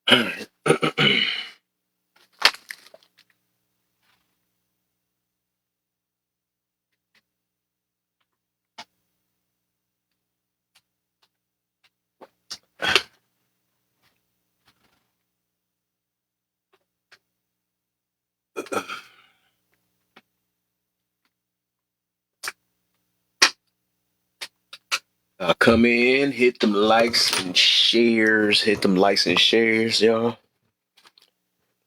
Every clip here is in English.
Come in, hit them likes and shares. Hit them likes and shares, y'all.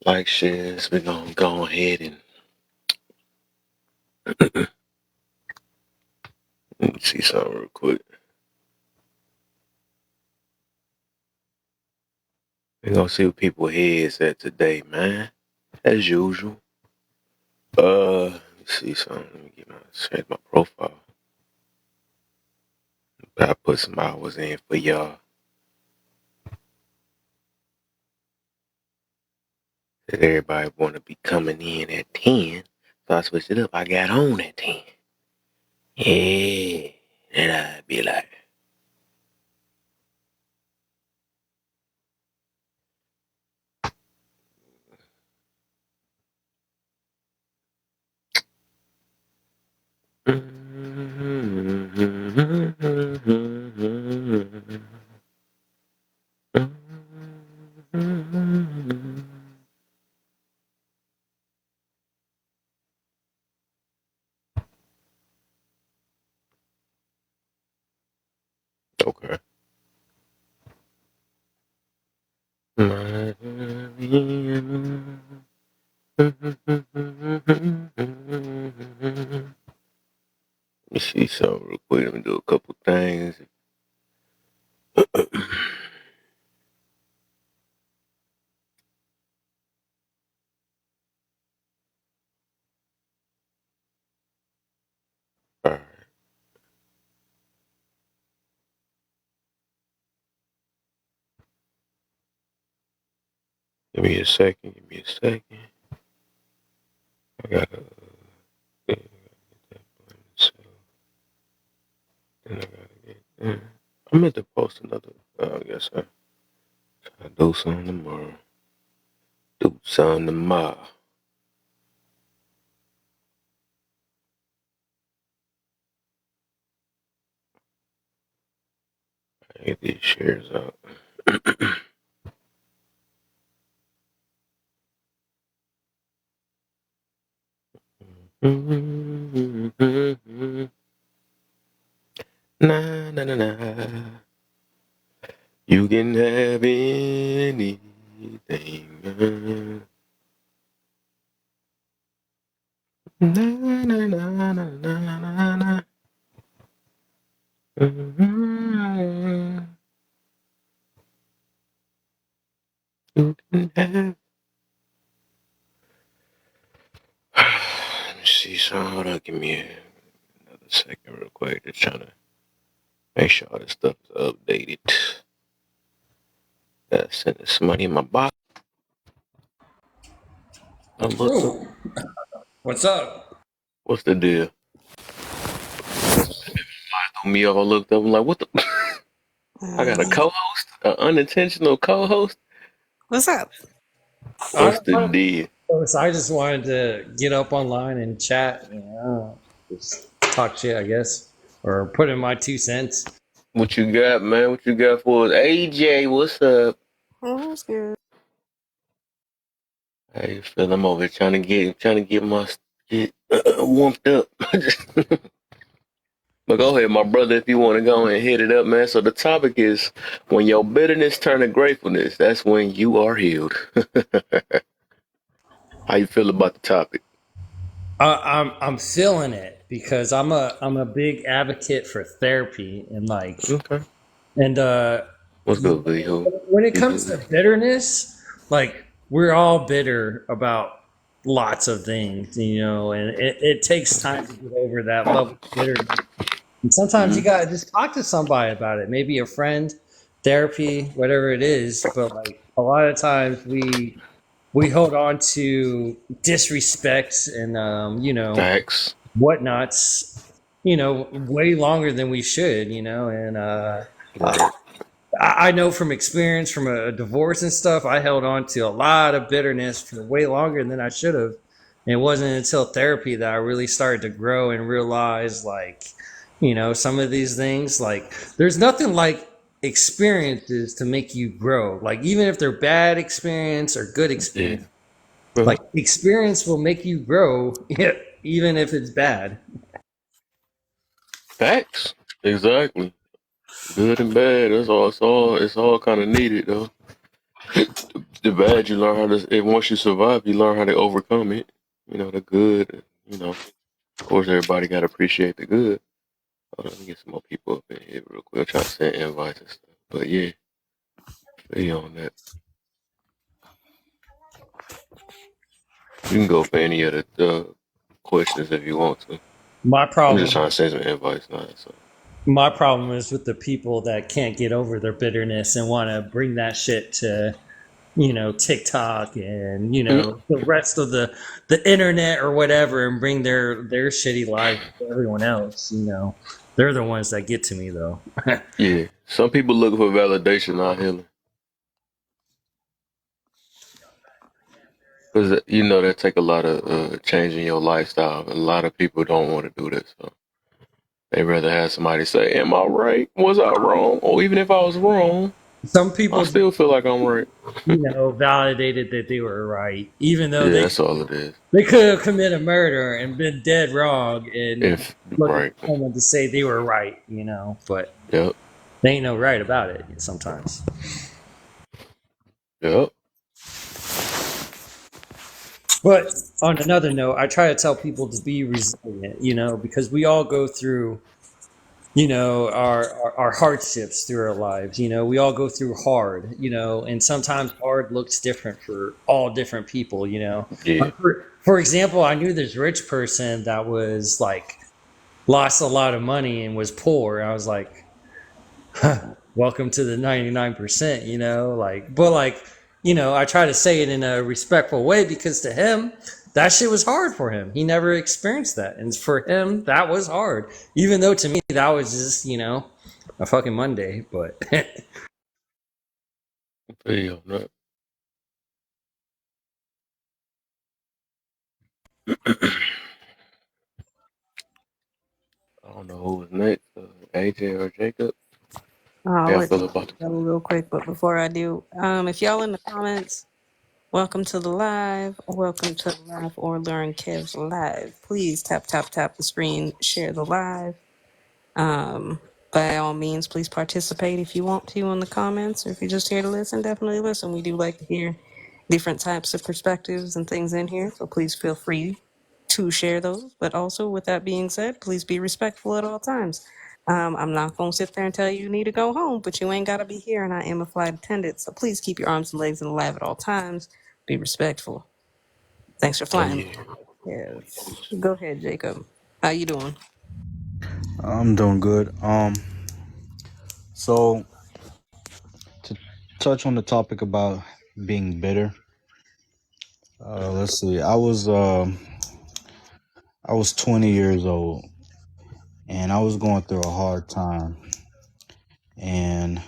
Like shares. We're gonna go ahead and let me see something real quick. We're gonna see what people heads at today, man. As usual. Let me see something. Let me change my profile. I put some hours in for y'all. That everybody wanna be coming in at 10. So I switched it up. I got on at 10. Yeah. And I'd be like, okay. Let me see something real quick. Let me do a couple things. All right. Give me a second. Give me a second. I gotta. So then I gotta get. I meant to post another. I guess I do something tomorrow. Do something tomorrow. I get these shares out. Na na na na. You can have anything. Na na na na na na na. You can have. Let me see. So hold on. Give me another second, real quick. Just trying to make sure all this stuff is updated. Gotta send this money in my box. I looked up. Ooh, what's up? What's the deal? Me all looked up. I'm like, what the? I got a Mhm. co-host, an unintentional co-host. What's up? I, What's the I, deal? I just wanted to get up online and chat, just talk shit, I guess, or put in my 2 cents. What you got, man? What you got for us? AJ, what's up? Oh, that's good. How you feel? I'm over here trying to get my get warmed up. But go ahead, my brother, if you want to go and hit it up, man. So the topic is when your bitterness turn to gratefulness, that's when you are healed. How you feel about the topic? I'm feeling it because I'm a big advocate for therapy and Okay. and What's good, Vito? when it You comes do. to bitterness, we're all bitter about lots of things, and it takes time to get over that level of bitterness. And sometimes you Mm-hmm. gotta just talk to somebody about it, maybe a friend, therapy, whatever it is. But a lot of times we hold on to disrespect and Facts. whatnots, way longer than we should, and Right. I know from experience from a divorce and stuff, I held on to a lot of bitterness for way longer than I should have. And it wasn't until therapy that I really started to grow and realize, like, some of these things, like, there's nothing like experiences to make you grow. Like, even if they're bad experience or good Yeah. experience, Well, like, experience will make you grow, even if it's bad. facts. Exactly. Good and bad. That's all. It's all kind of needed though. The bad you learn how to. And once you survive, you learn how to overcome it. The good. Of course, everybody got to appreciate the good. Hold on, let me get some more people up in here real quick. I'm trying to send invites and stuff. But yeah, stay on that. You can go for any of the questions if you want to. My I'm just problem trying to send some invites now. So my problem is with the people that can't get over their bitterness and want to bring that shit to TikTok and mm, the rest of the internet or whatever, and bring their shitty lives to everyone else. They're the ones that get to me though. yeah, some people looking for validation, not healing, because that take a lot of changing your lifestyle. A lot of people don't want to do this, so they rather have somebody say, "Am I right? Was I wrong?" Or even if I was wrong, Some I people still feel like I'm right. validated that they were right, even though Yeah, they that's all it is. they could have committed a murder and been dead wrong, and If looking right, for someone to say they were right. But yep, they ain't no right about it sometimes. yep, But on another note, I try to tell people to be resilient, because we all go through, our hardships through our lives. We all go through hard, and sometimes hard looks different for all different people. yeah. For example, I knew this rich person that was like lost a lot of money and was poor. I was like, welcome to the 99%, I try to say it in a respectful way because to him, that shit was hard for him. He never experienced that. And for him, that was hard. Even though to me, that was just, a fucking Monday. But Feel you on that. I don't know who was next, AJ or Jacob. How I'll y'all let feel you about go the real quick, but before I do, if y'all in the comments, welcome to the live, welcome to the live or Learn Kev's live. Please tap the screen, share the live. By all means, please participate if you want to in the comments, or if you're just here to listen, definitely listen. We do like to hear different types of perspectives and things in here, so please feel free to share those. But also, with that being said, please be respectful at all times. I'm not going to sit there and tell you you need to go home, but you ain't got to be here, and I am a flight attendant, so please keep your arms and legs in the lab at all times. Be respectful. Thanks for Oh flying. yeah. Yes. Go ahead, Jacob. How you doing? I'm doing good. So to touch on the topic about being bitter, let's see. I was 20 years old, and I was going through a hard time, and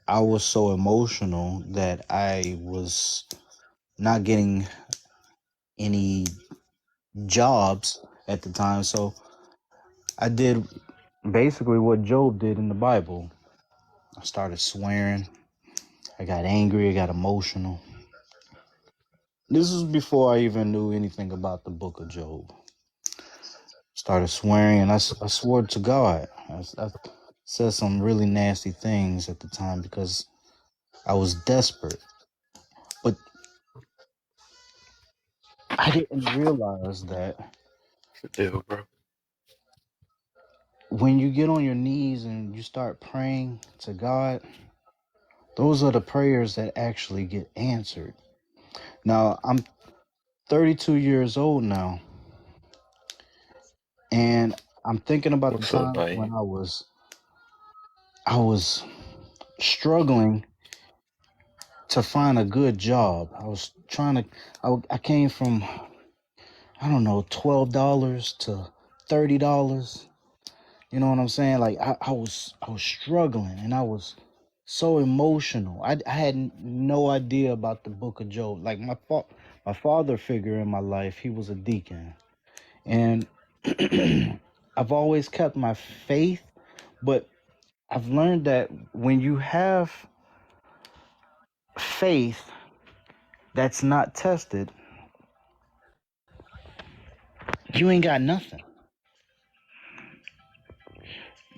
I was so emotional that I was not getting any jobs at the time. So I did basically what Job did in the Bible. I started swearing. I got angry. I got emotional. This is before I even knew anything about the book of Job. Started swearing, and I swore to God. I said some really nasty things at the time because I was desperate. But I didn't realize that It's a deal, bro. when you get on your knees and you start praying to God, those are the prayers that actually get answered. Now, I'm 32 years old now, and I'm thinking about the What's up, times when Naeem? I was struggling to find a good job. I was trying to. I came from, I don't know, $12 to $30. You know what I'm saying? Like I was struggling and I was so emotional. I had no idea about the book of Job. Like my father figure in my life, he was a deacon. And I've always kept my faith, but I've learned that when you have faith that's not tested, you ain't got nothing.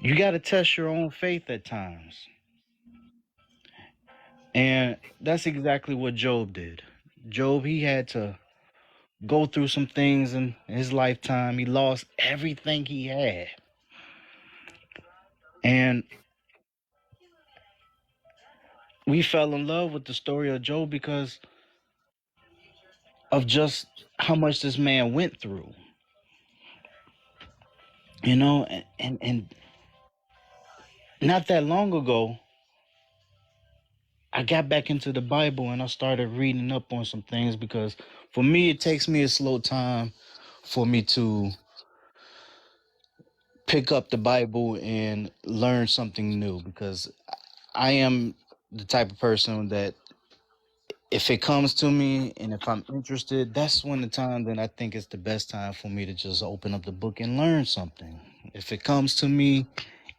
You got to test your own faith at times. And that's exactly what Job did. Job, he had to go through some things in his lifetime. He lost everything he had. And we fell in love with the story of Job because of just how much this man went through. You know, and not that long ago, I got back into the Bible and I started reading up on some things because for me, it takes me a slow time for me to pick up the Bible and learn something new because I am the type of person that if it comes to me and if I'm interested, that's when the time that I think is the best time for me to just open up the book and learn something. If it comes to me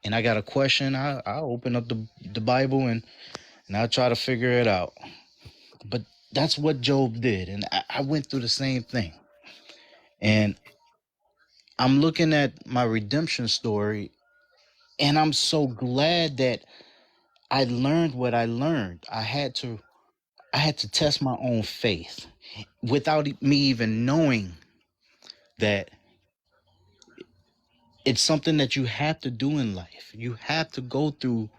and I got a question, I'll open up the Bible and I'll try to figure it out. But that's what Job did. And I went through the same thing. And I'm looking at my redemption story and I'm so glad that I learned what I learned. I had to test my own faith without me even knowing that it's something that you have to do in life. You have to go through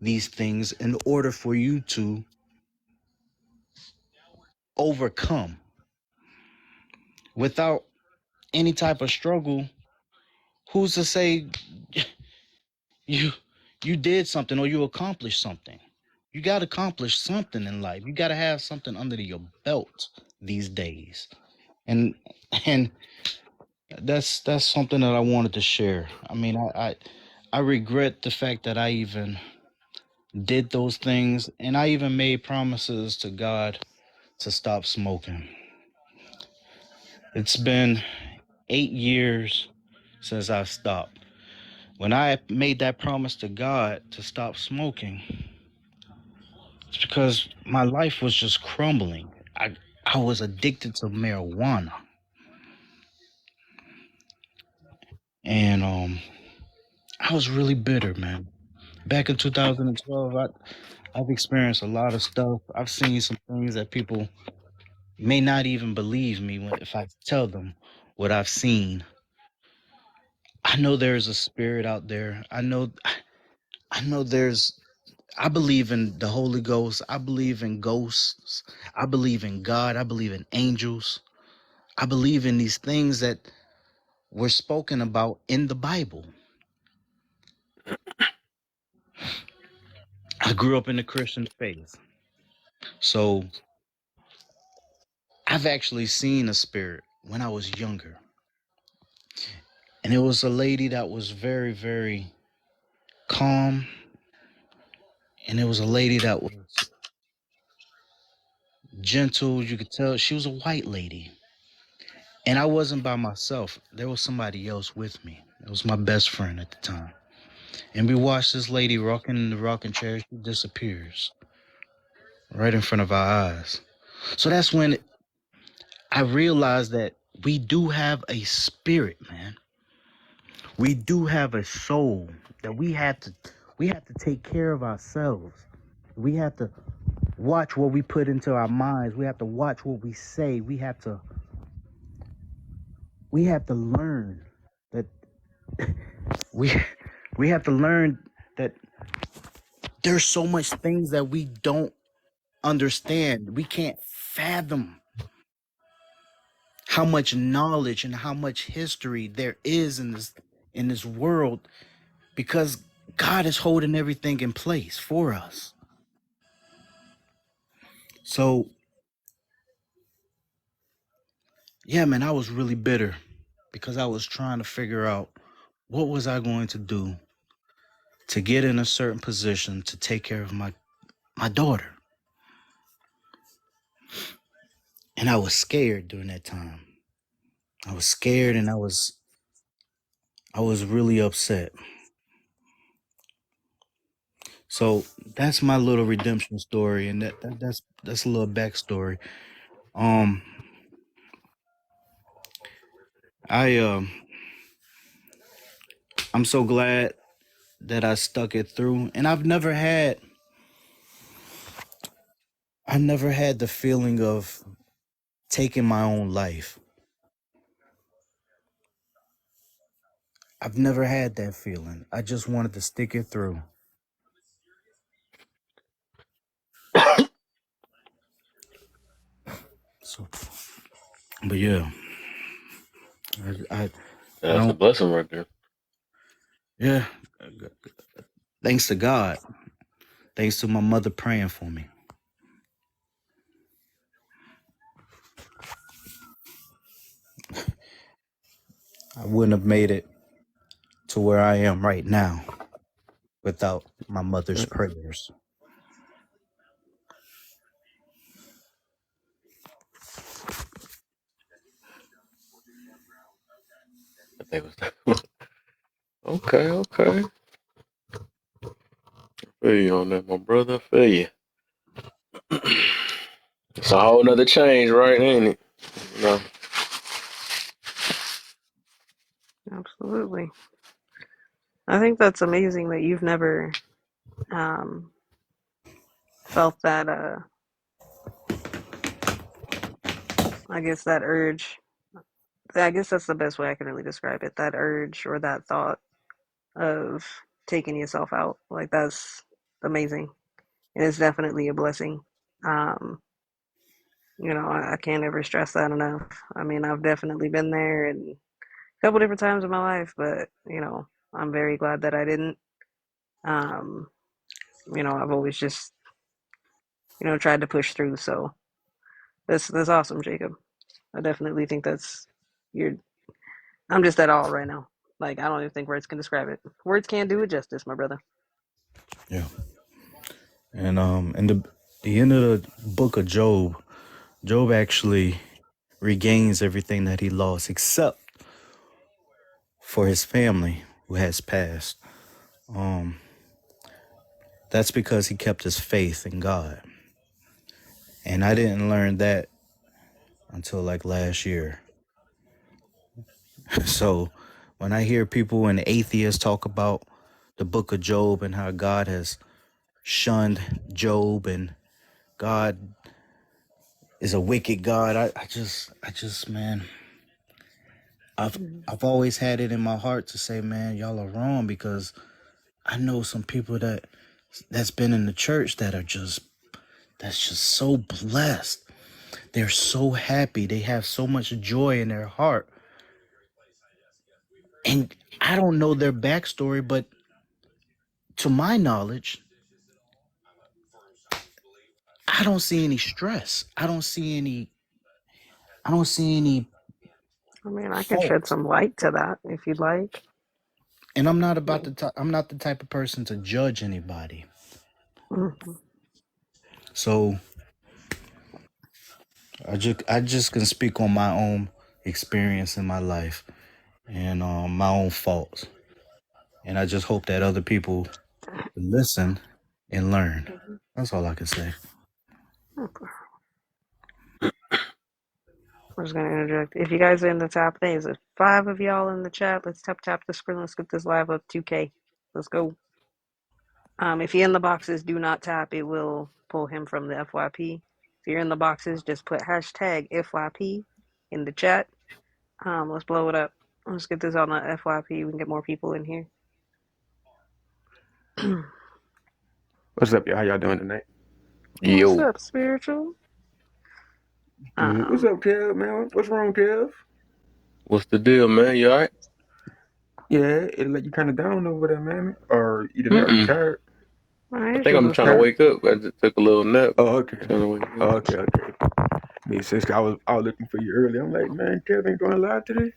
these things in order for you to overcome. Without any type of struggle, who's to say you you did something or you accomplished something? You got to accomplish something in life. You got to have something under your belt these days. And and that's something that I wanted to share. I mean, I regret the fact that I even did those things, and I even made promises to God to stop smoking. It's been 8 years since I stopped. When I made that promise to God to stop smoking, it's because my life was just crumbling. I was addicted to marijuana, and I was really bitter, man. Back in 2012, I've experienced a lot of stuff. I've seen some things that people may not even believe me if I tell them what I've seen. I know there's a spirit out there. I know I believe in the Holy Ghost. I believe in ghosts. I believe in God. I believe in angels. I believe in these things that were spoken about in the Bible. I grew up in the Christian faith. So I've actually seen a spirit when I was younger. And it was a lady that was very, very calm. And it was a lady that was gentle. You could tell she was a white lady. And I wasn't by myself. There was somebody else with me. It was my best friend at the time. And we watched this lady rocking in the rocking chair. She disappears right in front of our eyes. So that's when I realized that we do have a spirit, man. We do have a soul that we have to take care of ourselves. We have to watch what we put into our minds. We have to watch what we say. We have to learn that we we have to learn that there's so much things that we don't understand. We can't fathom how much knowledge and how much history there is in this world because God is holding everything in place for us. So, yeah, man, I was really bitter because I was trying to figure out what was I going to do to get in a certain position to take care of my daughter? And I was scared during that time. I was scared and I was really upset. So that's my little redemption story, and that's a little backstory. Um, I I'm so glad that I stuck it through, and I never had the feeling of taking my own life. I've never had that feeling. I just wanted to stick it through. So, but yeah, I That's a don't. blessing right there. Yeah, thanks to God. Thanks to my mother praying for me. I wouldn't have made it to where I am right now without my mother's prayers. But they was okay, okay. Feel you on that, my brother. Feel you. It's a whole nother change, right? Ain't it? You know, Absolutely. I think that's amazing that you've never um, felt that, I guess, that urge. I guess that's the best way I can really describe it. That urge or that thought of taking yourself out. Like, that's amazing. And it's definitely a blessing. Um, I can't ever stress that enough. I mean, I've definitely been there and a couple different times in my life, but, I'm very glad that I didn't. Um, I've always just, tried to push through. So that's awesome, Jacob. I definitely think you're, I'm just at all right now. Like, I don't even think words can describe it. Words can't do it justice, my brother. Yeah. And in the end of the book of Job, Job actually regains everything that he lost except for his family who has passed. Um, that's because he kept his faith in God. And I didn't learn that until like last year. So when I hear people and atheists talk about the book of Job and how God has shunned Job and God is a wicked God, man, I've Mhm. I've always had it in my heart to say, man, y'all are wrong, because I know some people that's been in the church that's just so blessed. They're so happy. They have so much joy in their heart. And I don't know their backstory, but to my knowledge, I don't see any stress. I don't see any I mean, I can shed fault. some light to that if you'd like. And I'm not Like, I'm not the type of person to judge anybody. mhm. So I just can speak on my own experience in my life and my own faults. And I just hope that other people listen and learn. That's all I can say. Okay. I'm just gonna interject. If you guys are in the top, there's 5 of y'all in the chat. Let's tap the screen. Let's get this live up 2K. Let's go. If you're in the boxes, do not tap. It will pull him from the FYP. If you're in the boxes, just put hashtag FYP in the chat. Let's blow it up. Let's get this on the FYP. We can get more people in here. What's up, y'all? How y'all doing tonight? What's yo, up, spiritual? Good. What's Um, up, Kev, man? What's wrong, Kev? what's the deal, man? You alright? Yeah, it let you kind of down over there, man. Or either that or you Mm-mm. tired. I I think I'm usually trying to Tired? wake up. I just took a little nap. Oh, okay. Trying to wake Oh, up. okay. Me since I was looking for you earlier. I'm like, man, Kev ain't going live today.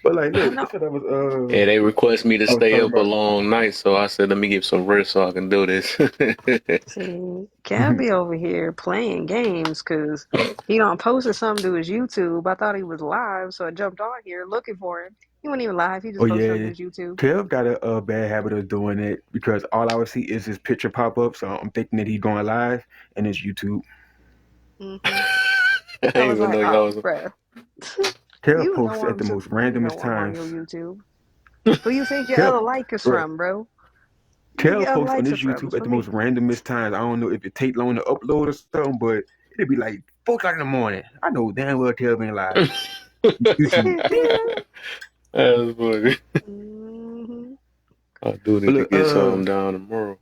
But like, I look, know. this what Yeah, they request me to I was stay talking up a about. long night, so I said, let me get some rest so I can do this. See, Cat be over here playing games because he done posted something to his YouTube. I thought he was live, so I jumped on here looking for him. He wasn't even live. He Oh just posted something to yeah, his YouTube. Kev got a bad habit of doing it because all I would see is his picture pop up. So I'm thinking that he's going live and it's YouTube. Hmm. I I didn't was even like, know y'all oh, was. bruh. Kev You posts know at I'm the most you randomest know I'm on your times. YouTube. Who you think your Kev, other like is bro, from, bro? You think Kev your other posts on likes are his from? YouTube It's at from the most me. randomest times. I don't know if it take long to upload or something, but it'd be like 4 o'clock in the morning. I know damn well Kev ain't live. YouTube. Beep. That's funny. Hmm. I do But need to look, get some down tomorrow.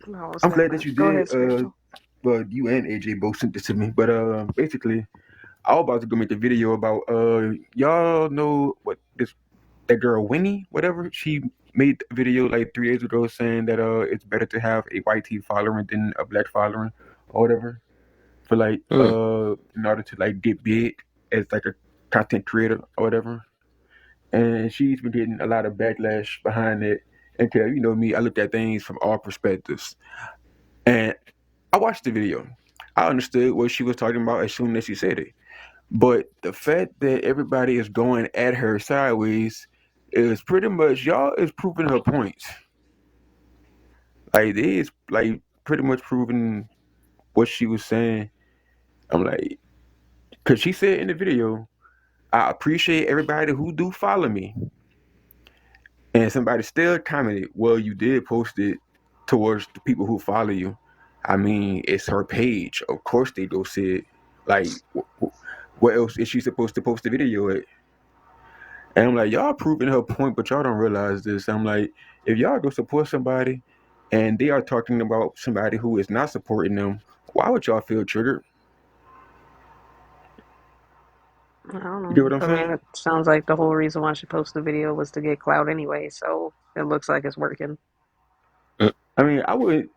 Oh I'm snap, glad that man. you Go did. ahead, spiritual. Well, you and AJ both sent this to me. But basically, I was about to go make a video about y'all know what this that girl Winnie, whatever, she made a video like 3 days ago saying that it's better to have a white tea following than a black following or whatever for like Hmm. in order to like get big as like a content creator or whatever. And she's been getting a lot of backlash behind it. And you know me, I look at things from all perspectives. And I watched the video. I understood what she was talking about as soon as she said it. But the fact that everybody is going at her sideways is pretty much y'all is proving her points. Like it is like pretty much proving what she was saying. I'm like, cause she said in the video, I appreciate everybody who do follow me. And somebody still commented, well, you did post it towards the people who follow you. I mean, it's her page. Of course they go see it. Like, where else is she supposed to post the video at? And I'm like, y'all proving her point, but y'all don't realize this. I'm like, if y'all go support somebody and they are talking about somebody who is not supporting them, why would y'all feel triggered? I don't You get know. what I'm I mean, saying? it sounds like the whole reason why she posted the video was to get clout anyway, so it looks like it's working. I mean, I would,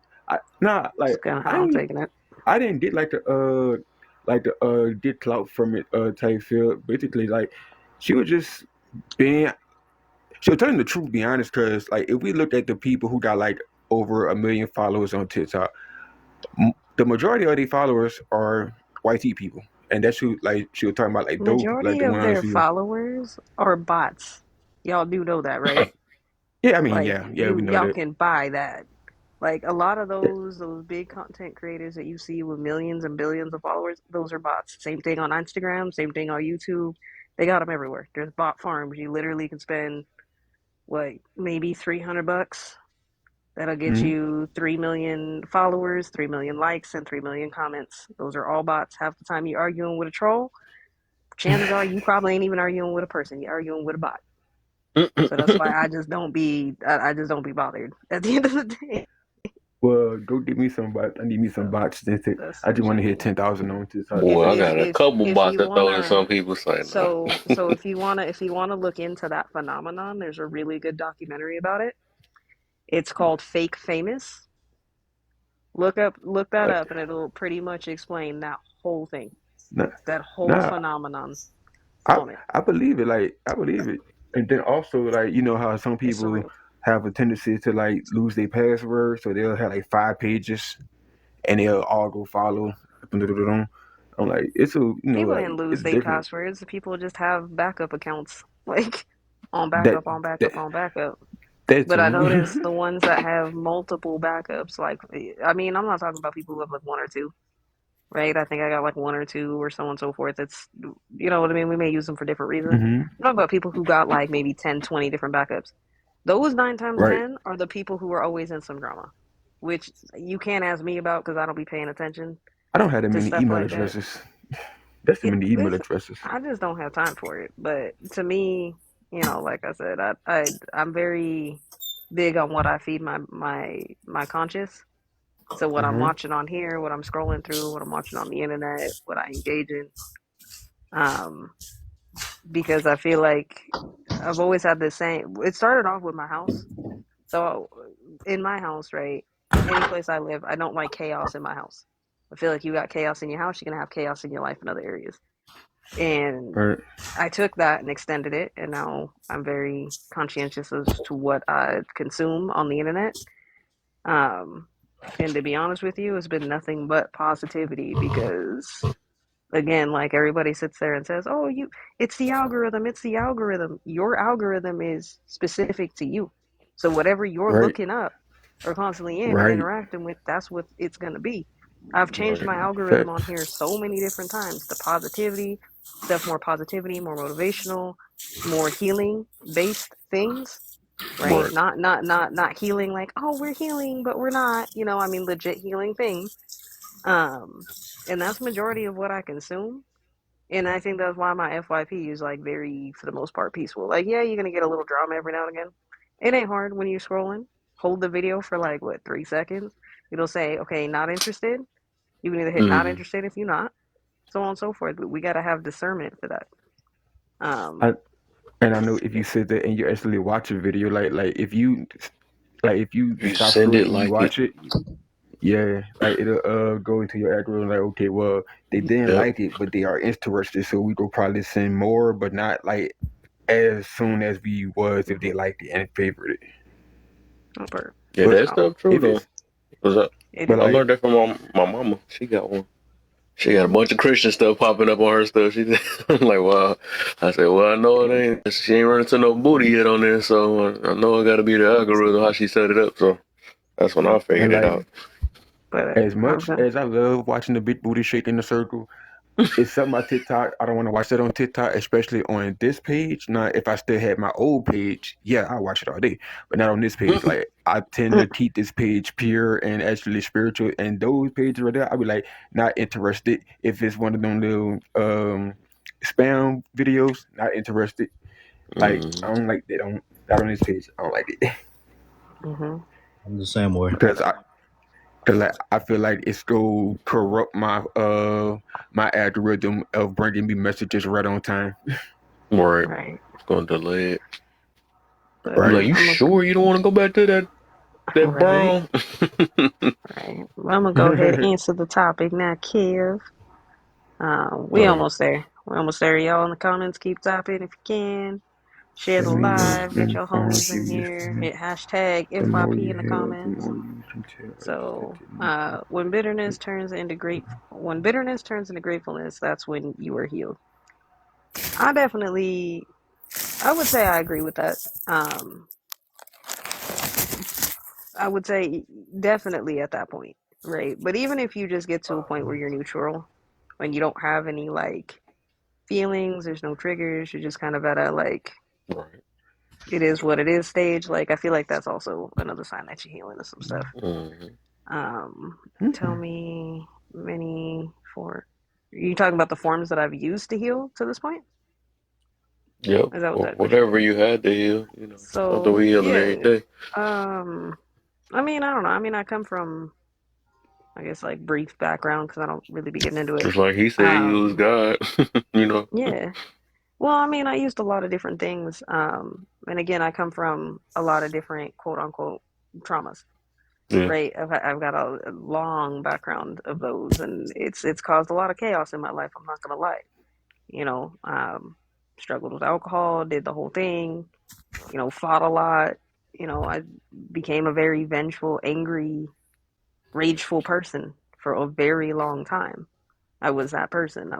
nah, It's like kind of how I'm taking it. I didn't get like the get clout from it type feel. Basically, like she was just being, she was telling the truth. Be honest, because like if we look at the people who got like over 1 million followers on TikTok, the majority of their followers are white people, and that's who like she was talking about like those people like Majority the of ones their who. followers are bots. Y'all do know that, right? Yeah, I mean, Like yeah, we know y'all that. can buy that. Like a lot of those big content creators that you see with millions and billions of followers, those are bots. Same thing on Instagram, same thing on YouTube. They got them everywhere. There's bot farms. You literally can spend what maybe $300. That'll get Mm-hmm. you 3 million followers, 3 million likes, and 3 million comments. Those are all bots. Half the time you're arguing with a troll, chances are you probably ain't even arguing with a person. You're arguing with a bot. So that's why I just don't be bothered at the end of the day. Well, go get me some bots. I need me some So bots. that's I the just want to hit chain. 10,000 on TikTok. If Boy, I if got a if couple if bots you to throw to wanna some people say no. so if you wanna look into that phenomenon, there's a really good documentary about it. It's called Fake Famous. Look that But up and it'll pretty much explain that whole thing. nah, That whole nah, phenomenon I on it. I believe it. Like I believe it. And then also like you know how some It's people surreal. have a tendency to like lose their password, so they'll have like 5 pages and they'll all go follow. I'm like, it's a People didn't like lose it's their different. passwords. People just have backup accounts. Like on That backup on that backup on backup. that But I too. noticed the ones that have multiple backups, like I mean, I'm not talking about people who have like one or two, right? I think I got like one or two or so on and so forth. It's you know what I mean? We may use them for different reasons. hmm I'm talking about people who got like maybe 10, 20 different backups. Those nine times Right. 10 are the people who are always in some drama, which you can't ask me about because I don't be paying attention I don't have that to many stuff email like that. addresses. That's too many email It's addresses. I just don't have time for it. But to me, you know, like I said, I'm very big on what I feed my conscious. So what I'm hmm watching on here, what I'm scrolling through, what I'm watching on the internet, what I engage in, um, because I feel like I've always had this same. It started off with my house. So in my house, right, any place I live, I don't like chaos in my house. I feel like you got chaos in your house, you're gonna have chaos in your life in other areas. And Right. I took that and extended it, and now I'm very conscientious as to what I consume on the internet. Um, and to be honest with you, it's been nothing but positivity because, again, like everybody sits there and says, "Oh, it's the algorithm, it's the algorithm." Your algorithm is specific to you. So whatever you're Right. looking up or constantly in and Right. interacting with, that's what it's going to be. I've changed Right. my algorithm on Facts. here so many different times. The positivity, stuff more positivity, more motivational, more healing based things, right? Right. Not healing like, "Oh, we're healing, but we're not." I mean legit healing things. Um and that's majority of what I consume. And I think that's why my FYP is like very, for the most part, peaceful. Like, yeah, you're gonna get a little drama every now and again. It ain't hard when you're scrolling. Hold the video for like what, 3 seconds. It'll say, okay, not interested. You can either hit not Mm-hmm. interested if you're not, so on and so forth. But we gotta have discernment for that. I Um, and I know if you yeah, sit there and you actually watch a video, if you You stop send it scrolling and you like it. watch it, yeah, like it'll go into your algorithm like, okay, well, they didn't Yep. like it, but they are interested, so we will probably send more, but not like as soon as we was if mm-hmm. they liked it and favored it. No bird. Yeah, But that No, stuff true if though. it's 'Cause it but I is. like learned that from my mama. She got one. She got a bunch of Christian stuff popping up on her stuff. I'm like, wow. I said, well, I know it ain't. She ain't running to no booty yet on there, so I know it got to be the algorithm how she set it up. So that's when I and figured it like out. But as I was much gonna. as I love watching the big booty shake in the circle, it's something on TikTok. I don't want to watch that on TikTok, especially on this page. Now, if I still had my old page, yeah, I watch it all day, but not on this page. Like I tend to keep this page pure and actually spiritual, and those pages right there, I'll be like not interested. If it's one of them little spam videos, not interested. Like Mm-hmm. I don't like that on not on this page. I don't like it Mm-hmm. I'm the same way. because I feel like it's go corrupt my algorithm of bringing me messages right on time. Right. Right. It's gonna delay it. But I'm Right. like, you I'm sure you don't want to go back to that right. brown? Right. Well, I'm gonna go ahead and answer the topic now, Kev. We All right. almost there. We're almost there. Y'all in the comments, keep typing if you can. Share The the more you live. Get spend your on homies in here. serious, Hit hashtag the more FYP you in the have, the comments. more you can tell others that So, they need to. when bitterness turns into gratefulness, that's when you are healed. I definitely, I would say I agree with that. Um, I would say definitely at that point, right? But even if you just get to a point where you're neutral, when you don't have any like feelings, there's no triggers, you're just kind of at a like Right. it is what it is stage. Like I feel like that's also another sign that you're healing some stuff. Mm-hmm. Um, tell Mm-mm. me many for are you talking about the forms that I've used to heal to this point? Yep. Is that what Or that question whatever is? you had to heal, something So we healing every yeah. day. Um I mean I don't know. I mean I come from I guess like brief background because I don't really be getting into it. Just like he said, he was Um God. you know. yeah. Well, I mean, I used a lot of different things. And again, I come from a lot of different quote unquote traumas, Yeah. right? I've got a long background of those, and it's caused a lot of chaos in my life. I'm not gonna lie. You know, struggled with alcohol, did the whole thing. Fought a lot. I became a very vengeful, angry, rageful person for a very long time. I was that person.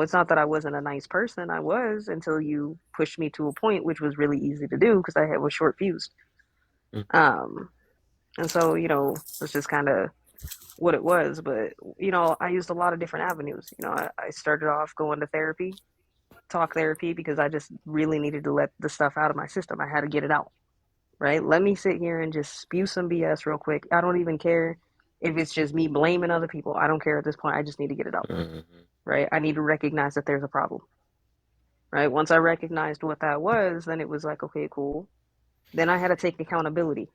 It's not that I wasn't a nice person. I was until you pushed me to a point, which was really easy to do because was short fused. Um, and so, it's just kind of what it was. But, I used a lot of different avenues. I started off going to therapy, talk therapy, because I just really needed to let the stuff out of my system. I had to get it out, right? Let me sit here and just spew some BS real quick. I don't even care if it's just me blaming other people. I don't care at this point. I just need to get it out, Mm-hmm. right? I need to recognize that there's a problem, right? Once I recognized what that was, then it was like, okay, cool. Then I had to take accountability,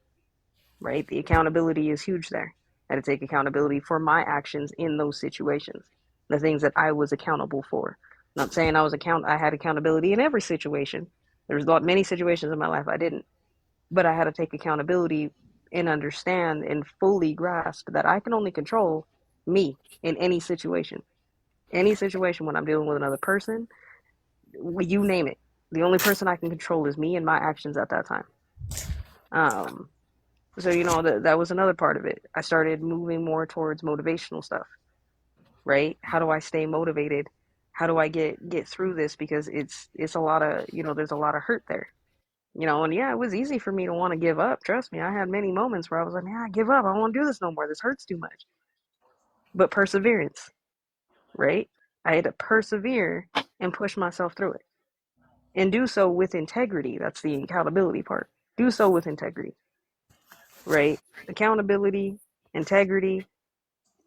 right? The accountability is huge there. I had to take accountability for my actions in those situations, the things that I was accountable for. I'm not saying I had accountability in every situation. There's many situations in my life I didn't, but I had to take accountability and understand and fully grasp that I can only control me in any situation. Any situation when I'm dealing with another person, you name it. The only person I can control is me and my actions at that time. Um, so that was another part of it. I started moving more towards motivational stuff, right? How do I stay motivated? How do I get through this? Because it's a lot of there's a lot of hurt there. And yeah, it was easy for me to want to give up. Trust me, I had many moments where I was like, man, I give up. I don't want to do this no more. This hurts too much. But perseverance, right? I had to persevere and push myself through it and do so with integrity. That's the accountability part. Do so with integrity, right? Accountability, integrity,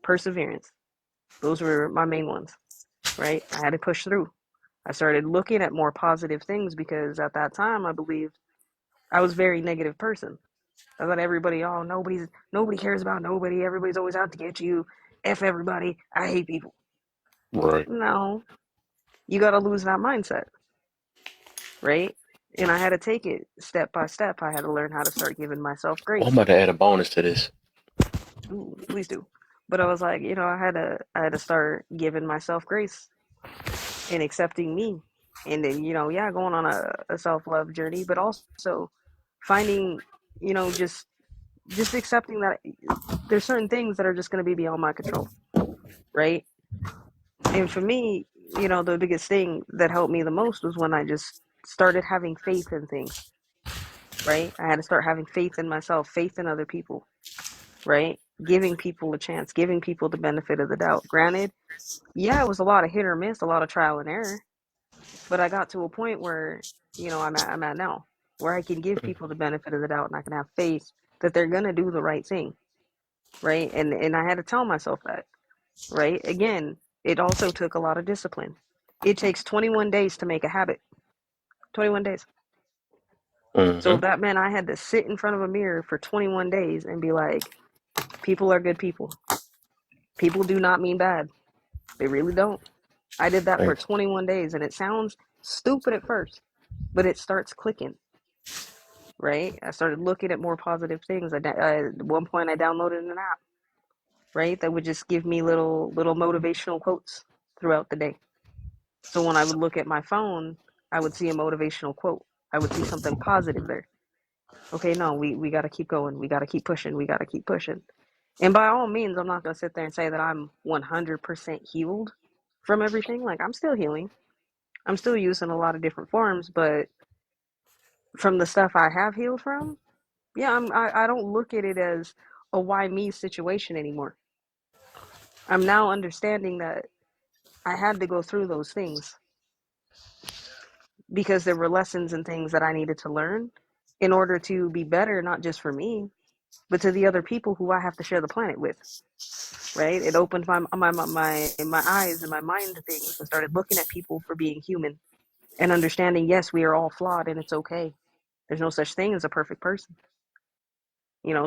perseverance. Those were my main ones, right? I had to push through. I started looking at more positive things because at that time I believed I was a very negative person. I thought everybody, oh, nobody cares about nobody. Everybody's always out to get you. F everybody. I hate people. Right. No, you got to lose that mindset, right? And I had to take it step by step. I had to learn how to start giving myself Oh, I'm grace. about to add a bonus to this. Ooh, please do. But I was like, I had to start giving myself grace and accepting me. And then, yeah, going on a self love journey, but also finding, just accepting that there's certain things that are just going to be beyond my control, right? And for me, the biggest thing that helped me the most was when I just started having faith in things, right? I had to start having faith in myself, faith in other people, right? Giving people a chance, giving people the benefit of the doubt. Granted, yeah, it was a lot of hit or miss, a lot of trial and error, but I got to a point where, I'm at now, where I can give people the benefit of the doubt and I can have faith that they're going to do the right thing, right? And I had to tell myself that, right? Again, it also took a lot of discipline. It takes 21 days to make a habit. 21 days. So Mm-hmm. if that meant I had to sit in front of a mirror for 21 days and be like, people are good people. People do not mean bad. They really don't. I did that for Thanks. 21 days and it sounds stupid at first, but it starts clicking, right? I started looking at more positive things. At one point I downloaded an app, right? That would just give me little motivational quotes throughout the day. So when I would look at my phone, I would see a motivational quote. I would see something positive there. Okay, no, we got to keep going. We got to keep pushing. We got to keep pushing. And by all means, I'm not going to sit there and say that I'm 100% healed from everything. Like, I'm still healing. I'm still using a lot of different forms, but from the stuff I have healed from, yeah, I don't look at it as a why me situation anymore. I'm now understanding that I had to go through those things because there were lessons and things that I needed to learn in order to be better, not just for me, but to the other people who I have to share the planet with. Right? It opened my eyes and my mind to things. I started looking at people for being human and understanding, yes, we are all flawed and it's okay. There's no such thing as a perfect person.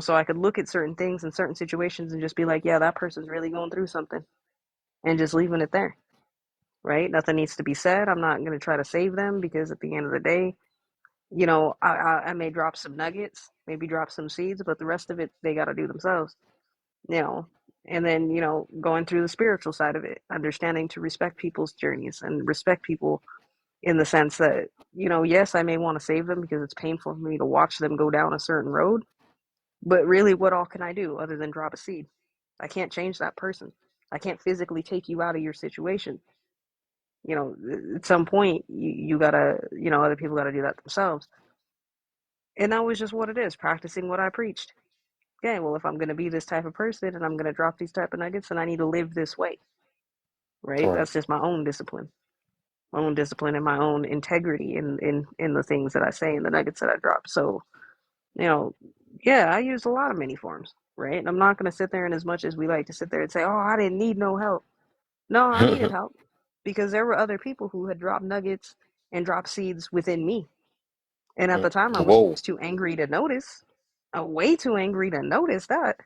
So I could look at certain things in certain situations and just be like, yeah, that person's really going through something, and just leaving it there. Right? Nothing needs to be said. I'm not going to try to save them because at the end of the day, I may drop some nuggets, maybe drop some seeds, but the rest of it they got to do themselves. you know and then going through the spiritual side of it, understanding to respect people's journeys and respect people in the sense that, yes, I may want to save them because it's painful for me to watch them go down a certain road, but really, what all can I do other than drop a seed? I can't change that person. I can't physically take you out of your situation. At some point you gotta, other people gotta do that themselves. And that was just what it is, practicing what I preached. Okay, well, if I'm going to be this type of person and I'm going to drop these type of nuggets, then I need to live this way, right? Right. That's just my own discipline and my own integrity in the things that I say and the nuggets that I drop. So, you know, yeah, I use a lot of many forms, right? And I'm not going to sit there, and as much as we like to sit there and say, oh, I didn't need no help. No, I needed help because there were other people who had dropped nuggets and dropped seeds within me. And at the time, I was Whoa. too angry to notice, way too angry to notice that.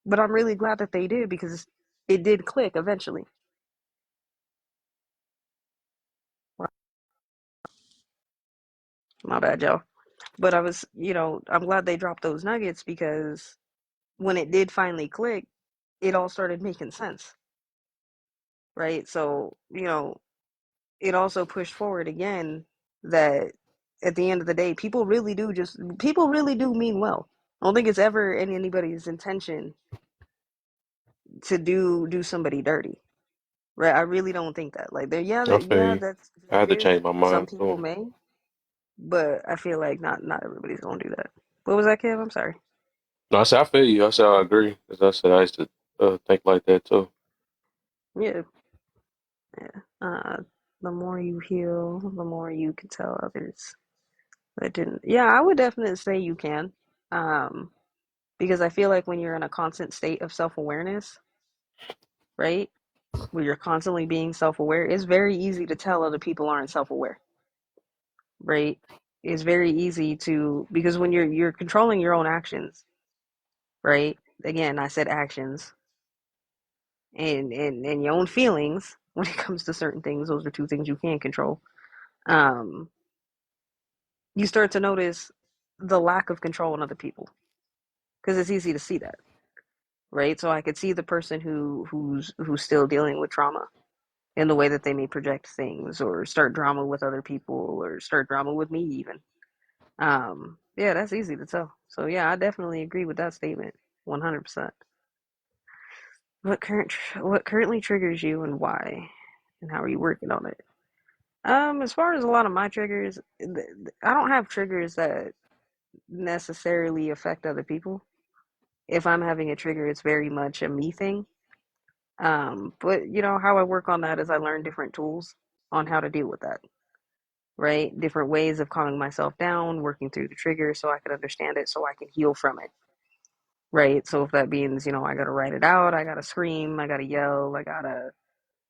But I'm really glad that they did because it did click eventually. My bad, Joe. But I'm glad they dropped those nuggets because when it did finally click, it all started making sense. right? So, it also pushed forward again that at the end of the day, people really do mean well. I don't think it's ever in anybody's intention to do somebody dirty, right? I really don't think that. Like, I feel you. that's I had to fair. change my Some mind people too. may, but I feel like not everybody's gonna do that. What was that, Kev? I'm sorry. No, I said I feel you. I said I agree. As I said, I used to think like that too. Yeah, yeah. The more you heal, the more you can tell others that didn't. Yeah, I would definitely say you can. Um, because I feel like when you're in a constant state of self awareness, right? Where you're constantly being self aware, it's very easy to tell other people aren't self aware, right? It's very easy to because when you're controlling your own actions, right? Again, I said actions and your own feelings when it comes to certain things. Those are two things you can control. Um, you start to notice the lack of control in other people because it's easy to see that, right? So I could see the person who's still dealing with trauma in the way that they may project things or start drama with other people or start drama with me even. Yeah, that's easy to tell. So yeah, I definitely agree with that statement 100%. What currently triggers you and why, and how are you working on it? As far as a lot of my triggers, I don't have triggers that necessarily affect other people. If I'm having a trigger, it's very much a me thing. But how I work on that is I learn different tools on how to deal with that, right? Different ways of calming myself down, working through the trigger so I can understand it, so I can heal from it, right? So if that means, I gotta write it out, I gotta scream, I gotta yell, I gotta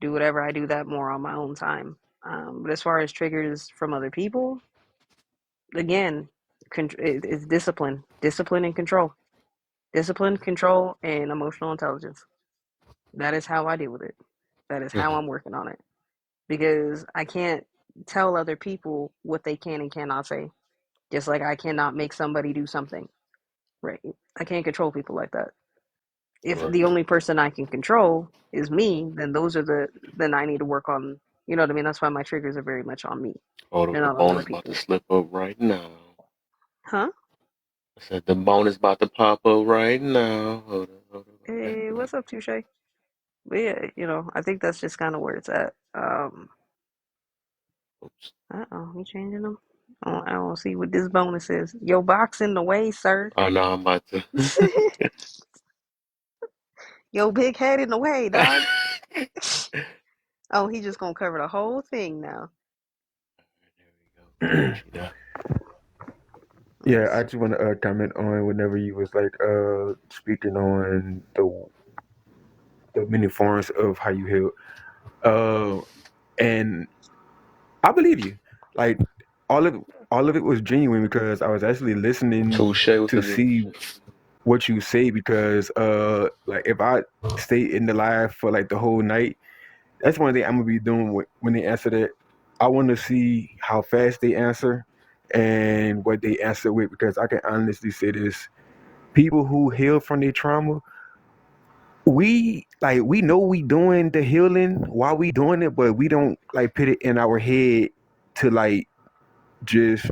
do whatever, I do that more on my own time. But as far as triggers from other people, again, it's discipline and control, discipline, control, and emotional intelligence. That is how I deal with it. That is how I'm working on it because I can't tell other people what they can and cannot say. Just like I cannot make somebody do something. Right. I can't control people like that. If Right. the only person I can control is me, then I need to work on, you know what I mean? That's why my triggers are very much on me. Hold up, They're the not on bone other is about to people. slip up right now. Huh? I said the bone is about to pop up right now. Hold up, I got Hey, you. what's up, Touche? But yeah, I think that's just kind of where it's at. Oops. We changing them. I don't see what this bonus is. Your box in the way, sir. Oh no, I'm about to. Your big head in the way, dog. Oh, he just gonna cover the whole thing now. There we go. I got you now. Yeah, I just want to comment on whenever you was like speaking on the many forms of how you heal. And I believe you. Like all of all of it was genuine because I was actually listening Touche with to the see what you say because like if I stay in the live for like the whole night, that's one thing I'm gonna be doing when they answer that. I want to see how fast they answer and what they answer with because I can honestly say this: people who heal from their trauma, we know we doing the healing while we doing it, but we don't like put it in our head to like just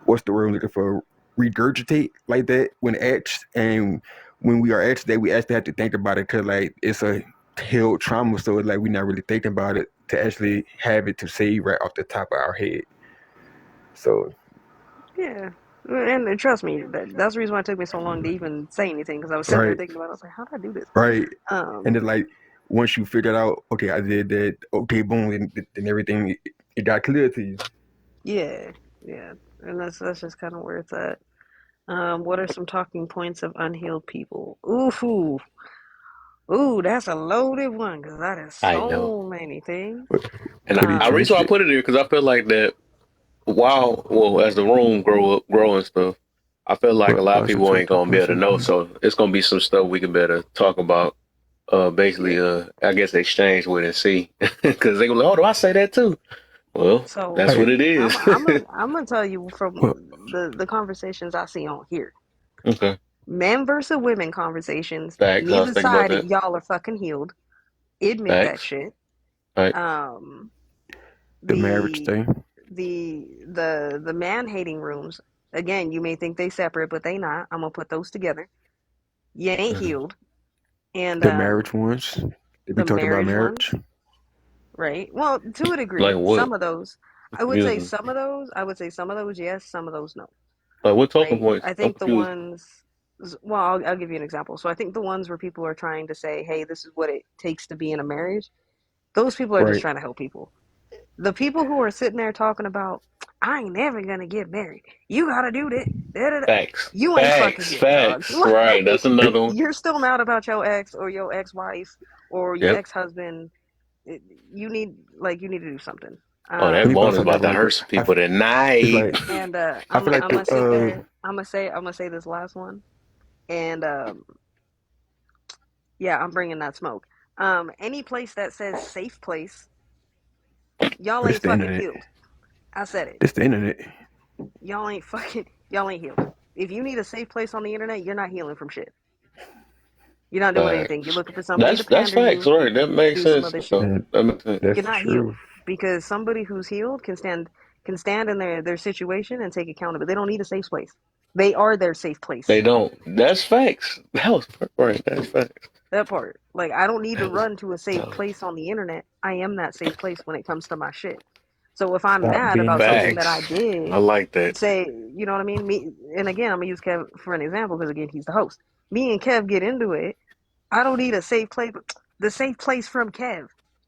what's the word I'm looking for, regurgitate like that when asked, and when we are asked that we actually have to think about it because like it's a healed trauma, so it's like we're not really thinking about it to actually have it to say right off the top of our head. So Yeah. And trust me, that's the reason why it took me so long to even say anything because I was sitting there right, thinking about it. I was like, how do I do this? right, and Um, then like once you figured out, okay, I did that, okay, boom, and everything it got clear to you. yeah, yeah. And that's just kind of where it's at. What are some talking points of unhealed people? Ooh, that's a loaded one because that is I know. so many things. And But he I reason Um, why I trenched it. put it here because I feel like that while as the room grow and stuff, I feel like a lot of What's the people ain't talking gonna be able points to of know. unhealed? So it's gonna be some stuff we can better talk about. Basically, yeah. I guess exchange with and see because they go like, oh, do I say that too? Well, that's So what Hey, it is. I'm gonna tell you well, from the conversations I see on here, Okay, men versus women conversations. facts. I was Neither thinking about side, that. y'all are fucking healed. Admit that Facts. shit. Right. Um, The marriage the thing. the man hating rooms. Again, you may think they separate, but they not. I'm gonna put those together. You ain't Mhm. healed, and The marriage ones. They be the talking about marriage marriage. ones, right? Well, to a Like degree, what? some of those. I would say Confusing. some of those. I would say some of those yes, some of those no. Like what talking Right? points? I I'm think the confused. ones. Well, I'll give you an example. So I think the ones where people are trying to say, "Hey, this is what it takes to be in a marriage." Those people are just Right. trying to help people. The people who are sitting there talking about, I ain't never gonna get married. You gotta do that. Da, da, da. Facts. You ain't fucking Facts. it, dog. Facts. Right. Like, That's another one. you're still mad about your ex or your ex-wife or your Yep. ex-husband. You need you need to do something. Oh, Let that me Um, bone bounce is on that about to real hurt quick. some people It's tonight. like and I feel like I'm the gonna sit there. I'm gonna say this last one, and yeah, I'm bringing that smoke. Any place that says safe place, y'all it's ain't the fucking internet. healed. I said it. It's the internet. Y'all ain't healed. If you need a safe place on the internet, you're not healing from shit. You're not doing anything. You're Facts. looking for somebody to That's pander facts, you, right? That to makes do some sense. other shit. And That makes sense. You're that's the not healed truth. because somebody who's healed can stand in their situation and take accountability. They don't need a safe place. They are their safe place. They don't. That's facts. That was right. That's facts. That part. Like I don't need to That was, run to a safe that was place on the internet. I am that safe place when it comes to my shit. So if I'm Stop mad being about something that facts. I I did, like that. say, you know what I mean? Me and again, I'm gonna use Kev for an example because again, he's the host. Me and Kev get into it. I don't need a safe place. The safe place from Kev.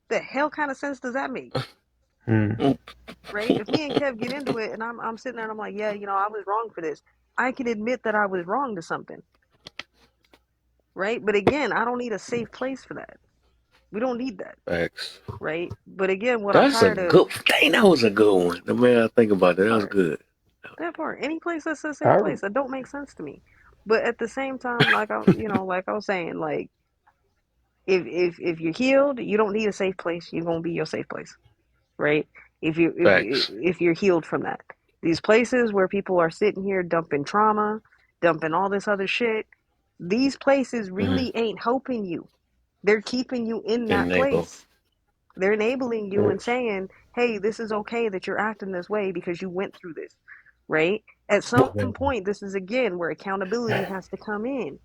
The hell kind of sense does that make? hmm. Right? If me and Kev get into it and I'm sitting there and I'm like, yeah, I was wrong for this. I can admit that I was wrong to something, right? But again, I don't need a safe place for that. We don't need that, Facts. right? But again, what I'm That's a tired of, good. Dang, that was a good one. The man I think about that. That was part, good. that part, any place that's a safe I place, that don't make sense to me. But at the same time, like I was saying, like if you're healed, you don't need a safe place. You're gonna be your safe place, right? Facts. If you're healed from that, these places where people are sitting here dumping trauma, dumping all this other shit, these places Mm-hmm. really ain't helping you. They're keeping you in that Enable. place. They're enabling you and saying, hey, this is okay that you're acting this way because you went through this, right? At some point, this is again where accountability has to come in,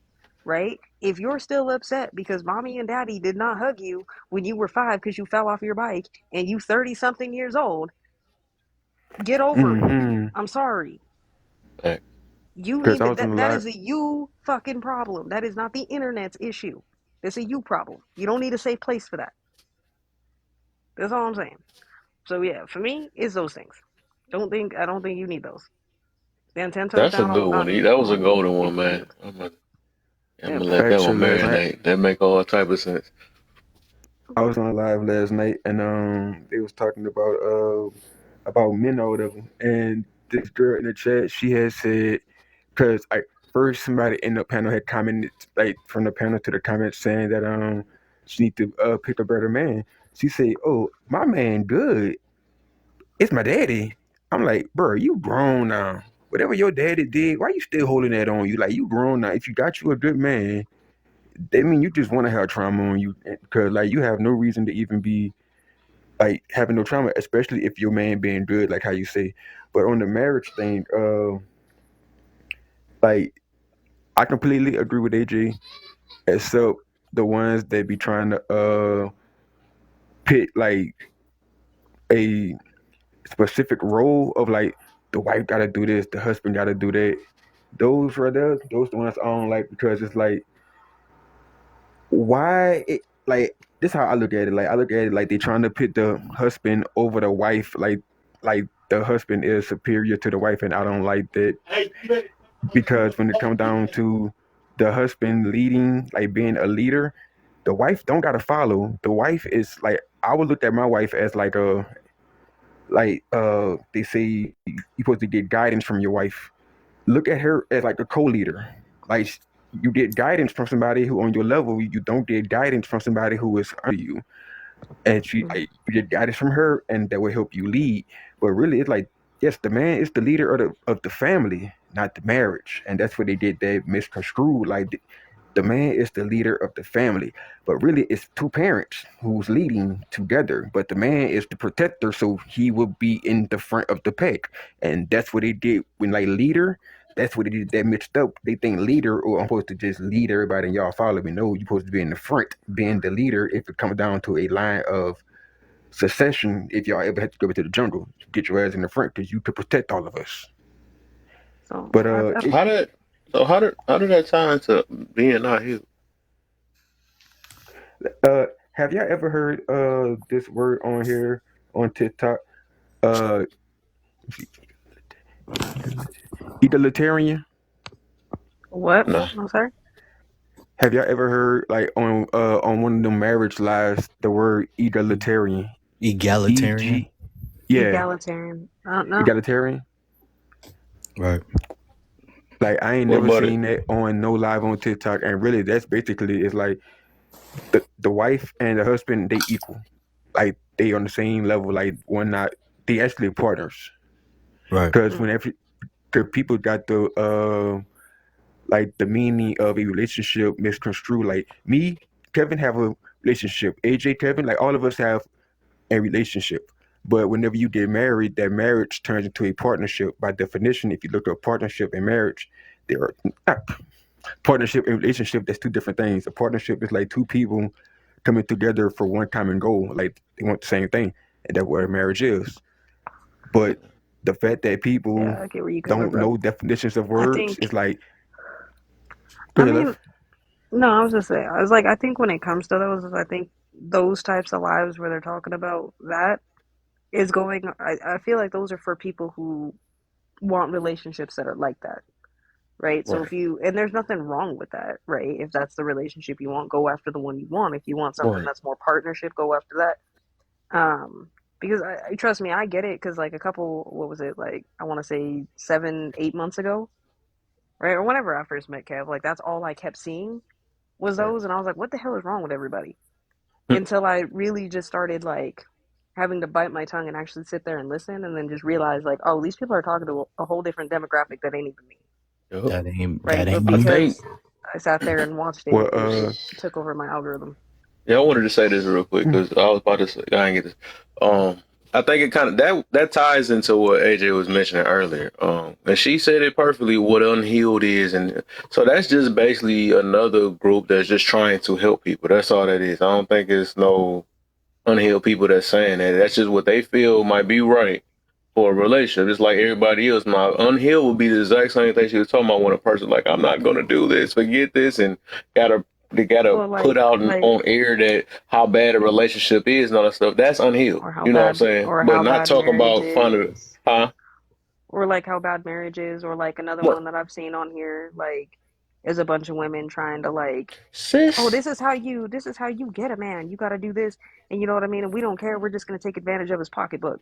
right? If you're still upset because mommy and daddy did not hug you when you were 5 because you fell off your bike and you 30 something years old, get over it. mm-hmm. I'm sorry. Facts. You Because need I to, was on the that live. is a you fucking problem. That is not the internet's issue. It's a you problem. You don't need a safe place for that. That's all I'm saying. So yeah, for me, it's those things. I don't think you need those. Stand 10 toes That's a down good one. on That was a golden one, people who are man. healed. I'm Yeah, gonna part. let that one Factual last night. marinate. That make all type of sense. I was on a live last night, and they was talking about men or whatever. And this girl in the chat, she had said, because like first somebody in the panel had commented like from the panel to the comments saying that she need to pick a better man. She said, "Oh, my man, good. It's my daddy." I'm like, bro, you grown now. Whatever your daddy did, why you still holding that on you? Like you grown now. If you got you a good man, they mean you just want to have trauma on you because like you have no reason to even be like having no trauma, especially if your man being good, like how you say. But on the marriage thing, like I completely agree with AJ, except the ones that be trying to pit like a specific role of like the wife got to do this, the husband got to do that. Those right there, those the ones I don't like because it's like why it like this how I look at it. Like I look at it like they trying to pit the husband over the wife, like the husband is superior to the wife, and I don't like that because when it comes down to the husband leading, like being a leader, the wife don't gotta follow. The wife is like I would look at my wife as like a they say you're supposed to get guidance from your wife. Look at her as like a co-leader. Like you get guidance from somebody who on your level. You don't get guidance from somebody who is under you. And Mm-hmm. you get guidance from her, and that will help you lead. But really, it's like yes, the man is the leader of the family, not the marriage, and that's what they did. They misconstrued. Like the man is the leader of the family, but really it's two parents who's leading together. But the man is the protector, so he will be in the front of the pack, and that's what they did when like leader. That's what they did. That mixed up. They think leader, or I'm supposed to just lead everybody and y'all follow me. No, you're supposed to be in the front, being the leader. If it comes down to a line of succession, if y'all ever had to go to the jungle, get your ass in the front because you could protect all of us. So But So how did that tie into being not healed? have y'all ever heard this word on here on TikTok? Uh, egalitarian. what? Nah. I'm sorry. Have y'all ever heard like on one of them marriage lives the word egalitarian? E Egalitarian. G yeah, Egalitarian. I don't know. egalitarian. Right. Like I ain't What never about it? seen that on no live on TikTok, and really that's basically it's like the wife and the husband they equal, like they on the same level, like one not they actually partners. Right. Because Mm. whenever the people got the like the meaning of a relationship misconstrued. Like me, Kevin have a relationship. AJ, Kevin, like all of us have a relationship. But whenever you get married, that marriage turns into a partnership. By definition, if you look at partnership and marriage, there are partnership and relationship. That's two different things. A partnership is like two people coming together for one common goal. Like they want the same thing, and that's what a marriage is. But the fact that people Yeah, I get where you coming don't from. know definitions of I words think. is like, go I ahead, mean, left. no, I was just saying. I was like, I think when it comes to those, I think those types of lives where they're talking about that is going. I feel like those are for people who want relationships that are like that, right? So if Right. you and there's nothing wrong with that, right? If that's the relationship you want, go after the one you want. If you want something Right. that's more partnership, go after that. Because I trust me, I get it. Because like a couple, what was it like? I want to say 7, 8 months ago, right, or whenever I first met Kev, like that's all I kept seeing was Right. those, and I was like, what the hell is wrong with everybody? Hmm. Until I really just started like having to bite my tongue and actually sit there and listen, and then just realize like, oh, these people are talking to a whole different demographic that ain't even me, Yup. right? That But ain't I me. think. because I sat there and watched Well, it, it took over my algorithm. Yeah, I wanted to say this real quick because I was about to say I didn't get this. I think it kind of that ties into what AJ was mentioning earlier. And she said it perfectly what unhealed is, and so that's just basically another group that's just trying to help people. That's all that is. I don't think it's no unhealed people that's saying that. That's just what they feel might be right for a relationship. It's like everybody else. My unhealed would be the exact same thing she was talking about when a person like, I'm not gonna do this, forget this, and gotta they gotta Well, put out like, on air that how bad a relationship is and all that stuff. That's unhealed. You know what I'm saying? or But how not bad talking marriage about finding is, huh? or like how bad marriage is, or like another Right. one that I've seen on here, like, is a bunch of women trying to like, oh, Sis. this is how you get a man. You got to do this, and you know what I mean. And we don't care. We're just gonna take advantage of his pocketbook.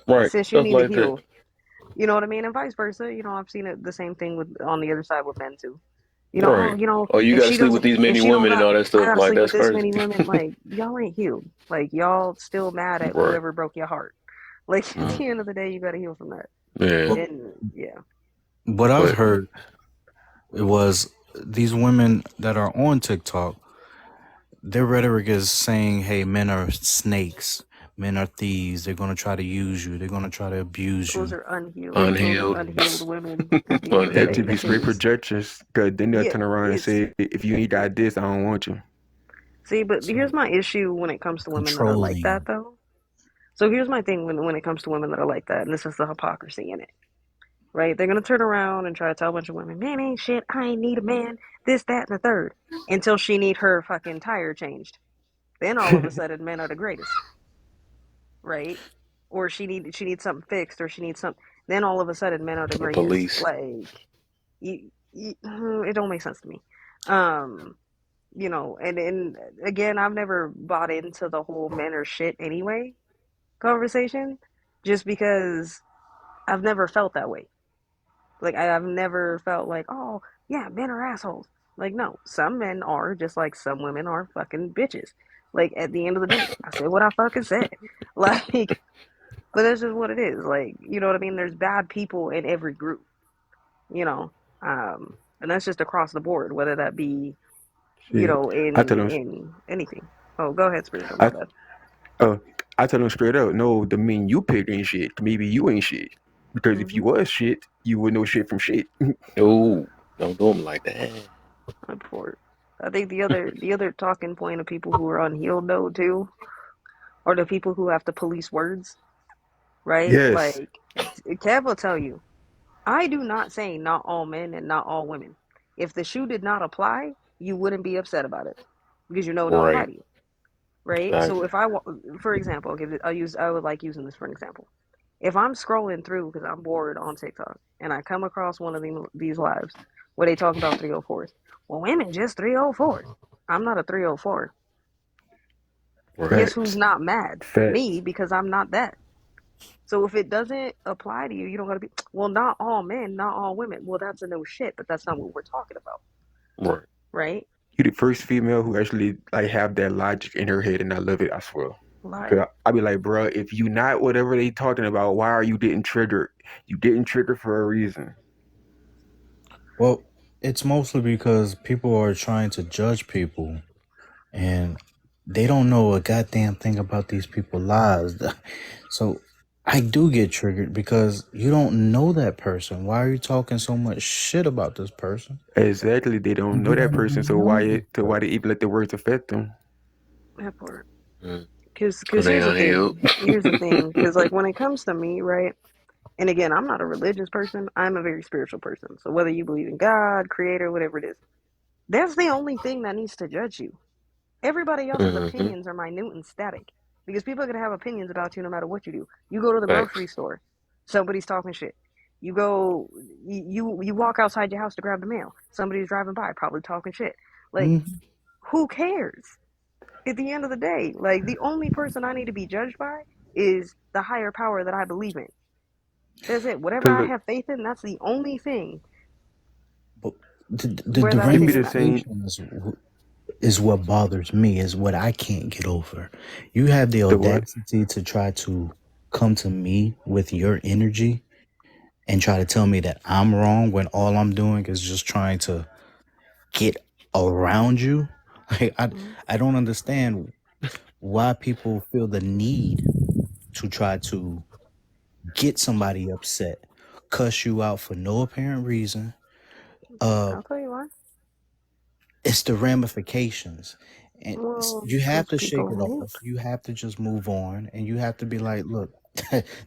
Right. Sis, you Stuff need to like that. heal. You know what I mean, and vice versa. You know, I've seen it the same thing with on the other side with men too. You know, oh, Right. Oh, you gotta sleep with these if many she don't women and got, all that I stuff. gotta Like sleep that's with this crazy. many women. Like y'all ain't healed. Like y'all still mad at Right. whoever broke your heart. Like at Mm. the end of the day, you gotta heal from that. Yeah. Well, And yeah, what I've But heard it was these women that are on TikTok, their rhetoric is saying, "Hey, men are snakes. Men are thieves. They're gonna try to use you. They're gonna try to abuse those you." are unhealed. Those are unhealed. unhealed women. At the end of the that Unhealed. day, to be straight because projections, because then they'll yeah, turn around and it's say, if you ain't got this, I don't want you. see. But So here's my issue when it comes to women that are like that, controlling. though. So here's my thing when it comes to women that are like that, and this is the hypocrisy in it, right? They're gonna turn around and try to tell a bunch of women, "Man ain't shit. I ain't need a man. This, that, and the third," until she need her fucking tire changed. Then all of a sudden, men are the greatest, right? Or she needs something fixed, or she needs something. Then all of a sudden, men are the The greatest. police. Like, it don't make sense to me. Um, and again, I've never bought into the whole men are shit anyway conversation, just because I've never felt that way. Like I've never felt like, oh yeah, men are assholes. Like no, some men are just like some women are fucking bitches. Like at the end of the day, I said what I fucking said. Like, but that's just what it is. Like you know what I mean? There's bad people in every group. You know, um, And that's just across the board, whether that be, Shit. I tell them, in anything. Oh, go ahead, spiritual. My I bad. uh, I tell them straight up, no, the mean you picked ain't shit. Maybe you ain't shit. Because if you Mm-hmm. was shit, you would know shit from shit. Ooh, don't do them like that. I'm for it. I think the other talking point of people who are unhealed though too, are the people who have to police words, right? Yes, Like Kev will tell you, I do not say not all men and not all women. If the shoe did not apply, you wouldn't be upset about it because you know it don't apply Right. to you, right? So Exactly. if for example, I would like using this for an example. If I'm scrolling through because I'm bored on TikTok and I come across one of these lives where they talk about 304s, well, women just 304s. I'm not a 304. Right. Guess who's facts, not mad? Me, facts. because I'm not that. So if it doesn't apply to you, you don't gotta be, well, not all men, not all women. Well, that's a no shit, but that's not what we're talking about, Right. right? You the first female who actually like have that logic in her head, and I love it. I swear. Like, Cause I be like, bro, if you not whatever they talking about, why are you didn't trigger? You didn't trigger for a reason. Well, it's mostly because people are trying to judge people and they don't know a goddamn thing about these people's lives. So I do get triggered because you don't know that person. Why are you talking so much shit about this person? Exactly, they don't know You that don't person, even so know this why they person. even let the words affect them? that part. Mm. Cause Cause they here's the unhealed. thing. Here's the thing. Cause like when it comes to me, right? And again, I'm not a religious person. I'm a very spiritual person. So whether you believe in God, Creator, whatever it is, that's the only thing that needs to judge you. Everybody else's Mm-hmm. opinions are minute and static because people are gonna have opinions about you no matter what you do. You go to the grocery Facts. store, somebody's talking shit. You go, you walk outside your house to grab the mail. Somebody's driving by, probably talking shit. Like, Mhm. who cares? At the end of the day, like the only person I need to be judged by is the higher power that I believe in. That's it. Whatever Cause I look, have faith in, that's the only thing. But the Whether I it be say the not. same. ramification is what bothers me, is what I can't get over. You have the The what? audacity to try to come to me with your energy and try to tell me that I'm wrong when all I'm doing is just trying to get around you. Like Mm, I don't understand why people feel the need to try to get somebody upset, cuss you out for no apparent reason. Uh I'll tell you why. it's the ramifications. And Well, you have because to shake it people off. You have to just move on and you have to be like, look,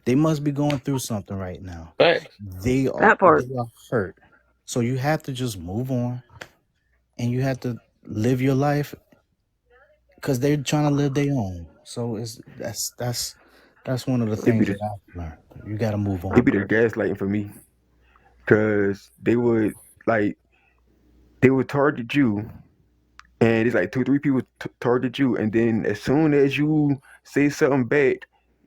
they must be going through something right now. Facts. that part. They are hurt. So you have to just move on and you have to live your life because they're trying to live their own. So it's that's one of the It be things the that I've learned. You got to move it That on. be the part. gaslighting for me. Cause like they would target you, and it's like two, three people target you, and then as soon as you say something bad,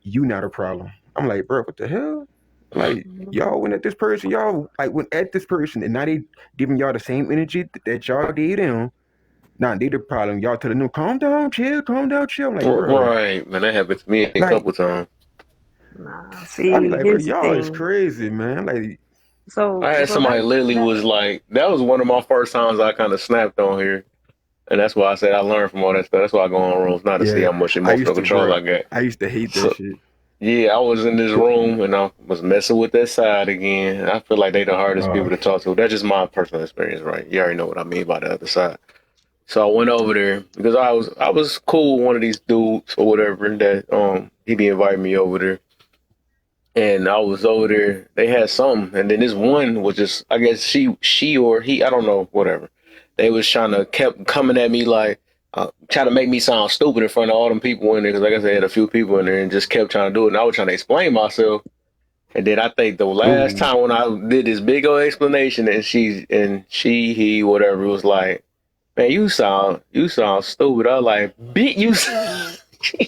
you not a problem. I'm like, bro, what the hell? Like Mhm. y'all went at this person, y'all like went at this person, and now they giving y'all the same energy that y'all gave them. Nah, they the problem. Y'all telling them, calm down, chill. I'm like, bro, Right, man. That happened to me a like couple times. Nah, I be see, like, bro, here's the y'all is thing. crazy, man. Like, I had So somebody literally that was like, that was one of my first times I kind of snapped on here. And that's why I said I learned from all that stuff. That's why I go on rooms, not to see yeah, how much I emotional used to, control bro. I got. I used to hate that So, shit. yeah, I was in this room and I was messing with that side again. I feel like they the hardest people Uh, to talk to. That's just my personal experience, right? You already know what I mean by the other side. So I went over there because I was cool with one of these dudes or whatever that he be inviting me over there. And I was over there. They had something, and then this one was just, I guess she or he, I don't know, whatever. They was trying to kept coming at me like, trying to make me sound stupid in front of all them people in there. Because like I said, I had a few people in there, and just kept trying to do it. And I was trying to explain myself. And then I think the last ooh, time when I did this big old explanation, and he, whatever, was like, man, you sound stupid. I was like, beat you.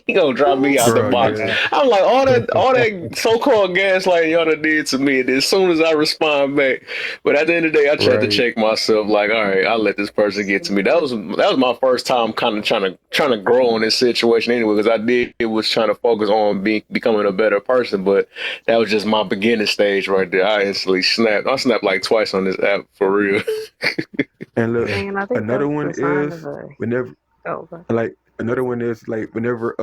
He gonna drop me out the Bro, box. yeah, I'm like, all that so-called gaslighting y'all done did to me, and as soon as I respond back, but at the end of the day, I tried to right. check myself. Like, all right, I'll let this person get to me. That was my first time kind of trying to grow in this situation anyway, because it was trying to focus on becoming a better person, but that was just my beginning stage right there. I instantly snapped. I snapped like twice on this app for real. And look, See, and I think another that's one the sign is of a. whenever Oh, okay. like another one is like whenever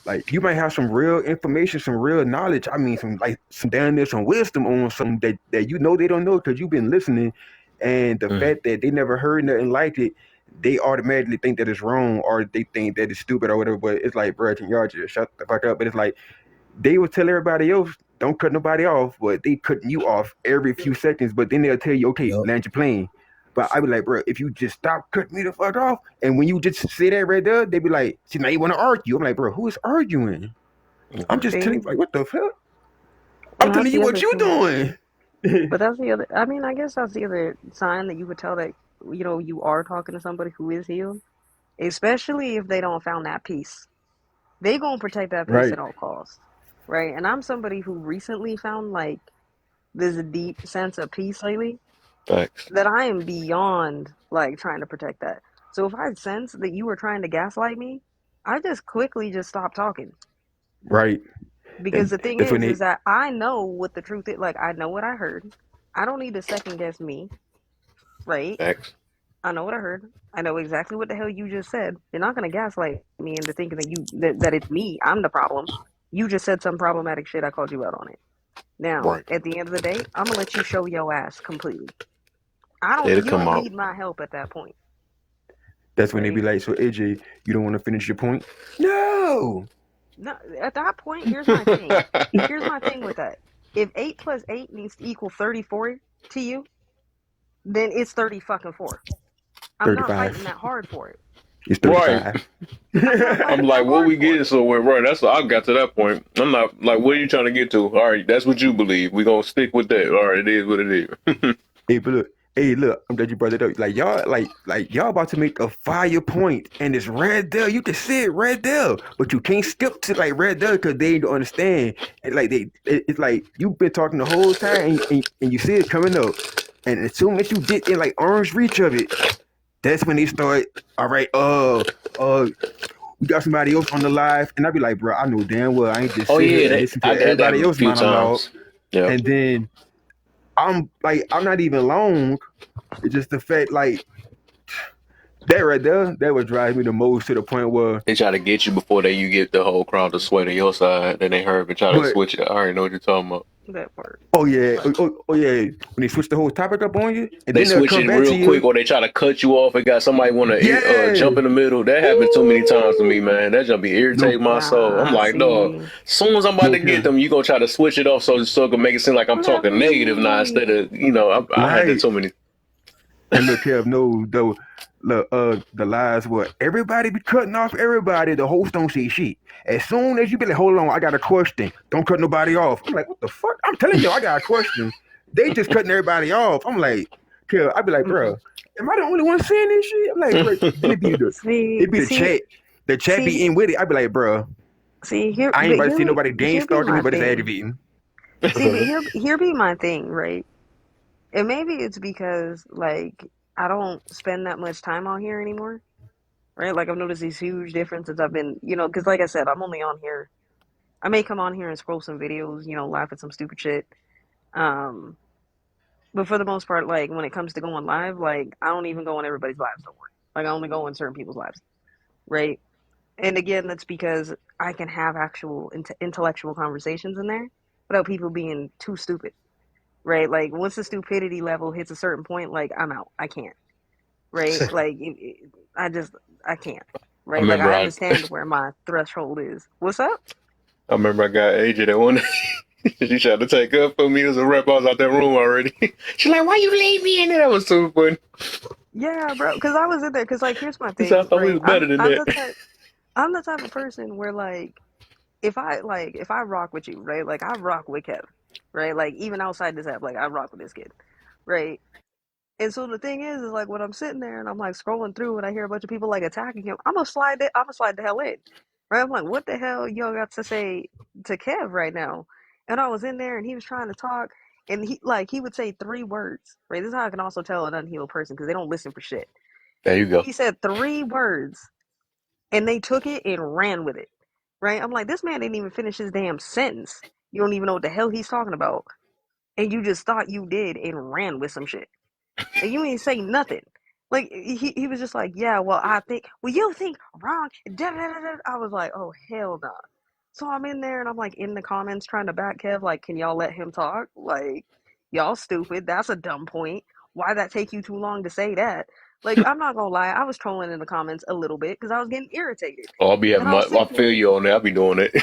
like you might have some real information, some real knowledge. I mean, some down there some wisdom on something that you know they don't know because you've been listening, and the Mm, fact that they never heard nothing like it, they automatically think that it's wrong or they think that it's stupid or whatever. But it's like, bro, y'all just shut the fuck up. But it's like they will tell everybody else, don't cut nobody off, but they cutting you off every few seconds. But then they'll tell you, okay, Yep. land your plane. But I be like, bro, if you just stop cutting me the fuck off, and when you just say that right there, they be like, see, now you want to argue. I'm like, bro, who is arguing? I'm okay. just telling See, you, like, what the fuck? I'm and that's telling you the what other you thing. doing. But that's the other. I mean, I guess that's the other sign that you would tell that you are talking to somebody who is healed, especially if they don't found that peace. They gonna protect that peace Right, at all costs, right? And I'm somebody who recently found like this deep sense of peace lately Thanks. that I am beyond like trying to protect that. So if I sense that you were trying to gaslight me, I just quickly just stop talking. right. Because And the thing that's when is they, that I know what the truth is. Like I know what I heard. I don't need to second guess me, right? Thanks. I know what I heard. I know exactly what the hell you just said. You're not gonna gaslight me into thinking that it's me. I'm the problem. You just said some problematic shit. I called you out on it. Now, Right. at the end of the day, I'm gonna let you show your ass completely. I don't. It'll You come don't out. need my help at that point, that's when they be right? like, so AJ, you don't want to finish your point? No. No, at that point, here's my thing. Here's my thing with that. If 8 plus 8 needs to equal 34 to you, then it's 30 fucking 4. I'm not fighting 35. that hard for it. It's Right. 35. I'm not I'm fighting that like, what hard we for getting it. somewhere, right? That's what I got to that point. I'm not like, what are you trying to get to? All right, that's what you believe. We gonna stick with that. All right, it is what it is. Hey, but look, hey, look, I'm glad you brought it up. Like y'all about to make a fire point, and it's red there. You can see it red there, but you can't skip to like red there because they don't understand. And like it's like you've been talking the whole time, and you see it coming up, and as soon as you get in like arm's reach of it, that's when they start. All right, we got somebody else on the live, and I'd be like, bro, I know damn well I ain't just Oh sit here yeah, and listen to I got that everybody a else few monologue, times. Yep. and then I'm not even long. It's just the fact like that right there, that would drive me the most to the point where, They try to get you before you get the whole crowd to sway to your side. Then they hurry and try to but switch it. I already know what you're talking about. That part. oh yeah, But oh yeah, when they switch the whole topic up on you, and They then they'll switch come it back to real quick, you. or they try to cut you off. It got somebody want to Yeah, jump in the middle. That happened too many times to me, ooh, man. That jump be no, irritating my soul. I'm nah, like, dog. see, As soon as I'm about no to get care, them, you gonna try to switch it off so it can make it seem like I'm talking negative now instead cleverly. of I had that right? too many. And look, Kev, no, though, look, the lies were everybody be cutting off everybody. The host don't say shit. As soon as you be like, hold on, I got a question. Don't cut nobody off. I'm like, what the fuck? I'm telling you, I got a question. They just cutting everybody off. I'm like, Kev, I be like, Mm-mm. bro, am I the only one saying this shit? I'm like, bro, then See, it be the see, chat. The chat be see, in with it. I be like, bro, see. Here, I ain't but about to see nobody gang here be stalking me, my but it's thing. aggravating. See, but here be my thing, right? And maybe it's because like I don't spend that much time on here anymore, right? Like I've noticed these huge differences. I've been, because like I said, I'm only on here. I may come on here and scroll some videos, laugh at some stupid shit. Um, but for the most part, like when it comes to going live, like I don't even go on everybody's lives no more. Like I only go on certain people's lives, right? And again, that's because I can have actual intellectual conversations in there without people being too stupid, right? Like once the stupidity level hits a certain point, like I'm out. I can't, right? Like I just I can't, I right? Like remember I I understand where my threshold is. What's up? I remember I got AJ that one. She tried to take up for me as a rep. I was out that room already. She's like, "Why you leave me in there?" That was so funny. Yeah, bro. Because I was in there. Because like, here's my He said, "I thing, thought we right? was better than that." I'm the type of person where like if I rock with you, right? Like I rock with Kev, right? Like even outside this app, like I rock with this kid, right? And so the thing is like when I'm sitting there and I'm like scrolling through and I hear a bunch of people like attacking him, I'm gonna slide the hell in. Right? I'm like, what the hell y'all got to say to Kev right now? And I was in there and he was trying to talk and he would say 3 words. Right? This is how I can also tell an unhealed person because they don't listen for shit. There you go. He said 3 words and they took it and ran with it. Right? I'm like, this man didn't even finish his damn sentence. You don't even know what the hell he's talking about. And you just thought you did and ran with some shit. And you ain't say nothing. Like he was just like, yeah, well I think well you think wrong. Da, da, da, da. I was like, oh hell no. So I'm in there and I'm like in the comments trying to back Kev, like, can y'all let him talk? Like, y'all stupid. That's a dumb point. Why that take you too long to say that? Like, I'm not gonna lie, I was trolling in the comments a little bit because I was getting irritated. Oh, I'll be having And I was I sitting feel there you on that. I'll be doing it.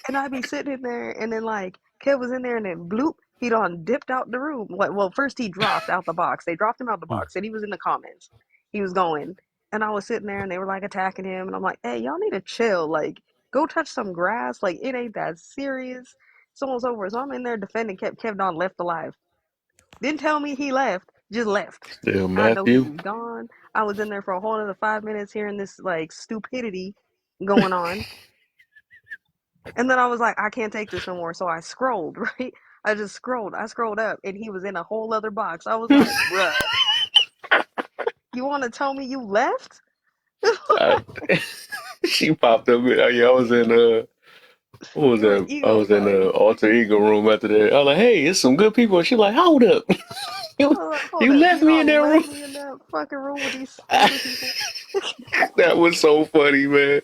and I'd be sitting in there, and then like Kev was in there, and then bloop, he done dipped out the room. Like, well, first he dropped out the box. They dropped him out the box, and he was in the comments. He was going, and I was sitting there, and they were like attacking him, and I'm like, hey, y'all need to chill. Like, go touch some grass. Like, it ain't that serious. So on and so forth. So I'm in there defending Kev. Kev Don left alive. Didn't tell me he left. Just left. Still, I know he Matthew. was gone. I was in there for a whole another 5 minutes hearing this like stupidity going on. And then I was like, I can't take this no more. So I scrolled, right? I just scrolled. I scrolled up and he was in a whole other box. I was like, bruh, you want to tell me you left? I, she popped up. Yeah, I was in what was Like, that? I ego was in fuck. the alter ego room after that. I was like, hey, it's some good people. And she like, hold up, you Hold you up. left You me in that don't room. left me in that fucking room with these stupid people. That was so funny, man.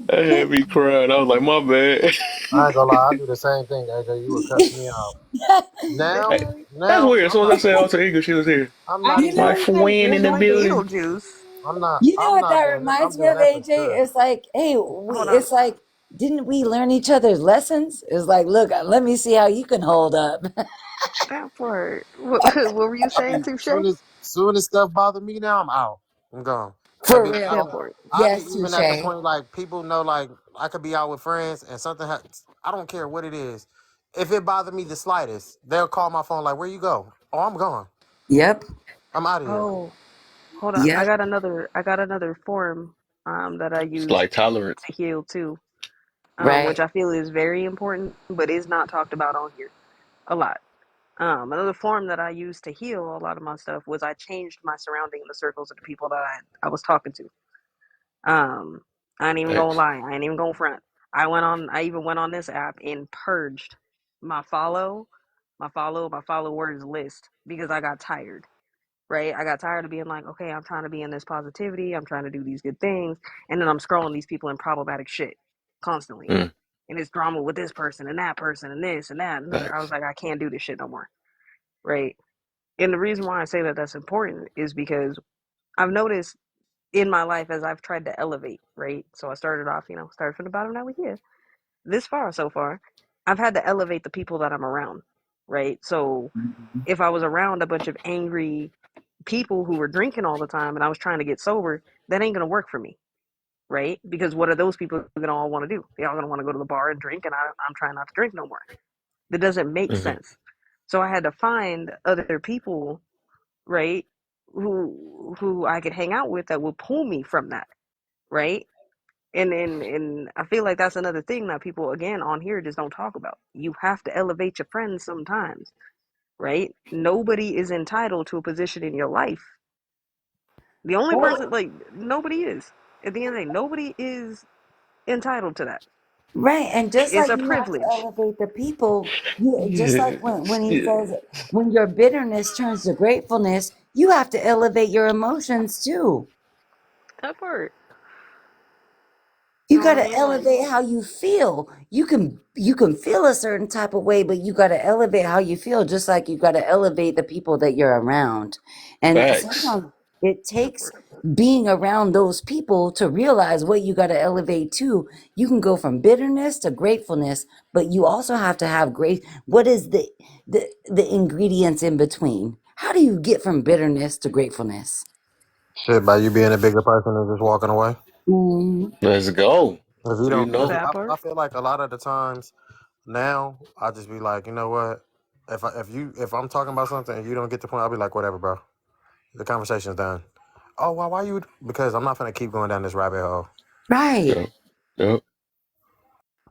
That had me crying. I was like, my bad. I ain't gonna lie, I do the same thing, AJ. You would cuss me out. That Now, Hey, part. that's now weird. As I'm soon as not I said even. alter ego, she was here. I'm I, not you even. know My what that friend in It's the like reminds building. Beetlejuice. I'm not. you know I'm what that not doing it. I'm reminds me doing of, that for AJ? sure. It's like, hey, Hold up. it's like, didn't we learn each other's lessons? It's like, look, let me see how you can hold up. That part. What were you saying, Touche? Soon as stuff bother me, now I'm out. I'm gone. Cause For bitch, I That don't. real. part. I be Yes, even at the touche. point like people know like I could be out with friends and something. I don't care what it is. If it bothered me the slightest, they'll call my phone like, "Where you go?" Oh, I'm gone. Yep. I'm out of here. Oh, hold on. I Yep. got another. I got another form that I It's use like tolerance. to heal too. Which Right. I feel is very important, but is not talked about on here a lot. Another form that I used to heal a lot of my stuff was I changed my surrounding and the circles of the people that I was talking to. Um, I ain't even gonna Thanks. lie. I ain't even gonna front. I went on. I even went on this app and purged my my follow words list because I got tired. Right? I got tired of being like, okay, I'm trying to be in this positivity. I'm trying to do these good things, and then I'm scrolling these people in problematic shit constantly, Mm, and it's drama with this person and that person and this and that and another. I was thanks. like, I can't do this shit no more. Right? And the reason why I say that that's important is because I've noticed in my life as I've tried to elevate, right? So I started off, started from the bottom, now we're here. This far so far, I've had to elevate the people that I'm around, right? So if I was around a bunch of angry people who were drinking all the time and I was trying to get sober, that ain't gonna work for me, right? Because what are those people gonna all want to do? They all gonna want to go to the bar and drink, and I'm trying not to drink no more. That doesn't make Hmm. sense. So I had to find other people, right, who I could hang out with that will pull me from that, right? And I feel like that's another thing that people again on here just don't talk about. You have to elevate your friends sometimes, right? Nobody is entitled to a position in your life. The only person like nobody is. At the end of the day, nobody is entitled to that. Right. And just It's like a you have to privilege. elevate the people, you just like Yeah. when he Yeah. says, when your bitterness turns to gratefulness, you have to elevate your emotions too. That part. You You know what got I to mean? Like elevate how you feel. You can feel a certain type of way, but you got to elevate how you feel, just like you got to elevate the people that you're around. And Facts. sometimes it that takes part. being around those people to realize what you got to elevate to. You can go from bitterness to gratefulness, but you also have to have grace. What is the ingredients in between? How do you get from bitterness to gratefulness? Shit, by you being a bigger person and just walking away. Mm, Let's go. If you You don't, cause know. That I part. feel like a lot of the times now I just be like, you know what? If I'm talking about something and you don't get the point, I'll be like, whatever, bro. The conversation's done. Oh, why you? Because I'm not gonna keep going down this rabbit hole. right. Yep. Yep.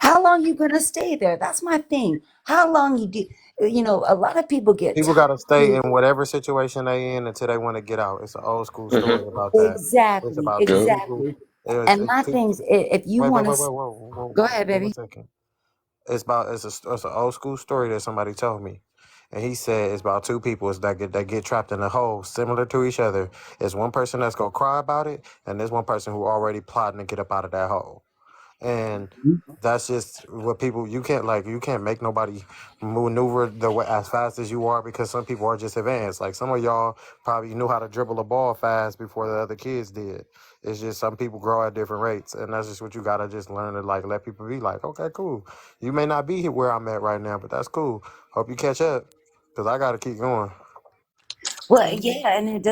How long you gonna stay there? That's my thing. How long you do? You know, a lot of people get People gotta stay toxic. in whatever situation they in until they want to get out. It's an old school Mm-hmm. story about that. It's Exactly, about two Yep. people. exactly. It's, And it's my two. things, if you Wait, wait, want wait, to, wait, whoa, whoa, go whoa, ahead, wait, one baby. second. It's an old school story that somebody told me, and he said it's about two people that get trapped in a hole similar to each other. It's one person that's gonna cry about it, and there's one person who already plotting to get up out of that hole. And that's just what people you can't make nobody maneuver the way as fast as you are because some people are just advanced. Like some of y'all probably knew how to dribble a ball fast before the other kids did. It's just some people grow at different rates, and that's just what you gotta just learn to like let people be like, okay, cool. You may not be here where I'm at right now, but that's cool. Hope you catch up, cause I gotta keep going. Well, yeah, and it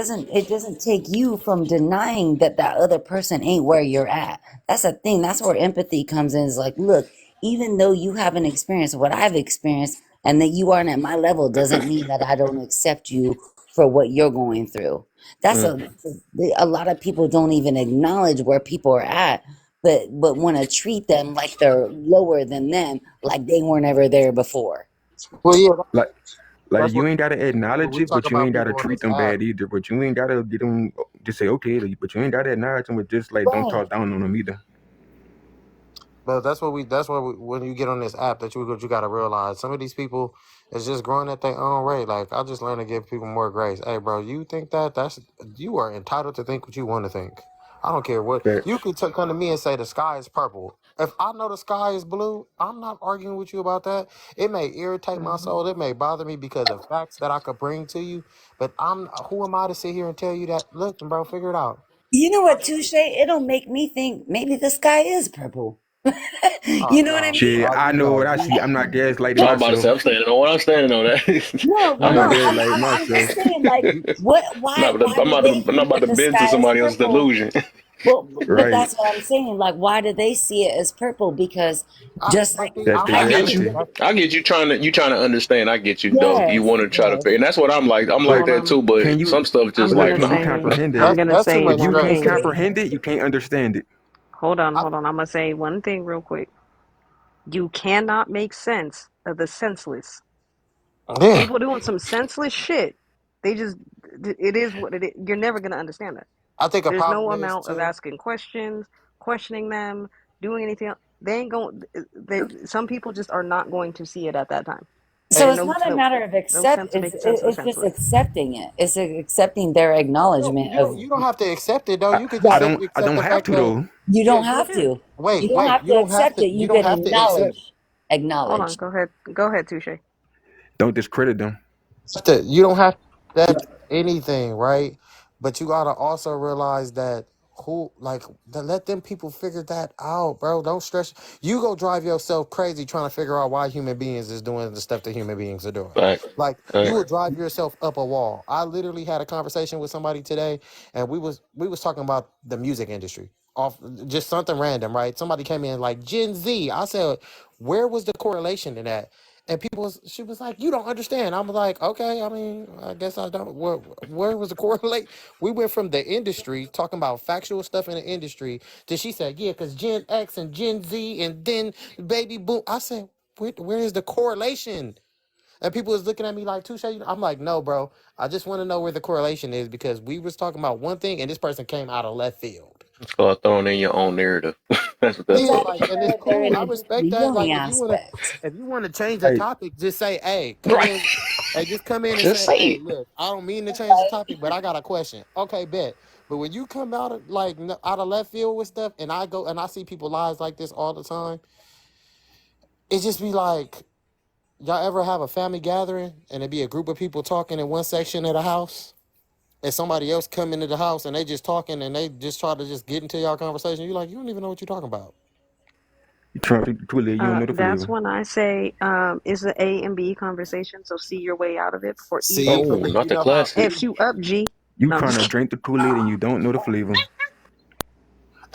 doesn't take you from denying that that other person ain't where you're at. That's a thing. That's where empathy comes in. Is like, look, even though you haven't experienced what I've experienced, and that you aren't at my level, doesn't mean that I don't accept you for what you're going through. That's Mm. a lot of people don't even acknowledge where people are at, but want to treat them like they're lower than them, like they weren't ever there before. Well, yeah, Like that's you what ain't gotta when acknowledge we it, talk but you about ain't gotta people on treat this them app. bad either. But you ain't gotta get them just say okay, but you ain't gotta acknowledge them, but just like don't Right. talk down on them either. But when you get on this app that you got to realize some of these people is just growing at their own rate. Like I just learned to give people more grace. Hey, bro, you think that's you are entitled to think what you want to think. I don't care what you Facts. could come to me and say the sky is purple. If I know the sky is blue, I'm not arguing with you about that. It may irritate my soul. It may bother me because of facts that I could bring to you. But who am I to sit here and tell you that? Look, bro, figure it out. You know what, Touche? It'll make me think maybe the sky is purple. Oh You know what I no, mean? Shit, I know what I see. I'm not gaslighting So I'm about to say myself. I'm standing on what I'm standing on. That No, I'm I not no, ain't. gaslighting I'm just myself. saying, like, you, what, why, why do they I'm not think about that to the bend to sky is somebody else's purple? delusion. But Right. that's what I'm saying. Like, why do they see it as purple? Because just I like think That's I, the I I I get get think you. reality. it. I get you trying to understand. I get you though. You Yes, want to try to yes. figure, and that's what I'm like. I'm like But that hold too. on. can But you some stuff just I'm but like gonna can you nah. say comprehend it? I'm That's gonna that's too say If much you one can't stress. thing. comprehend it, you can't understand it. I, Hold on. I'm gonna say one thing real quick. You cannot make sense of the senseless. yeah, People doing some senseless shit. They just it is what it is. You're never gonna understand that. I think a There's no problem is amount of too. asking questions, questioning them, doing anything else. They ain't going. Some people just are not going to see it at that time. So There's it's not a no matter of no accept. sense to It's make sense of the it's just senseless. accepting it. It's accepting their acknowledgement of. You don't have to accept it though. I, You could just I Right. don't I accept don't the have fact to that though. You yeah, don't have Yeah. to. You don't have you to don't have accept to it. you You don't can have to accept acknowledge. Hold on. Acknowledge. Go ahead, Touche. Don't discredit them. you don't have to accept anything, right? But you gotta also realize that let them people figure that out, bro. Don't stress. You go drive yourself crazy trying to figure out why human beings is doing the stuff that human beings are doing. Fact. Like you Fact. will drive yourself up a wall. I literally had a conversation with somebody today, and we was talking about the music industry. Off just something random, right? Somebody came in like Gen Z. I said, where was the correlation in that? And she was like, "You don't understand." I'm like, "Okay, I mean, I guess I don't." Where was the correlate? We went from the industry talking about factual stuff in the industry to she said, "Yeah, because Gen X and Gen Z and then baby boom." I said, where is the correlation?" And people was looking at me like, "Touche." I'm like, "No, bro. I just want to know where the correlation is because we was talking about one thing and this person came out of left field." It's called throwing in your own narrative. That's what that's Yeah, called. Exactly. like, and it's They're cool. in I a respect the that. Like, healing aspect. if you want to change the Hey, topic, just say, "Hey, come Right. in." Hey, just come in and Just say, say "Hey, it. look, I don't mean to change the topic, but I got a question." Okay, bet. But when you come out of out of left field with stuff, and I go and I see people lives like this all the time, it just be like, y'all ever have a family gathering and it be a group of people talking in one section of the house? And somebody else come into the house and they just talking and they just try to just get into y'all conversation. You're like, you don't even know what you're talking about. you trying to truly you don't know the That's flavor. when I say it's an A and B conversation. So see your way out of it before See, E Oh, but not you the know how classic. F's you up. G. You No, I'm trying just to kidding. drink the Kool-Aid and you don't know the flavor.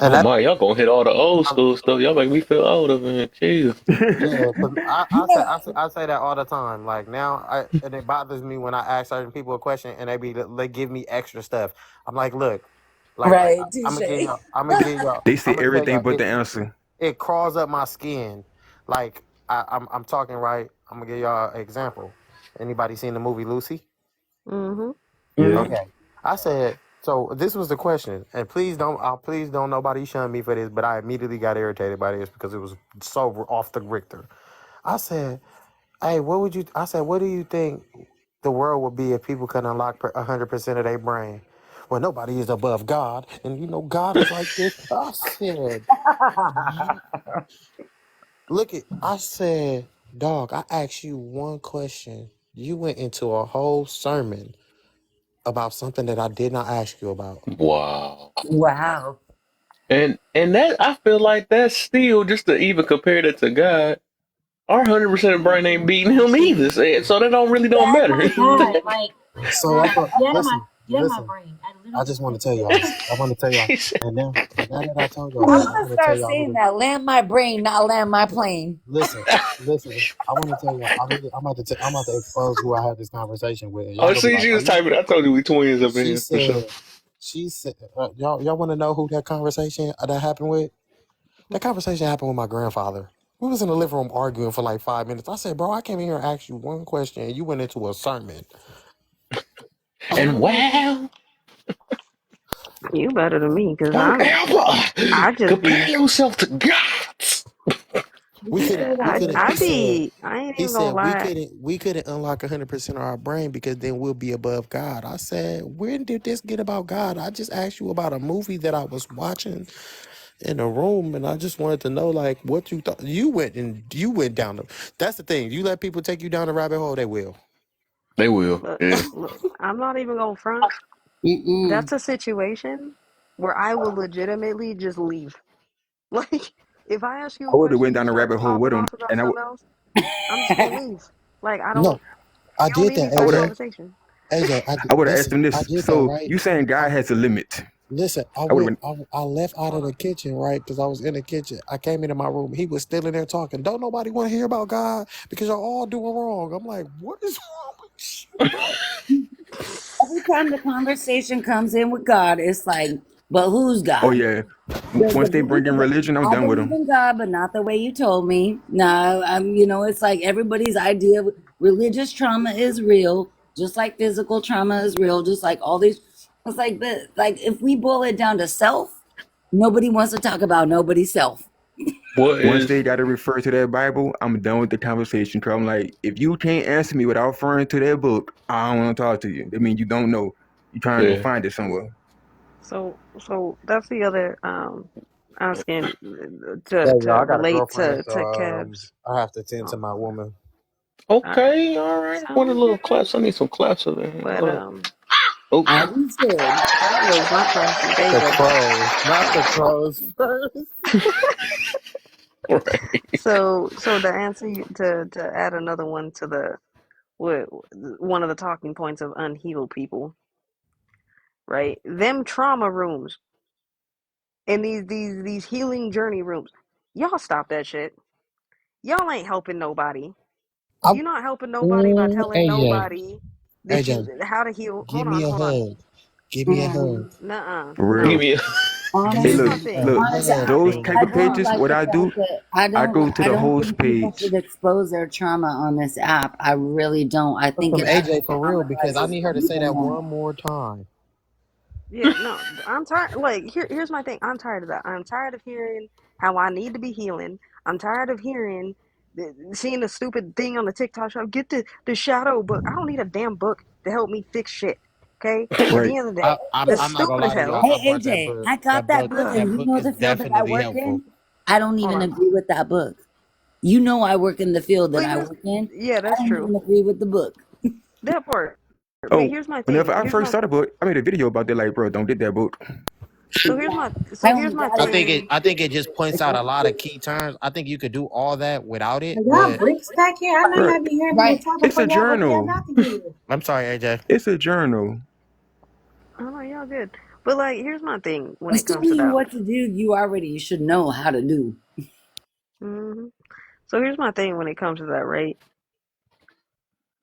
and Oh that my, y'all gonna hit all the old school stuff. Y'all make me feel old up in here. Jeez. yeah, 'cause You know, I say that all the time. Like now, and it bothers me when I ask certain people a question and they give me extra stuff. I'm like, look, right? I'm Touche. gonna give y'all, I'm gonna give y'all, They I'm say gonna tell everything y'all, but the answer. it crawls up my skin Like I'm talking right. I'm gonna give y'all an example. Anybody seen the movie Lucy? Mm-hmm. Yeah. Okay. I said so. This was the question, and please don't nobody shun me for this. But I immediately got irritated by this because it was so off the Richter. I said, "Hey, what would you?" I said, "What do you think the world would be if people could unlock 100% of their brain?" Well, nobody is above God, and you know God is like this. I said, "Look it." I said, "Dog, I asked you one question. You went into a whole sermon about something that I did not ask you about." Wow. Wow. And that I feel like that's still just to even compare that to God. Our 100% of brain ain't beating him either, so that don't really don't Oh matter. my God, like So I that. thought, Get out of my brain. I I literally just want said to tell y'all. that. I want to tell y'all. He said, And now that I told y'all I'm that, I gonna want to tell start y'all a saying little. that. Land my brain, not land my plane. Listen, listen. I want to tell y'all. I'm about to expose who I had this conversation with. And y'all "Oh, gonna be see, like, she "Are was you?" typing. I told you we twins up in She here for said. sure." She said, y'all want to know who that conversation that happened with? That conversation happened with my grandfather. We was in the living room arguing for like 5 minutes. I said, bro, I came in here and asked you one question, and you went into a sermon. And wow, You better than me, cause don't I ever just compare be yourself to God. We couldn't. We couldn't. He said. I ain't He even gonna said we lie. couldn't. We couldn't unlock 100% of our brain because then we'll be above God. I said, when did this get about God? I just asked you about a movie that I was watching in a room, and I just wanted to know like what you thought. You went down the. That's the thing. You let people take you down the rabbit hole, they will. They will, Look, yeah. I'm not even gonna front. Mm-mm. That's a situation where I will legitimately just leave. Like, if I ask you I a would have question, went you down the start rabbit hole with popping him, off about and something else, I'm just gonna leave. Like, I don't. No, I You don't did need me that, I for that would have AJ. conversation. AJ, I would have asked listen. him I this. did that So right. you saying I, God has a limit? listen. I I would have went. went. I left out of the kitchen right because I was in the kitchen. I came into my room. He was still in there talking. Don't nobody want to hear about God because y'all all doing wrong. I'm like, what is wrong with you, bro? Every time the conversation comes in with God, it's like, but who's Oh God? yeah. There's a Once they bring in religion, I'm I done with believe them. in God, but not the way you told me. No, you know, it's like everybody's idea of religious trauma is real, just like physical trauma is real, just like all these. It's like like if we boil it down to self, nobody wants to talk about nobody's self. What Once is? they got to refer to that Bible, I'm done with the conversation. Cause I'm like, if you can't answer me without referring to that book, I don't want to talk to you. That means you don't know. You're trying to Yeah. find it somewhere. So that's the other asking Yeah, to y'all. I got a relate girlfriend, so to Kev's. I have to tend to Oh, my woman. all right, Okay, all right. What a sounds little good. claps. I need some claps over here. But Hold up. Oh, As you should. crows, not classy. There you The go. crows, not the crows first. all right. So to answer to add another one to the what one of the talking points of unhealed people, right? Them trauma rooms and these healing journey rooms. Y'all stop that shit. Y'all ain't helping nobody. I, You're not helping nobody by ooh, telling AJ, nobody that AJ, you how to heal. give me a Hold on. hug. Give me a hug. Mm, Nuh-uh. For Give real. No. me a. Hey, Here's Give honestly, my look, me a thing. look. Here's honestly, my hug. Those thing. type I of don't pages, like what the I do, fact that I go to I the don't host think people page. should expose their trauma on this app. I really don't. I think From it actually AJ for real because I traumatizes need her them to say even that more. one more time. Yeah, no, I'm tired. Like, here's my thing. I'm tired of that. I'm tired of hearing how I need to be healing. I'm tired of hearing, seeing the stupid thing on the TikTok shop. Get the shadow book. I don't need a damn book to help me fix shit. Okay. At Right. the end of the day, that's I'm not gonna stupid as ugh. lie to y'all. hell. I Hey bought that AJ, book. I got that book, and That you book know is the field that I definitely work helpful. in. I don't Hold even on. agree with that book. You know I work in the field that But I here's, work in. yeah, I that's don't true. even agree with the book. That part. But Oh, here's my whenever thing. I first started book, I made a video about that. Like, bro, don't get that book. I So here's only my got it thing. I think it just points out a because lot of key terms. I think you could do all that without it, Are y'all but bricks back here? I know Bro, y'all be hearing me right. talking it's before a y'all open your journal. mouth again. I'm sorry, AJ. It's a journal. I know y'all good. But like, here's my thing when it Instead of comes to you that. what to do, you already should know how to do. hmm So here's my thing when it comes to that, right?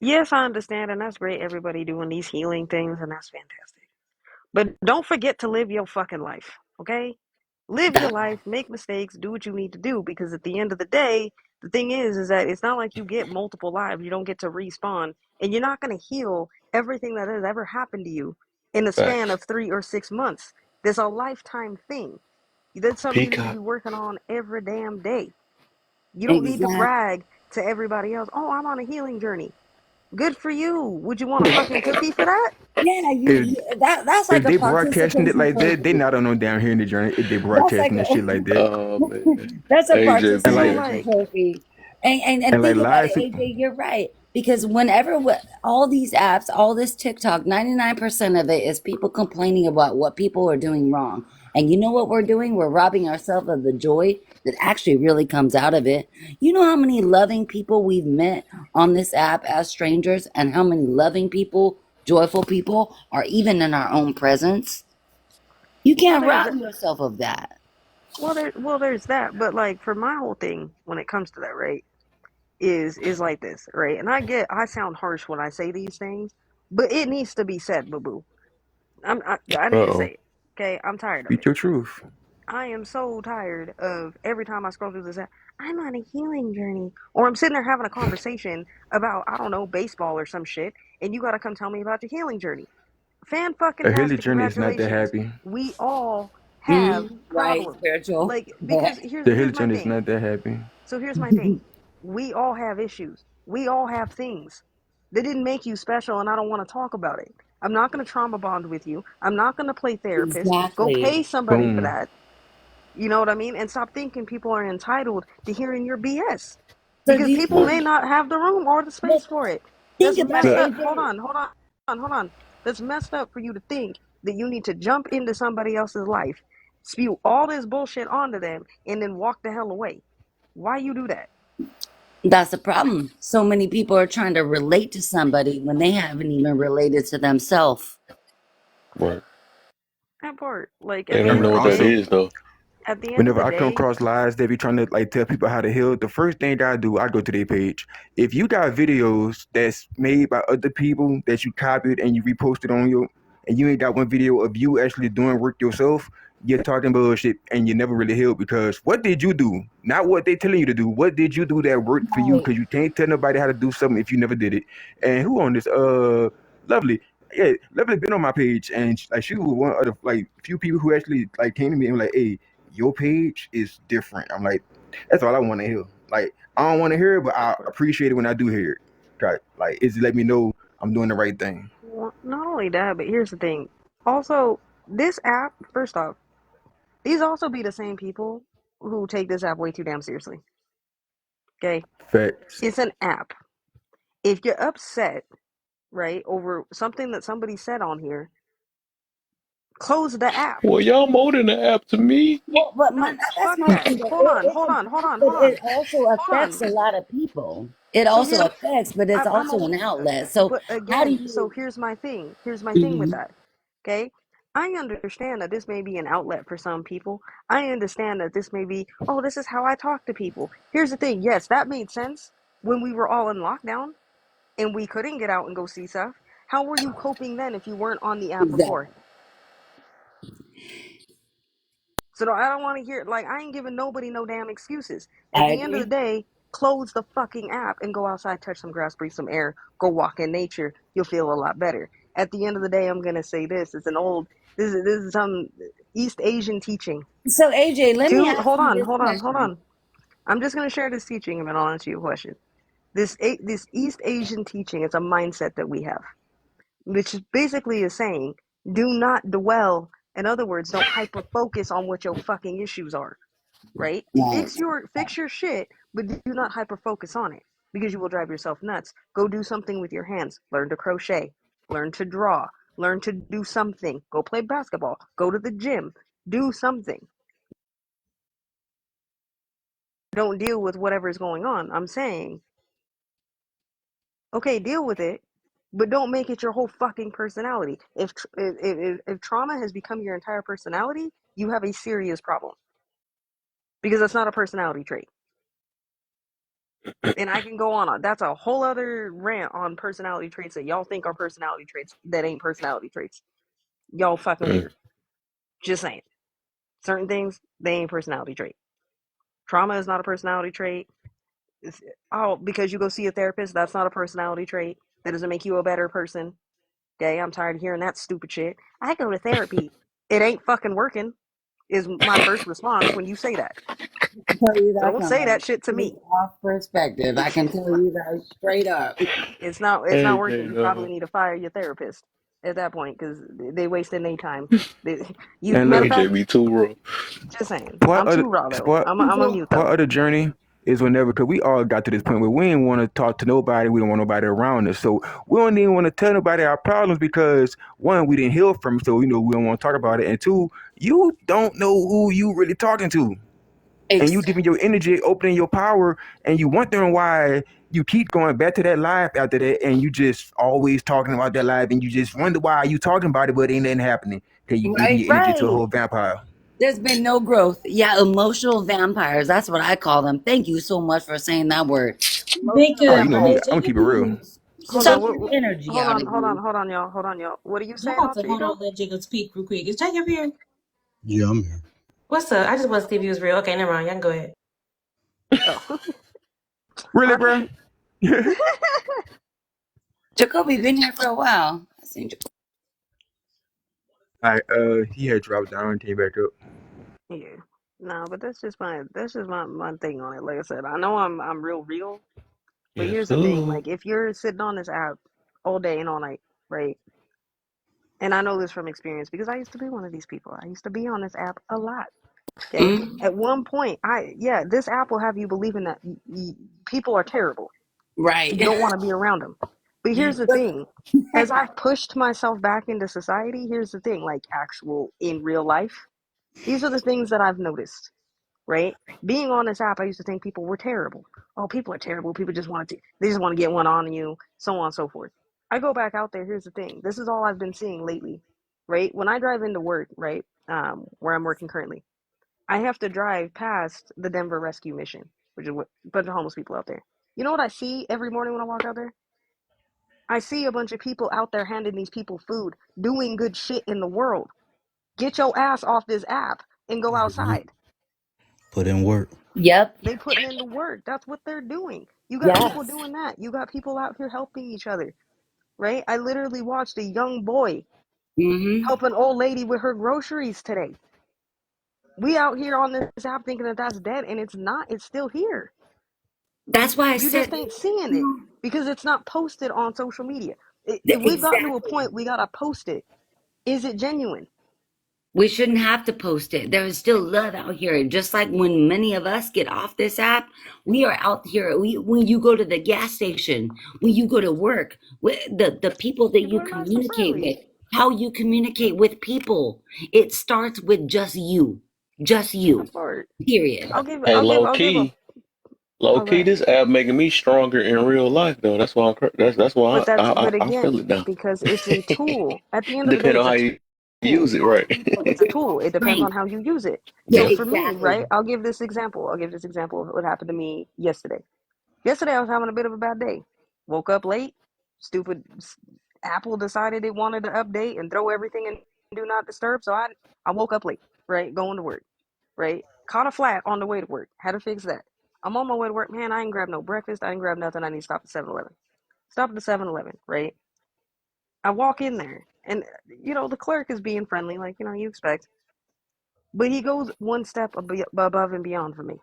Yes, I understand, and that's great. Everybody doing these healing things, and that's fantastic. But don't forget to live your fucking life, okay? Live your life, make mistakes, do what you need to do, because at the end of the day, The thing is that it's not like you get multiple lives. You don't get to respawn, and you're not going to heal everything that has ever happened to you in the span Facts. of 3 or 6 months. There's a lifetime thing. That's something you need to be Peacock. working on every damn day. You don't need to Exactly. brag to everybody else. Oh, I'm on a healing journey. Good for you. Would you want a fucking cookie for that? Yeah, If that's like if a they broadcasting it participation like that, they trophy. not on no down here in the journey. If they That's like broadcasting that shit like that, Oh man. that's a AJ and be So like participation catching. like, trophy. And and like think about it, lies, AJ, you're right. Because all these apps, all this TikTok, 99% of it is people complaining about what people are doing wrong. And you know what we're doing? We're robbing ourselves of the joy that actually really comes out of it. You know how many loving people we've met on this app as strangers, and how many loving people, joyful people are even in our own presence? You well, can't there's rob yourself of that. there's that. But like for my whole thing when it comes to that, right? Is like this, right? And I sound harsh when I say these things, but it needs to be said, boo boo. I Uh need to say oh. it. Okay, I'm tired of speak it. your truth. I am so tired of every time I scroll through this app, I'm on a healing journey, or I'm sitting there having a conversation about I don't know baseball or some shit, and you got to come tell me about your healing journey. Fan fucking A Haley tastic, journey is not that congratulations. happy. We all have Right, problems. spiritual. Like because The Haley here's my journey is thing. not that happy. So here's my thing. We all have issues. We all have things. They didn't make you special, and I don't want to talk about it. I'm not going to trauma bond with you. I'm not going to play therapist. Go Exactly. pay somebody for Boom. that. You know what I mean? And stop thinking people are entitled to hearing your BS. So Because do you people Right. may think, not have the room or the but space for it. think That's about it, messed Look, up. Hold AJ. on, hold on, hold on. That's messed up for you to think that you need to jump into somebody else's life, spew all this bullshit onto them, and then walk the hell away. Why you do that? That's the problem. So many people are trying to relate to somebody when they haven't even related to themselves. Right. That part. Like They don't even and know what that also is though. at the end of whenever the I come day, across lies, they be trying to like tell people how to heal. The first thing that I do, I go to their page. If you got videos that's made by other people that you copied and you reposted on your, and you ain't got one video of you actually doing work yourself, you're talking bullshit and you never really healed because what did you do? Not what they telling you to do. What did you do that worked for you? Right. Because you can't tell nobody how to do something if you never did it. And who on this? Lovely. Yeah, Lovely been on my page and like she was one of the like few people who actually like came to me and was like, hey, your page is different. I'm like, that's all I want to hear. Like, I don't want to hear it, but I appreciate it when I do hear it. Like, it's let me know I'm doing the right thing. well, not only that, but here's the thing. Also, this app, first off, these also be the same people who take this app way too damn seriously. Okay? Facts. It's an app. If you're upset, right, over something that somebody said on here, close the app. Well, y'all more than the app to me. Well, but No, that's fuck my that. thing. But Hold on, it's hold an on, hold app, on, but hold it on, also hold affects on. a lot of people. It So also here's, affects, but it's I'm also a, an outlet. So but how do again, so you? here's my thing. Here's my thing with Mhm. that. Okay? I understand that this may be an outlet for some people. I understand that this may be, oh, this is how I talk to people. Here's the thing. Yes, that made sense when we were all in lockdown and we couldn't get out and go see stuff. How were you coping then if you weren't on the app before? Exactly. So no, I don't want to hear like I ain't giving nobody no damn excuses. At I the end of the agree. day, close the fucking app and go outside, touch some grass, breathe some air, go walk in nature. You'll feel a lot better. At the end of the day, I'm gonna say this. It's an old. This is some East Asian teaching. So AJ, let me Two. ask Hold you on. this Hold on. Hold question. on. I'm just gonna share this teaching and then I'll answer your question. This East Asian teaching is a mindset that we have, which basically is saying do not dwell. In other words, don't hyper focus on what your fucking issues are, right? Right. Fix your shit, but do not hyper focus on it because you will drive yourself nuts. Go do something with your hands. Learn to crochet, learn to draw, learn to do something. Go play basketball, go to the gym, do something. Don't deal with whatever is going on. I'm saying, okay, deal with it, but don't make it your whole fucking personality. If trauma has become your entire personality, you have a serious problem because that's not a personality trait. And I can go on. That's a whole other rant on personality traits that y'all think are personality traits that ain't personality traits. Y'all fucking Mm. weird. Just saying. Certain things, they ain't personality trait. Trauma is not a personality trait. It's, oh, because you go see a therapist, that's not a personality trait. That doesn't make you a better person. Okay, I'm tired of hearing that stupid shit. I go to therapy. It ain't fucking working, is my first response when you say that. Tell you So that don't from say a that shit to straight me. off perspective. I can tell you that straight up. It's not working. Anything, You though. probably need to fire your therapist at that point because they wasting their time. You And matter of look, fact, AJ be too raw. just saying. part I'm of too the, raw though. part, I'm a mute part though. of the journey is whenever, because we all got to this point where we didn't want to talk to nobody. We don't want nobody around us. So we don't even want to tell nobody our problems because, one, we didn't heal from it. So, we don't want to talk about it. And two, you don't know who you really talking to. And you giving your energy, opening your power, and you wondering why you keep going back to that life after that, and you just always talking about that life, and you just wonder why you talking about it, but ain't nothing happening because you giving Right, your energy to a right. whole vampire. There's been no growth. Yeah, emotional vampires. That's what I call them. Thank you so much for saying that word. Emotional Oh, Because you know me, vampires. I'm AJ, gonna you keep it real. can Hold on. Suck Jacob your here. energy out of you. Hold on, y'all. Hold on, y'all. Hold on, y'all. What are you Y'all saying, have to hold Altrito? on, let Jacob speak real quick. Is Jacob here? Yeah, I'm here. What's up? I just want to see if he was real. Okay, never mind. Y'all can go ahead. Oh, Really, I, bro? Jacoby been here for a while. I seen Jacoby. He had dropped down and came back up. yeah. No, but that's just my thing on it. Like I said, I know I'm real, but Yes, here's the thing. sir. Like if you're sitting on this app all day and all night, right? And I know this from experience because I used to be one of these people. I used to be on this app a lot. Okay. Mm, At one point, this app will have you believing that people are terrible. right. You don't want to be around them. But here's the But thing. As I've pushed myself back into society, here's the thing, like actual in real life, these are the things that I've noticed, right? Being on this app, I used to think people were terrible. Oh, people are terrible. People just they just want to get one on you, so on and so forth. I go back out there. Here's the thing. This is all I've been seeing lately, right? When I drive into work, right, where I'm working currently, I have to drive past the Denver Rescue Mission, which is what a bunch of homeless people out there. You know what I see every morning when I walk out there? I see a bunch of people out there handing these people food, doing good shit in the world. Get your ass off this app and go hmm outside. Put in work. yep. They putting in the work. That's what they're doing. You got people Yes. doing that. You got people out here helping each other, right? I literally watched a young boy Hmm. help an old lady with her groceries today. We out here on this app thinking that that's dead, and it's not. It's still here. That's why I You said just ain't seeing it because it's not posted on social media. If we've gotten to a exactly. point, we gotta post it. Is it genuine? We shouldn't have to post it. There is still love out here. Just like when many of us get off this app, we are out here. When you go to the gas station, when you go to work, the people that People you are nice and communicate friendly. with, how you communicate with people, it starts with just you. Just you. That part. Period. I'll give. Hey, I'll give. I'll give a. low Oh, go key, ahead. this app making me stronger in real life though. That's why that's why But I feel again, it now. because it's a tool. At the end of the day, Depending it's on how a you tool. use it, right? It's a tool. It depends Strength. on how you use it. Yeah, So Yeah. for me, right, exactly. I'll give this example. I'll give this example of what happened to me yesterday. Yesterday, I was having a bit of a bad day. Woke up late. Stupid Apple decided it wanted to update and throw everything in do not disturb. So I woke up late, right, going to work, right. Caught a flat on the way to work. Had to fix that. I'm on my way to work. Man, I ain't grab no breakfast. I ain't grab nothing. I need to stop at 7-Eleven. Stop at the 7-Eleven, right? I walk in there, and the clerk is being friendly, like you expect. But he goes one step above and beyond for me,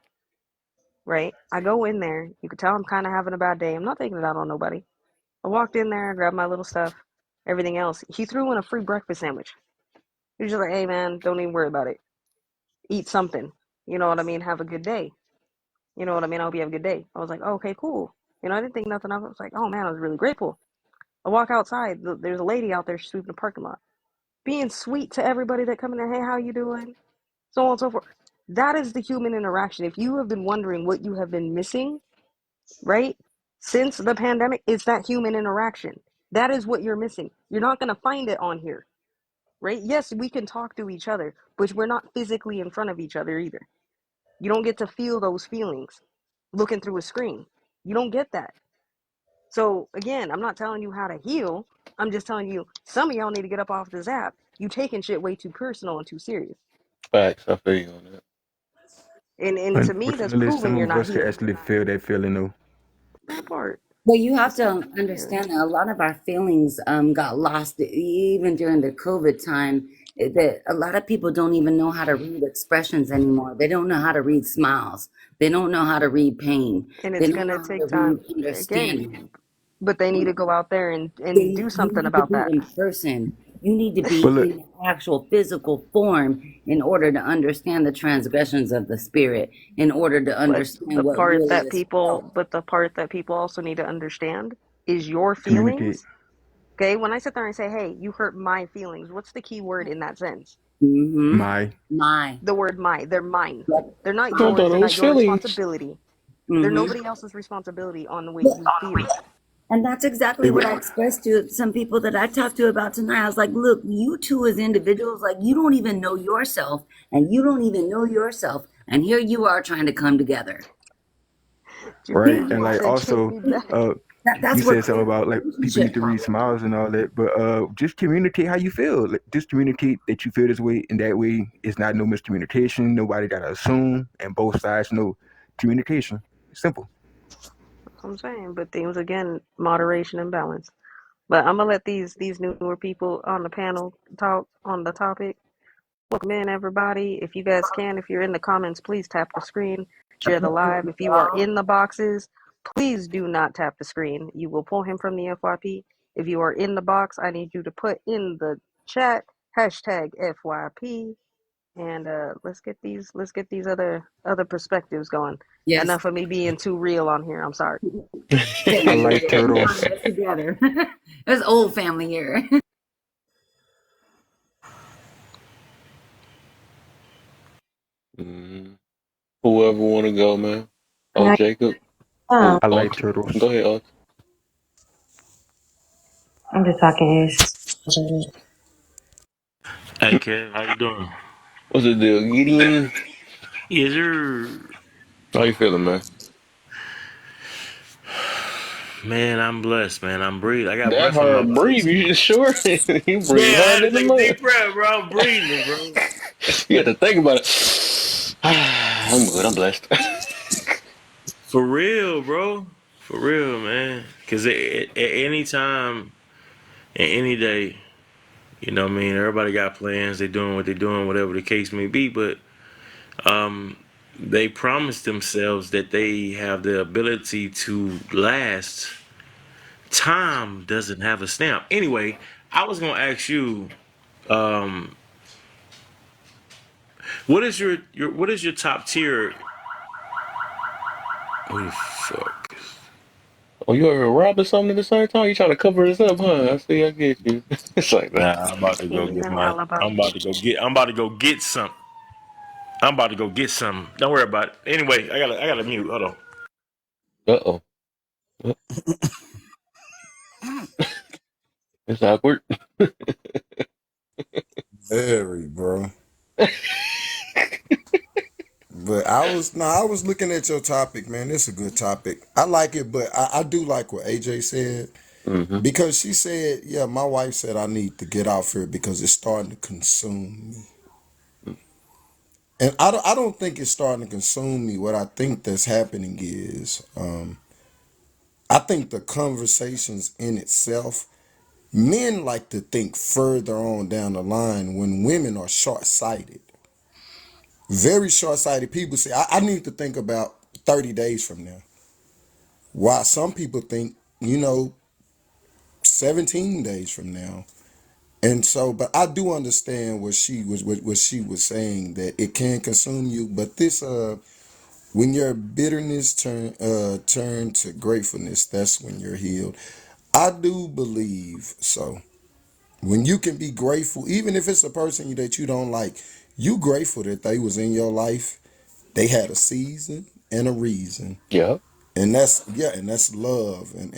right? I go in there. You could tell I'm kind of having a bad day. I'm not taking it out on nobody. I walked in there, grabbed my little stuff, everything else. He threw in a free breakfast sandwich. He was just like, hey, man, don't even worry about it. Eat something. You know what I mean? Have a good day. You know what I mean? I hope you have a good day. I was like, oh, okay, cool. I didn't think nothing of it. I was like, oh, man, I was really grateful. I walk outside. There's a lady out there sweeping the parking lot, being sweet to everybody that come in there. Hey, how you doing? So on and so forth. That is the human interaction. If you have been wondering what you have been missing, right, since the pandemic, it's that human interaction. That is what you're missing. You're not going to find it on here, right? Yes, we can talk to each other, but we're not physically in front of each other either. You don't get to feel those feelings looking through a screen. You don't get that. So again, I'm not telling you how to heal. I'm just telling you some of y'all need to get up off this app. You taking shit way too personal and too serious. Facts. I feel you on that. And to me, that's Unfortunately, proving some you're of not us can healed. actually feel that feeling though. That part. But you have to Yeah. understand that a lot of our feelings got lost even during the COVID time. That a lot of people don't even know how to read expressions anymore. They don't know how to read smiles. They don't know how to read pain. And They it's don't gonna know how to take read time understanding. again, but they need to go out there and do You something need to about be that. in person. You need to be But look, in the actual physical form in order to understand the transgressions of the spirit, in order to But understand what really is felt. the part that people also need to understand is your communicate. feelings. Okay, when I sit there and say, "Hey, you hurt my feelings," what's the key word in that sense? Mm-hmm. My My. The word "my." They're mine. Yep. They're not I yours. thought They're it not was your feelings. responsibility. They're Mm-hmm. nobody else's responsibility on the way you feel. And that's exactly it what would, I expressed to some people that I talked to about tonight. I was like, look, you two as individuals, like you don't even know yourself and you don't even know yourself. And here you are trying to come together. right, Jameer, and you like said you hate also, me back. uh, you That's what said something creates about a like people need relationship to read properly. smiles and all that, but just communicate how you feel. Like, just communicate that you feel this way, and that way it's not no miscommunication. Nobody gotta assume, and both sides know communication. Simple. That's what I'm saying. But things again, moderation and balance. But I'm gonna let these newer people on the panel talk on the topic. Welcome in, everybody. If you guys can, if you're in the comments, please tap the screen, share the live. If you are in the boxes, please do not tap the screen. You will pull him from the FYP. If you are in the box, I need you to put in the chat hashtag FYP, and let's get these other perspectives going. Yes. Enough of me being too real on here. I'm sorry. I Family like here. We turtles. are this together. There's old family here. Mm. Whoever want to go, man. Oh, Alright, Jacob. Oh, um, I like Alt. turtles. Go ahead, Alt. I'm just talking ish. Hey Kev, how you doing? What's the deal, Gideon? Yes, sir. How you feeling, man? Man, I'm blessed, man. I'm breathing. I got That breath in my hard breathe. lungs. You just sure? You breathe Yeah, I harder had to than the take a mud. deep breath, bro. I'm breathing, bro. You had to think about it. I'm good. I'm blessed. For real, bro. For real, man. Cause at any time, and any day, you know what I mean. Everybody got plans. They doing what they doing, whatever the case may be. But they promise themselves that they have the ability to last. Time doesn't have a stamp. Anyway, I was gonna ask you. Um, What is your what is your top tier? Oh fuck! Oh, you over here robbing something at the same time? You trying to cover this up, huh? I see. I get you. It's like that. Nah, I'm about to He go ain't get no my. alibi. I'm about to go get. I'm about to go get some. I'm about to go get some. Don't worry about it. Anyway, I gotta mute. Hold on. Uh oh. It's awkward. Very, bro. But I was looking at your topic, man. It's a good topic. I like it, but I do like what AJ said Mm-hmm. because she said, yeah, my wife said I need to get off here because it's starting to consume me. And I don't think it's starting to consume me. What I think that's happening is, I think the conversations in itself, men like to think further on down the line when women are short sighted. Very short sighted people say, I need to think about 30 days from now. While some people think, 17 days from now. And so, but I do understand what she was saying that it can consume you. But this when your bitterness turn to gratefulness, that's when you're healed. I do believe so. When you can be grateful, even if it's a person that you don't like, you grateful that they was in your life. They had a season and a reason. Yeah. And that's love. And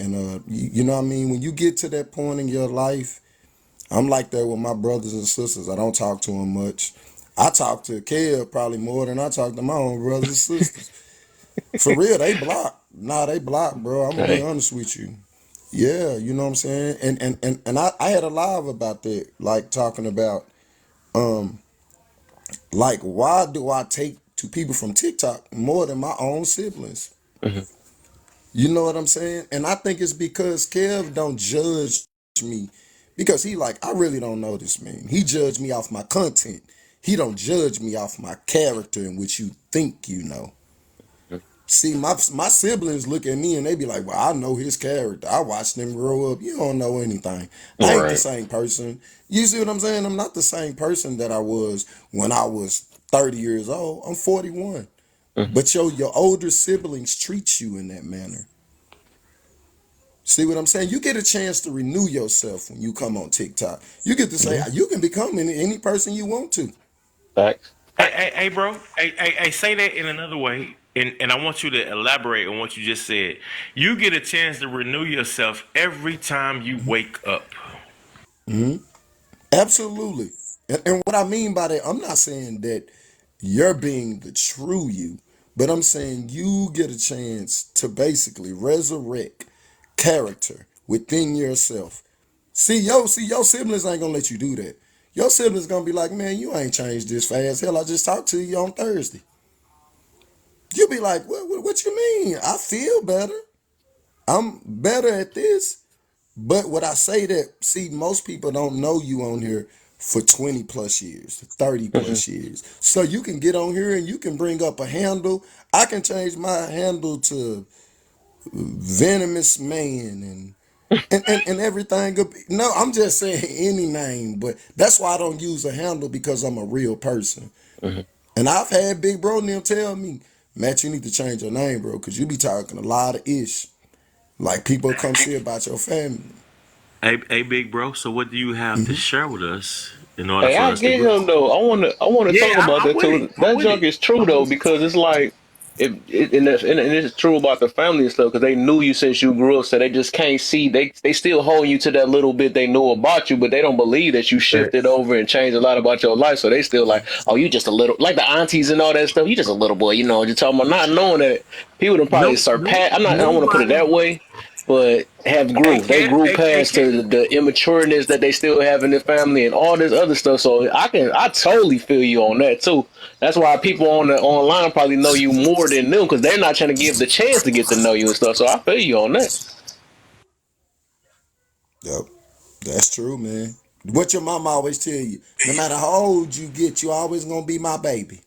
you know what I mean? When you get to that point in your life, I'm like that with my brothers and sisters. I don't talk to them much. I talk to Kev probably more than I talk to my own brothers and sisters. For real, they block. Nah, they block, bro. I'm gonna be Dang. honest with you. Yeah, you know what I'm saying? And I had a live about that, like talking about like why do I take to people from TikTok more than my own siblings. Hmm. You know what I'm saying? And I think it's because Kev don't judge me because he like, I really don't know this man. He judged me off my content. He don't judge me off my character in which you think you know. See, my siblings look at me and they be like, well, I know his character. I watched them grow up. You don't know anything. I ain't the Right. same person. You see what I'm saying? I'm not the same person that I was when I was 30 years old. I'm 41. Hmm. But your older siblings treat you in that manner. See what I'm saying? You get a chance to renew yourself when you come on TikTok. You get to say Yeah. you can become any person you want to. Facts. Hey, bro. Hey, say that in another way, and I want you to elaborate on what you just said. You get a chance to renew yourself every time you wake up. Mhm. Absolutely. And what I mean by that, I'm not saying that you're being the true you, but I'm saying you get a chance to basically resurrect character within yourself. See, your siblings ain't gonna let you do that. Your siblings gonna be like, man, you ain't changed this fast. Hell, I just talked to you on Thursday. You be like, what you mean? I feel better. I'm better at this. But what I say that, see, most people don't know you on here for 20 plus years, 30 Hmm. plus years. So you can get on here and you can bring up a handle. I can change my handle to venomous man and everything. No, I'm just saying any name, but that's why I don't use a handle because I'm a real person. Hmm. And I've had Big Bro and them tell me, Matt, you need to change your name, bro, because you be talking a lot of ish. Like people come see about your family. Hey, big bro. So, what do you have to Hmm. share with us in order Hey, for I us to get grow? him though. I wanna talk Yeah, about I'm that with it. too. I'm That with junk it. is true I'm though with it. because it's like and it's true about the family and stuff because they knew you since you grew up, so they just can't see they still hold you to that little bit they know about you, but they don't believe that you shifted Facts. over and changed a lot about your life. So they still like, oh, you just a little like the aunties and all that stuff. You just a little boy, just talking about not knowing that people would probably No, no, surpass. I don't want to put it nobody. that way, but have Hey, grew. They Kev, grew hey, past Kev. the immatureness that they still have in their family and all this other stuff. So I totally feel you on that too. That's why people on the online probably know you more than them because they're not trying to give the chance to get to know you and stuff. So I feel you on that. Yep, that's true, man. What your mama always tell you, no matter how old you get, you always gonna be my baby.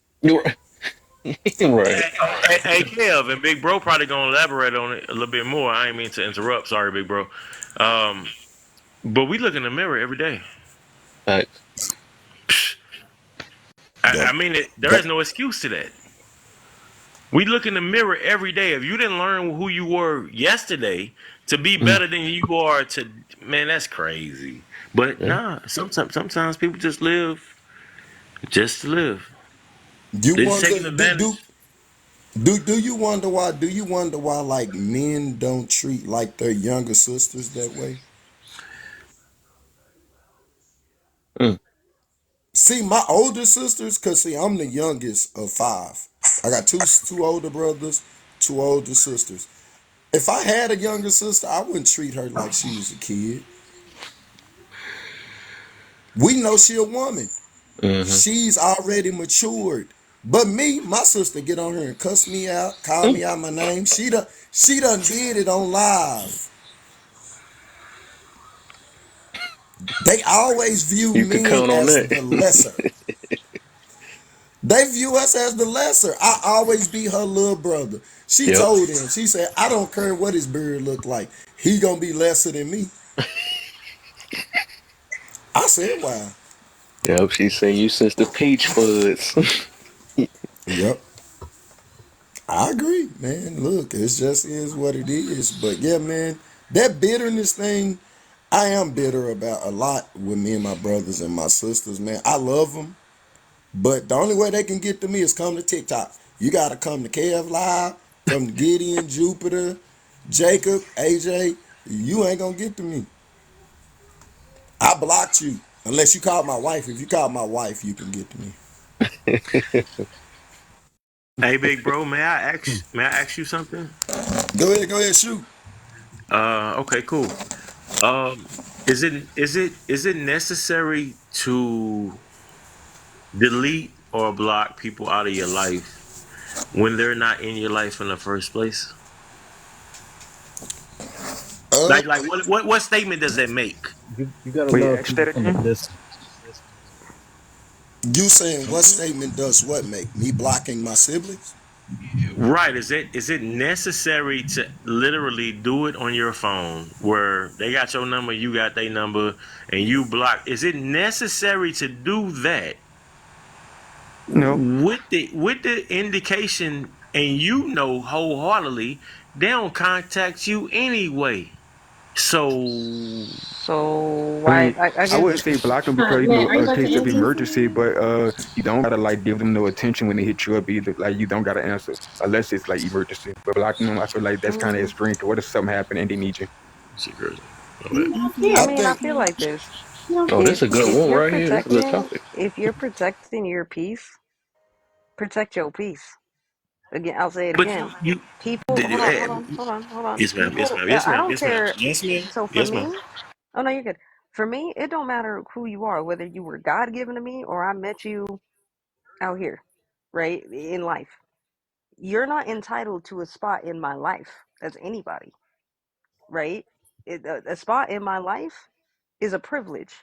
You're right. Hey, Kev, and Big Bro probably gonna elaborate on it a little bit more. I ain't mean to interrupt. Sorry, Big Bro. Um, but we look in the mirror every day. Facts. Yep. I mean, there is That. no excuse to that. We look in the mirror every day. If you didn't learn who you were yesterday to be Mm, better than you are to, man, that's crazy. But yeah. nah, sometimes people just live just to live. You They're just wonder taking do advantage. do do you wonder why like men don't treat like their younger sisters that way? Mm, See, my older sisters, cause see, I'm the youngest of five. I got two older brothers, two older sisters. If I had a younger sister, I wouldn't treat her like she was a kid. We know she a woman. mm-hmm. She's already matured. But me, my sister get on here and cuss me out, call Mm. me out my name. She done did it on live. They always view You could men count on as the that. lesser. They view us as the lesser. I always be her little brother. She Yep. told him, she said, I don't care what his beard look like. He gonna be lesser than me. I said, why? Yep. She's seen you since the peach fuzz. Yep. I agree, man. Look, it just is what it is. But yeah, man, that bitterness thing, I am bitter about a lot with me and my brothers and my sisters, man. I love them, but the only way they can get to me is come to TikTok. You got to come to KF Live, come to Gideon, Jupiter, Jacob, AJ. You ain't going to get to me. I blocked you. Unless you call my wife. If you call my wife, you can get to me. Hey, Big Bro, may I ask you something? Go ahead, shoot. Okay, cool. Is it necessary to delete or block people out of your life when they're not in your life in the first place? Uh, Like what statement does that make? You gotta Wait, love ask that people from a again. distance. you saying what statement does what make me blocking my siblings? Right. Is it necessary to literally do it on your phone where they got your number, you got their number, and you block? Is it necessary to do that No. with the indication and you know wholeheartedly they don't contact you anyway? So So I why? mean, I I guess wouldn't say block them because Man, are you a about to case of answer this emergency, man? but you don't gotta like give them no attention when they hit you up either. Like you don't gotta answer unless it's like emergency. But blocking them, I feel like that's kind of mm, extreme. To what if something happened and they need you? security. You Okay. don't have to I I answer mean, I think this feel man. like this. You don't Oh, have this If a good if one you're right here. This is a good protecting topic. if you're protecting your peace, protect your peace. Again, I'll say it But again. you, People, hold on, hold on, hold on, hold on. yes, ma'am. Yes, People, ma'am. Yes, I ma'am. don't Yes, ma'am. care. Yes, ma'am. So for Yes, ma'am. me, oh no, you're good. For me, it don't matter who you are, whether you were God given to me or I met you out here, right, in life. You're not entitled to a spot in my life as anybody, right? A spot in my life is a privilege,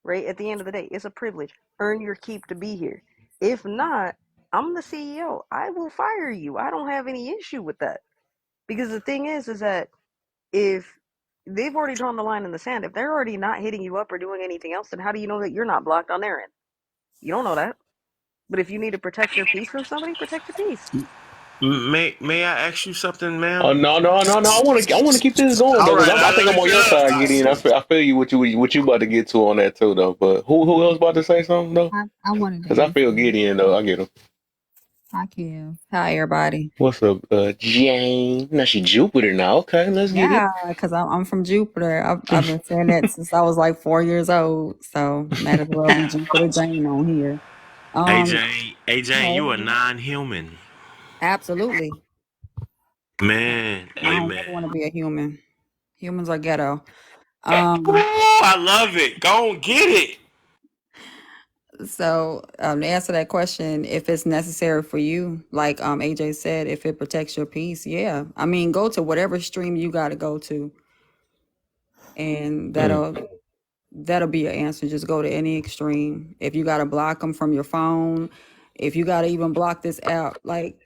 right? At the end of the day, it's a privilege. Earn your keep to be here. If not, I'm the CEO. I will fire you. I don't have any issue with that. Because the thing is that if they've already drawn the line in the sand, if they're already not hitting you up or doing anything else, then how do you know that you're not blocked on their end? You don't know that. But if you need to protect your peace from somebody, protect your peace. May I ask you something, Oh ma'am? no, no, no, no! I want to keep this going All though, because right, I think let I'm me on your side, finish. Gideon. I feel you what you about to get to on that too though. But who else about to say something though? I wanted to Because I feel answer. Gideon though. I get him. Hi, Kim. Hi, everybody. What's up, Jane? Now she Jupiter now. Okay, let's get it. Yeah, because I'm from Jupiter. I've been saying that since I was like 4 years old. So might as well be Jupiter Jane on here. Um, AJ, hey, you a non-human, absolutely. man. I don't Amen. ever want to be a human. Humans are ghetto. Ooh, Um, I love it. Go on, get it. so to answer that question, if it's necessary for you, like AJ said, if it protects your peace, yeah. I mean, go to whatever stream you got to go to, and Mm. that'll be your answer. Just go to any extreme. If you got to block them from your phone, if you got to even block this app, like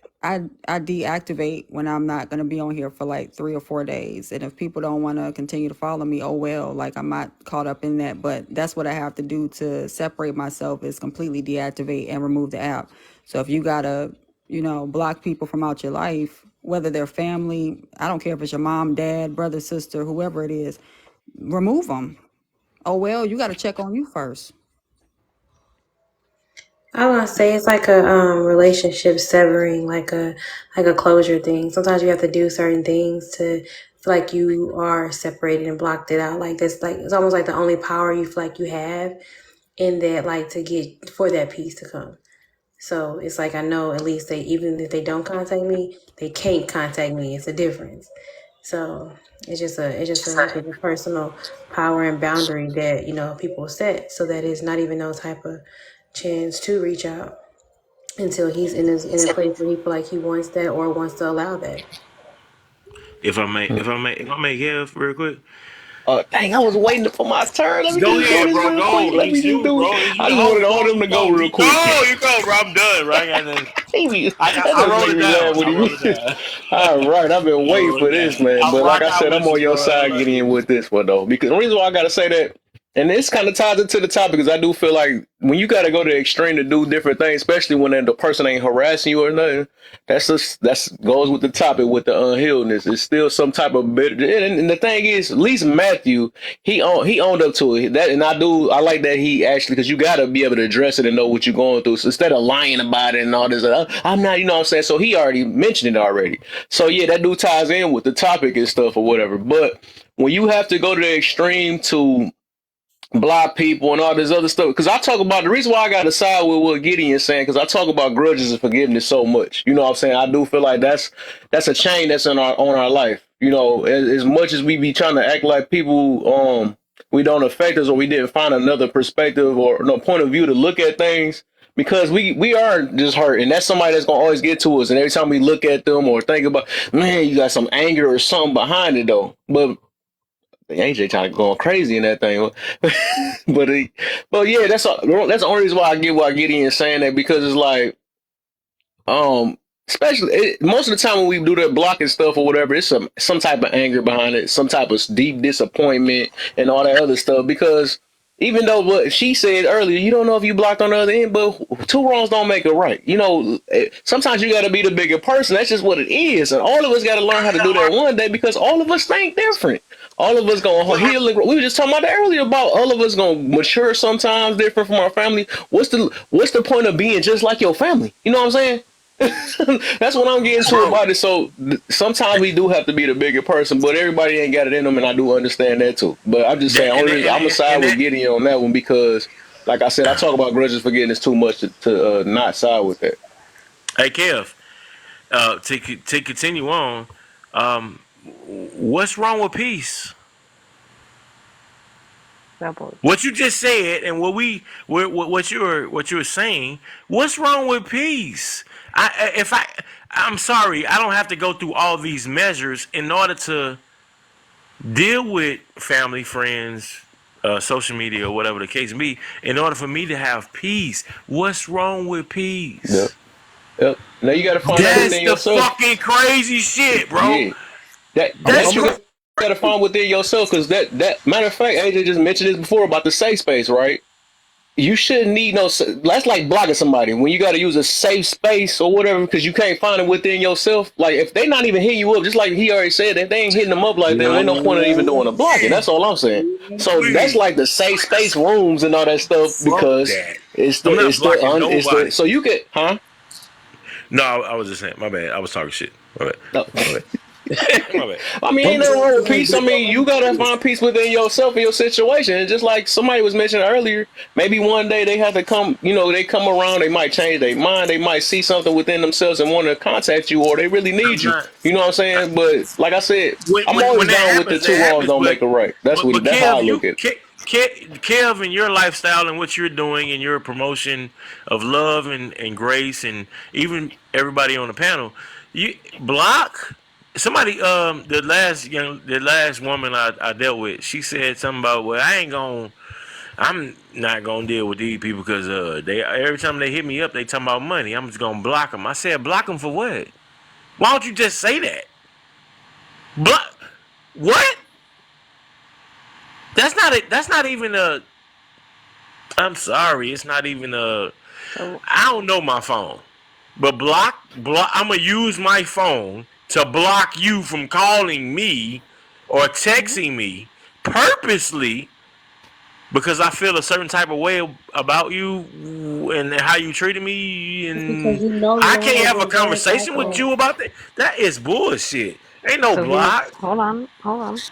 I deactivate when I'm not going to be on here for like 3 or 4 days. And if people don't want to continue to follow me, oh well, like I'm not caught up in that. But that's what I have to do to separate myself is completely deactivate and remove the app. So if you got to, block people from out your life, whether they're family, I don't care if it's your mom, dad, brother, sister, whoever it is, remove them. Oh well, you got to check on you first. I want to say it's like a relationship severing, like a closure thing. Sometimes you have to do certain things to feel like you are separated and blocked it out. Like that's like it's almost like the only power you feel like you have in that, like to get for that peace to come. So it's like I know at least they even if they don't contact me, they can't contact me. It's a difference. So it's just a like a personal power and boundary that people set so that it's not even no type of chance to reach out until he's in a place where he feel like he wants that or wants to allow that. If I may, Mm. if I may, if I may give real quick. Dang, I was waiting for my turn. Let me Go just do ahead, this bro. real quick. Go. Let me It's just you, do it. bro. It's you I the just wanted host, all bro. them You to go go. real You quick. go. You go, bro. I'm done, right? That I just wrote make it me laugh down. when I he. wrote it down. All right, I've been I waiting wrote for it this, down. man. I But like rock I out said, I'm with on you, your bro. I side love getting in you. with this one though, because the reason why I gotta say that, and this kind of ties into the topic, because I do feel like when you gotta go to the extreme to do different things, especially when the person ain't harassing you or nothing, that's goes with the topic with the unhealedness. It's still some type of bitter. And the thing is, at least Matthew, he owned up to it. That, and I like that he actually, because you gotta be able to address it and know what you're going through. So instead of lying about it and all this, I'm not, you know what I'm saying. So he already mentioned it already. So yeah, that dude ties in with the topic and stuff or whatever. But when you have to go to the extreme to block people and all this other stuff. Because I talk about the reason why I got to side with what Gideon's saying. Because I talk about grudges and forgiveness so much. You know what I'm saying? I do feel like that's a chain that's in our on our life. You know, as much as we be trying to act like people, we don't affect us, or we didn't find another perspective or no point of view to look at things, because we are just hurt, and that's somebody that's gonna always get to us. And every time we look at them or think about, man, you got some anger or something behind it though. But AJ trying to go crazy in that thing. but but yeah, that's the only reason why I get why Gideon saying that, because it's like, um, especially most of the time when we do that blocking stuff or whatever, it's some type of anger behind it, some type of deep disappointment and all that other stuff. Because even though what she said earlier, you don't know if you blocked on the other end, but two wrongs don't make a right. You know, sometimes you got to be the bigger person. That's just what it is, and all of us got to learn how to do that one day, because all of us think different. All of us gonna heal. We were just talking about that earlier about all of us gonna mature sometimes different from our family. What's the point of being just like your family? You know what I'm saying? That's what I'm getting to bro. about it. So sometimes we do have to be the bigger person, but everybody ain't got it in them, and I do understand that too. But I'm just saying, That only reason I'm gonna side and with that. Gideon on that one, because, like I said, I talk about grudges forgiveness too much to not side with that. Hey, Kev. To continue on, um, what's wrong with peace? That part. What you just said, and what you were saying. What's wrong with peace? I'm sorry, I don't have to go through all these measures in order to deal with family, friends, social media, or whatever the case may be. In order for me to have peace, what's wrong with Yep. peace? Yep. Now you got to find that That's within the yourself. fucking crazy shit, bro. Yeah. That That's you crazy. got to find within yourself, because that matter of fact, AJ just mentioned this before about the safe space, right? You shouldn't need no. That's like blocking somebody when you got to use a safe space or whatever, because you can't find it within yourself. Like if they not even hitting you up, just like he already said, if they ain't hitting them up like that, ain't no point in even doing a blocking. That's all I'm saying. So that's Wait, like the safe space rooms and all that stuff, fuck because that. it's I'm the not it's the blocking un it's the nobody. so you could No, I was just saying. My bad. I was talking shit. My bad. no. My bad. My bad. I mean, I'm ain't nothing glad wrong you with ain't peace. I get up mean, you gotta find peace within yourself and your situation. And just like somebody was mentioning earlier, maybe one day they have to come. You know, they come around. They might change their mind. They might see something within themselves and want to contact you, or they really need I'm you. not. You know what I'm I, saying? But like I said, I'm when always that down with the happens, two that wrongs happens. don't But make a right. but That's how I Kev, look at it. Kev, in your lifestyle and what you're doing and your promotion of love and grace and even everybody on the panel, you block somebody. The last woman I dealt with, she said something about, well, I'm not gonna deal with these people because they every time they hit me up, they talking about money. I'm just gonna block them. I said, block them for what? Why don't you just say that? Block what? That's not it. That's not even a. I'm sorry. It's not even a. So I don't know my phone, but block. I'm gonna use my phone to block you from calling me or texting me purposely because I feel a certain type of way about you and how you treated me, It's because and you know you I don't can't have a have a good word back conversation with on. you about that. That is bullshit. Ain't no so here's block.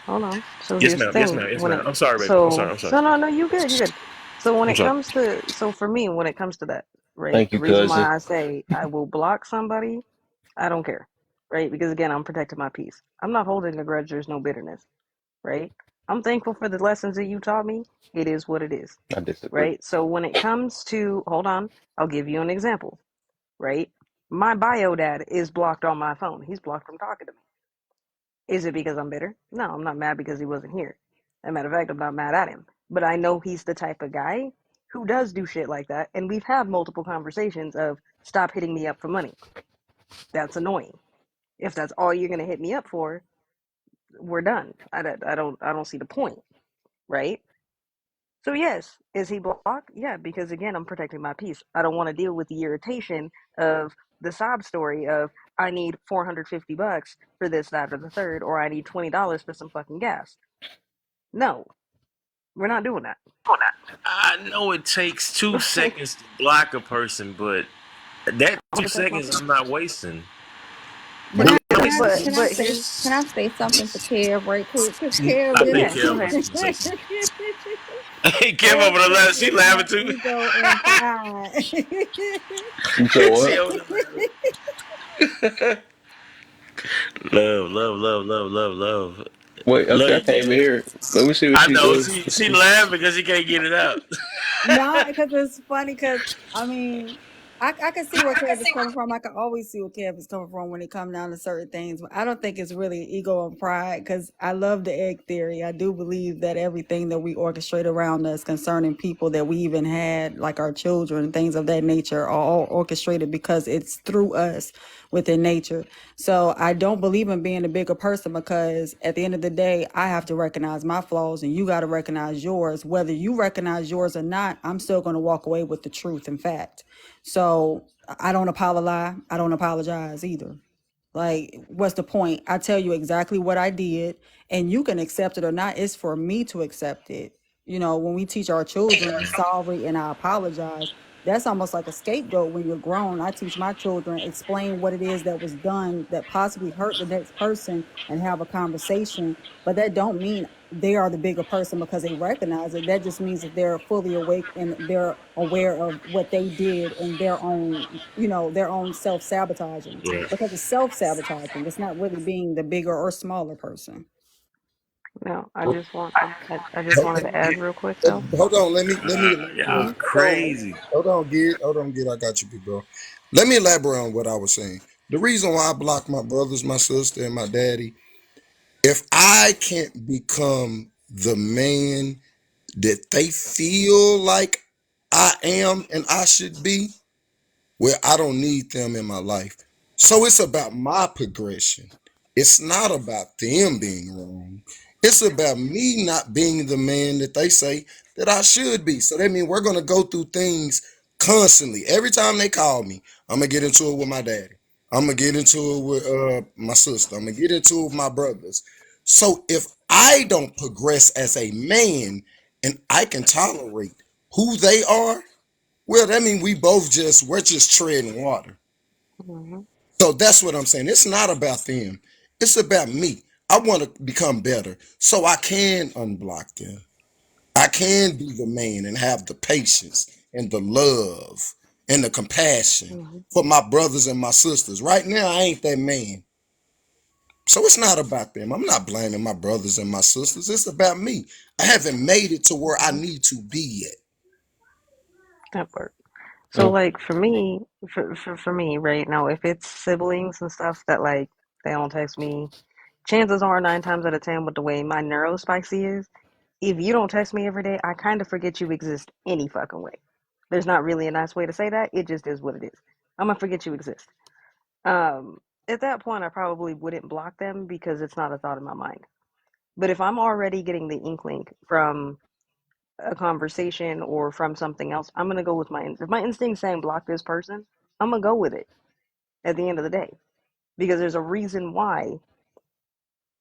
hold on. So Yes, here's the ma'am. Yes, thing. ma'am. Yes, When ma'am. it I'm sorry, baby. I'm sorry. so I'm sorry. so no, you good, you good. So when I'm it sorry. comes to for me, when it comes to that, right? Thank The you, reason cousin. why I say I will block somebody, I don't care. Right? Because again, I'm protecting my peace. I'm not holding a grudge, there's no bitterness, right? I'm thankful for the lessons that you taught me. It is what it is. I disagree. Right? So when it comes to hold on, I'll give you an example, right? My bio dad is blocked on my phone. He's blocked from talking to me. Is it because I'm bitter? No, I'm not mad because he wasn't here. As a matter of fact, I'm not mad at him. But I know he's the type of guy who does do shit like that. And we've had multiple conversations of stop hitting me up for money. That's annoying. If that's all you're gonna hit me up for, we're done. I don't see the point, right? So yes, is he blocked? Yeah, because again, I'm protecting my peace. I don't want to deal with the irritation of the sob story of I need $450 for this, that, or the third, or I need $20 for some fucking gas. No, we're not doing that. I know it takes 2 I seconds to block a person, but that two protect my seconds peace. I'm not wasting. Can I'm I not can I wasting But can this. I but say here's can I say something to Kev right quick? Cause Kev I been think yeah, go Kev ahead. wants to say something. Hey, Kev Kev over the been left, she getting my laughing too. ego in line. You said She what? over there laughing. Love, love, love, love, love, love. Wait, okay, I Look, can't even hear it. Let me see what I she know does. she laughing because she can't get it out. No, because it's funny. Because I mean, I can see where Kev is coming from. I can always see where Kev is coming from when it comes down to certain things. But I don't think it's really ego and pride. Because I love the egg theory. I do believe that everything that we orchestrate around us concerning people that we even had, like our children, things of that nature, are all orchestrated because it's through us within nature. So I don't believe in being a bigger person, because at the end of the day, I have to recognize my flaws and you got to recognize yours. Whether you recognize yours or not, I'm still going to walk away with the truth and fact. So I don't apologize. I don't apologize either. Like, what's the point? I tell you exactly what I did, and you can accept it or not. It's for me to accept it. You know, when we teach our children sorry and I apologize, that's almost like a scapegoat when you're grown. I teach my children, explain what it is that was done that possibly hurt the next person and have a conversation. But that don't mean they are the bigger person because they recognize it. That just means that they're fully awake and they're aware of what they did in their own, their own self-sabotaging, Yeah. because it's self-sabotaging. It's not really being the bigger or smaller person. No, I just wanted to add real quick though. Hold on. Let me Y'all elaborate. crazy. Hold on, get. I got you, big bro. Let me elaborate on what I was saying. The reason why I block my brothers, my sister, and my daddy, if I can't become the man that they feel like I am and I should be, where I don't need them in my life. So it's about my progression. It's not about them being wrong. It's about me not being the man that they say that I should be. So that means we're gonna go through things constantly. Every time they call me, I'm gonna get into it with my daddy. I'm gonna get into it with my sister. I'm gonna get into it with my brothers. So if I don't progress as a man and I can tolerate who they are, well, that means we're just treading water. Hmm. So that's what I'm saying. It's not about them. It's about me. I want to become better so I can unblock them. I can be the man and have the patience and the love and the compassion Hmm. for my brothers and my sisters. Right now, I ain't that man. So it's not about them. I'm not blaming my brothers and my sisters. It's about me. I haven't made it to where I Hmm. need to be yet. That worked. So Uh, like for me right now, if it's siblings and stuff that like they don't text me, chances are 9 times out of 10 with the way my neurospicy is, if you don't text me every day, I kind of forget you exist any fucking way. There's not really a nice way to say that. It just is what it is. I'm gonna forget you exist. Um, at that point, I probably wouldn't block them because it's not a thought in my mind. But if I'm already getting the inkling from a conversation or from something else, I'm gonna go with if my instinct's saying block this person, I'm gonna go with it at the end of the day because there's a reason why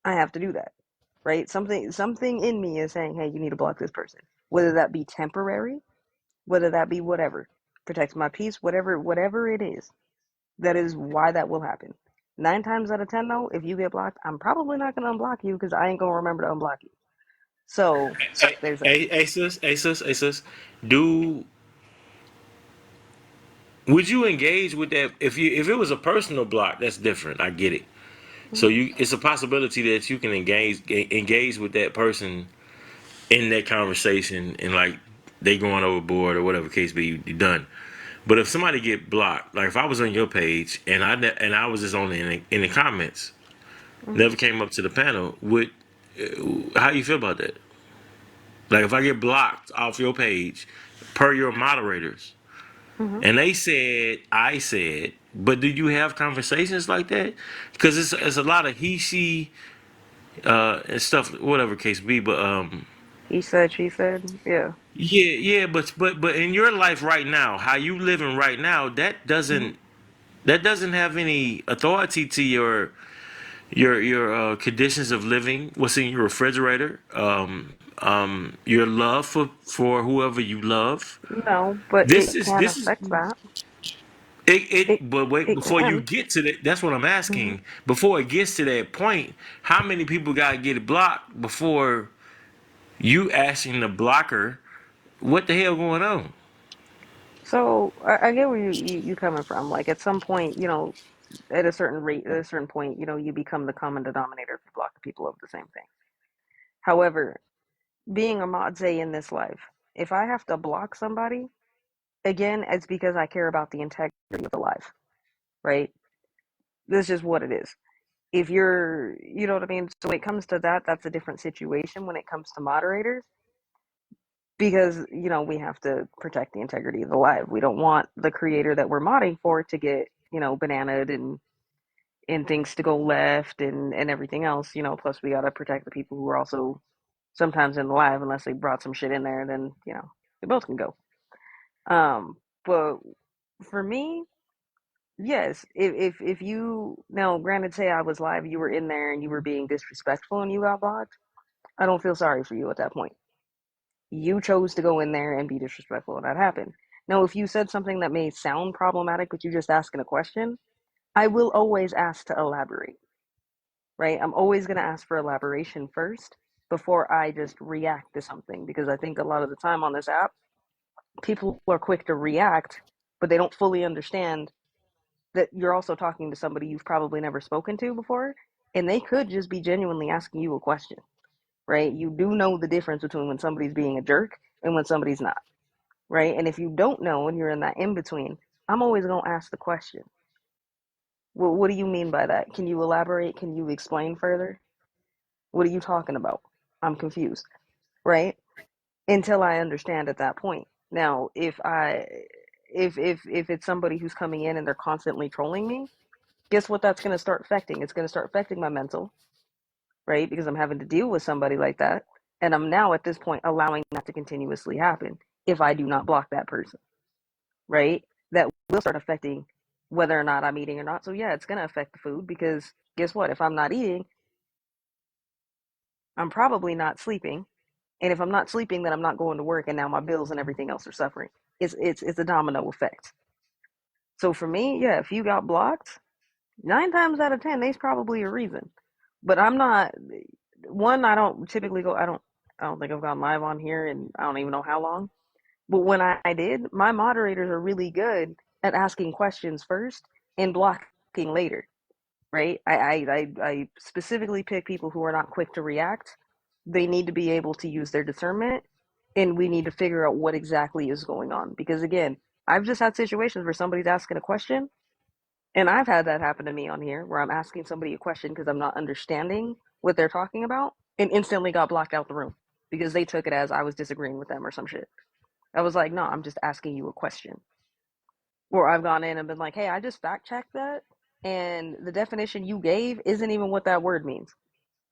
I have to do that, right? Something in me is saying, hey, you need to block this person, whether that be temporary, whether that be whatever, protects my peace, whatever it is. That is why that will happen. 9 times out of 10, though, if you get blocked, I'm probably not gonna unblock you because I ain't gonna remember to unblock you. So there's that. Sis, do would you engage with that if it was a personal block? That's different. I get it. So Mhm. it's a possibility that you can engage with that person in that conversation and like they going overboard or whatever case be, you done. But if somebody get blocked, like if I was on your page and I was just on in the comments, Mhm. never came up to the panel, would how you feel about that? Like if I get blocked off your page per your moderators, Mhm. and they said I said, but do you have conversations like that? Because it's a lot of he she and stuff, whatever case be. But He said, she said, yeah. yeah, but in your life right now, how you living right now, Mhm. that doesn't have any authority to your conditions of living. What's in your refrigerator? Your love for whoever you love. No, but This it is can this is affect that. It But wait, it before you can. get to that, that's what I'm Mhm. asking. Before it gets to that point, how many people got to get blocked before you asking the blocker, what the hell going on? So I get where you coming from. Like at some point, at a certain rate, at a certain point, you become the common denominator if you block the people over the same thing. However, being a mod say in this life, if I have to block somebody, again, it's because I care about the integrity of the life, right? This is just what it is. If you're, you know what I mean? So when it comes to that, that's a different situation when it comes to moderators, because, we have to protect the integrity of the live. We don't want the creator that we're modding for to get, bananaed and things to go left and everything else, plus we got to protect the people who are also sometimes in the live, unless they brought some shit in there, then, they both can go. But for me, yes, if you now, granted, say I was live, you were in there and you were being disrespectful and you got blocked, I don't feel sorry for you at that point. You chose to go in there and be disrespectful, and that happened. Now, if you said something that may sound problematic, but you just asking a question, I will always ask to elaborate, right? I'm always going to ask for elaboration first before I just react to something, because I think a lot of the time on this app, people are quick to react, but they don't fully understand that you're also talking to somebody you've probably never spoken to before, and they could just be genuinely asking you a question, right? You do know the difference between when somebody's being a jerk and when somebody's not, right? And if you don't know and you're in that in between, I'm always going to ask the question. Well, what do you mean by that? Can you elaborate? Can you explain further? What are you talking about? I'm confused, right? Until I understand at that point. Now, if it's somebody who's coming in and they're constantly trolling me, guess what that's going to start affecting? It's going to start affecting my mental, right? Because I'm having to deal with somebody like that. And I'm now at this point allowing that to continuously happen if I do not block that person, right? That will start affecting whether or not I'm eating or not. So, yeah, it's going to affect the food, because guess what? If I'm not eating, I'm probably not sleeping. And if I'm not sleeping, then I'm not going to work. And now my bills and everything else are suffering. It's a domino effect. So for me, yeah, if you got blocked, 9 times out of 10, there's probably a reason. But I'm not one. I don't typically go. I don't think I've gone live on here, and I don't even know how long. But when I did, my moderators are really good at asking questions first and blocking later. Right? I specifically pick people who are not quick to react. They need to be able to use their discernment, and we need to figure out what exactly is going on. Because again, I've just had situations where somebody's asking a question, and I've had that happen to me on here, where I'm asking somebody a question because I'm not understanding what they're talking about, and instantly got blocked out the room because they took it as I was disagreeing with them or some shit. I was like, no, I'm just asking you a question. Or I've gone in and been like, hey, I just fact checked that, and the definition you gave isn't even what that word means.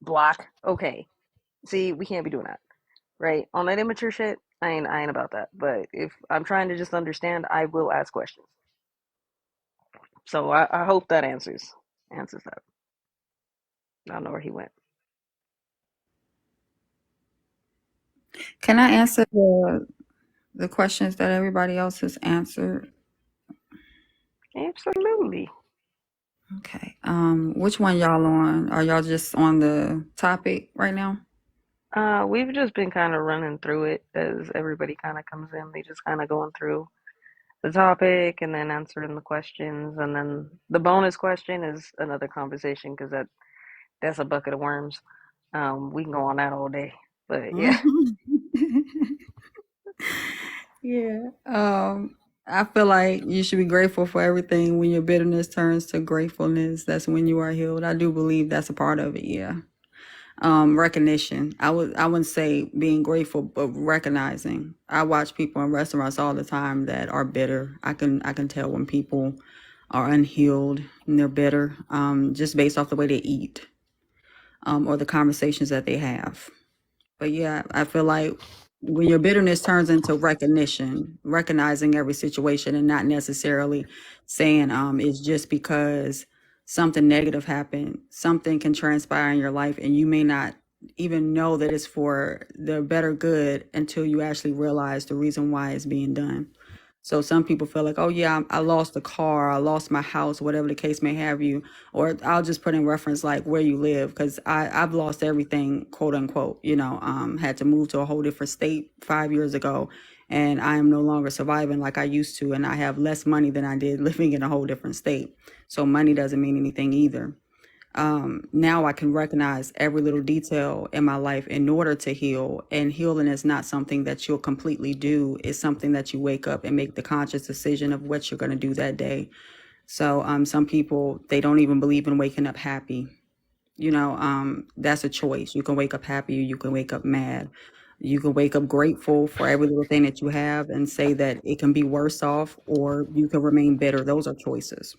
Block. Okay. See, we can't be doing that, right? On that immature shit, I ain't about that. But if I'm trying to just understand, I will ask questions. So I hope that answers that. I don't know where he went. Can I answer the questions that everybody else has answered? Absolutely. Okay. Which one y'all on? Are y'all just on the topic right now? We've just been kind of running through it as everybody kind of comes in. They just kind of going through the topic and then answering the questions, and then the bonus question is another conversation, because that's a bucket of worms. We can go on that all day, but yeah. Yeah. I feel like you should be grateful for everything. When your bitterness turns to gratefulness, that's when you are healed. I do believe that's a part of it. Yeah. Recognition. I wouldn't say being grateful, but recognizing. I watch people in restaurants all the time that are bitter. I can tell when people are unhealed and they're bitter, just based off the way they eat, or the conversations that they have. But yeah, I feel like when your bitterness turns into recognition, recognizing every situation and not necessarily saying it's just because something negative happened, something can transpire in your life and you may not even know that it's for the better good until you actually realize the reason why it's being done. So some people feel like, oh yeah, I lost a car, I lost my house, whatever the case may have you. Or I'll just put in reference like where you live, because I've lost everything, quote unquote, had to move to a whole different state 5 years ago, and I am no longer surviving like I used to, and I have less money than I did living in a whole different state. So money doesn't mean anything either. Now I can recognize every little detail in my life in order to heal. And healing is not something that you'll completely do. It's something that you wake up and make the conscious decision of what you're going to do that day. So some people, they don't even believe in waking up happy. That's a choice. You can wake up happy, you can wake up mad. You can wake up grateful for every little thing that you have and say that it can be worse off, or you can remain bitter. Those are choices.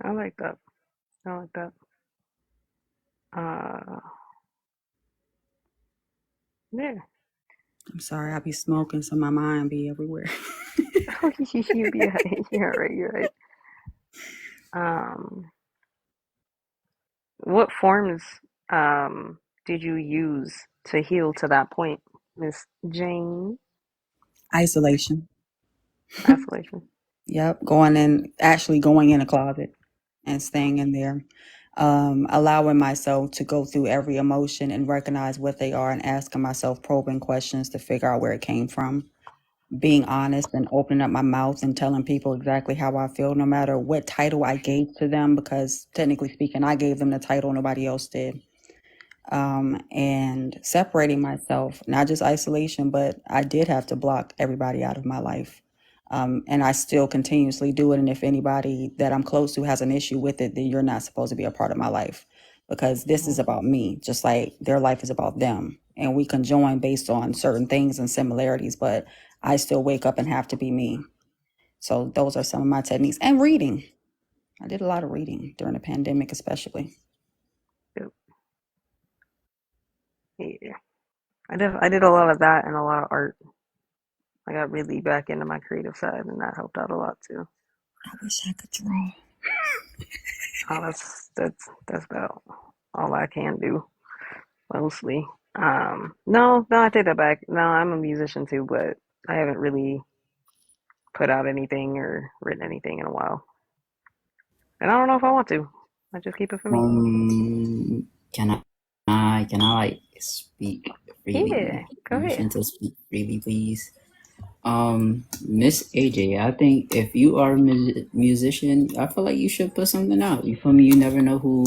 I like that. I like that. Yeah. I'm sorry, I be smoking, so my mind be everywhere. You'd be right. You're right. You're right. Um, what forms did you use to heal to that point, Miss Jane? Isolation. Isolation. Yep, actually going in a closet and staying in there. Allowing myself to go through every emotion and recognize what they are and asking myself probing questions to figure out where it came from. Being honest and opening up my mouth and telling people exactly how I feel, no matter what title I gave to them, because technically speaking, I gave them the title, nobody else did. And separating myself, not just isolation, but I did have to block everybody out of my life. And I still continuously do it. And if anybody that I'm close to has an issue with it, then you're not supposed to be a part of my life, because this is about me, just like their life is about them. And we can join based on certain things and similarities, but I still wake up and have to be me. So those are some of my techniques. And reading. I did a lot of reading during the pandemic, especially. Yep. Yeah. I did a lot of that and a lot of art. I got really back into my creative side, and that helped out a lot too. I wish I could draw. Oh, that's about all I can do, mostly. No, I take that back. No, I'm a musician too, but I haven't really put out anything or written anything in a while. And I don't know if I want to. I just keep it for me. Can I like speak Yeah, freely? go ahead. Permission to speak freely, please. Miss AJ, I think if you are a musician, I feel like you should put something out. You feel me? You never know who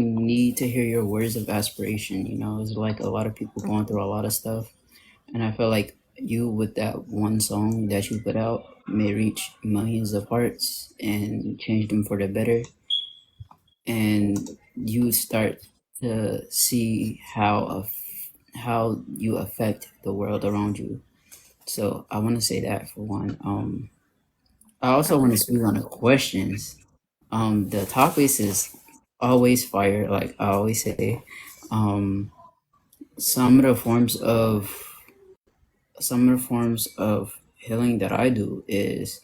need to hear your words of aspiration. You know, it's like a lot of people going through a lot of stuff, and I feel like you with that one song that you put out may reach millions of hearts and change them for the better, and you start to see how you affect the world around you. So I want to say that for one. I I also want to appreciate speak that. on the questions. The topics is always fire, like I always say. Um, some of the forms of healing that I do is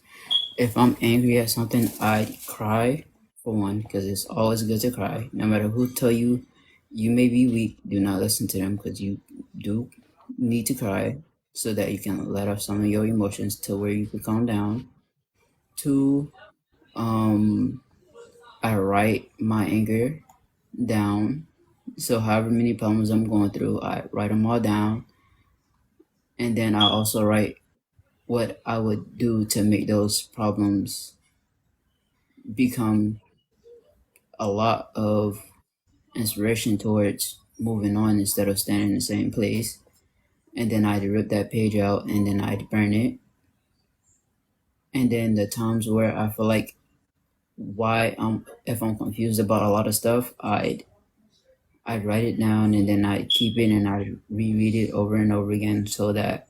if I'm angry at something, I cry for one, because it's always good to cry. No matter who tell you you may be weak, do not listen to them, because you do need to cry so that you can let off some of your emotions to where you can calm down. Two, um, I write my anger down. So however many problems I'm going through, I write them all down, and then I also write what I would do to make those problems become a lot of inspiration towards moving on instead of staying in the same place. And then I'd rip that page out and then I'd burn it. And then the times where I feel like why if I'm confused about a lot of stuff, I'd write it down and then I'd keep it and I'd reread it over and over again so that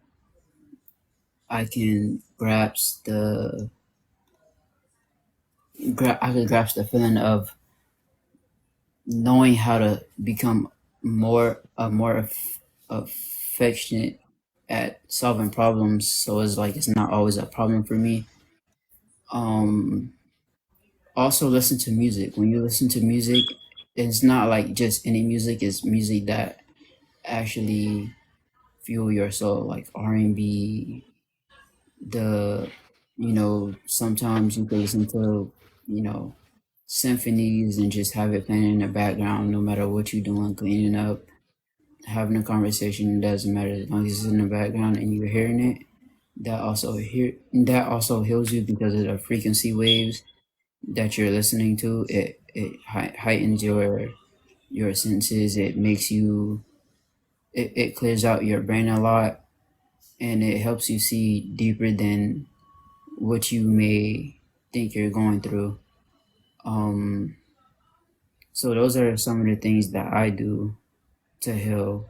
I can grasp the feeling of knowing how to become more affectionate at solving problems, so it's like it's not always a problem for me. um Also listen to music. When you listen to music, it's not like just any music, it's music that actually fuel your soul, like R&B. The Sometimes you can listen to symphonies and just have it playing in the background, no matter what you're doing, cleaning up, having a conversation. It doesn't matter as long as it's in the background and you're hearing it. that also heals you because of the frequency waves that you're listening to. It heightens your senses. It makes you it clears out your brain a lot, and it helps you see deeper than what you may think you're going through. Um, so those are some of the things that I do to heal,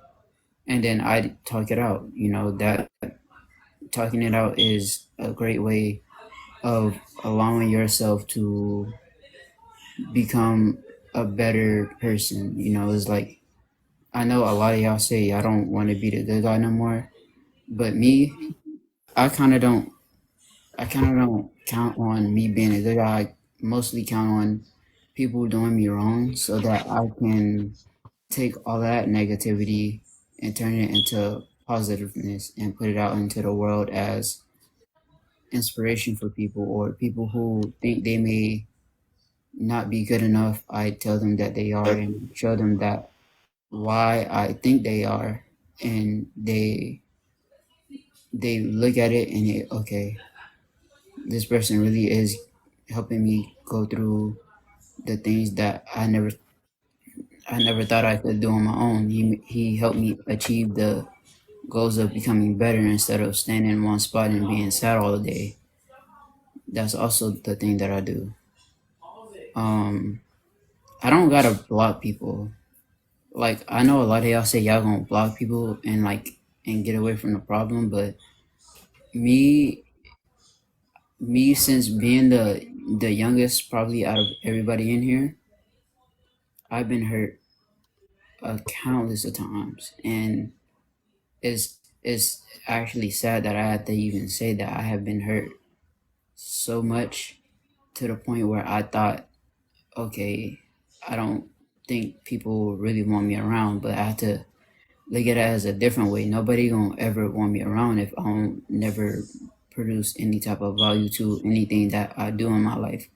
and then I talk it out. That talking it out is a great way of allowing yourself to become a better person. It's like, I know a lot of y'all say I don't want to be the good guy no more, but me, I kind of don't. I kind of don't count on me being a good guy. I mostly count on people doing me wrong so that I can take all that negativity and turn it into positiveness and put it out into the world as inspiration for people, or people who think they may not be good enough. I tell them that they are and show them that why I think they are, and they look at it and okay, this person really is helping me go through the things that I never thought I could do on my own. He helped me achieve the goals of becoming better instead of standing in one spot and being sad all day. That's also the thing that I do. I don't gotta block people. Like, I know a lot of y'all say y'all gonna block people and get away from the problem, but me since being the youngest probably out of everybody in here, I've been hurt countless of times, and it's actually sad that I had to even say that I have been hurt so much to the point where I thought, okay, I don't think people really want me around, but I had to look at it as a different way. Nobody gonna ever want me around if I don't never produce any type of value to anything that I do in my life.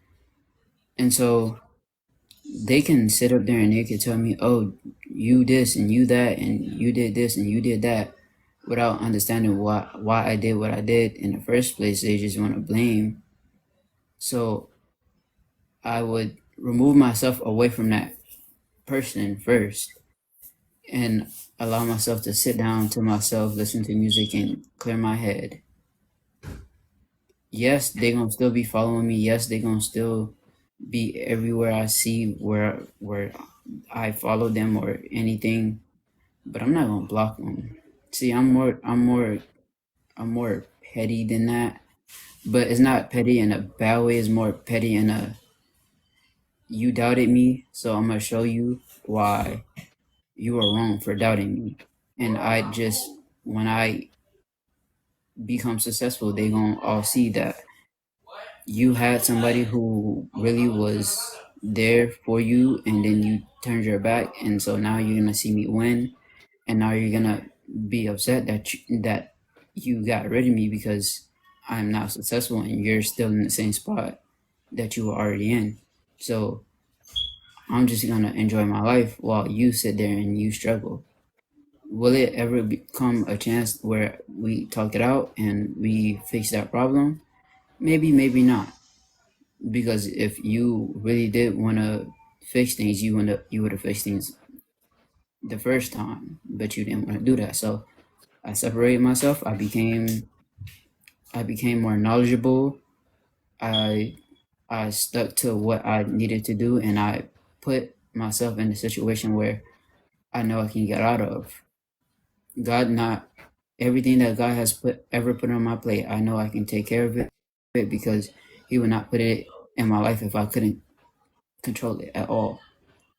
And so they can sit up there and they can tell me, oh, you this and you that and you did this and you did that, without understanding why I did what I did in the first place. They just want to blame. So I would remove myself away from that person first and allow myself to sit down to myself, listen to music, and clear my head. Yes, they gonna still be following me. Yes, they gonna still be everywhere I see where I follow them or anything, but I'm not gonna block them. See, I'm more petty than that, but it's not petty in a bad way. It's more petty in a, you doubted me, so I'm gonna show you why you are wrong for doubting me. And I just, when I become successful, they gonna all see that you had somebody who really was there for you, and then you turned your back, and so now you're gonna see me win, and now you're gonna be upset that you got rid of me because I'm not successful and you're still in the same spot that you were already in. So I'm just gonna enjoy my life while you sit there and you struggle. Will it ever become a chance where we talk it out and we fix that problem? Maybe, maybe not. Because if you really did want to fix things, you would have fixed things the first time, but you didn't want to do that. So I separated myself. I became more knowledgeable. I I stuck to what I needed to do, and I put myself in a situation where I know I can get out of. God, not everything that God has put on my plate, I know I can take care of it because He would not put it in my life if I couldn't control it at all.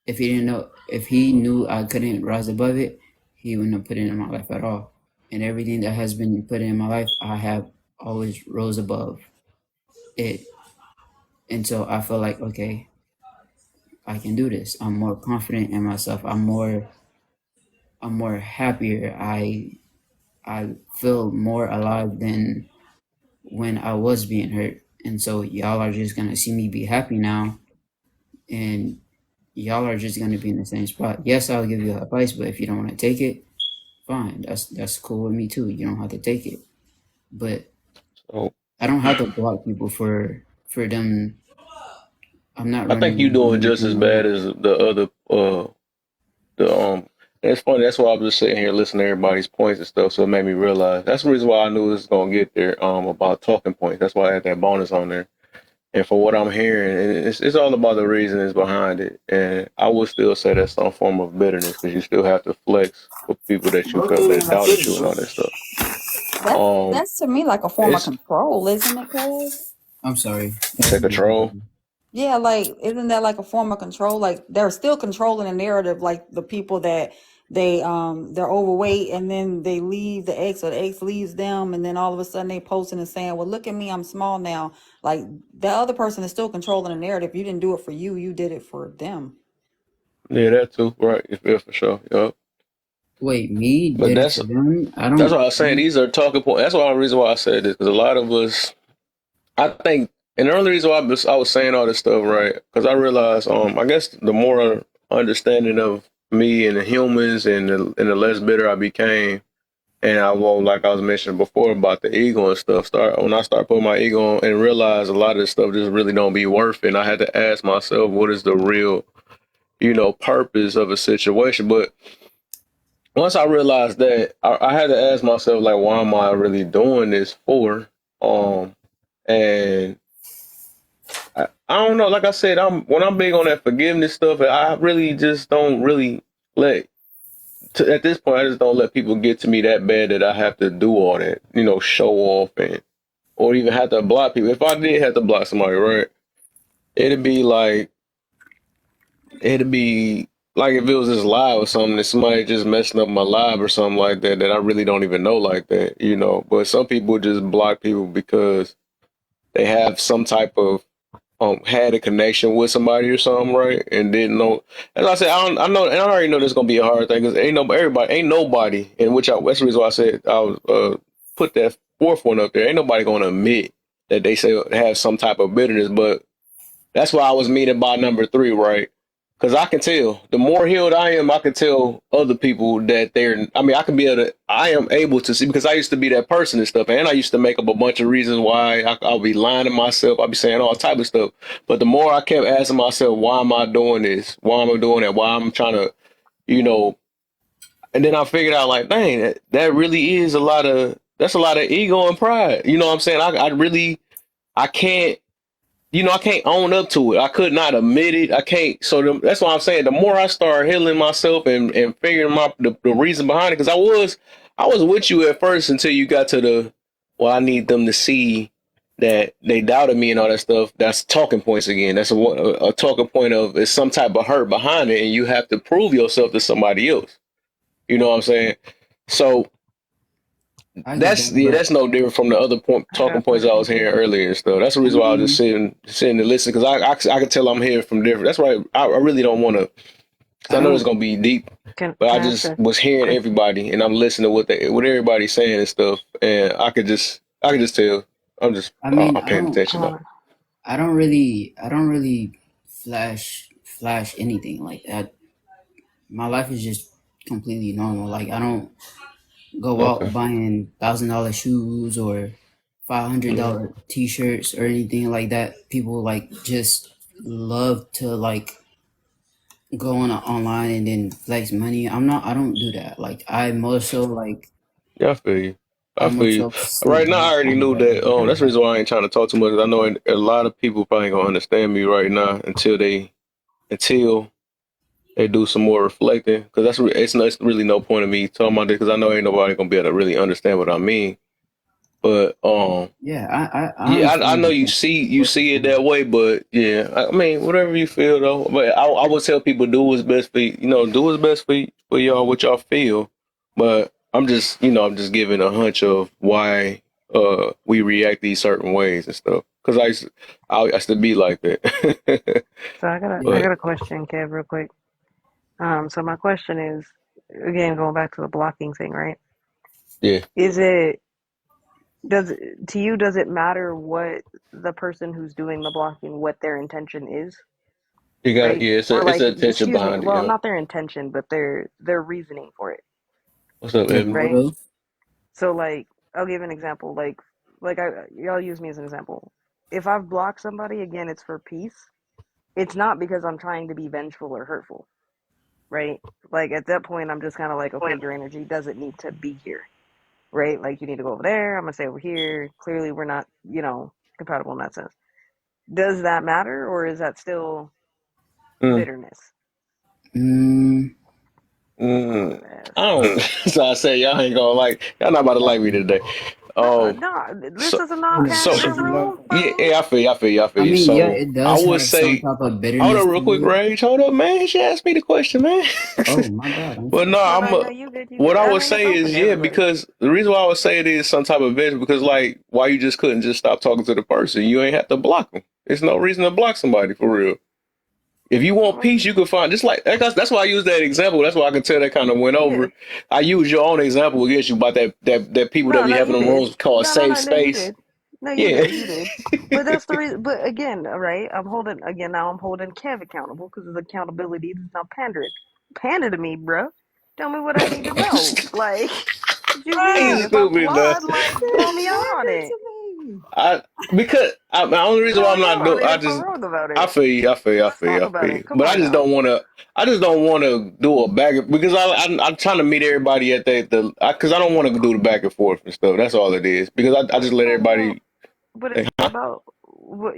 If He knew I couldn't rise above it, He wouldn't have put it in my life at all. And everything that has been put in my life, I have always rose above it. And so I feel like, okay, I can do this. I'm more confident in myself. I'm more happier. I feel more alive than when I was being hurt. And so y'all are just gonna see me be happy now, and y'all are just gonna be in the same spot. Yes, I'll give you advice, but if you don't want to take it, fine. That's cool with me too. You don't have to take it. But So I don't have to block people for them. I'm not I think you running doing just anything as on bad that. as the other the. That's funny. That's why I was just sitting here listening to everybody's points and stuff. So it made me realize that's the reason why I knew this was gonna get there. About talking points. That's why I had that bonus on there. And for what I'm hearing, and it's all about the reasons behind it. And I would still say that's some form of bitterness because you still have to flex for people that you felt that doubted you and all that stuff. Um, That's to me like a form of it's control, isn't it, Cuz? I'm sorry. you say control. Yeah, like isn't that like a form of control? Like they're still controlling the narrative, like the people that they're overweight and then they leave the ex or the ex leaves them and then all of a sudden they posting and saying, well, look at me, I'm small now. Like the other person is still controlling the narrative. You didn't do it for you, you did it for them. Yeah, that too. Right. Yeah, for sure. Yup. Wait, me But did it for them? I that's don't. why I was saying these are talking points. That's why the reason why I said this because a lot of us, I think, and the only reason why I was saying all this stuff, right? Because I realized, I guess the more understanding of me and the humans and the less bitter I became, and I will like I was mentioning before about the ego and stuff. Start when I start putting my ego on and realize a lot of this stuff just really don't be worth it. And I had to ask myself, what is the real, purpose of a situation? But once I realized that, I had to ask myself, like, why am I really doing this for? And I don't know. Like I said, when I'm big on that forgiveness stuff, I really just don't really let. At this point, I just don't let people get to me that bad that I have to do all that, show off and or even have to block people. If I did have to block somebody, right, it'd be like it'd be like if it was just live or something, and somebody just messing up my live or something like that that I really don't even know like that. But some people just block people because they have some type of had a connection with somebody or something, right? And didn't know. As I said, I know, and I already know this is gonna be a hard thing because ain't nobody, in which that's the reason why I said I was put that fourth one up there. Ain't nobody gonna admit that they say have some type of bitterness, but that's why I was meaning by number three, right? Because I can tell the more healed I am, I can tell other people that they're. I mean, I am able to see because I used to be that person and stuff, and I used to make up a bunch of reasons why I'll be lying to myself. I'll be saying all type of stuff. But the more I kept asking myself, why am I doing this? Why am I doing that? Why I'm trying to, you know? And then I figured out, like, dang, that really is that's a lot of ego and pride. You know what I'm saying? I really, I can't I can't own up to it. I could not admit it. I can't. So that's why I'm saying the more I start healing myself and figuring out the reason behind it, because I was with you at first until you got to well, I need them to see that they doubted me and all that stuff. That's talking points again. That's a talking point of it's some type of hurt behind it, and you have to prove yourself to somebody else. You know what I'm saying? So I get that, that's but no different from the other I got talking a points I question, was hearing Kevin. earlier and stuff. That's the I reason why I was just mean, sitting to listen because I can tell I'm hearing from different. That's why I really don't want to because I I know it's don't. gonna be deep, but I Can I ask just a was hearing quick? everybody and I'm listening to what everybody's saying and stuff, and I could just tell. I mean, I'm I paying don't. attention though. I don't really flash anything like that. My life is just completely normal. Like I don't go out Okay. buying $1,000 shoes or five hundred Yeah. dollar t-shirts or anything like that. People like just love to like go on online and then flex money. I don't do that. Like I more so like Yeah, I feel you. I I more feel you. so sleep Right now, I good already on the knew bed that. and everything That's like the that. reason why I ain't trying to talk too much. 'Cause I know a lot of people probably gonna understand me right now until they do some more reflecting. Because it's really no point in me talking about this because I know ain't nobody gonna be able to really understand what I mean. But Yeah, I yeah, I understand know what you're you what you're see it saying. that way, but yeah, I mean, whatever you feel though. But I would tell people do what's best for do what's best for y'all, what y'all feel. But I'm just giving a hunch of why we react these certain ways and stuff. Because I used to be like that. So I Yeah, But got a question, Kev, real quick. So my question is, again, going back to the blocking thing, right? yeah, Is it does to you does it matter what the person who's doing the blocking what their intention is, you got right? yeah, Or it's like, a tension excuse me, behind it. well, Yeah. not their intention, but their reasoning for it, What's up, their Evan? right? motive. So like, I'll give an example. Like, like y'all use me as an example. If I've blocked somebody, again, it's for peace. It's not because I'm trying to be vengeful or hurtful, right? Like at that point, I'm just kind of like, okay, your energy doesn't need to be here, right? Like you need to go over there. I'm gonna stay over here. Clearly, we're not, compatible in that sense. Does that matter, or is that still Mm, bitterness? Mm, mm. Yes. I don't. So I say y'all ain't gonna y'all not about to like me today. No, Um. no, this So is a non-pandering so room, yeah, bro. yeah, I feel you. I feel you. I feel I you. mean, yeah, So it I does would have some say, type of hold bitterness up, real to quick, it. Rage. Hold up, man. She asked me the question, man. Oh, my bad. I'm But no, sorry. No, I'm. no, no, you good, you What good. I I would mean, it's say open is to yeah, everybody. because the reason why I would say it is some type of vengeance because why you just couldn't just stop talking to the person? You ain't have to block them. There's no reason to block somebody for real. If you I want peace, mean, you can find just like that's why I use that example. That's why I can tell that kind of went yeah. over. I use your own example against you about that people that No, be no, having you them did. rooms called No, no, safe no, no, you space. did. No, you Yeah. did, you did. But that's the reason. But again, right? Now I'm holding Kev accountable because his accountability is not pandering. Pander to me, bro. Tell me what I need to know. Like, what you mean? You If I stupid, man. flawed, like, call me out on Pandering it. to me. The only reason why Call I'm me out not on do it I if I'm just wrong about I it. feel you, I feel you, I Let's feel you, talk I about feel you. it. Come But on now. I just don't want to do a back because I'm trying to meet everybody at the because I don't want to do the back and forth and stuff. That's all it is because I just let No, well, everybody. but it's Like, huh? about,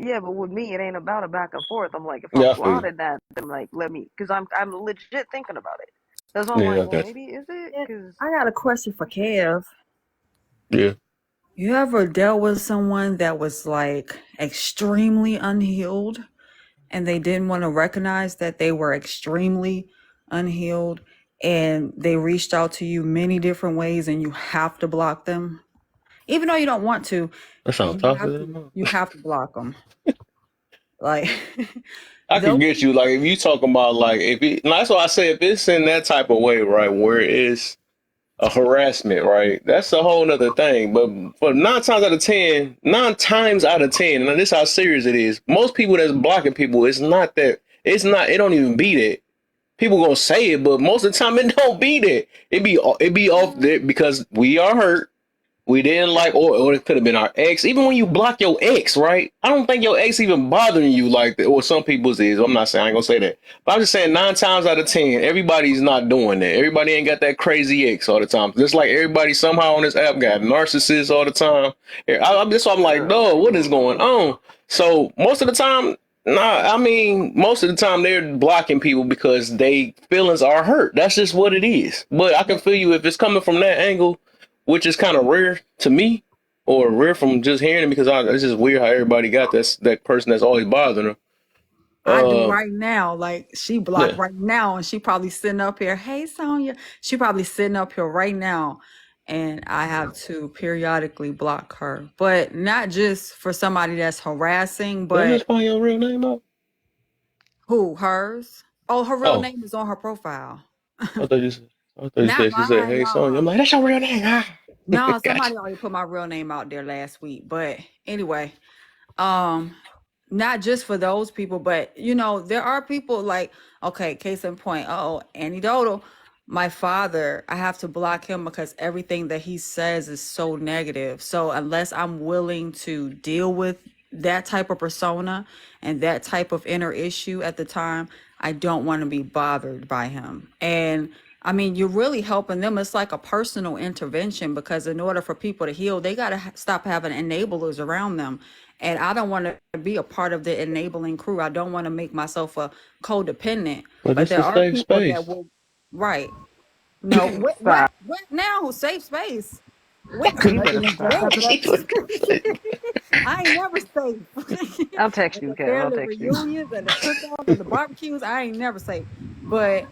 yeah, but with me, it ain't about a back and forth. I'm like, if I'm Yeah, I feel flawed you. in that, then like, let me, because I'm legit thinking about it. That's why I'm Yeah, like, I well, got maybe is it? And Because I got a question for Kev. you. Yeah. You ever dealt with someone that was like extremely unhealed and they didn't want to recognize that they were extremely unhealed and they reached out to you many different ways and you have to block them? Even though you don't want to, That sounds toxic. you have to block them. Like I can those get you like if you talking about like if it, and that's why I say if it's in that type of way, right, where it's a harassment, right? That's a whole nother thing. But for 9 times out of ten, and this is how serious it is. Most people that's blocking people, it's not that. It's not. It don't even be that. People gonna say it, but most of the time it don't be that. It be off there because we are hurt. We didn't like, or it could have been our ex. Even when you block your ex, right? I don't think your ex even bothering you like that. Or some people's is. I'm not saying I ain't gonna say that, but I'm just saying 9 times out of 10, everybody's not doing that. Everybody ain't got that crazy ex all the time. Just like everybody somehow on this app got narcissists all the time. That's why I'm like, no, what is going on? So most of the time, nah. I mean, most of the time they're blocking people because they feelings are hurt. That's just what it is. But I can feel you if it's coming from that angle, which is kind of rare to me, or rare from just hearing it because it's just weird how everybody got that person that's always bothering them. I do right now. Like she blocked Yeah, right now, and she probably sitting up here. Hey, Sonya. She probably sitting up here right now, and I have to periodically block her. But not just for somebody that's harassing, did I but just find your real name out? who hers? Oh, her real Oh, name is on her profile. I thought you said. I thought you Not said she said, mine. "Hey, Sonya." I'm No, like, that's your real name. Ah. no. Gotcha. Somebody already put my real name out there last week. But anyway, um not just for those people, but there are people like, okay, case in point, oh, Annie Dodo, my father, I have to block him because everything that he says is so negative. So unless I'm willing to deal with that type of persona and that type of inner issue at the time, I don't want to be bothered by him. And I mean, you're really helping them. It's like a personal intervention because in order for people to heal, they got to stop having enablers around them. And I don't want to be a part of the enabling crew. I don't want to make myself a codependent. But But this there is a are safe people that space. will, right. No, what now? Safe space. When? You better stop. When? I ain't never safe. I'll text At you, the Kev. I'll family text you. reunions, at the cookouts, at the barbecues, I ain't never safe. But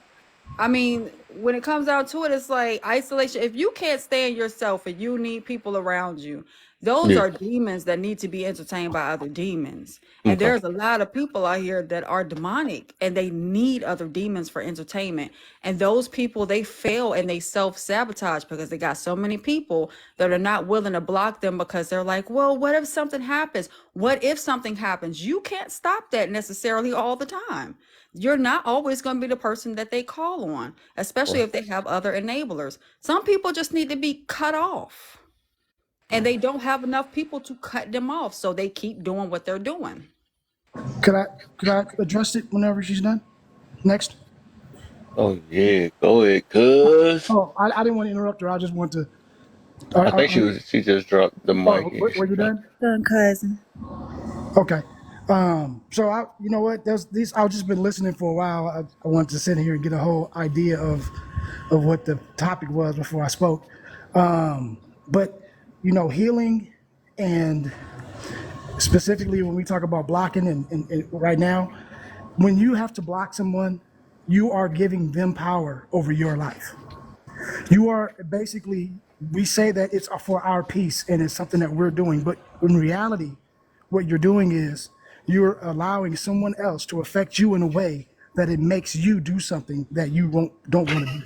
I mean, when it comes down to it, it's like isolation. If you can't stand yourself and you need people around you, those Yeah. are demons that need to be entertained by other demons. And Okay. there's a lot of people out here that are demonic and they need other demons for entertainment. And those people, they fail and they self-sabotage because they got so many people that are not willing to block them because they're like, well, what if something happens? What if something happens? You can't stop that necessarily all the time. You're not always going to be the person that they call on, especially Right. if they have other enablers. Some people just need to be cut off. and they don't have enough people to cut them off, so they keep doing what they're doing. Could I could I address it whenever she's done? Next. Oh yeah, go ahead, cuz. Oh, I didn't want to interrupt her. I just want to. I think she just dropped the mic. Oh, Yeah, were she you dropped. done? Done, cousin. Okay. So you know what? There's these. I've just been listening for a while. I wanted to sit here and get a whole idea of what the topic was before I spoke. But you know, healing, and specifically when we talk about blocking, and right now, when you have to block someone, you are giving them power over your life. You are basically, we say that it's for our peace and it's something that we're doing, but in reality, what you're doing is you're allowing someone else to affect you in a way that it makes you do something that you don't want to do.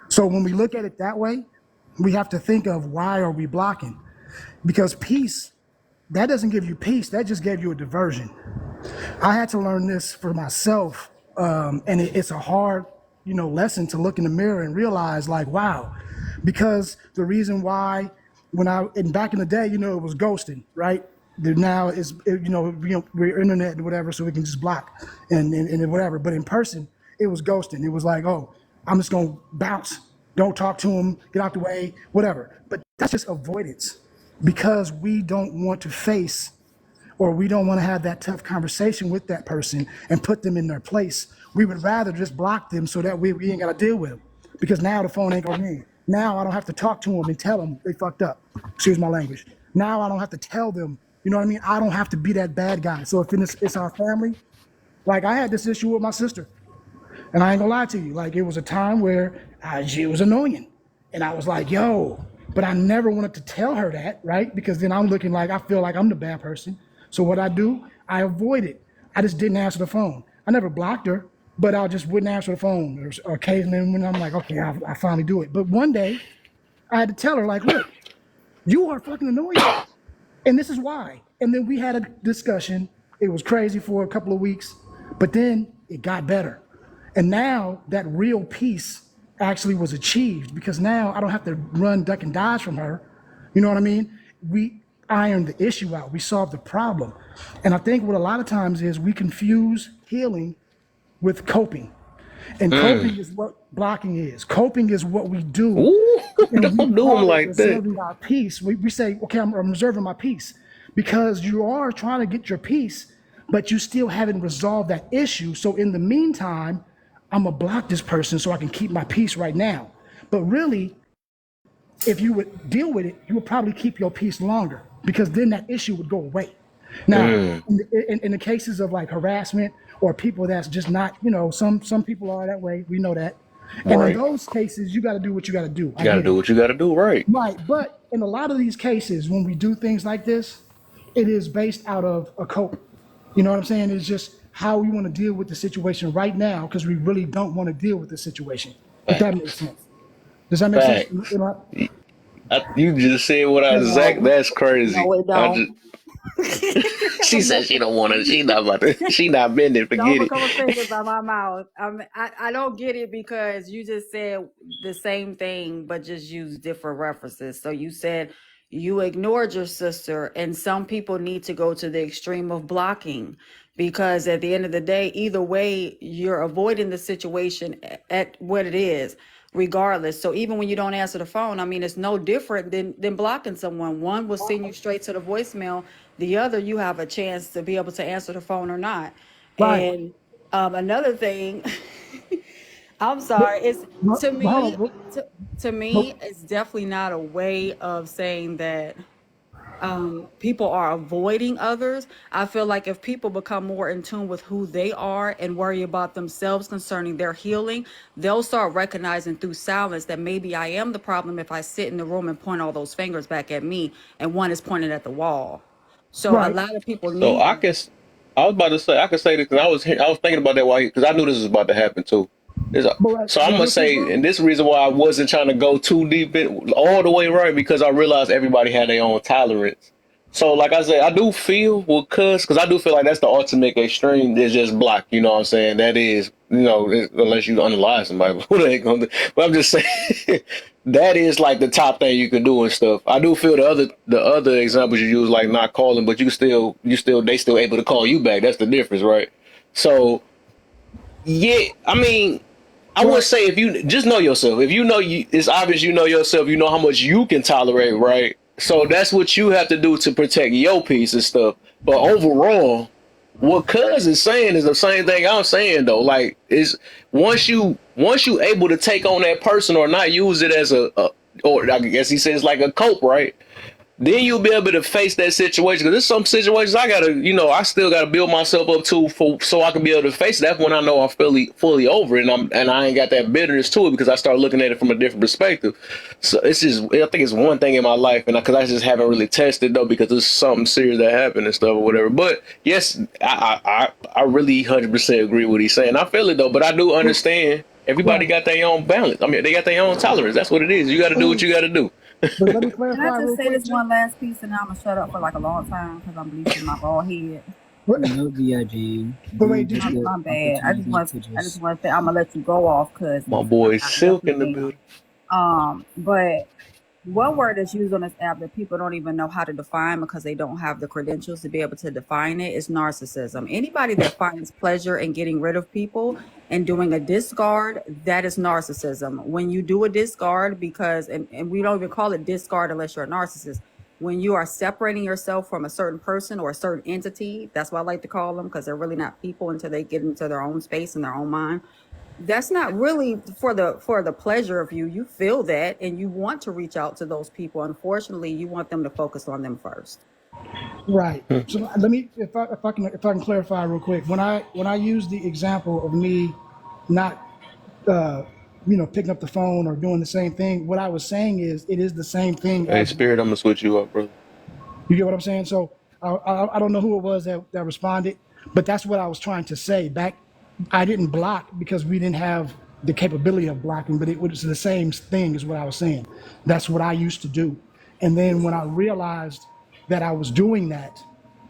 So when we look at it that way, we have to think of why are we blocking? Because peace, that doesn't give you peace, that just gave you a diversion. I had to learn this for myself, and it's a hard, lesson to look in the mirror and realize, like, wow, because the reason why, and back in the day, it was ghosting, right? Now is, we're internet and whatever, so we can just block and whatever. But in person, it was ghosting. It was like, oh, I'm just gonna bounce, don't talk to him, get out the way, whatever. But that's just avoidance because we don't want to face, or we don't want to have that tough conversation with that person and put them in their place. We would rather just block them so that we ain't got to deal with them, because now the phone ain't gonna ring. Now I don't have to talk to them and tell them they fucked up. Excuse my language. Now I don't have to tell them, you know what I mean? I don't have to be that bad guy. So if it's our family, like I had this issue with my sister. And I ain't gonna lie to you, like it was a time where she was annoying. And I was like, yo, but I never wanted to tell her that, right? Because then I'm looking like I feel like I'm the bad person. So what I do, I avoid it. I just didn't answer the phone. I never blocked her, but I just wouldn't answer the phone. Or occasionally when I'm like, okay, I finally do it. But one day I had to tell her, like, look, you are fucking annoying. And this is why. And then we had a discussion. It was crazy for a couple of weeks, but then it got better. And now that real peace actually was achieved, because now I don't have to run, duck, and dodge from her. You know what I mean? We ironed the issue out. We solved the problem. And I think what a lot of times is we confuse healing with coping. And coping is what blocking is. Coping is what we do, Ooh, and we don't do them call it like that. reserving our peace. We say, okay, I'm reserving my peace, because you are trying to get your peace, but you still haven't resolved that issue. So in the meantime, I'm gonna block this person so I can keep my peace right now. But really, if you would deal with it, you would probably keep your peace longer, because then that issue would go away. Now, Mm, in the cases of like harassment or people that's just not, some people are that way. We know that. And in right. those cases, you got to do what you got to do. You I gotta get do it. what you gotta do, right? Right. But in a lot of these cases, when we do things like this, it is based out of a cope. You know what I'm saying? It's just how we want to deal with the situation right now, because we really don't want to deal with the situation. If that makes Facts. sense. Does that make sense? Facts. You just said what I exact. No, That's crazy. no, it I don't. just. She said she don't want to. She not about to. She not bending. Don't Forget it. become a finger by my mouth. I don't get it because you just said the same thing, but just use different references. So you said you ignored your sister, and some people need to go to the extreme of blocking, because at the end of the day, either way, you're avoiding the situation at what it is, regardless. So even when you don't answer the phone, I mean, it's no different than blocking someone. One will send you straight to the voicemail. The other, you have a chance to be able to answer the phone or not. Right. And another thing, I'm But, sorry, it's to hold me, on. to me, it's definitely not a way of saying that people are avoiding others. I feel like if people become more in tune with who they are and worry about themselves concerning their healing, they'll start recognizing through silence that maybe I am the problem if I sit in the room and point all those fingers back at me and one is pointed at the wall. So a Right. lot of people So need I that. can. I was about to say I can say this because I was thinking about that while because I knew this was about to happen too. So I'm But gonna with this, say, bro, and this is the reason why I wasn't trying to go too deep in all the way right because I realized everybody had their own tolerance So, like I said, I do feel with cuss because I do feel like that's the ultimate extreme. Is just block. You know what I'm saying? That is, unless you unalive somebody, what they gonna do? But I'm just saying that is like the top thing you can do and stuff. I do feel the other examples you use, like not calling, but they still able to call you back. That's the difference, right? So yeah, I mean, I would Well, say if you just know yourself, if you know it's obvious you know yourself, you know how much you can tolerate, right? So that's what you have to do to protect your peace and stuff. But overall, what Cuz is saying is the same thing I'm saying though. Like is once you able to take on that person or not use it as a or I guess he says like a cope, right? Then you'll be able to face that situation. Because there's some situations I gotta, I still gotta build myself up to so I can be able to face it. That's when I know I'm fully over it, and I ain't got that bitterness to it because I start looking at it from a different perspective. So it's just I think it's one thing in my life, and because I just haven't really tested though because there's something serious that happened and stuff or whatever. But yes, I really 100% agree with what he's saying. I feel it though, but I do understand. Everybody right. got their own balance. I mean, they got their own tolerance. That's what it is. You got to do what you got to do. But let me Can I clarify just real say quick this too. one last piece and then I'm gonna shut up for like a long time because I'm bleaching my bald head. No, Dia Jane. But Do wait, did get you? the My bad. opportunity to I just just. want to say I'm gonna let you go off because My boy I Silk in the definitely building. am. But one word that's used on this app that people don't even know how to define because they don't have the credentials to be able to define it is narcissism. Anybody that finds pleasure in getting rid of people and doing a discard, that is narcissism. When you do a discard, and we don't even call it discard unless you're a narcissist, when you are separating yourself from a certain person or a certain entity, that's what I like to call them because they're really not people until they get into their own space and their own mind. That's not really for the pleasure of you. You feel that and you want to reach out to those people. Unfortunately, you want them to focus on them first. Right. So let me, if I can clarify real quick. When I use the example of me not, uh, picking up the phone or doing the same thing, what I was saying is it is the same thing Hey, as Spirit, I'm gonna switch you up, brother. you get what I'm saying. So I don't know who it was that responded, but that's what I was trying to say. Back, I didn't block because we didn't have the capability of blocking, but it was the same thing as what I was saying. That's what I used to do, and then when I realized that I was doing that,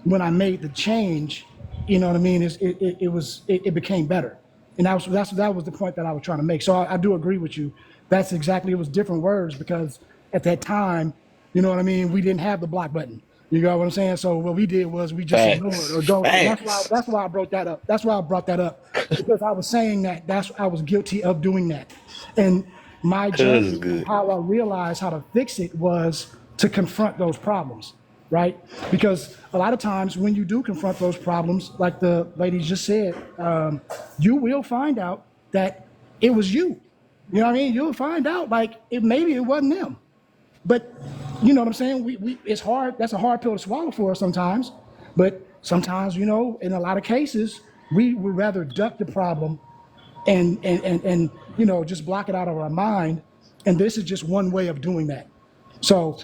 when I made the change, you know what I mean? It became better, and that was the point that I was trying to make. So I do agree with you. That's exactly, it was different words because at that time, you know what I mean, we didn't have the block button. You got what I'm saying? So what we did was we just ignored or Facts. ghosted. And that's why Facts. that's why I brought that up. That's why I brought that up because I was saying that I was guilty of doing that, and my Cuz is journey of good. how I realized how to fix it was to confront those problems, right? Because a lot of times when you do confront those problems, like the lady just said, you will find out that it was you. You know what I mean? You'll find out like maybe it wasn't them. But you know what I'm saying? It's hard. That's a hard pill to swallow for us sometimes. But sometimes, in a lot of cases, we would rather duck the problem and just block it out of our mind. And this is just one way of doing that. So,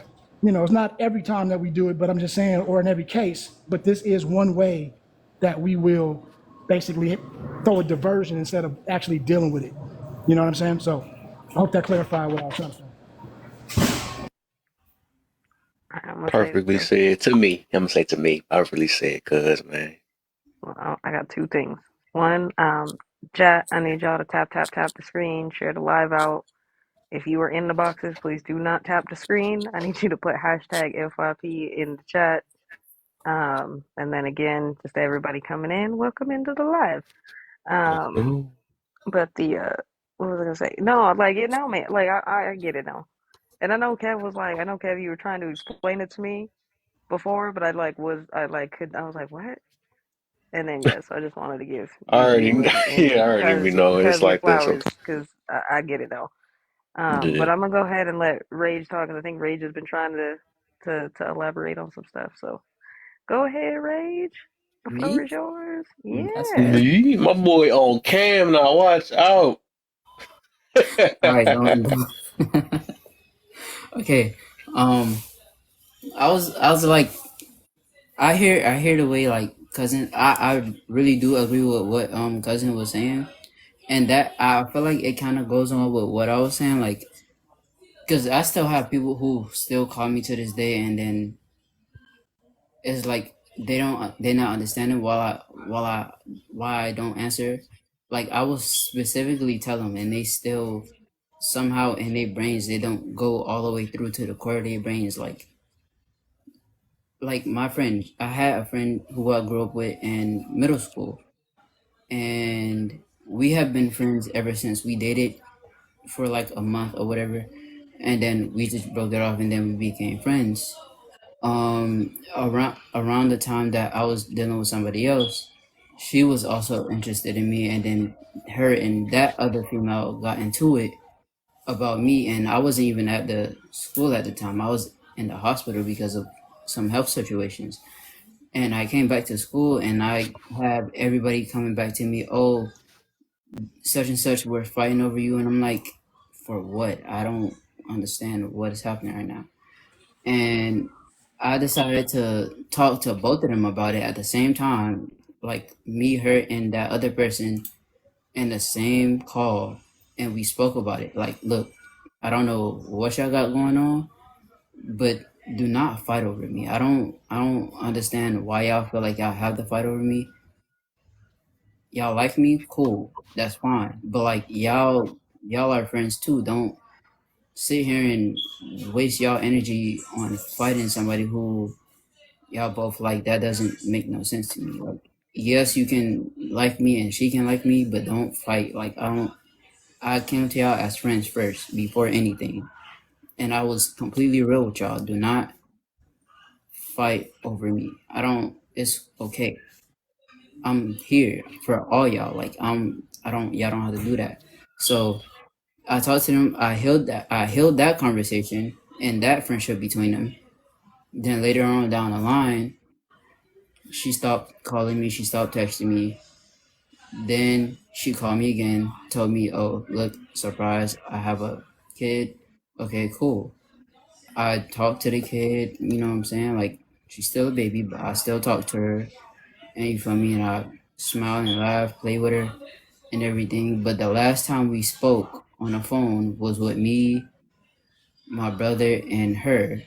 it's not every time that we do it, but I'm just saying, or in every case, but this is one way that we will basically throw a diversion instead of actually dealing with it. You know what I'm saying? So I hope that clarified what I was trying to say. I'm gonna say Perfectly this. said to me. I'm gonna say to me. Perfectly said, cuz man. Well, I got two things. One, chat. I need y'all to tap the screen, share the live out. If you are in the boxes, please do not tap the screen. I need you to put hashtag FYP in the chat. And then again, just everybody coming in, welcome into the live. Let's Um, go. but what was I gonna say? No, like it now, man. Like I get it now. And I know Kev was like, I know Kev, you were trying to explain it to me before, but I was like, what? And then yes, I just wanted to give I already you yeah, and I already know. It's cuz your like this flowers sometimes. because I get it though. Yeah. But I'm gonna go ahead and let Rage talk because I think Rage has been trying to elaborate on some stuff. So go ahead, Rage. The floor Me? is yours. That's Yeah. fair. Me? My boy on cam now. Watch out. Alright, don't. Okay. Um, I was like, I hear the way like cousin. I really do agree with what cousin was saying, and that I feel like it kind of goes on with what I was saying, like, because I still have people who still call me to this day, and then it's like they're not understanding why I don't answer. Like I will specifically tell them, and they still somehow in their brains they don't go all the way through to the core of their brains. Like my friend, I had a friend who I grew up with in middle school, and we have been friends ever since. We dated for like a month or whatever, and then we just broke it off, and then we became friends. Around the time that I was dealing with somebody else, she was also interested in me, and then her and that other female got into it about me, and I wasn't even at the school at the time. I was in the hospital because of some health situations. And I came back to school, and I have everybody coming back to me, oh, such and such, we're fighting over you. And I'm like, for what? I don't understand what is happening right now. And I decided to talk to both of them about it at the same time, like me, her, and that other person in the same call. And we spoke about it. Like, look, I don't know what y'all got going on, but do not fight over me. I don't understand why y'all feel like y'all have to fight over me. Y'all like me, cool, that's fine. But like y'all are friends too. Don't sit here and waste y'all energy on fighting somebody who y'all both like. That doesn't make no sense to me. Like, yes, you can like me and she can like me, but don't fight. Like I came to y'all as friends first before anything. And I was completely real with y'all. Do not fight over me. I don't it's okay. I'm here for all y'all. Like I don't y'all don't have to do that. So I talked to them, I healed that conversation and that friendship between them. Then later on down the line, she stopped calling me, she stopped texting me. Then she called me again, told me, oh, look, surprise, I have a kid. Okay, cool. I talked to the kid, you know what I'm saying? Like, she's still a baby, but I still talk to her. And you feel me? And I smile and laugh, play with her and everything. But the last time we spoke on the phone was with me, my brother, and her.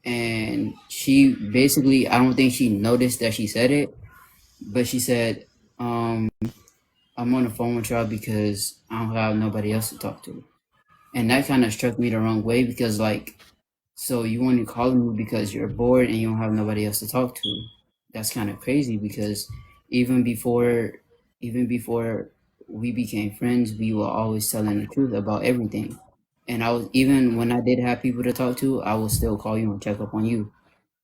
And she basically, I don't think she noticed that she said it, but she said, I'm on the phone with y'all because I don't have nobody else to talk to. And that kind of struck me the wrong way because, like, so you only calling me because you're bored and you don't have nobody else to talk to. That's kind of crazy because even before, even before we became friends, we were always telling the truth about everything. And I was even when I did have people to talk to, I would still call you and check up on you.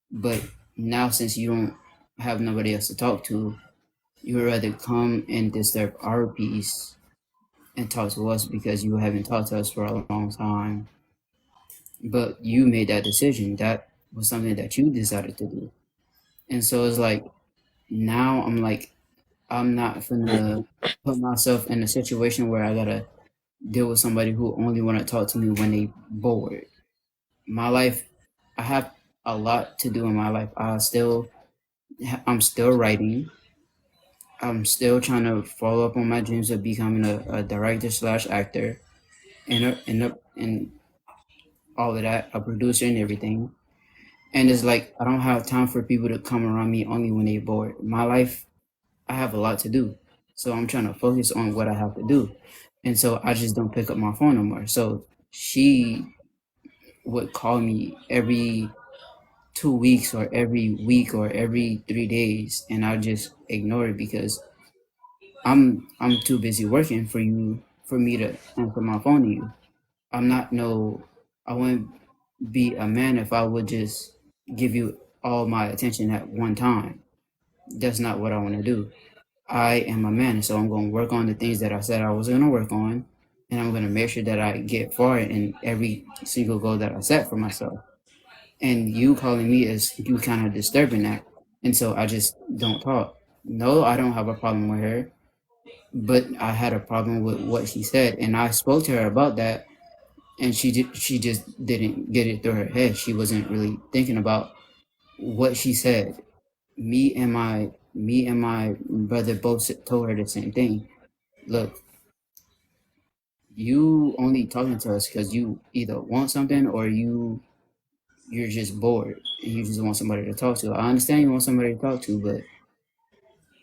But now since you don't have nobody else to talk to, you would rather come and disturb our peace and talk to us because you haven't talked to us for a long time. But you made that decision. That was something that you decided to do. And so it's like now I'm like I'm not gonna put myself in a situation where I gotta deal with somebody who only wanna talk to me when they bored. My life, I have a lot to do in my life. I'm still writing. I'm still trying to follow up on my dreams of becoming a director slash actor and all of that, a producer and everything. And it's like I don't have time for people to come around me only when they're bored. My life, I have a lot to do. So I'm trying to focus on what I have to do. And so I just don't pick up my phone no more. So she would call me every 2 weeks or every week or every 3 days and I just ignore it because I'm too busy working for me to answer my phone to you. I'm not no I wouldn't be a man if I would just give you all my attention at one time. That's not what I want to do. I am a man, so I'm going to work on the things that I said I was going to work on, and I'm going to make sure that I get far in every single goal that I set for myself. And you calling me is you kind of disturbing that, and so I just don't talk. No, I don't have a problem with her, but I had a problem with what she said, and I spoke to her about that, and she just didn't get it through her head. She wasn't really thinking about what she said. Me and my brother both told her the same thing. Look, you only talking to us because you either want something or you're just bored and you just want somebody to talk to. I understand you want somebody to talk to, but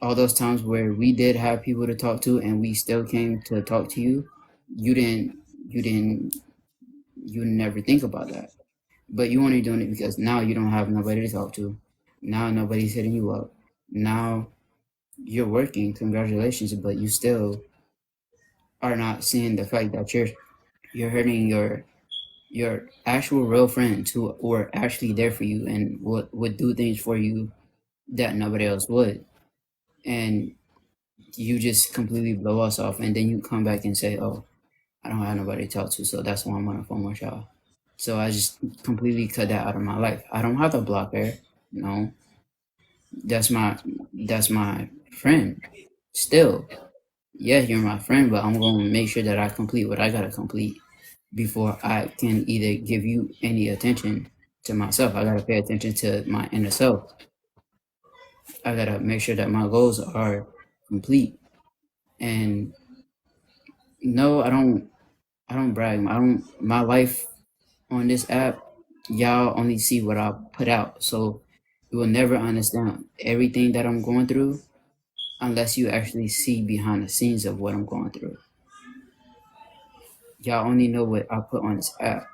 all those times where we did have people to talk to and we still came to talk to you, you didn't, you didn't, you never think about that. But you only doing it because now you don't have nobody to talk to. Now nobody's hitting you up. Now you're working, congratulations, but you still are not seeing the fact that you're hurting your actual real friends who were actually there for you and would do things for you that nobody else would. And you just completely blow us off and then you come back and say, oh, I don't have nobody to talk to, so that's why I'm on the phone with y'all. So I just completely cut that out of my life. I don't have to block her. No. That's my that's my friend. Still. Yeah, you're my friend, but I'm gonna make sure that I complete what I gotta complete before I can either give you any attention to myself. I gotta pay attention to my inner self. I gotta make sure that my goals are complete. And no, I don't brag. I don't my life on this app, y'all only see what I put out. So you will never understand everything that I'm going through unless you actually see behind the scenes of what I'm going through. Y'all only know what I put on this app.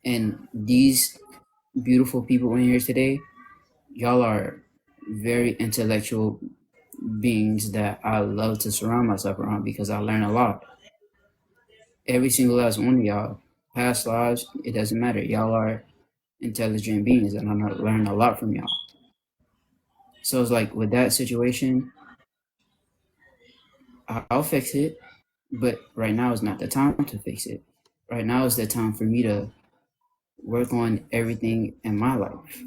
And these beautiful people in here today, y'all are very intellectual beings that I love to surround myself around because I learn a lot. Every single last one of y'all, past lives, it doesn't matter. Y'all are intelligent beings and I learn a lot from y'all. So it's like with that situation, I'll fix it, but right now is not the time to fix it. Right now is the time for me to work on everything in my life.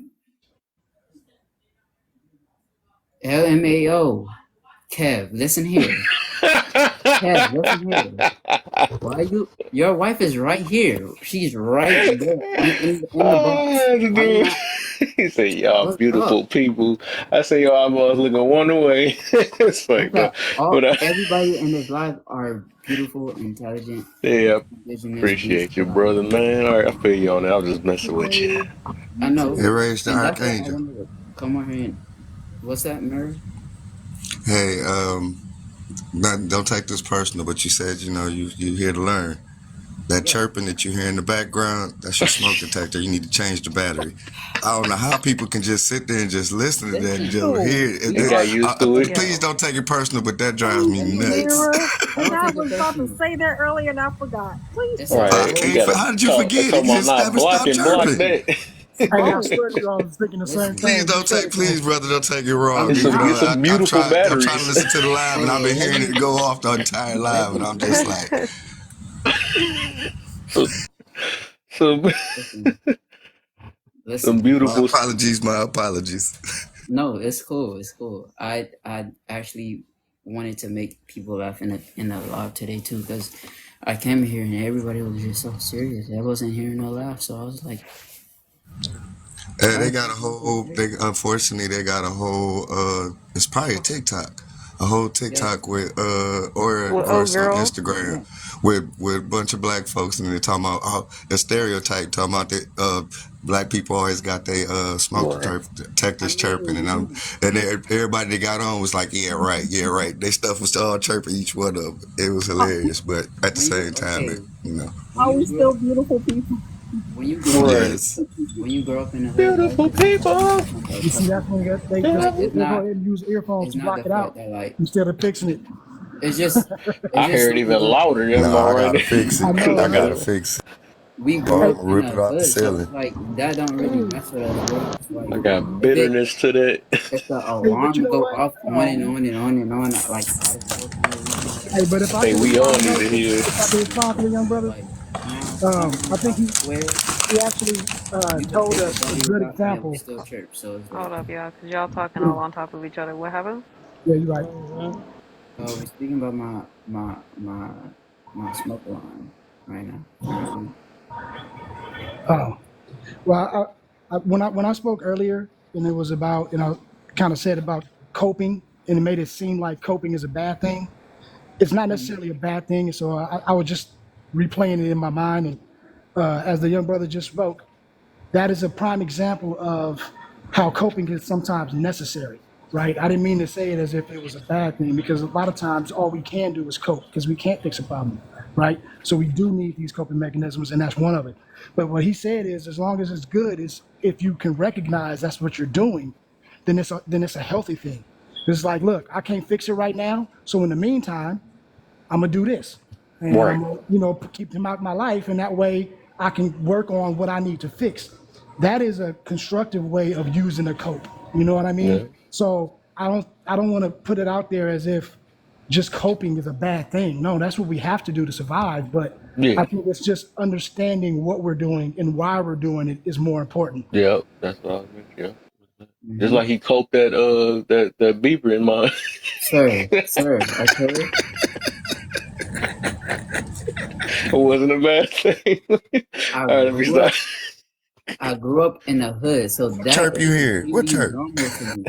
LMAO, Kev, listen here. Kev, listen here. Why your wife is right here. She's right there in the box. Why you Dude, not he said, "Y'all look up? beautiful people." I say, "Y'all eyeballs looking one way." It's Look like, at but all everybody in this live are beautiful, intelligent, yeah, indigenous beings appreciate of you, God. brother, man. All right, I feel you on that. I was just messing with you. I know. It raised the And that's why I archangel. wanted to come on here and what's that, Mary? Hey, don't take this personal, but you said you here to learn. That Yeah. chirping that you hear in the background, that's your smoke detector. You need to change the battery. I don't know how people can just sit there and just listen to that and Listen, just hear it. we I got are used to it. Please Yo. don't take it personal, but that drives Thank me let you, me tell you nuts. Lyra. I And don't I take it was about to personal. say that earlier and I forgot. Please All Listen, take the it. right, whole How did you talk forget it? about Just not never stop blocking, block chirping. that. Hey, I no, swear to you, I was thinking the same listen. Please thing. You don't said take, it though. please, brother, don't take it wrong. It's Okay, You some know, now it's some beautiful I'm trying to batteries. listen to the live, and I've hey, been hearing it go off the entire live, and I'm just like, So, some listen, some listen. my beautiful. apologies, my apologies. No, it's cool. It's cool. I actually wanted to make people laugh in the live today too because I came here and everybody was just so serious. I wasn't hearing no laugh, so I was like, why They is got a everybody so whole. serious? They unfortunately they got a whole. It's probably a TikTok, a whole Yeah, TikTok with or of Well, oh, course on girl. Instagram yeah. with a bunch of black folks and they're talking about a stereotype talking about that black people always got their smoke Right. I detectors chirping and mean, everybody that got on was like yeah right. They stuff was all chirping each one of them. It was Are, hilarious, but at the when you same time, okay, when are you we grow still beautiful people? when you grow up Right. yes. when you grow up in the hood, Beautiful everybody knows people. nothing but You see, cussing. that's when Like they'll go ahead and use earphones it's to not block the it out fact that like instead of fixing it. it's just it's I just hear it something even that louder than No, my I right gotta fix I it. know, I because right? gotta fix it. we Or grew Hey, up I'm in gonna rip the it off the hood, so ceiling. it's like that don't really mess with us. We're just like I got if it bitterness to that. if the hey, but you alarm know go what? off on and on and on and on like out of control for no reason, Hey, whatever. but I think we all need to hear. if I could respond to the young brother, Like calm I and think calm and square, he actually you could told pick a a battery good without and it will example. still chirp. So it's Hold like up, y'all, because y'all talking all on top of each other. What happened? Yeah, you're right. Mhm. we're speaking about my smoke alarm right now currently. Oh, well, when I spoke earlier, and it was about, kind of said about coping, and it made it seem like coping is a bad thing. It's not Mhm. necessarily a bad thing. So I was just replaying it in my mind, and as the young brother just spoke, that is a prime example of how coping is sometimes necessary, right? I didn't mean to say it as if it was a bad thing, because a lot of times all we can do is cope because we can't fix a problem, right? So we do need these coping mechanisms, and that's one of it. But what he said is, as long as it's good, is if you can recognize that's what you're doing, then it's a healthy thing. It's like, look, I can't fix it right now, so in the meantime, I'm gonna do this, and Right. I'm gonna, keep them out of my life, and that way I can work on what I need to fix. That is a constructive way of using a cope. You know what I Yeah. mean? So I don't want to put it out there as if just coping is a bad thing. No, that's what we have to do to survive. But Yeah. I think it's just understanding what we're doing and why we're doing it is more important. Yeah. That's what I was mentioning. Yeah. Just Mm-hmm. like he coped that beeper in mine. Sir, okay. It wasn't a bad thing. I All right, let me grew stop. up I grew up in the hood, so What that chirp you is hear? What completely chirp? normal to me.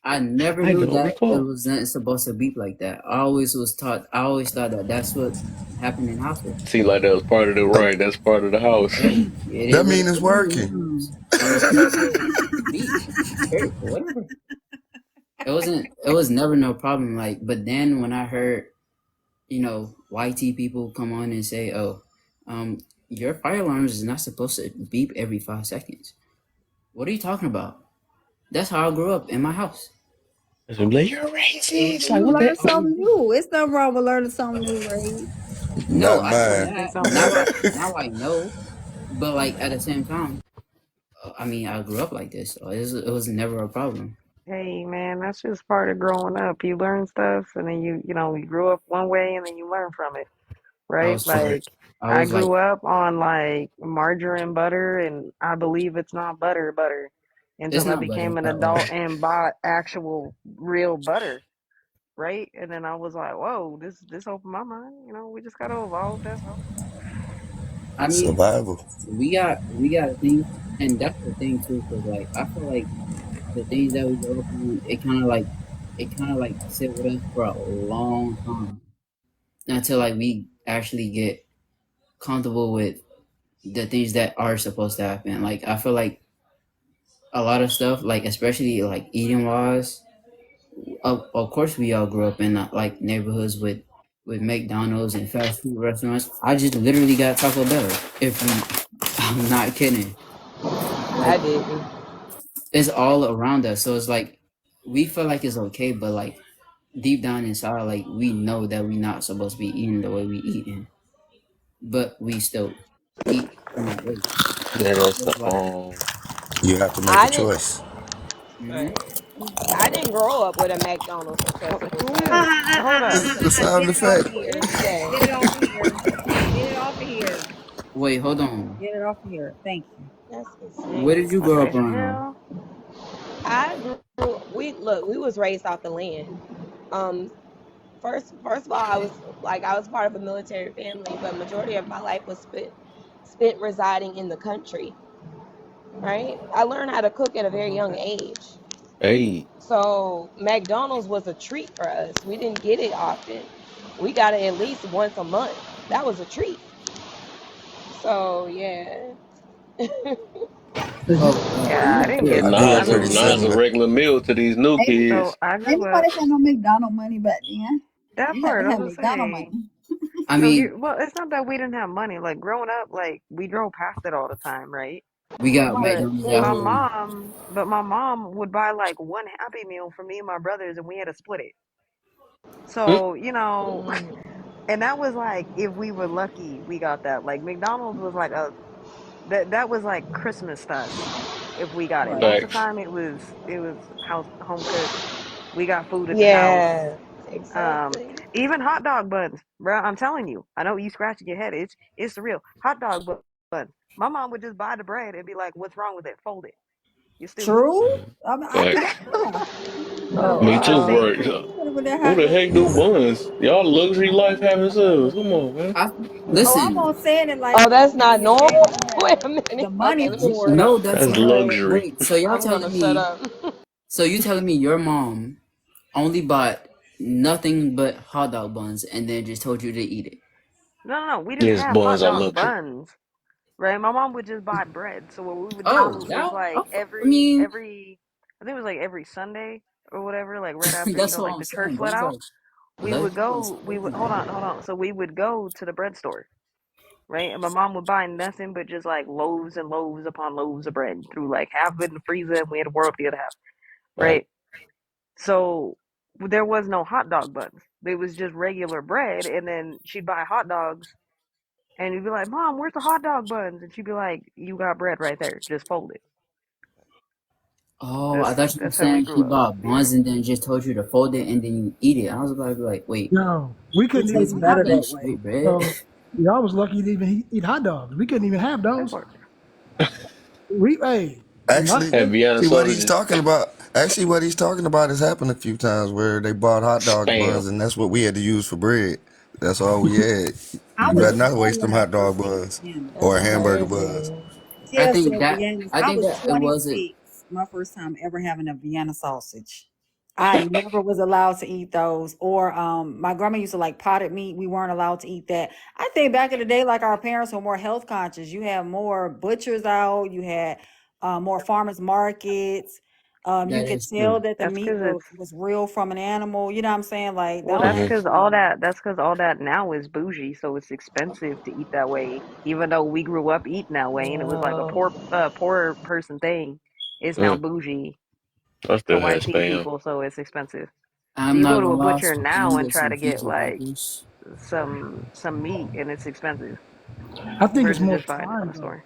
I never I knew don't that it recall. wasn't supposed to beep like that. I always thought that that's what happened in households. Seemed like that was part of the right. That's part of the house. Hey, it is That what mean it it's working. is. You know, some people beep, chirp, or whatever. It was never no problem. Like, but then when I heard, YT people come on and say, "Oh, um, your fire alarms is not supposed to beep every 5 seconds." What are you talking about? That's how I grew up in my house. So I'm like, you're It was racist. Like, You what literally the? learn always something beep. new. It's nothing wrong with learning something new, Ray. No, Not I know mine. Learning that. something new. Now I know. But like at the same time, I mean, I grew up like this, so it was never a problem. Hey man, that's just part of growing up. You learn stuff and then you grew up one way and then you learn from it, I right? was taught. Like I I was like, grew up on like margarine butter and I believe it's not butter it's until I not butter became an at all. adult and bought actual real butter, right? And then I was like, whoa, this opened my mind. We just gotta evolve, that's all. I mean, Survival. we got things, and that's the thing too, because like I feel like the things that we grew up on, it kind of like sit with us for a long time until like we actually get comfortable with the things that are supposed to happen. Like I feel like a lot of stuff, like especially like eating wise, of course we all grew up in like neighborhoods with McDonald's and fast food restaurants. I just literally got Taco Bell. If I'm not kidding, I like didn't. it's all around us. So it's like we feel like it's okay, but like deep down inside, like we know that we're not supposed to be eating the way we eating, but we still eat in that way. Yeah, that's That's the why. You have to make a I didn't. choice. Hmm. Right. I didn't grow up with a McDonald's accessible Who to is? us Hold up. This is the sound Get it off effect. of here. any day. Get it off of here. Get it off of here. Wait, hold on. Get it off of here. Thank you. That's Where insane. did you What grow the up around? hell? I grew. We was raised off the land. Um, first of all, I was part of a military family, but majority of my life was spent residing in the country. Right. I learned how to cook at a very young age. Hey, So McDonald's was a treat for us. We didn't get it often. We got it at least once a month. That was a treat. So yeah. Oh, Yeah, I you didn't said get. I now grew I up it's a in the mean, now it's a 70s. regular meal to these new Ain't, so kids. I ain't grew up nobody had no McDonald money back then. that You had part. to I was have gonna McDonald say. money. I So mean, well, it's not that we didn't have money. Like growing up, like we drove past it all the time, right? we got Right. But McDonald's at my Exactly. home. mom would buy like one Happy Meal for me and my brothers, and we had to split it. Mm. So Mm. and that was like if we were lucky, we got that. Like McDonald's was like that was like Christmas to us if we got it. Right. Most of the Facts. time, it was house home cooked. We got food at the house. Yeah. Um, Exactly. even hot dog buns, bro. I'm telling you. I know you scratching your head. It's real. Hot dog buns. My mom would just buy the bread and be like, "What's wrong with it? Fold it. You're stupid." True. Mm. I do that Facts. now. Oh Me I too, wow. see. bro. Put it with that Who hot the dog. heck do buns? Y'all luxury life having selves. Come on, man. I Oh, I'm listen. on saying it like Oh, that's like not you're saying normal. you Wait have a minute. the Okay, money let me for shut it. No, up. that's That's no. luxury. Wait, so y'all I'm gonna telling shut me? up. So you telling me your mom only bought nothing but hot dog buns and then just told you to eat it? No, no, no. We didn't Yes, have hot buns are dog luxury. buns. right? My mom would just buy bread. So what we would Oh, do was that. like I mean, every I think it was like every Sunday or whatever, like right after, that's what like I'm the church saying. let That's out, like luxury is we would crazy. hold on. So we would go to the bread store, right? And my mom would buy nothing but just like loaves and loaves upon loaves of bread through like half of it in the freezer and we had to warm up the other half, Right. right? So there was no hot dog buns. It was just regular bread, and then she'd buy hot dogs, and you'd be like, "Mom, where's the hot dog buns?" And she'd be like, "You got bread right there. Just fold it." Oh, I thought you were That's how we saying he grew up. bought Yeah, buns and then just told you to fold it and then you eat it. I was about to be like, wait, No, we It couldn't even tastes eat you hot better eating that dogs. way. straight bread? So y'all was lucky to even eat hot dogs. We couldn't even have that those. part. We in my Actually, Have state. Vienna see what soda he's just talking about. Actually, what he's talking about has happened a few times where they bought hot dog spam. buns, and that's what we had to use for bread. That's all we had. I You was better just not born waste them when I hot first dog ate buns Vienna. or That's a hamburger buns. crazy. I Tell think said that Vienna's. I I think was that it wasn't. 26. My first time ever having a Vienna sausage. I never was allowed to eat those. Or my grandma used to like potted meat. We weren't allowed to eat that. I think back in the day, like our parents were more health conscious. You had more butchers out. You had more farmers markets. You That could is tell true. that the That's meat because it's was real from an animal. You know what I'm saying? Like well, those. that's Hmm. because all that. That's because all that now is bougie, so it's expensive to eat that way. Even though we grew up eating that way, and it was like a Wow. poor person thing, it's now Mm. bougie I to still had white spam. people, so it's expensive. So I'm you not go to gonna a lie, butcher now spam and with try some to get veggie like burgers. some meat, and it's expensive I think it's versus more just buying it from time the though. store.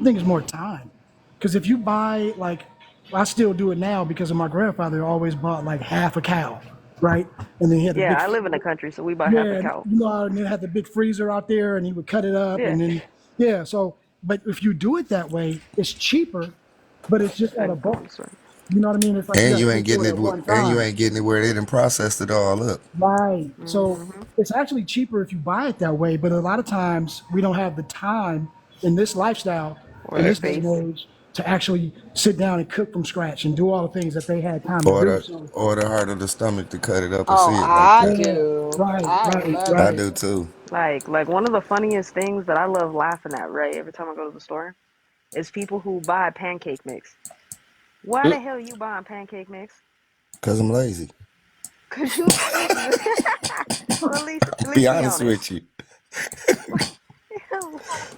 I think it's more time. Because if you buy like, I still do it now because of my grandfather always bought like half a cow, right? And then he had the Yeah, big, I live in the country, so we buy half a yeah, cow. and then had the big freezer out there, and he would cut it up, Yeah, and then yeah. So, but if you do it that way, it's cheaper, but it's just at a and go in bulk. the store. You know what I mean? It's like you And got to you pay ain't getting for it it, at one and you time. ain't getting it where they done processed it all up. Right. So Hmm. it's actually cheaper if you buy it that way, but a lot of times we don't have the time in this lifestyle, Or in the Right. this day space. and age, to actually sit down and cook from scratch and do all the things that they had time to Or do. the So, or the heart of the stomach to cut it up and Oh, see it like I that. yeah, do. right, I right, love I right. do it. too. Like one of the funniest things that I love laughing at, right? Every time I go to the store, is people who buy pancake mix. Why Mm. the hell are you buying pancake mix? Cause I'm lazy. Cause you well, at Be least be honest honest. with you.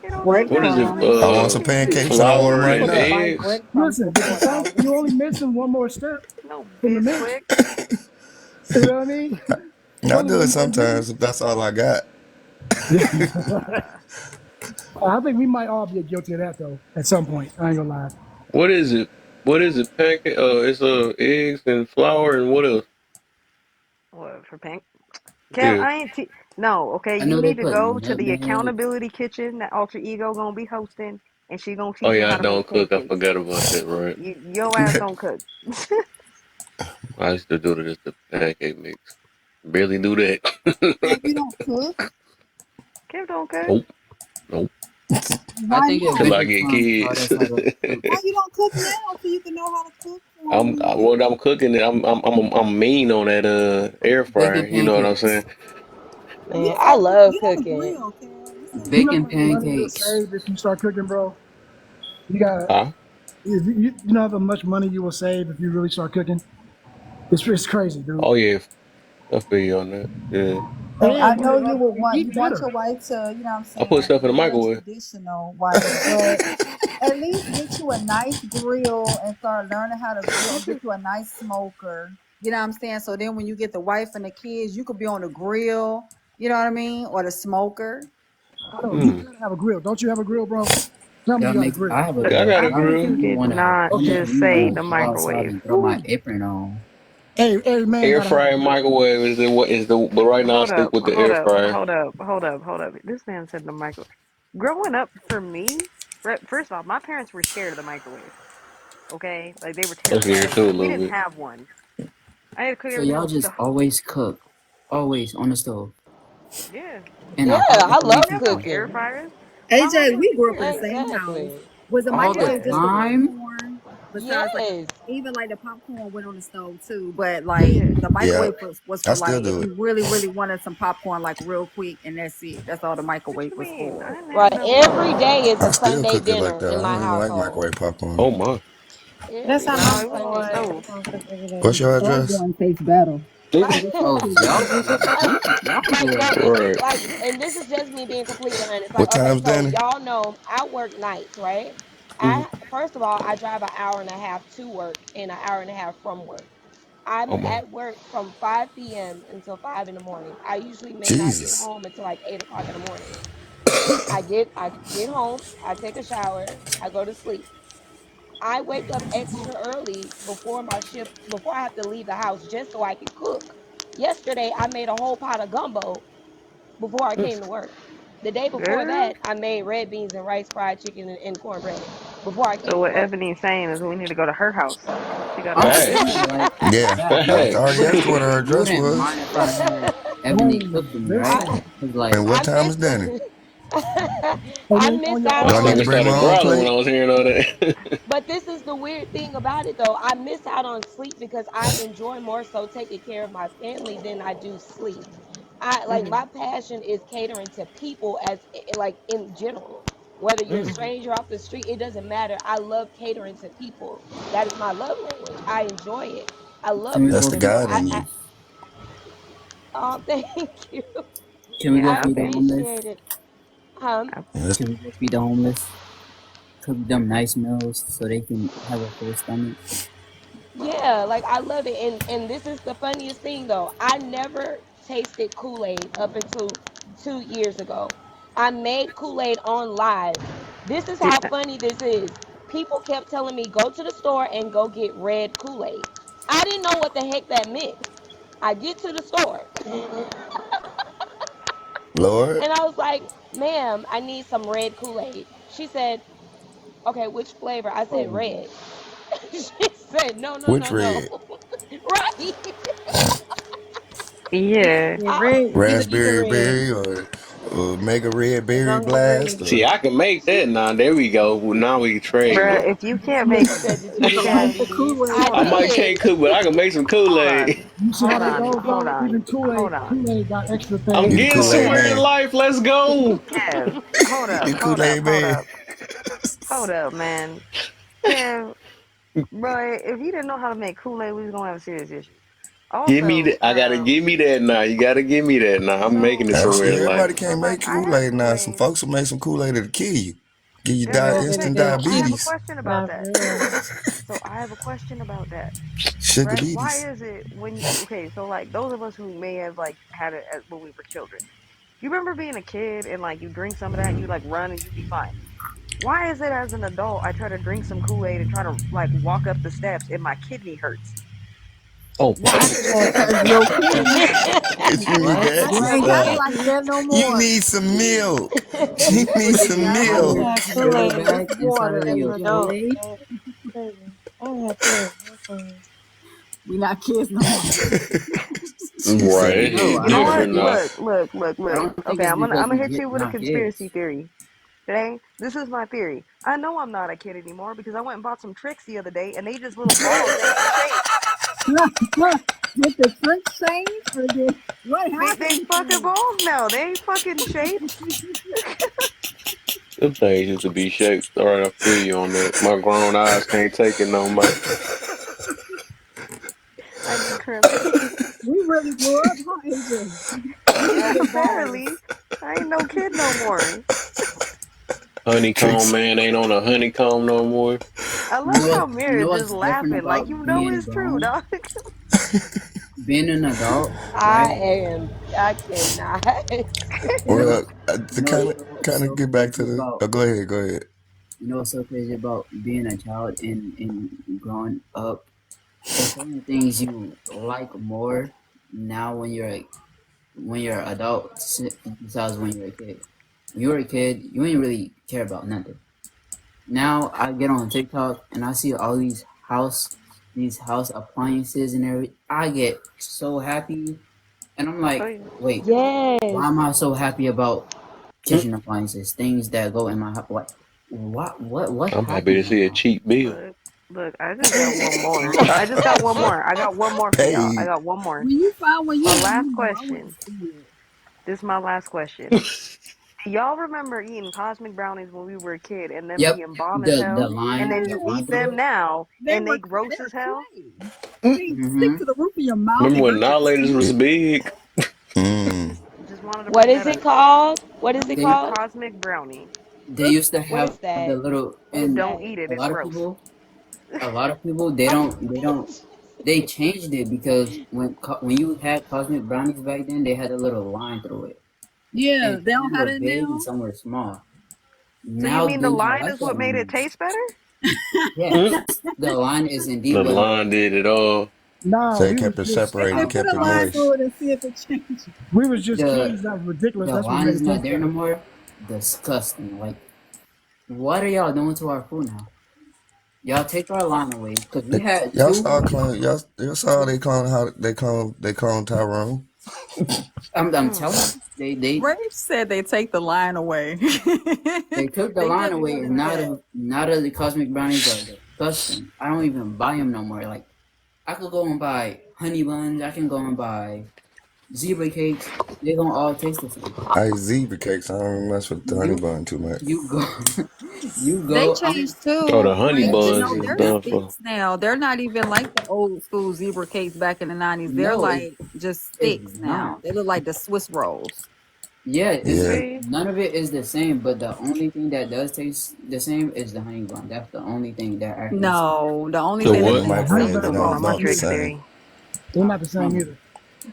It don't take What that is it? long to Breadcrumbs. make I want some pancake mix. pancakes and I want them Flour right and People now. buy eggs. breadcrumbs Listen, for but the fact $4. you only missing one more step No from the mix. Bisquick. You know what I mean? It's I only do it one more ingredient. sometimes if that's all I got. Nah. I think we might all be guilty of that though at some point. I ain't gonna lie. What is it? What is it? Pancake? It's eggs and flour and what else? What for pancake? Kev, Yeah. I ain't no, okay. I You know they need to put go to the nutmeg. accountability kitchen that Alter Ego gonna be hosting, and she gonna Oh teach you yeah, I how to make don't cook. I pancakes. forgot about that. Right. Your ass don't cook. I used to do just the pancake mix. Barely do And you that. don't cook? Kev don't cook. Nope. Nope. I Why think if Till not? I Vicky get Crumb taught kids. us how to cook, Why you don't cook now so you can know how to cook for I'm them? when I'm cooking it. I'm mean on that air fryer. bacon You know what I'm saying? pancakes, You Man, I said love get on the cooking. grill, Kev. You said get You on know the bacon how much grill. money you'll pancakes. save if you start cooking, bro? You got Huh? you know how much money you will save if you really start cooking. It's crazy, dude. Oh yeah, I feel you on that. Yeah. And I And What? know you would you want eat you want better. your wife to, you know what I'm I put saying, stuff in the be a microwave. traditional wife, but at least get you a nice grill and start learning how to grill or get you a nice smoker. You know what I'm saying? So then when you get the wife and the kids, you could be on the grill, you know what I mean? Or the smoker. I know you Hmm. gotta have a grill. Don't you have a grill, bro? Tell me you Y'all got a make. grill. I have a Yeah, I grill, got but a How I did grill. you really just want to. not I Okay. just really say want the to go outside microwave? and throw my Whew. apron on. Every man Air gotta have a fryer, grill. microwave is the what is the? But right now I Hold stick up, with the hold air up, fryer. hold up, hold up, hold up. This man said the microwave. Growing up, for me, right, first off, my parents were scared of the microwave. Okay, like they were I'm scared terrified of too it. a We little didn't bit. have one. I had to cook So everything y'all on just stove. always cook, always on the stove Yeah, in Yeah, a hot I we room didn't love have no kitchen air cooking. fryers. My mom AJ, was we grew up in the yeah, same house. Exactly. Was the all the microwave yeah. just for time. popcorn? Besides, like Yes. even like the popcorn went on the stove too, but like Yeah. the Yeah, microwave was I for still like if do it. you really really wanted some popcorn like real quick, and that's it. That's all the What microwave you was mean? I for. didn't Right. have no Every popcorn. day is I a still Sunday cook it like dinner that. in I my don't even like household. microwave popcorn. Oh my. That's Every how day my is No, we mom was on the Sunday was. dinner. stove. That's how I cook every day. What's your address? Stove tastes better. Right. 'Cause it's so Oh, quick. like, y'all can like do no, it. it's Right. like, and this is just me being completely honest. Like, What okay, time's so Danny? y'all know I work nights, right? Hmm. I first of all, I drive an hour and a half to work and an hour and a half from work. I'm Oh my. at work from 5 p.m. until 5 in the morning. I usually may not get Jesus. home until like 8 o'clock in the morning. I get home, I take a shower, I go to sleep. I wake up extra early before my shift, before I have to leave the house, just so I can cook. Yesterday, I made a whole pot of gumbo before I Mm. came to work. The day before Girl. that, I made red beans and rice, fried chicken, and cornbread before I So came to what work. Ebony's saying is we need to go to her house. She got I'm all the Facts. good saying, shit. like, Yeah, I you Facts. already asked wouldn't, her what her you address wouldn't was. mind if I had Ebony Hey, cook for me, right? listen. I Cause like, And what I time is missed Danny? And I then on missed your out My Do I need on to stomach bring my started own growling when plate? I was hearing all that. but this is the weird thing about it though. I miss out on sleep because I enjoy more so taking care of my family than I do sleep. I like Mm-hmm. my passion is catering to people as like in general. Whether you're a Mm. Mm-hmm. stranger off the street, it doesn't matter. I love catering to people. That is my love language. I enjoy it. I can love we That's go the cooking. feed So God in I you. oh thank you. Can we go I Yeah, I feed the think. appreciate homeless? it. Huh? I, Yeah, that's Can we go feed the homeless? Cook them nice meals so they can have a full stomach. Yeah, like I love it. And this is the funniest thing though. I never tasted Kool-Aid up until 2 years ago. I made Kool-Aid on live. This is did, how funny this is. People kept telling me go to the store and go get red Kool-Aid. I didn't know what the heck that meant. I get to the store Lord. and I was like, "Ma'am, I need some red Kool-Aid." She said, "Okay, which flavor?" I said, Oh, "Red." She said, "No, no, Which no, no." red? Right. yeah. Yeah, I, red. Either Raspberry red. berry or mega red As berry long as blast red. See, or I can make that now. There we go. Well, now we can trade Bruh, then. if you can't look, make He said, "Did you if it's you a get can't type of diabetes?" Kool-Aid. I I hold up. might can't did. cook, but I can make some Hold Kool-Aid. on. You see how Hold that on. goes Hold though? on. Even Hold Kool-Aid, on. Kool-Aid got extra I'm you things. the getting Kool-Aid somewhere in man. life. Let's go. Kev, hold up, You the hold up, Kool-Aid hold man. up, hold up, man. Kev, bro, if you didn't know how to make Kool-Aid, we was gonna have a serious issue. Give me Also, that. I gotta give me that now. You gotta give me that now. I'm making it somewhere Actually, in life. everybody can't like make I have Kool-Aid now. Some Kool-Aid. folks will make some Kool-Aid that'll kill you. Give you Yeah, Yeah, it'll instant do. so I have a diabetes. question about Nah, that. for real. So I have a question about that. Sugar Right? Why beaties. is it when okay, so like those of us who may have like had it as when we were children. You remember being a kid and like you drink some of that and you like run and you be fine. Why is it as an adult I try to drink some Kool-Aid and try to like walk up the steps and my kidney hurts? Oh my. Why? Because your kidney, Cause you need what? that you I ain't had got it stuff. like that no You more. need some milk. You You need you some got I to ain't milk. had You go Kool-Aid back inside water of as in an your your drink. adult. Kool-Aid. Man, it's crazy. I ain't had Kool-Aid in my 20s. We not kids no more. She I said Right. don't we It know. hit You I know don't what? different think now. it's. I Look. don't think Okay, it's because I'm gonna we hit you with a not conspiracy kids. theory. Today, this is my theory. I know I'm not a kid anymore because I went and bought some tricks the other day and they just little balls changing shape. Did the trick change or did what They happened to fucking you? balls now. They ain't fucking shaped. Them things used to be shaped. All right, I feel you on that. My grown eyes can't take it no more. I need cramping. We really grew up, huh, AJ? We can get balls. Apparently, I ain't no kid no more. Honeycomb tricks. man ain't on a honeycomb no more. I You love know how what? You know Mirror just what's different laughing, like about you know being it's true, grown, dog. being an adult, I right? am. I cannot. You know, Well, to you know what's kind of so get back to crazy the. about Oh, go ahead. Go ahead. you know what's so crazy about being a child and growing up. There's certain things you like more now when you're an adult besides when you're a kid. When you were a kid, you ain't really care about nothing. Now I get on TikTok and I see all these house appliances and everything. I get so happy and I'm I feel like, you. wait, Yes. why am I so happy about Mm, kitchen appliances, things that go in my house? What I'm happy to happened right see a now? cheap bill. Look. Look, I just got one more. I just got one more. I got one more for y'all. I Paid. got one more. When you find one, you My let last me know. I want to question. see it. This is my last question. Do y'all remember eating cosmic brownies when we were a kid and them Yep. being bomb as The hell? And line, then the you line eat through them it. now They and they were gross as they're hell? clay. They stick Mm-hmm. to the roof of your mouth. Remember They when hurt your Now was teeth. big? Mm. Just wanted to What bring is that it up. called? What is it A They called? cosmic brownie. they used to What have is the that? little, What is and Don't that? eat it. a It's lot of gross. people, they changed it because when you had cosmic brownies back then, they had a little line through it, Yeah, and they some don't have were that big and now. some were small. So you Now mean the they're not line like is that what no made it more. taste better? Yes, Mm. the line is indeed The what made line it taste did it better. all. No, So they we was kept it just They separated say and put kept a it line moist. through it and see if it changes. we was just The kids that was ridiculous. the That's what line made is it not taste there no better. more. Disgusting. Like, what are y'all doing to our food now? Y'all take our line away because we had Y'all saw two. clone. Y'all saw they clone Tyrone. I'm Mm. telling you, Rage said they take the line away. they took the They line just away, using and the now the cosmic brownies are disgusting. I don't even buy them no more. Like, I could go and buy honey buns. I can go and buy zebra cakes. They don't all taste the same. I eat zebra cakes. I don't mess with the honey You bun too much. you go you They go. changed Oh, the too. honey Rage, It's buns no, is they're done for. sticks now. They're not even like the old school zebra cakes back in the 90s. They're no, like just it's sticks now. not. They look like the Swiss rolls. Yeah, Yeah. see. none of it is the same, but the only thing that does taste the same is the honey bun. That's the only thing that actually No, the only The thing Put it that in the what? tastes No, the honey microwave. same They is I'm buns going don't. on It's my not coconut the tricks milk. same. theory. they're I not the same promise. either.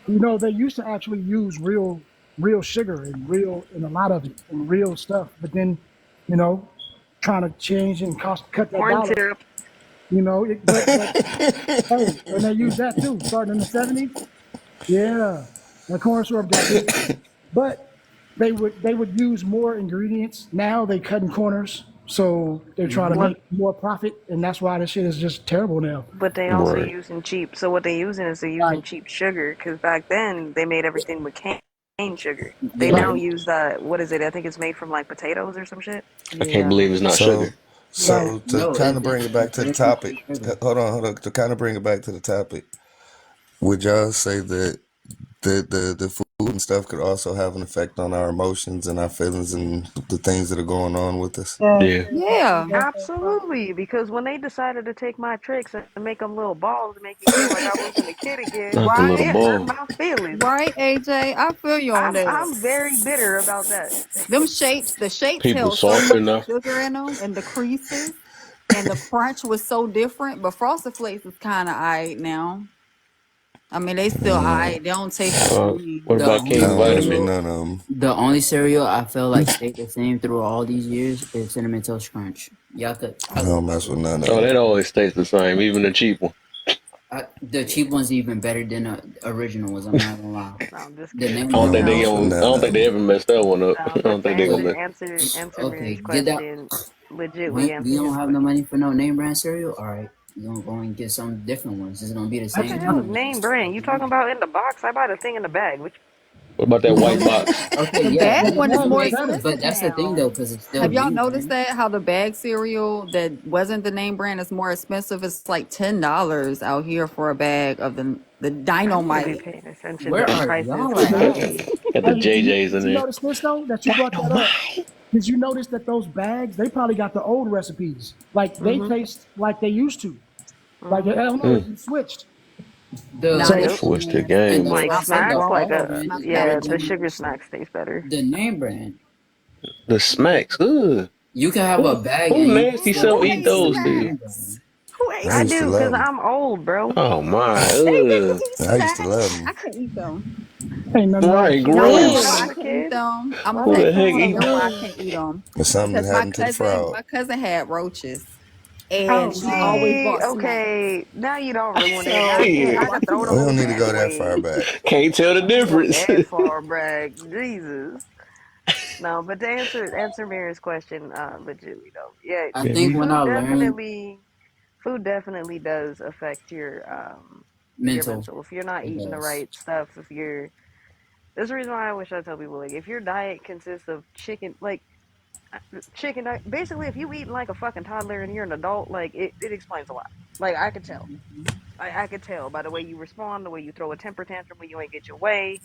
You know, they used to actually use real sugar and real and a lot of it and real stuff. But then, you know, trying to change and cut that Corn dollar. syrup. You know, but hey, and they used that too, starting in the '70s. Yeah, the corn syrup got big, but they would use more ingredients. Now they cutting corners, so they're trying to Hmm. What? make more profit, and that's why this shit is just terrible now. But they also Right. using cheap. So what they using is they're Right, using cheap sugar because back then they made everything with cane sugar. They Yeah, now right, use the what is it? I think it's made from like potatoes or some shit. I can't Yeah. believe it's not So, sugar. right. to no, kind of bring it back it's to the literally topic. pure sugar. Hold on. To kind of bring it back to the topic, would y'all say that the food and stuff could also have an effect on our emotions and our feelings and the things that are going on with us? Yeah, Yeah. Yeah. Absolutely, because when they decided to take my tricks and make them little balls to make me feel like I wasn't a kid again, Not the little it Right. hurt ball. my feelings. Right, AJ. I feel you on that. I'm very bitter about that. The shapes People held so much softer now. sugar in them, and the creases, and the crunch was so different. But Frosted Flakes is kind of alright now. I mean, they still Mm, alright. They don't taste the What same. The about I only King don't mess with Vitamin? cereal, none of them. the only cereal I feel like stayed the same through all these years is Cinnamon Toast Crunch. I I could don't mess with none of Oh, them. that always stays the same, even the cheap one. the cheap one's even better than the original ones. I'm not gonna lie. No, I'm just The kidding. name I don't brand. mess with I none don't of think they them. ever messed that one up. I But don't to think they What? gonna answer Okay, Mirror's get that. question, legit, we When we answer don't his have no question. money for no name brand cereal, all right, you gonna go and get some different ones. It's gonna be the What the same actually, hell, thing. name brand? You talking about in the box? I buy the thing in the bag. Which What about that white box? Okay, The yeah, bag the one is bag more is okay, better. but expensive that's the thing now. though, because it's still Have y'all name noticed brand. that how the bag cereal that wasn't the name brand is more expensive? It's like $10 out here for a bag of the I need to be dynamite. paying attention to Where the are prices y'all because at? I Listen, be. Got the hey, JJ's did in you there. notice this though? That you brought that up. Did you notice that those bags they probably got the old recipes? Like they Mhm. taste like they used to. Like I Mhm. don't know, Mm. it switched. The Now So they Yep. Switch the switch. and game the up. And Like I and think the smacks, like fall Frosted a brand Snap is got better yeah, it the than too. sugar snacks taste better. the name brand. The smacks. Ugh. You can have a Who bag who and you can nasty still self Who eat taste hates those the things? name snacks? brand. Who I hates I used to do love because them. I'm old, bro. Oh my. Anybody who Ugh. eats I used to love snacks? them. I can't eat them. ain't nothing wrong with Right, sugar. Y'all want to gross. know When I why was I a can't eat kid, them? I'm gonna what Who tell was the you. heck going I'm eat? gonna tell you why I on? can't eat them. There's something that Because happened to the frog. my cousin had roaches, Oh, and she always see, bought snacks. okay, now you don't ruin it. Now I So can't. that's I Shit. why could she throw was the We whole don't need allergic to bag go to that them. far away. back. Can't tell the I ain't go difference. that far, brag. Jesus. No, but to answer Mary's question, legitly though, yeah, I Yeah, think he when I learned food definitely does affect your mental, mental. If you're not it eating the does. right stuff, if you're there's a reason why I wish I tell people like if your diet consists of chicken, like chicken nug- basically if you eat like a fucking toddler and you're an adult, like it explains a lot. Like I could tell. I could tell by the way you respond, the way you throw a temper tantrum when you ain't get your way,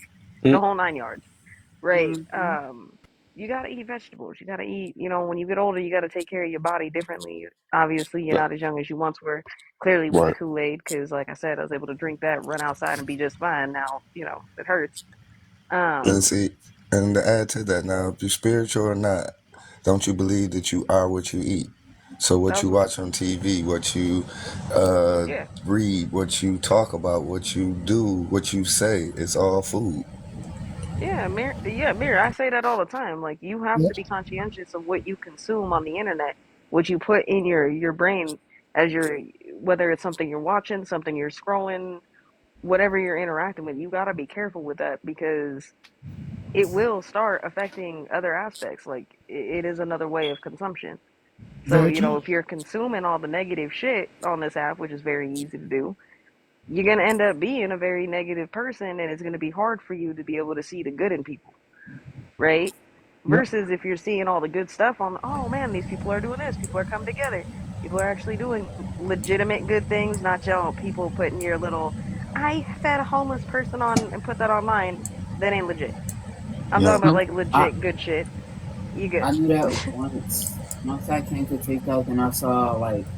the Mm. whole nine yards. Right. Mm-hmm. You gotta eat vegetables. You gotta eat, when you get older you gotta take care of your body differently. Obviously you're That- not as young as you once were, clearly with the Right. Kool-Aid, because like I said, I was able to drink that, run outside and be just fine. Now, it hurts. And Um see, and to add to that, now, if you're spiritual or not, don't you believe that you are what you eat? So what you thousand watch on TV, what you yeah. read, what you talk about, what you do, what you say, it's all food. Mirror, I say that all the time. Like you have Yep. to be conscientious of what you consume on the internet, what you put in your brain as your, whether it's something you're watching, something you're scrolling, whatever you're interacting with. You got to be careful with that, because it will start affecting other aspects. Like it is another way of consumption. So, Very true. if you're consuming all the negative shit on this app, which is very easy to do, you're going to end up being a very negative person, and it's going to be hard for you to be able to see the good in people, right? Yep. Versus if you're seeing all the good stuff on, oh man, these people are doing this, people are coming together, people are actually doing legitimate good things, not y'all people putting your little, I fed a homeless person on and put that online. That ain't legit. I'm talking Now, about like I legit good shit. You I good. knew that once I came to TikTok and I saw like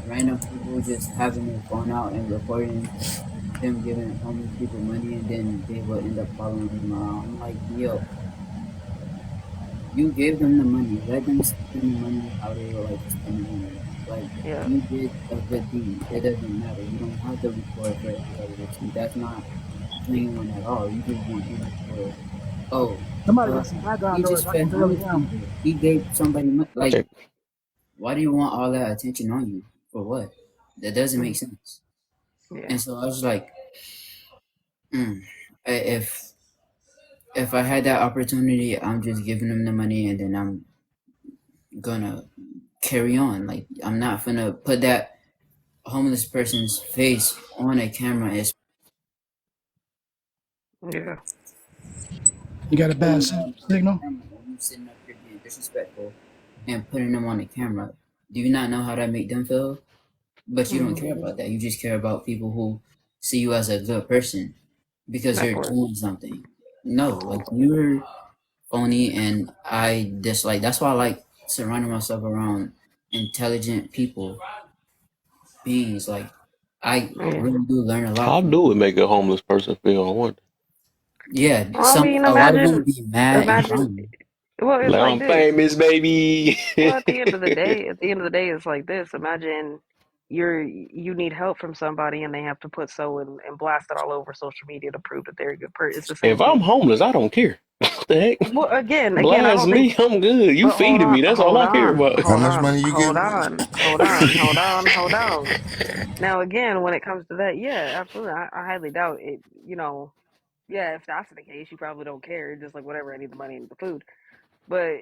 random people just having their phone out and recording them giving homeless people money and then they would end up following them around. I'm like, yo, you gave them the money. Let them spend the money how they would like to spend the money. Like Yeah, you did a good deed. It doesn't matter. You don't have to record for everybody to see. That's not genuine at all. You just want people to, oh, Somebody uh, got some background he noise. just I can fed barely homeless hear him. people. He gave somebody money. Like, Check. why do you want all that attention on you? For what? That doesn't make sense. yeah, And so I was like, mm, if I had that opportunity, I'm just giving them the money and then I'm gonna carry on. Like I'm not gonna put that homeless person's face on a camera and yeah, You got a putting bad them on the signal? camera and you sitting up here being disrespectful and putting them on the camera. Do you not know how that make them feel? But you don't mm, care about that. You just care about people who see you as a good person because that you're part. doing something. No, like you're phony and I dislike. That's why I like surrounding myself around intelligent people, beings. Like I Yeah. really do learn a lot How from do it them. make a homeless person feel? I wonder. Yeah, Well, I mean, a lot of them be mad and imagine. crying. Well, it's Like like I'm this. famous, baby. Well, at the end of the day, it's like this. Imagine you need help from somebody, and they have to put so and blast it all over social media to prove that they're a good person. It's the same If I'm thing. homeless, I don't care. What the heck? Well, again, I Blast don't think. me, I'm good. You But feeding me. That's all I care about. how much money you give? hold on. Now, again, when it comes to that, yeah, absolutely. I highly doubt it. Yeah, if that's the case, you probably don't care. Just like whatever, I need the money and the food. But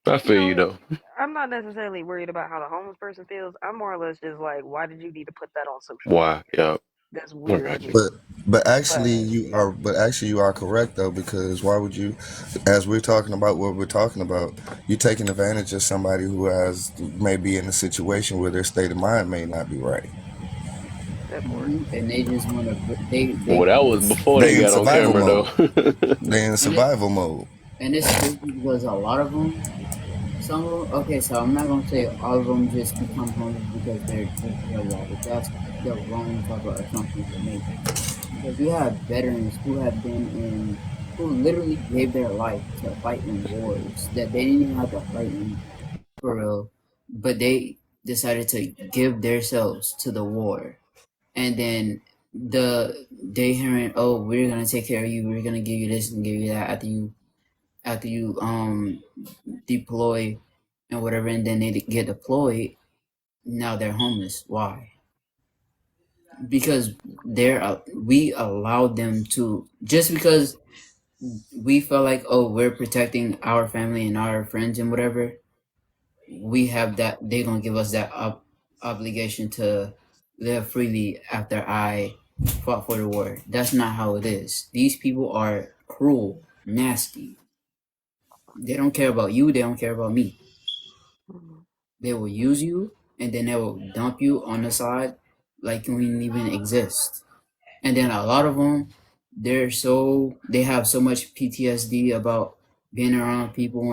I you feel you know, though. I'm not necessarily worried about how the homeless person feels. I'm more or less just like, why did you need to put that on social media? Why? Yeah, That's I weird to got you. me. But But but actually you are correct though, because why would you, as we're talking about what we're talking about, you taking advantage of somebody who has may be in a situation where their state of mind may not be right. that part. And they just want to Well, they that was before they They in got on survival camera though. mode. They in and it survival mode. and it's crazy because a lot of them, some of them, okay, so I'm not gonna say all of them just become homeless because they're just drug addicts. That's the wrong type of assumption to make. Because you have veterans who have been in, who literally gave their life to fight in wars that they didn't even have to fight in for real, but they decided to give themselves to the war. And then they hearing, oh, we're gonna take care of you, we're gonna give you this and give you that after you deploy and whatever, and then they get deployed. Now they're homeless. Why? Because we allowed them to, just because we felt like, oh, we're protecting our family and our friends and whatever, we have that, they gonna give us that obligation to live freely after I fought for the war. That's not how it is. These people are cruel, nasty. They don't care about you, they don't care about me. They will use you, and then they will dump you on the side like you didn't even exist. And then a lot of them, they have so much PTSD about being around people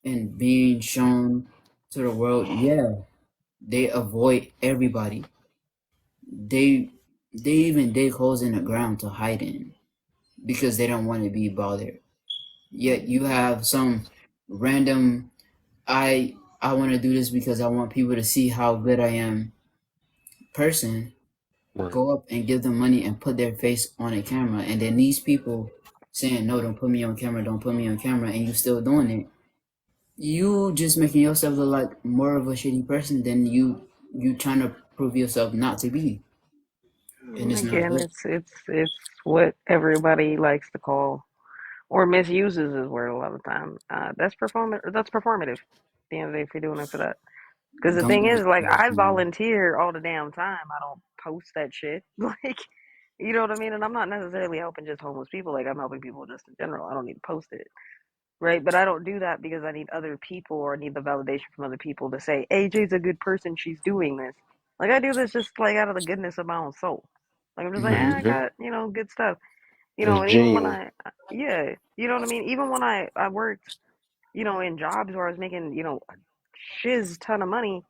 and being shown to the world. Yeah, they avoid everybody. They they even dig holes in the ground to hide in because they don't want to be bothered. Yet you have some random I want to do this because I want people to see how good I am person Right. go up and give them money and put their face on a camera, and then these people saying no, don't put me on camera, don't put me on camera, and you still doing it. You just making yourself look like more of a shitty person than you trying to prove yourself not to be, and it's not Again, good. it's what everybody likes to call or misuses this word a lot of the time. That's That's performative. At the end of the day, if you're doing it for that, because the Don't thing get is, it like, I twisted. volunteer all the damn time. I don't post that shit. Like, you know what I mean? And I'm not necessarily helping just homeless people. Like, I'm helping people just in general. I don't need to post it, right? But I don't do that because I need other people or need the validation from other people to say AJ's a good person. She's doing this. Like, I do this just like out of the goodness of my own soul. Like, I'm just like, I Mm-hmm. got good stuff. It's And even when genuine. yeah, you know what I mean? Even when I worked, in jobs where I was making, a shiz ton of money,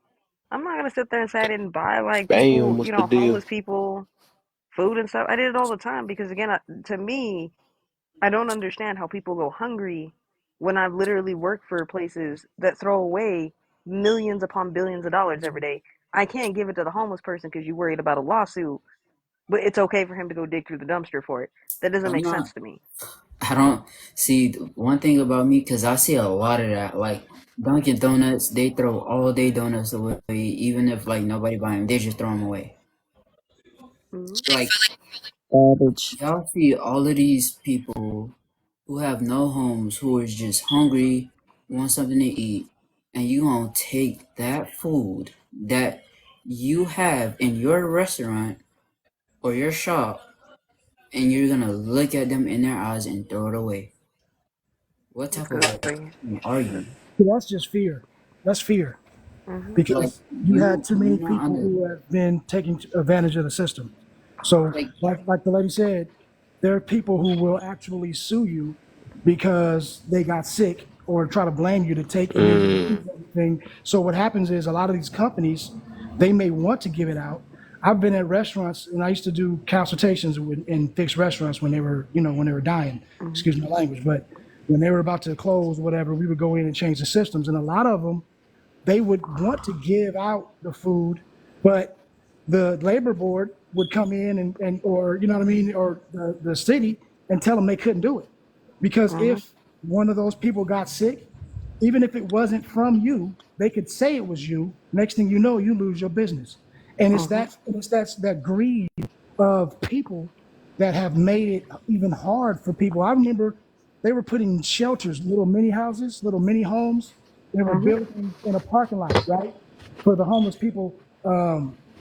I'm not gonna sit there and say I didn't buy like Bam, people, what's the deal? homeless people food and stuff. I did it all the time because again, to me, I don't understand how people go hungry when I've literally worked for places that throw away millions upon billions of dollars every day. I can't give it to the homeless person because you're worried about a lawsuit, but it's okay for him to go dig through the dumpster for it. That doesn't I'm make not. sense to me. I don't see one thing about me because I see a lot of that. Like Dunkin' Donuts, they throw all day donuts away, even if like nobody buy them, they just throw them away. Hmm. Like Garbage. y'all see all of these people who have no homes, who is just hungry, want something to eat, and you gonna take that food that you have in your restaurant or your shop, and you're gonna look at them in their eyes and throw it away. What type of white Exactly. person are you? That's just fear. That's fear. Hmm. Like Because you had too many you not people under who have been taking advantage of the system. So, like like the lady said, there are people who will actually sue you because they got sick or try to blame you to take, and then you Mm. refuse everything. So what happens is a lot of these companies, they may want to give it out. I've been at restaurants and I used to do consultations in fixed restaurants when they were, when they were dying. Hmm. Excuse my language, but when they were about to close, whatever, we would go in and change the systems, and a lot of them they would want to give out the food, but the labor board would come in and or you know what I mean, or the city and tell them they couldn't do it. Because Hmm. if one of those people got sick, even if it wasn't from you, they could say it was you. Next thing you know, you lose your business. And it's Hmm. that greed of people that have made it even hard for people. I remember they were putting shelters, little mini houses, little mini homes. They were Hmm. built in a parking lot, right, for the homeless people.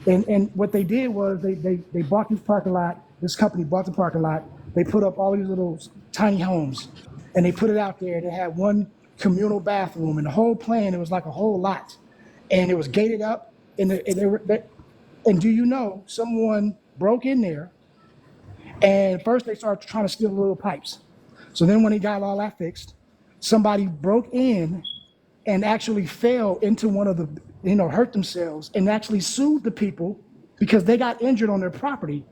And what they did was they bought this parking lot. This company bought the parking lot. They put up all these little tiny homes, and they put it out there. They had one communal bathroom, and the whole plan it was like a whole lot, and it was gated up. And do you know someone broke in there, and first they started trying to steal the little pipes. So then when he got all that fixed, somebody broke in and actually fell into one of the, hurt themselves and actually sued the people because they got injured on their property.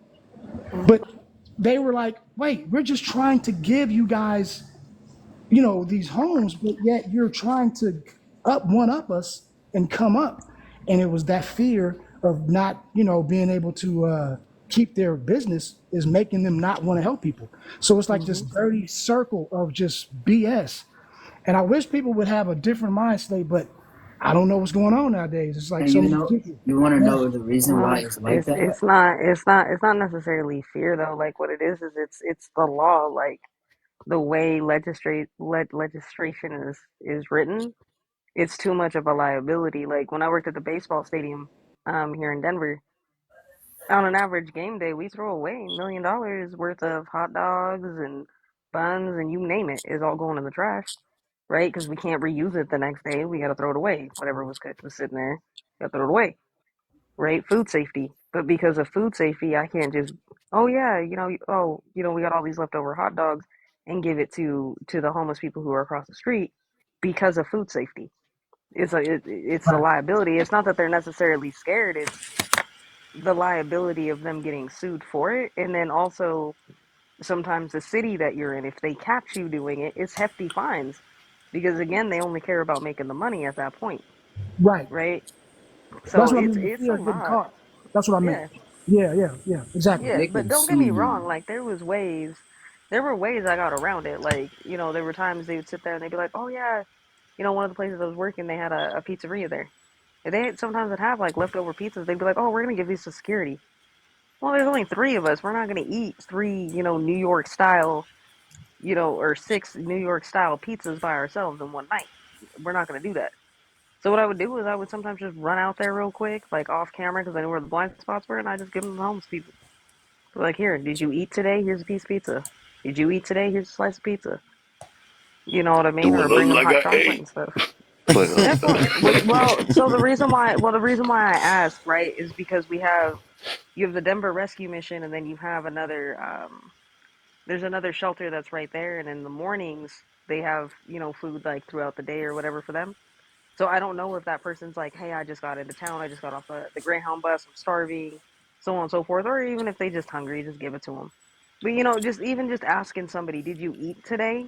Hmm. But they were like, wait, we're just trying to give you guys, these homes, but yet you're trying to one up us and come up. And it was that fear of not, being able to keep their business is making them not want to help people. So it's like this Hmm. dirty circle of just BS. And I wish people would have a different mind state, but I don't know what's going on nowadays. It's like and so many people. you want to Yeah. know the reason why Well, it's like it's that? it's not it's not it's not necessarily fear though. Like what it is it's the law. Like the way legislation is written, it's too much of a liability. Like when I worked at the baseball stadium here in Denver, on an average game day, we throw away $1 million worth of hot dogs and buns and you name it is all going in the trash. right? Because we can't reuse it the next day. We got to throw it away. Whatever was cooked was sitting there. Got to throw it away, right? Food safety. But because of food safety, I can't just, oh yeah, we got all these leftover hot dogs and give it to the homeless people who are across the street because of food safety. It's the Right. liability. It's not that they're necessarily scared. It's the liability of them getting sued for it, and then also sometimes the city that you're in, if they catch you doing it, it's hefty fines because again, they only care about making the money at that point, Right. right? That's So what I it's mean. The it's a fear of getting lot. caught. That's what I meant. Yeah, Yeah, yeah, yeah. Exactly. yeah. They But could don't get sue me wrong. you. Like there were ways I got around it. Like there were times they would sit there and they'd be like, "Oh yeah, one of the places I was working, they had a pizzeria there. And they sometimes would have like leftover pizzas. They'd be like, "Oh, we're gonna give these to security." Well, there's only three of us. We're not gonna eat three, New York style, or six New York style pizzas by ourselves in one night. We're not gonna do that. So what I would do is I would sometimes just run out there real quick, like off camera, because I knew where the blind spots were, and I just give them to the homeless people. Like, here, did you eat today? Here's a piece of pizza. Did you eat today? Here's a slice of pizza. You know what I Do mean? it Or look bring them like hot I chocolate ate? and stuff. Play Yeah, on. of course. So the reason why I ask, right, is because you have the Denver Rescue Mission, and then you have there's another shelter that's right there, and in the mornings they have food like throughout the day or whatever for them. So I don't know if that person's like, hey, I just got into town, I just got off the Greyhound bus, I'm starving, so on and so forth, or even if they just hungry, just give it to them. But just asking somebody, did you eat today,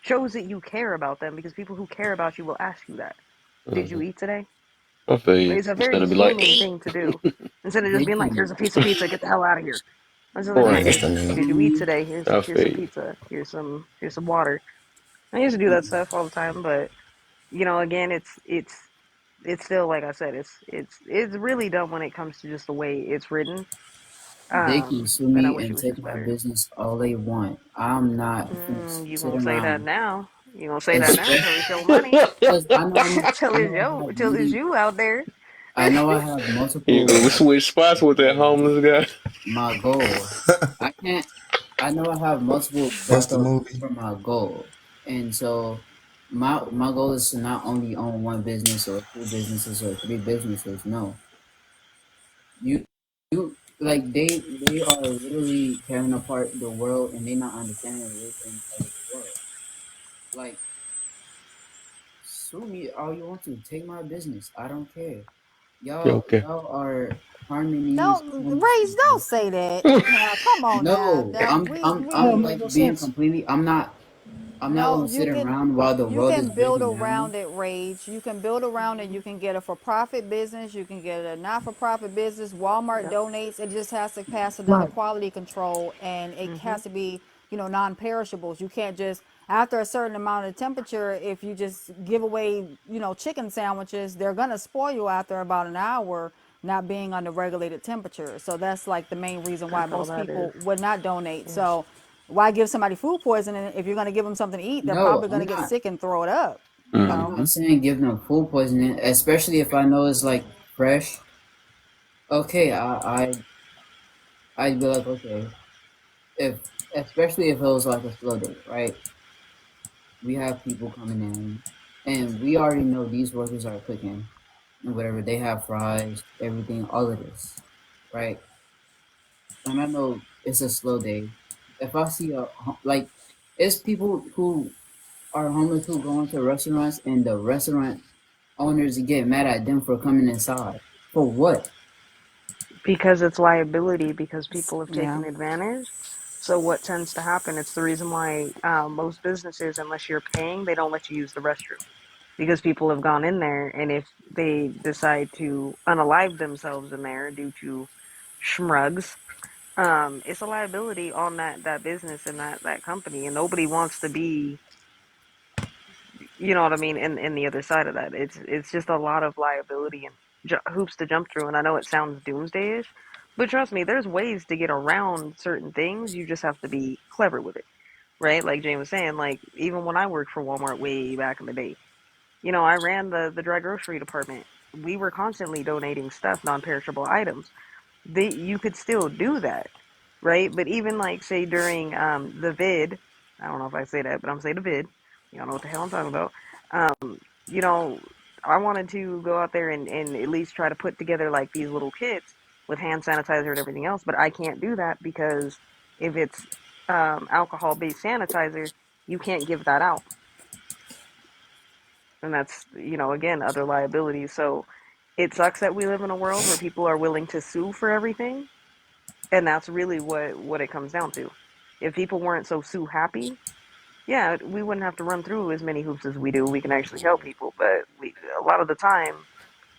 shows that you care about them because people who care about you will ask you that. Did you Mhm. eat today? I feel you. It's a Instead very of be like, human eat. thing to do. Instead of just They being like, here's can a piece of pizza, get the hell out of here. I was just like, Yeah, here, that's Right. the need. did you eat sue today? Here's I here's feel some you. pizza. Here's some water. I used to do that you. stuff all the time, but again, it's still like I said, it's really dumb when it comes to just the way it's written. They can sue And I me wish it and was take just my better. business all they want. I'm not gonna You sit gonna say that around, now? You gonna say that now till especially it's your money? because till I it's know I yo, have till it's many, you out there. I know I have You multiple gonna switch spots with that goals. homeless guy? My goal, I can't. I know I have multiple What's the backups movie? for my goal, and so my goal is to not only own one business or two businesses or three businesses. No, you you like they are literally tearing apart the world, and they not understanding the real things of the world. Like, sue me all you want to, take my business. I don't care. Okay. Y'all are harming these Don't homeless Rage, don't people. say that. Now, come on now. No, That we Don't I'm make like no being sense. completely. I'm not no, gonna sit around while the you world is can build breaking down. around it, Rage. You can build around it. You can get a for-profit business. You can get a not-for-profit business. Walmart Yep. donates. It just has to pass another Right. quality control, and it Mhm. has to be, non-perishables. You can't just after a certain amount of temperature. If you just give away, chicken sandwiches, they're gonna spoil you after about an hour. Not being under regulated temperature. So that's like the main reason why That's all most that is. people would not donate. Yeah. So why give somebody food poisoning if you're going to give them something to eat? They're No, probably going to get sick and throw it up. I'm Mm-hmm. not saying give them food poisoning, especially if I know it's like fresh. Okay, I'd be like, okay, if especially if it was like a slow day, right? We have people coming in, and we already know these workers are cooking and whatever. They have fries, everything, all of this, right? And I know it's a slow day. If I see like, it's people who are homeless who go into restaurants and the restaurant owners get mad at them for coming inside. For what? Because it's liability, because people have Yeah. taken advantage. So what tends to happen, it's the reason why most businesses, unless you're paying, they don't let you use the restroom. Because people have gone in there, and if they decide to unalive themselves in there due to schmugs, it's a liability on that business and that company, and nobody wants to be, you know what I mean, in the other side of that. It's just a lot of liability and hoops to jump through. And I know it sounds doomsday-ish, but trust me, there's ways to get around certain things. You just have to be clever with it, right? Like Jane was saying, like even when I worked for Walmart way back in the day, I ran the dry grocery department. We were constantly donating stuff, non-perishable items. You could still do that, right? But even like say during the vid, I don't know if I say that, but I'm saying the vid. Y'all know what the hell I'm talking about. You know, I wanted to go out there and at least try to put together like these little kits with hand sanitizer and everything else, but I can't do that because if it's alcohol based sanitizer, you can't give that out. And that's, again, other liabilities. So it sucks that we live in a world where people are willing to sue for everything. And that's really what it comes down to. If people weren't so sue happy, yeah, we wouldn't have to run through as many hoops as we do. We can actually help people, but a lot of the time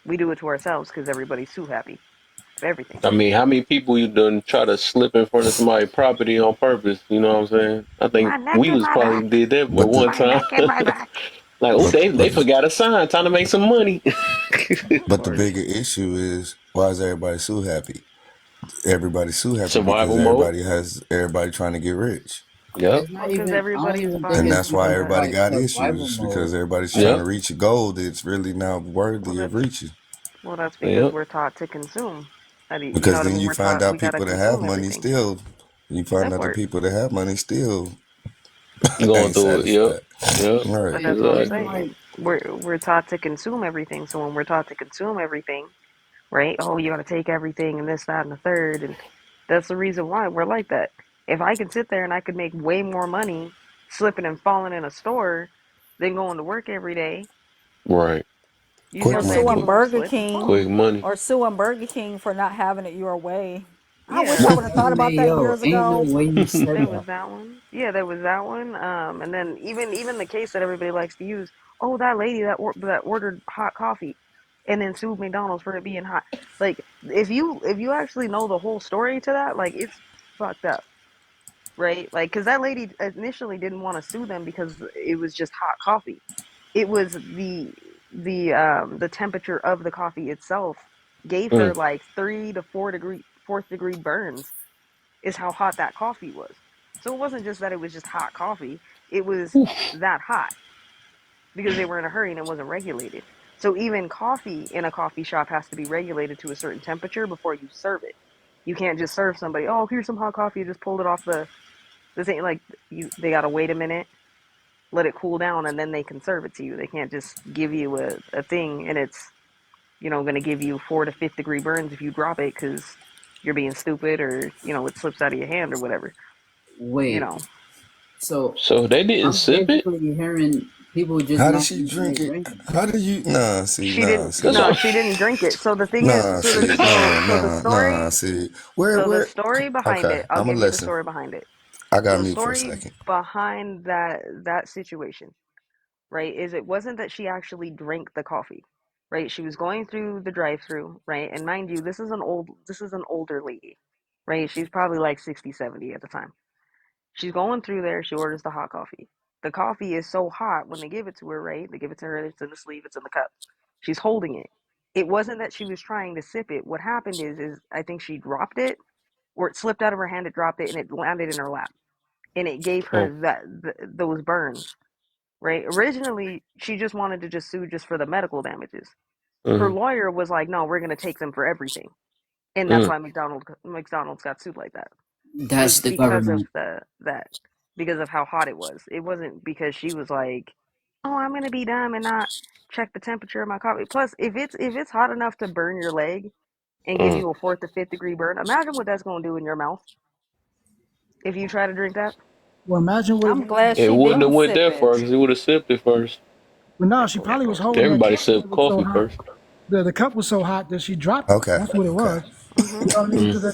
we do it to ourselves because everybody's too happy for everything. I mean, how many people you done try to slip in front of somebody's property on purpose? You know what I'm saying? I My think neck we and was my probably back. did that at But the one My time. neck and my back. Like, oh, but they but the, forgot a sign, time to make some money. but the Or bigger issue is why is everybody so happy? Everybody's so happy because survival mode. everybody trying to get rich. Yep. It's Well, not because even. I don't everybody's even think And it's that's buying why even stuff. everybody like got survival issues because mode. everybody's trying Yep. to reach a goal that's really not Well, worthy of that's reaching. because Yep. we're taught to consume. You know Because what I then mean? you We're find taught out we gotta people that have consume money everything. still, you find That out the part. people that have money still Going ain't through it. Yep. satisfied. Yep. All right. But Yeah, that's what not I'm even Exactly. like. saying. We're taught to consume everything. So when we're taught to consume everything, right? Oh, you gotta take everything and this, that, and the third, and that's the reason why we're like that. If I could sit there and I could make way more money slipping and falling in a store than going to work every day, Right. you Quick Or tell me money. suing people who Burger slip and fall. King. Quick money. Or suing Burger King for not having it your way. I wish I Yeah, would have thought about Hey that yo, years ain't no ago. way you said there that. was that one. Yeah, there was that one. And then even the case that everybody likes to use. Oh, that lady that ordered hot coffee, and then sued McDonald's for it being hot. Like if you actually know the whole story to that, like it's fucked up, right? Like because that lady initially didn't want to sue them because it was just hot coffee. It was the temperature of the coffee itself gave her Mm. like 3 to 4 degree fourth degree burns is how hot that coffee was. So it wasn't just that it was just hot coffee, it was that hot because they were in a hurry and it wasn't regulated. So even coffee in a coffee shop has to be regulated to a certain temperature before you serve it. You can't just serve somebody, oh, here's some hot coffee, you just pulled it off this ain't like they gotta wait a minute, let it cool down, and then they can serve it to you. They can't just give you a thing and it's, gonna give you 4 to 5th degree burns if you drop it because you're being stupid or, it slips out of your hand or whatever, you Wait, know. so So they didn't I'm sip it? basically hearing people just How did not she using their drink it? brain. How did you? Nah, see, She nah, didn't. That's see, No, all. she didn't drink it. So the thing is, nah, so the see, so nah, so the nah, nah, story, see. so the Where? story behind Okay, it. I'll I'm gonna give you the listen. story behind it. I So got the mute for a story second. behind that situation, right, is it wasn't that she actually drank the coffee, right? She was going through the drive-through, right? And mind you, this is an older lady, right? She's probably like 60, 70 at the time. She's going through there. She orders the hot coffee. The coffee is so hot when they give it to her, right? They give it to her. It's in the sleeve. It's in the cup. She's holding it. It wasn't that she was trying to sip it. What happened is I think she dropped it, or it slipped out of her hand. It dropped it, and it landed in her lap, and it gave Oh. her those burns. Right? Originally, she just wanted to just sue just for the medical damages. Her Mm. lawyer was like, "No, we're going to take them for everything," and that's Mm. why McDonald's got sued like that, was That's the because of government. because of how hot it was. It wasn't because she was like, "Oh, I'm gonna be dumb and not check the temperature of my coffee." Plus, if it's hot enough to burn your leg and give Mm. you a 4th to 5th degree burn, imagine what that's gonna do in your mouth if you try to drink that. Well, imagine what it I'm was. glad It she wouldn't have didn't went sip that far it. because he would have sipped it first. Well, no, That she part. probably was holding that Everybody cup and sipped it was so coffee hot. first. The cup was so hot that she dropped it. Okay, That's what it okay. was. Mm-hmm. You know what I mean? Mm. Because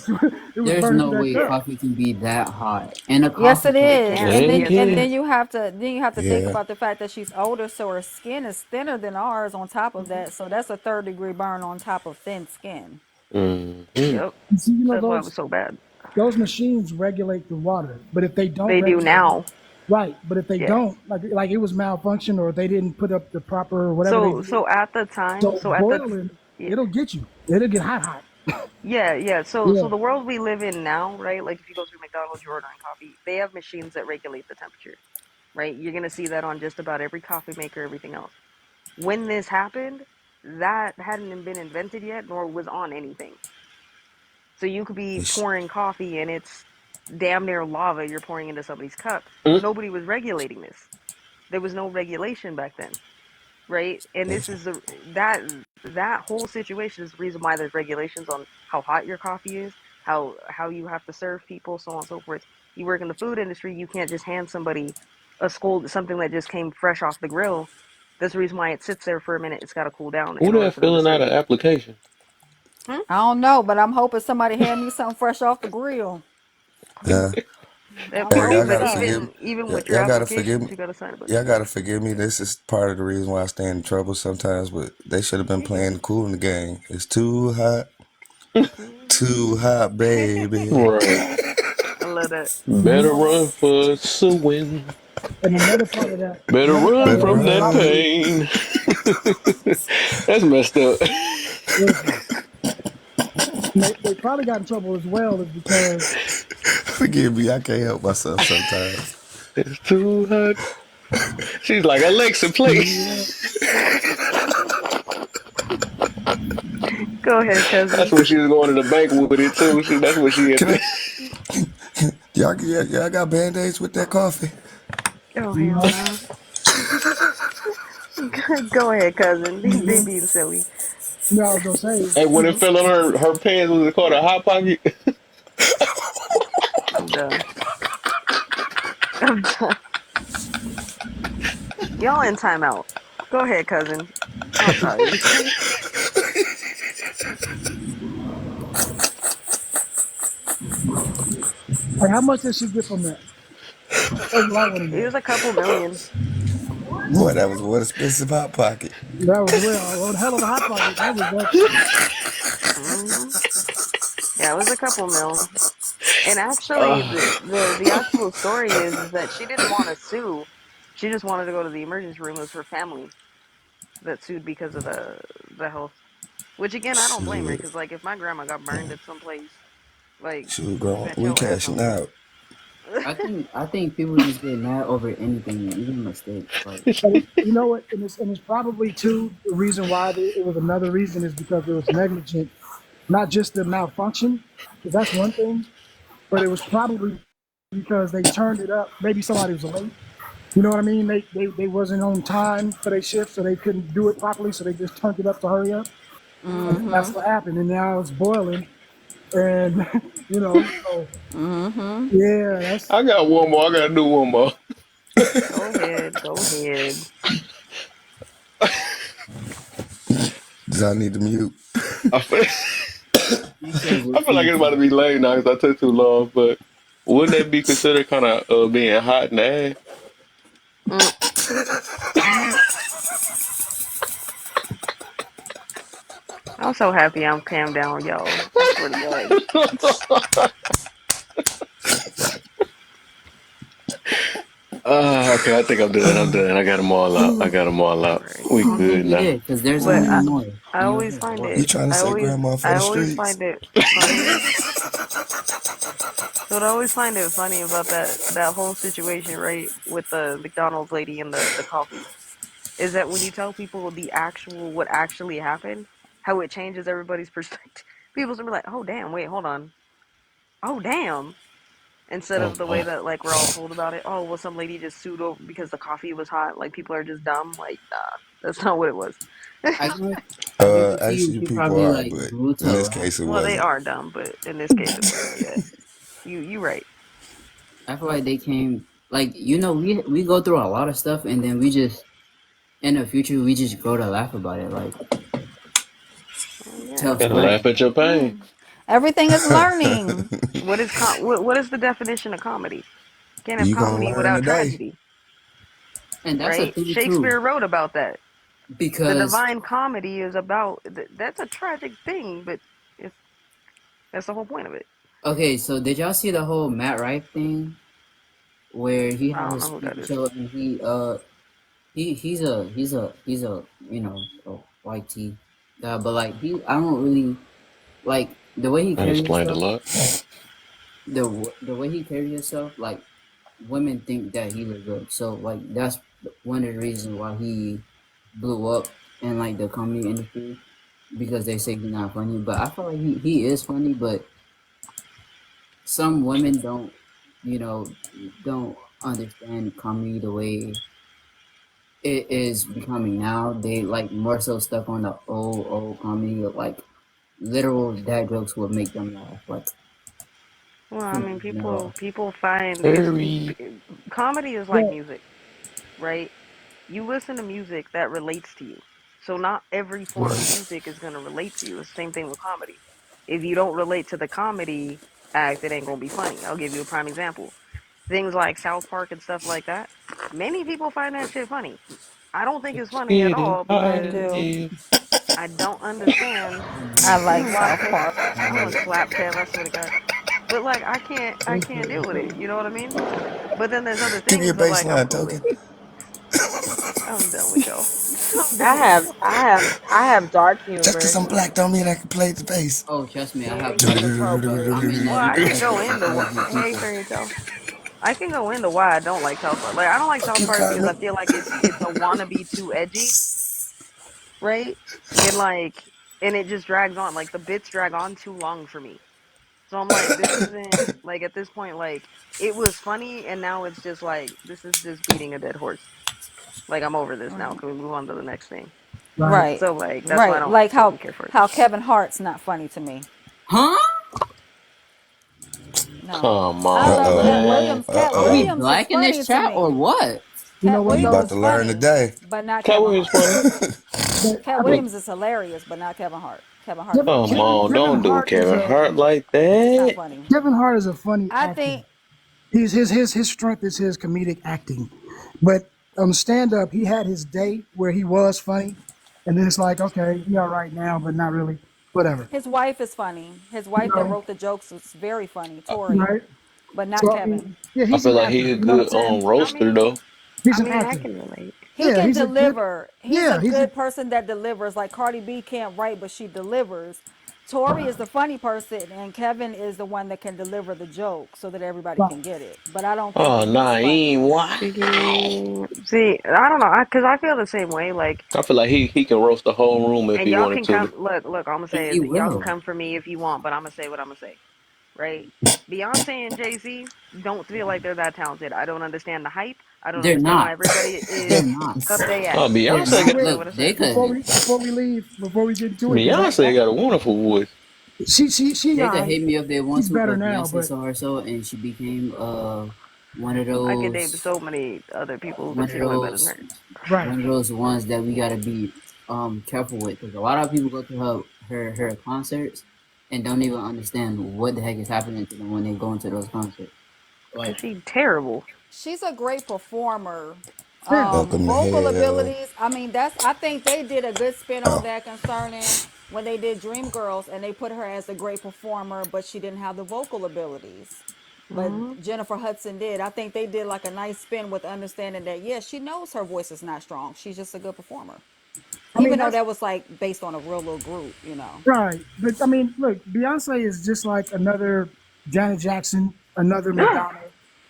it was There's burning no through that way Yeah. cup. coffee can be that hot. And a Yes, coffee it cup. It is. can. And Yeah, then it Yes, it and can. can. then you have to think Yeah. about the fact that she's older, so her skin is thinner than ours on top of Mm-hmm. that. So that's a 3rd degree burn on top of thin skin. Mm. Yep. You see, That's why it was so bad. those machines regulate the water, but if they don't They do regulate, now. right? But if they Yeah. don't, like it was malfunction or they didn't put up the proper whatever they So did, so at the time, so so at the boiling, yeah. it'll get you. It'll get hot, hot. Yeah, yeah. So Yeah. the world we live in now, right? Like if you go through McDonald's, you're ordering coffee. They have machines that regulate the temperature, right? You're gonna see that on just about every coffee maker, everything else. When this happened, that hadn't been invented yet, nor was on anything. So you could be It's- pouring coffee and it's damn near lava you're pouring into somebody's cup. Mm. Nobody was regulating this. There was no regulation back then, right? And this That's is that that whole situation is the reason why there's regulations on how hot your coffee is, how you have to serve people, so on and so forth. You work in the food industry, you can't just hand somebody a scold something that just came fresh off the grill. That's the reason why it sits there for a minute. It's got to cool down Who in order that for them to filling out serve an you. application? Hmm? I don't know, but I'm hoping somebody hand me something fresh off the grill. yeah. Of I'm Hey, course, y'all hoping but gotta so. forgive me. even with your Y'all gotta forgive applications, me. you got to sign a bunch of Y'all stuff. gotta forgive me. This is part of the reason why I stay in trouble sometimes. But they should have been You good? playing cool in the game. It's Hmm. too hot, baby. Right. I love that. And you Better know what? run for some wind. And Better another part run of Better that from is that run. probably pain. That's messed up. listen. They probably got in trouble as well is because Forgive me. I can't help myself sometimes. It's too hot. She's like, Alexa, play. yeah, Go ahead, That's cousin. when she was going to the bank with it too. That's what she had. Can I? Y'all got band-aids with that coffee? Oh you hell know, no. Go ahead, cousin. They you being silly. know, I was gonna say, And when you it know, fell on her pants, was it called a hot pocket? I'm done. I'm done. Y'all in timeout. Go ahead, cousin. I'm sorry. like how much did she get from that? That's what I want to It know. was a couple million. Boy, that was one expensive hot pocket. That was well, hell of a hot pocket. That was that. Hmm. Yeah, it was a couple mil. And actually, Uh, the actual story is that she didn't want to sue. She just wanted to go to the emergency room. It was her family that sued because of the health. Which again, I don't blame her Shoot, because like if my grandma got burned at some place, like shoot, girl, bet we your ass cashing I'm good. out. I think people just get mad over anything, even mistakes. Like But you know what? And it's probably too the reason why it was another reason is because it was negligent, not just the malfunction, because that's one thing, but it was probably because they turned it up. Maybe somebody was late. You know what I mean? They wasn't on time for their shift, so they couldn't do it properly. So they just turned it up to hurry up, and Mm-hmm. Mm-hmm. that's what happened. And now it's boiling, and you know, so Mm-hmm. yeah, that's I got one more. I got to do one more. Go ahead. Go ahead. Does I need to mute? I feel, because I if feel like you it's about to be late now because I took too long. But wouldn't that be considered kind of being hot in the ass? Mm. I'm so happy I'm calmed down, y'all. I swear to God. Okay, I think I'm done. I'm done. I got them all out. I got them all out. Right. We I don't think good you now. did, because there's But only I, more, I and you're always here for find what? You it. trying to I say always. grandma for I the always streets? find it funny. So I always find it funny about that whole situation, right, with the McDonald's lady and the coffee, is that when you tell people the actual what actually happened, how it changes everybody's perspective. People's gonna be like, "Oh damn, wait, hold on. Oh damn." Instead Oh of the way my. that like we're all told about it. Oh well, some lady just sued over because the coffee was hot. Like people are just dumb. Like nah, that's not what it was. I guarantee, I guarantee you, Actually, she people probably are, like but grew in to this laugh. case, it Well, they wasn't. are dumb, but in this case, it wasn't. Yeah, you right. I feel like they came like we go through a lot of stuff, and then we just in the future we just grow to laugh about it. Like Yeah. tough Gotta times. laugh at your pain. Everything is learning. What is the definition of comedy? Can't have You gonna comedy learn without today. tragedy, And that's the right? thing too, Shakespeare wrote about that. The because Divine Comedy is about that's a tragic thing, but it's that's the whole point of it. okay, so did y'all see the whole Matt Rife thing where he I had don't his know who that speaking is. show and he's a a white tee guy, but like I don't really like the way he That carries explained a himself. lot. The way he carries himself, like women think that he look good. So like that's one of the reasons why he blew up in like the comedy industry, because they say he's not funny. But I feel like he is funny, but some women don't, you know, don't understand comedy the way. it is becoming now. They like more so stuck on the old comedy, like literal dad jokes would make them laugh. Like Well, I from mean, no. people find Harry. comedy is like Well, music, right? You listen to music that relates to you. So not every form of music is gonna relate to you. It's the same thing with comedy. If you don't relate to the comedy act, it ain't gonna be funny. I'll give you a prime example. Things like South Park and stuff like that. Many people find that shit funny. I don't think it's It's funny at getting all I hot in because do. here. I don't understand I like why. South Park. I'm gonna slap Kev. I swear to God. But like, I can't deal with it. You know what I mean? But then there's other Give me a things that like I'm baseline cool with. token. I'm done with y'all. I'm I done with have y'all. I have I have dark Just cause humor. I'm black don't mean I can play the bass. Oh, trust me, I Yeah, have It's dark. inappropriate. I mean, well, every I can character go is into intelligent hey people. fairy tale. I can go into why I don't like South Park. Like I don't like South Okay, Park because I partner. feel like it's a wannabe too edgy, right? And like and it just drags on. Like the bits drag on too long for me. So I'm like, this isn't like at this point like it was funny and now it's just like this is just beating a dead horse. Like I'm over this now. Can we move on to the next thing? right. Right. So like that's why I Right. don't Like care for it. how Kevin Hart's not funny to me. Huh? No. Come I Uh love on, oh. Cat man. Williams. Uh Cat Are we oh. Williams is black in this funny to chat or me. what? You know Cat what You Williams though? about is to learn funny, today. but not Cat Kevin Williams Hart. funny. But Cat I think Williams is hilarious, but not Kevin Hart. Kevin Hart is Kevin, funny. Come Kevin, on, Kevin don't do Hart is Kevin a Hart like It's not that. funny. Kevin Hart is a funny I actor. think His strength is his comedic acting. But on stand up, he had his day where he was funny, and then it's like, okay, he all right now, but not really. Whatever, his wife is funny. His you wife that know, wrote the jokes was very funny, Tori, right? but not So I Kevin. mean, yeah, I he's feel an like actor. he a You know what I'm good saying? I roaster mean though. He's an I actor. can relate. He Yeah, can he's a good. deliver. He's a Yeah, he's a good person that delivers. Like Cardi B can't write, but she delivers. Tori is the funny person, and Kevin is the one that can deliver the joke so that everybody right. can get it. But I don't think Oh that he's Naeem, funny. why? See, I don't know, cause I feel the same way. Like, I feel like he can roast the whole room if and he y'all wanted can to. come. Look. I'm gonna And say he is y'all can will. come for me if you want, but I'm gonna say what I'm gonna say. Right? Beyonce and Jay Z don't feel like they're that talented. I don't understand the hype. I don't They're understand not. why everybody They're is not. up they Oh, ass. They're Beyonce Wait, not. got wait. Look, Say what I Jay said. Before we leave, before we get into it, because Beyonce got a wonderful voice. she they could all right. hate me if they want She's to, better but now, Beyonce but saw herself and she became one of I could name those so many other people who one could of sing way better than those her. right. one of those ones that we gotta be careful with because a lot of people go to her concerts and don't even understand what the heck is happening to them when they go into those concerts. Cause Like she terrible. She's a great performer. Yeah. Welcome to Vocal hell. abilities. I mean, that's. I think they did a good spin on Oh, that concerning when they did Dreamgirls and they put her as a great performer, but she didn't have the vocal abilities. Hmm. But Jennifer Hudson did. I think they did like a nice spin with understanding that yeah, she knows her voice is not strong. She's just a good performer, I mean, even though that's that was like based on a real little group, you know. right. But I mean, look, Beyonce is just like another Janet Jackson, another Yeah. Madonna.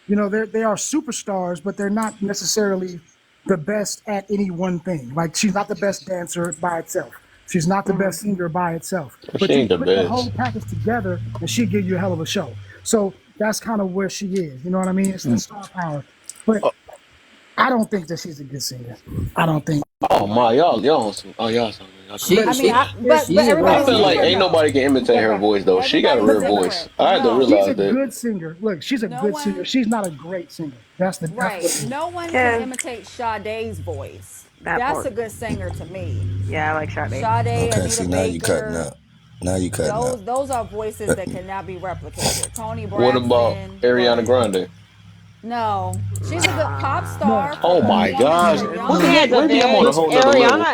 You know, they are superstars, but they're not necessarily the best at any one thing. Like she's not the best dancer by itself. She's not the Hmm. best singer by itself. She But you ain't the put the best. whole package together, and she give you a hell of a show. So that's kind of where she is. You know what I mean? It's the star power. But Oh, I don't think that she's a good singer. I don't think. oh my, Right. y'all on some. Oh y'all something. Y'all tripping. But I mean, if but she's a I great everybody's feel like singer. different ain't though. nobody can imitate her voice though. She got a Everybody's real but voice. different. I had to No, she's a realize that. good singer. Look, she's a no good singer. one. She's not a great singer. That's what Right. it is. No one can Kev, imitate Sade's voice. that That's part. a good singer to me. Yeah, I like Sade. Sade, okay. Anita See, now you cutting Baker, up. Now you cutting up. those are voices that cannot be replicated. Tony What about Braxton, Ariana but Grande? no. She's a good pop Nah. No, star for Oh her my no, performance gosh, for no, look She at no. young. has me. a Maybe I'm on very a Listen, whole nother level.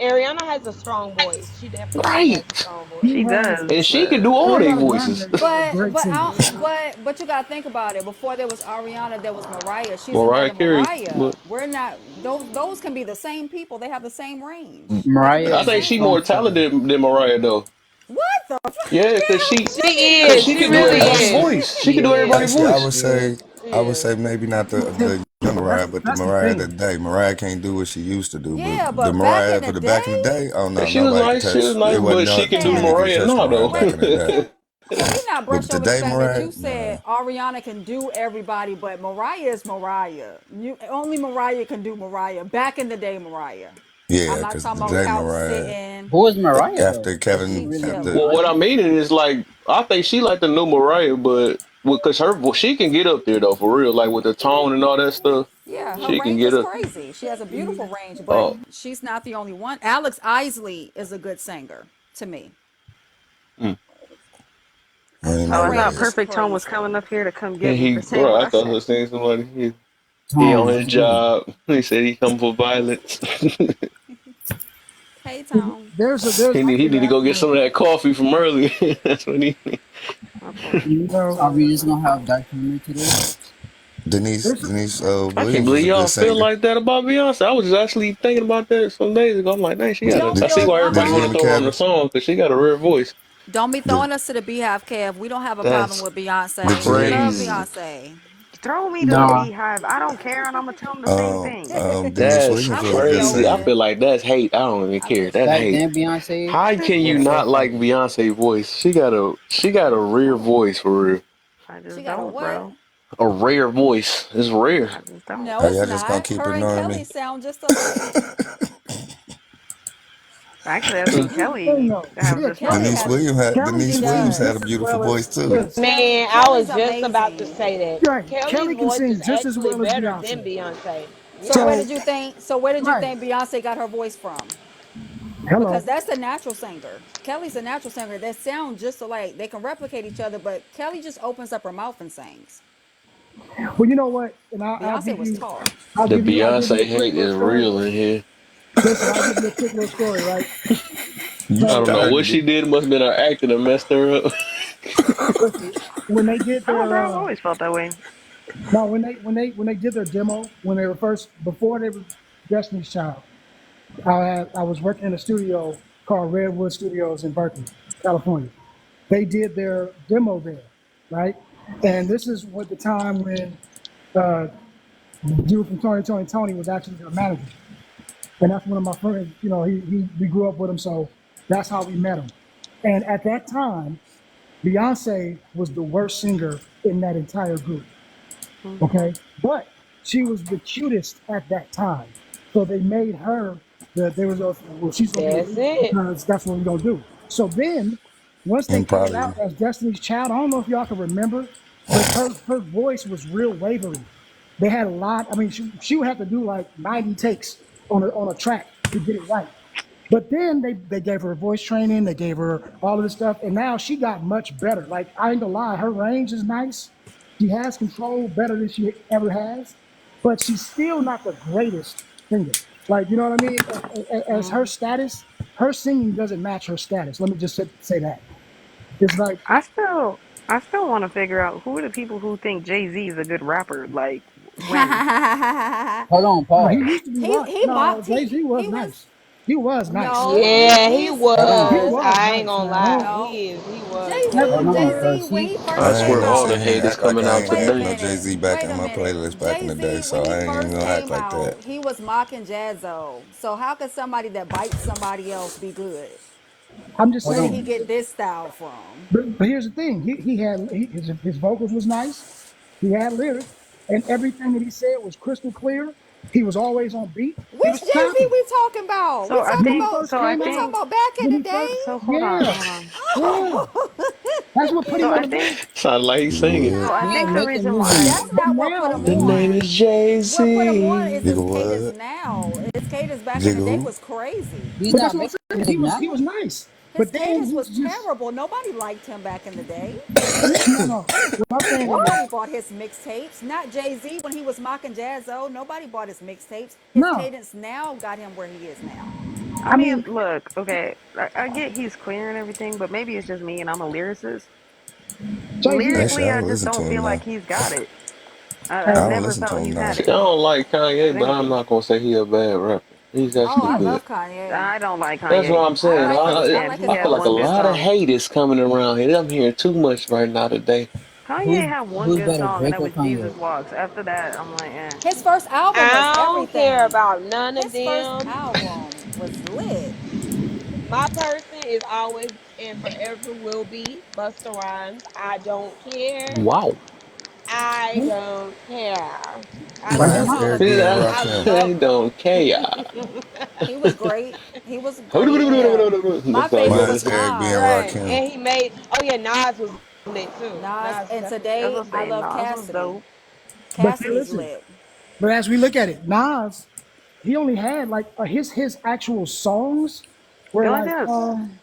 Ariana has a strong voice. She definitely has a Right. strong voice. she She has does, And she can but do all their Ariana Grande voices. is a great singer. But you gotta think about it. Before there was Ariana, there was Mariah. She's Mariah another Carey, Mariah. but We're not those can be the same people. They have the same range. They can Mariah both I is a think she sing. more songster. talented than Mariah though. What the fuck? Yeah, She cause is. she She can do really everybody's Yes, is. voice. She she can do is. everybody's Actually, voice. She I would is. say maybe not the young Mariah, but the That's the Mariah thing. today. Mariah can't do what she used to do, but Yeah, the but back in Mariah the for the back in the day, day, oh And no, nobody could she was touch. It nice, wasn't but no, she can too do many man, could Mariah touch now Mariah though. back wait, in the day. So we not But brush over the today, fact that Mariah, you nah. said Ariana can do everybody, but Mariah is Mariah. You only Mariah can do Mariah. Back in the day, Mariah. I'm Yeah, not because talking about today, couch Mariah, sitting. Who is Mariah though? after Is she Kevin, She really after Well, chilling. what I Mariah? mean is like I think she like the new Mariah, but because she can get up there though for real, like with the tone and all that stuff, Yeah, her she can range get is up. crazy. She has a beautiful range, but Oh, she's not the only one. Alex Isley is a good singer to me. mm. I ain't Oh, Her I never thought range heard. is Perfect Tone was coming crazy. up here to come get And me he, for saying bro, what I I thought I said. was saying somebody he Tone, on what's his good? job. He said he come for violence. Hey Tom. There's He actually need to go get some of that coffee from earlier. That's what he. My fault. Are so we just gonna have dark humor today? Denise, there's Denise I can't Williams is believe a good y'all feel singer. like that about Beyonce. I was just actually thinking about that some days ago. I'm like, dang, she got Did, a. Don't I did, see feel why did everybody you want hear to me, throw her on the Kevin? song because she got a rare voice. Don't be Did, throwing us to the beehive, Kev. We don't have a problem That's with Beyonce. did We you? love crazy. Beyonce. Throw me to the Nah. beehive. I don't care, and I'm gonna tell them the same thing. Denise That's Williams I'm was a just good crazy. I singer. feel joking. like that's hate. I don't even I'm care. just That's Back hate. joking. then, Beyonce How can you was so not like fire. Beyonce voice? She got a rare voice for real. I She just got a don't, what? bro. A rare voice. It's rare. I just don't. No, Are it's y'all just gonna not. keep Her and ignoring Kelly me? sound just alike. Actually, I this think is the thing Kelly though. have Yeah, the stronger Kelly, voice. Kelly she Denise can Williams sing had does. a just as beautiful well as voice too. yes. Man, I Kelly's was just about to amazing. say that Right. Kelly's Kelly can voice sing is just as actually well as better Beyonce. than Beyonce. So where Yeah. So did you think? So where did you right. think Beyonce got her voice from? Because Hello. that's the natural singer. Kelly's a natural singer. They sound just alike. They can replicate each other, but Kelly just opens up her mouth and sings. Well, you know what? And Beyonce was taught. The I'll give you Beyonce a quick hate little is story. real in here. Listen, I'll give you a quick little story, right? I You don't So know what started she it. did. Must have been her acting that messed her up. listen, when they did Oh, their bro, I've always felt that way. no, when they did their demo, when they were first before they were Destiny's Child, I was working in a studio called Redwood Studios in Berkeley, California. They did their demo there, right? And this is what the time when uh, the dude from Tony was actually their manager. And that's one of my friends. You know, we grew up with him, so that's how we met him. And at that time, Beyonce was the worst singer in that entire group. Hmm. Okay, but she was the cutest at that time, so they made her they was well, she's gonna be the That's lead it. because that's what we're gonna do. So then, once they I'm proud came of out you. as Destiny's Child, I don't know if y'all can remember, but her voice was real wavery. They had a lot. I mean, she would have to do like 90 takes on a track to get it right. But then they gave her voice training, they gave her all of this stuff, and now she got much better. Like I ain't gonna lie, her range is nice. She has control better than she ever has, but she's still not the greatest singer. Like you know what I mean? As her Hmm. status, her singing doesn't match her status. Let me just say that. It's like I still want to figure out who are the people who think Jay-Z is a good rapper. Like when? Hold on, he pause. used to be rock. He No, mocked Jay Z was he was nice. He was nice. no Yeah, he he's Hold He on, was. was I ain't nice, gonna man. lie. no He was Jay Yes, Z he hold good. on, Jay was. Z cause when he he I I first ain't came swear, gonna all sit the out. here hate and is act like coming I out ain't gonna Wait a put today. no Jay minute. Z back Wait in a my minute. playlist back in Jay the day, Z so when he I ain't even first gonna act came like that. out, he was mocking Jazzo. So how could somebody that bites somebody else be good? I'm just Where hold did saying. he on. get this style from? But here's the thing. His vocals was nice. He had lyrics, and everything that he said was crystal clear. He was always on beat. He Which was Jay Z talented we talking about? So I when he think. first So I came We talking out. think. about back in When the he first, So day? hold on, yeah, hold on. yeah. That's what put So him on I the map. think. Sound like he's Nigga singing. So what? I He ain't think the Nah. making reason music why. That's now. But not what put him The now, name is on. Jay What put him on Z. is Nigga his cadence what? now. His cadence back in the Nigga day who? was crazy. He's but not that's what I'm making saying. music He now. was nice. His But then cadence was he's just terrible. Nobody liked him back in the day. no. What I'm saying is Nobody bought his mixtapes. Not Jay Z when he was mocking Jazzo. Nobody bought his mixtapes. His no. cadence now got him where he is now. I I mean, mean, look. Okay, I get he's clear and everything, but maybe it's just me and I'm a lyricist. Jay Z. Actually, Lyrically, I I don't just listen to don't him feel now. like he's got it. I I've Hey, don't never listen to felt him he's now. had See, I it don't like with Kanye, but I'm anything. not gonna say he a bad rapper. He's Oh, actually I good. love Kanye. I don't like That's what Kanye. I'm I saying. I like can't his I stand. like He his I had feel like a one vocals. good lot of song. hate is coming around here. I'm hearing too much right now today. Kanye Who's had one who's good better, song, and Drake that or was Jesus Kanye? Walks. After that, I'm like, eh. His first album was I don't care everything. about none of His first them. album was lit. My person is always and forever will be Busta Rhymes. I don't care. Wow. I don't care. I Like love Prince, my, him. Eric B. and I Rakim. I love don't care. him. He was great. He was great. My That's all favorite you was Mine's gotta Eric B. and Nas. Right. Rakim. And he made oh yeah, Nas was lit too. Nas, Nas was and definitely I was today gonna lit. I say love Nas was Cassidy. dope. but see, Cassidy's listen. lit. But as we look at it, Nas, he only had like his actual songs The were only like thing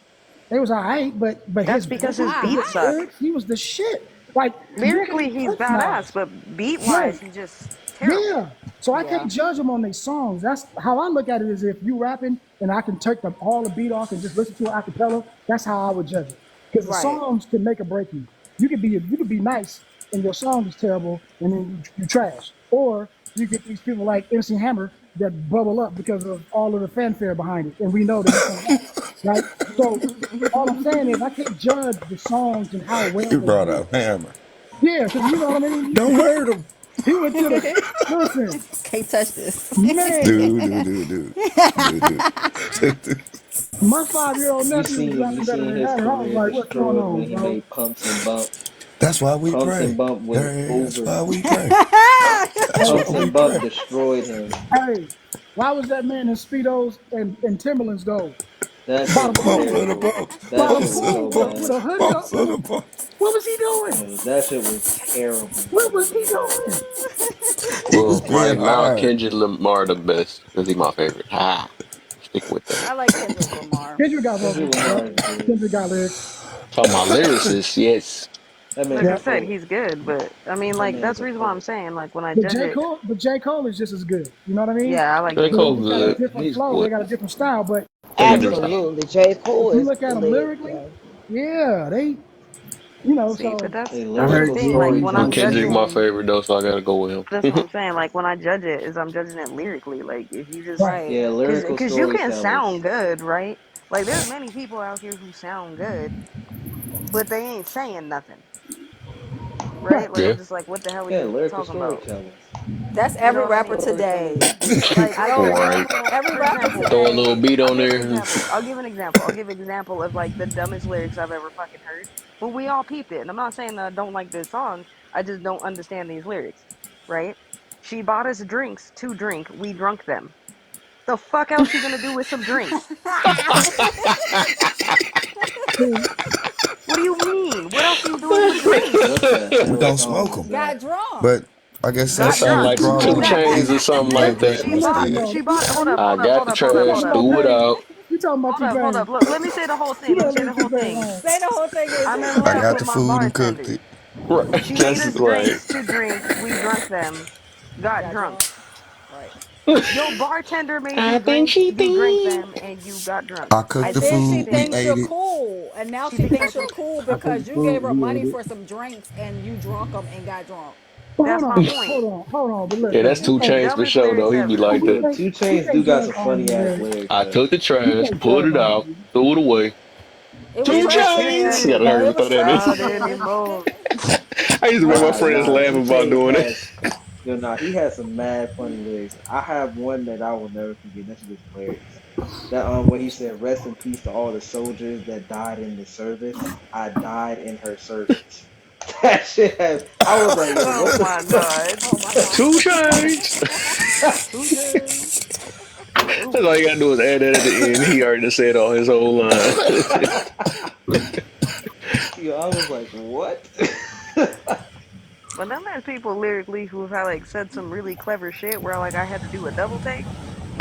they was all right, but that's his because his beats Alright. suck. lyrics, he was the shit. Like you Lyrically, can't he's touch badass, Nas. but beat Right. wise, he just terrible. Yeah. So I Yeah. can't judge them on their songs. That's how I look at it. Is if you rapping and I can take all the beat off and just listen to it a cappella, that's how I would judge it. Because the Right. songs can make or break you. You could be nice and your song is terrible and then you trash. Or you get these people like MC Hammer that bubble up because of all of the fanfare behind it, and we know that he can't rap, right? So all I'm saying is I can't judge the songs and how well He they brought do. up Hammer. Yeah, because you know what I mean. Don't hurt him. He went to the listen, Can't touch this. man. Do do do do do do. do. My 5-year-old You nephew was seen rapping you better seen than his that, and I was career like, "What's going destroyed on, when he bro?" made Pumps and Bump. That's why we Pumps and pray. Bump was That's over. why we pray. That's Hey, why Pumps we and Bump pray. destroyed him. hey, why was that man in speedos and Timberlands go? That shit By the was Bumps pool, of the terrible. bumps. That by the shit Bumps was of the pool so with bad. bumps. a hoodie on. Bumps of the bumps. What was he doing? Yo, that shit was terrible. What was he doing? He was Well, being right now, hard. Kendrick Lamar the best because he's my favorite. Stick with that. I like Kendrick Lamar. Kendrick got Kendrick vocals. Yep. Lamar is good. Kendrick got lyrics. Talking about lyricists, yes. That man Like is I a Yep. said, poet. he's good, but I mean, That like man that's is the a reason why I'm poet. saying, like when I judge it, But J. Cole is just as good. You know what I mean? yeah, I like J. J. They Cole Cole. just got a good. different He's flow. They what? got a different style. But Kendrick. Absolutely. J. if Cole you is look at them lit, lyrically, yo. yeah, they, See, but so that's Hey, I that's the heard lyrical thing. Like you. when I'm But storytelling. Kendrick my judging, favorite though, so I gotta go with that's what him. I'm saying. Like when I judge it, is I'm judging it lyrically. Like if you just, right. Yeah, lyrical because you can storytellers. sound good, right? Like there's many people out here who sound good, but they ain't saying nothing, Right. right? Like Yeah. I'm just like, what the hell are Yeah, you lyrical talking about? storytellers. That's You know every what I rapper mean? Storytellers today. is good. Like I don't. for Right. example, Every for rapper example, Throw a today. little beat I'll on give an there. example. I'll give an example. I'll give an example of like the dumbest lyrics I've ever fucking heard. But we all peeped it. And I'm not saying that I don't like this song. I just don't understand these lyrics. Right? She bought us drinks to drink. We drunk them. The fuck else she gonna do with some drinks? What do you mean? What else are you doing with What drinks? the We hell don't song smoke is them. that? Got drunk. But I guess That Got that's sound the drunk. like some two problem Exactly. chains is or something your like She that. she greatness bought did. No, she bought hold up, I hold up, got hold the up, hold up, hold trash, talking up. about threw it Pain. out. You talking about Hold T-Pain. up. Look, let me say the whole You thing. Let me better say leave the whole T-Pain thing. alone. Say the whole thing I'm is. in I love got with the my food and cooked bartender. it. Right. She made That's us right. drinks to drink. We drunk them. Got Got drunk. drunk. Right. Your bartender made I you think drinks. she You drank did. them and you got drunk. I I cooked the And think then she she food. We did. thinks ate you're it. cool. And now She she thinks I thinks you're did. cool I cooked because the you gave food. her He money ate it. for some drinks and you drunk them and got drunk. But That's my point. hold on. But Yeah, listen, that's two chains for Dumbest sure though. lyrics He be ever. like that. Yo, Two we Chains do can't got judge some R&B funny ass lyrics. lyrics I though. took the We trash, can't pulled judge it out, R&B. threw it away. It was Two In the trash in the chains. You sand, gotta beginning. hear No, me it throw was that in. trash in the mud and beginning. both. I used to make my friends Nah, laugh Two about Chains doing it. has yo, nah, he has some mad funny lyrics. I have one that I will never forget. That shit is hilarious. That when he said, "Rest in peace to all the soldiers that died in the service. I died in her service." That shit. I was like, yo, Oh what the my fuck? god. Oh my god. Two chains. Two chains. That's all you gotta do is add that at the end. He already said all his whole line. Yo, I was like, what? But then there's people lyrically who have like said some really clever shit where like I had to do a double take.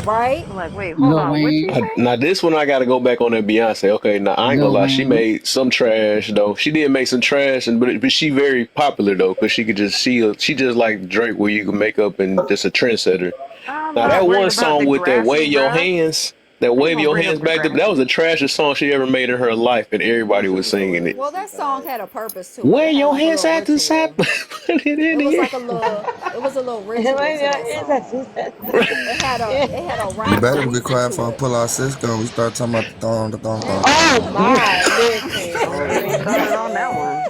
Right? I'm like, wait, hold Lil on, what'd she Wayne. say? Now this one I gotta go back on that Beyonce. Okay, now I ain't gonna Lil lie, she Wayne. made some trash though. She did make some trash, and but she very popular though, cause she just like Drake, where you can make up and just a trendsetter. I'm Now not that worried one about song the with that grassy, wave your bruh. hands, that How you wave gonna your bring up hands the back, that was the grassy? trashiest song she ever made in her life, and That everybody shit was was singing it. Well, hilarious. that song had a purpose to it. It Wave had your like a hands little at the side, ritual. put it in It the was air. like a little. It was a little ritual to that song. Right. It had a. It had a You rhyme better or be reason quiet to for I it. pull out Cisco and we start talking about the thong, the thong, thong, Oh thong. my, listen, Don't get me Oh started on that listen. one.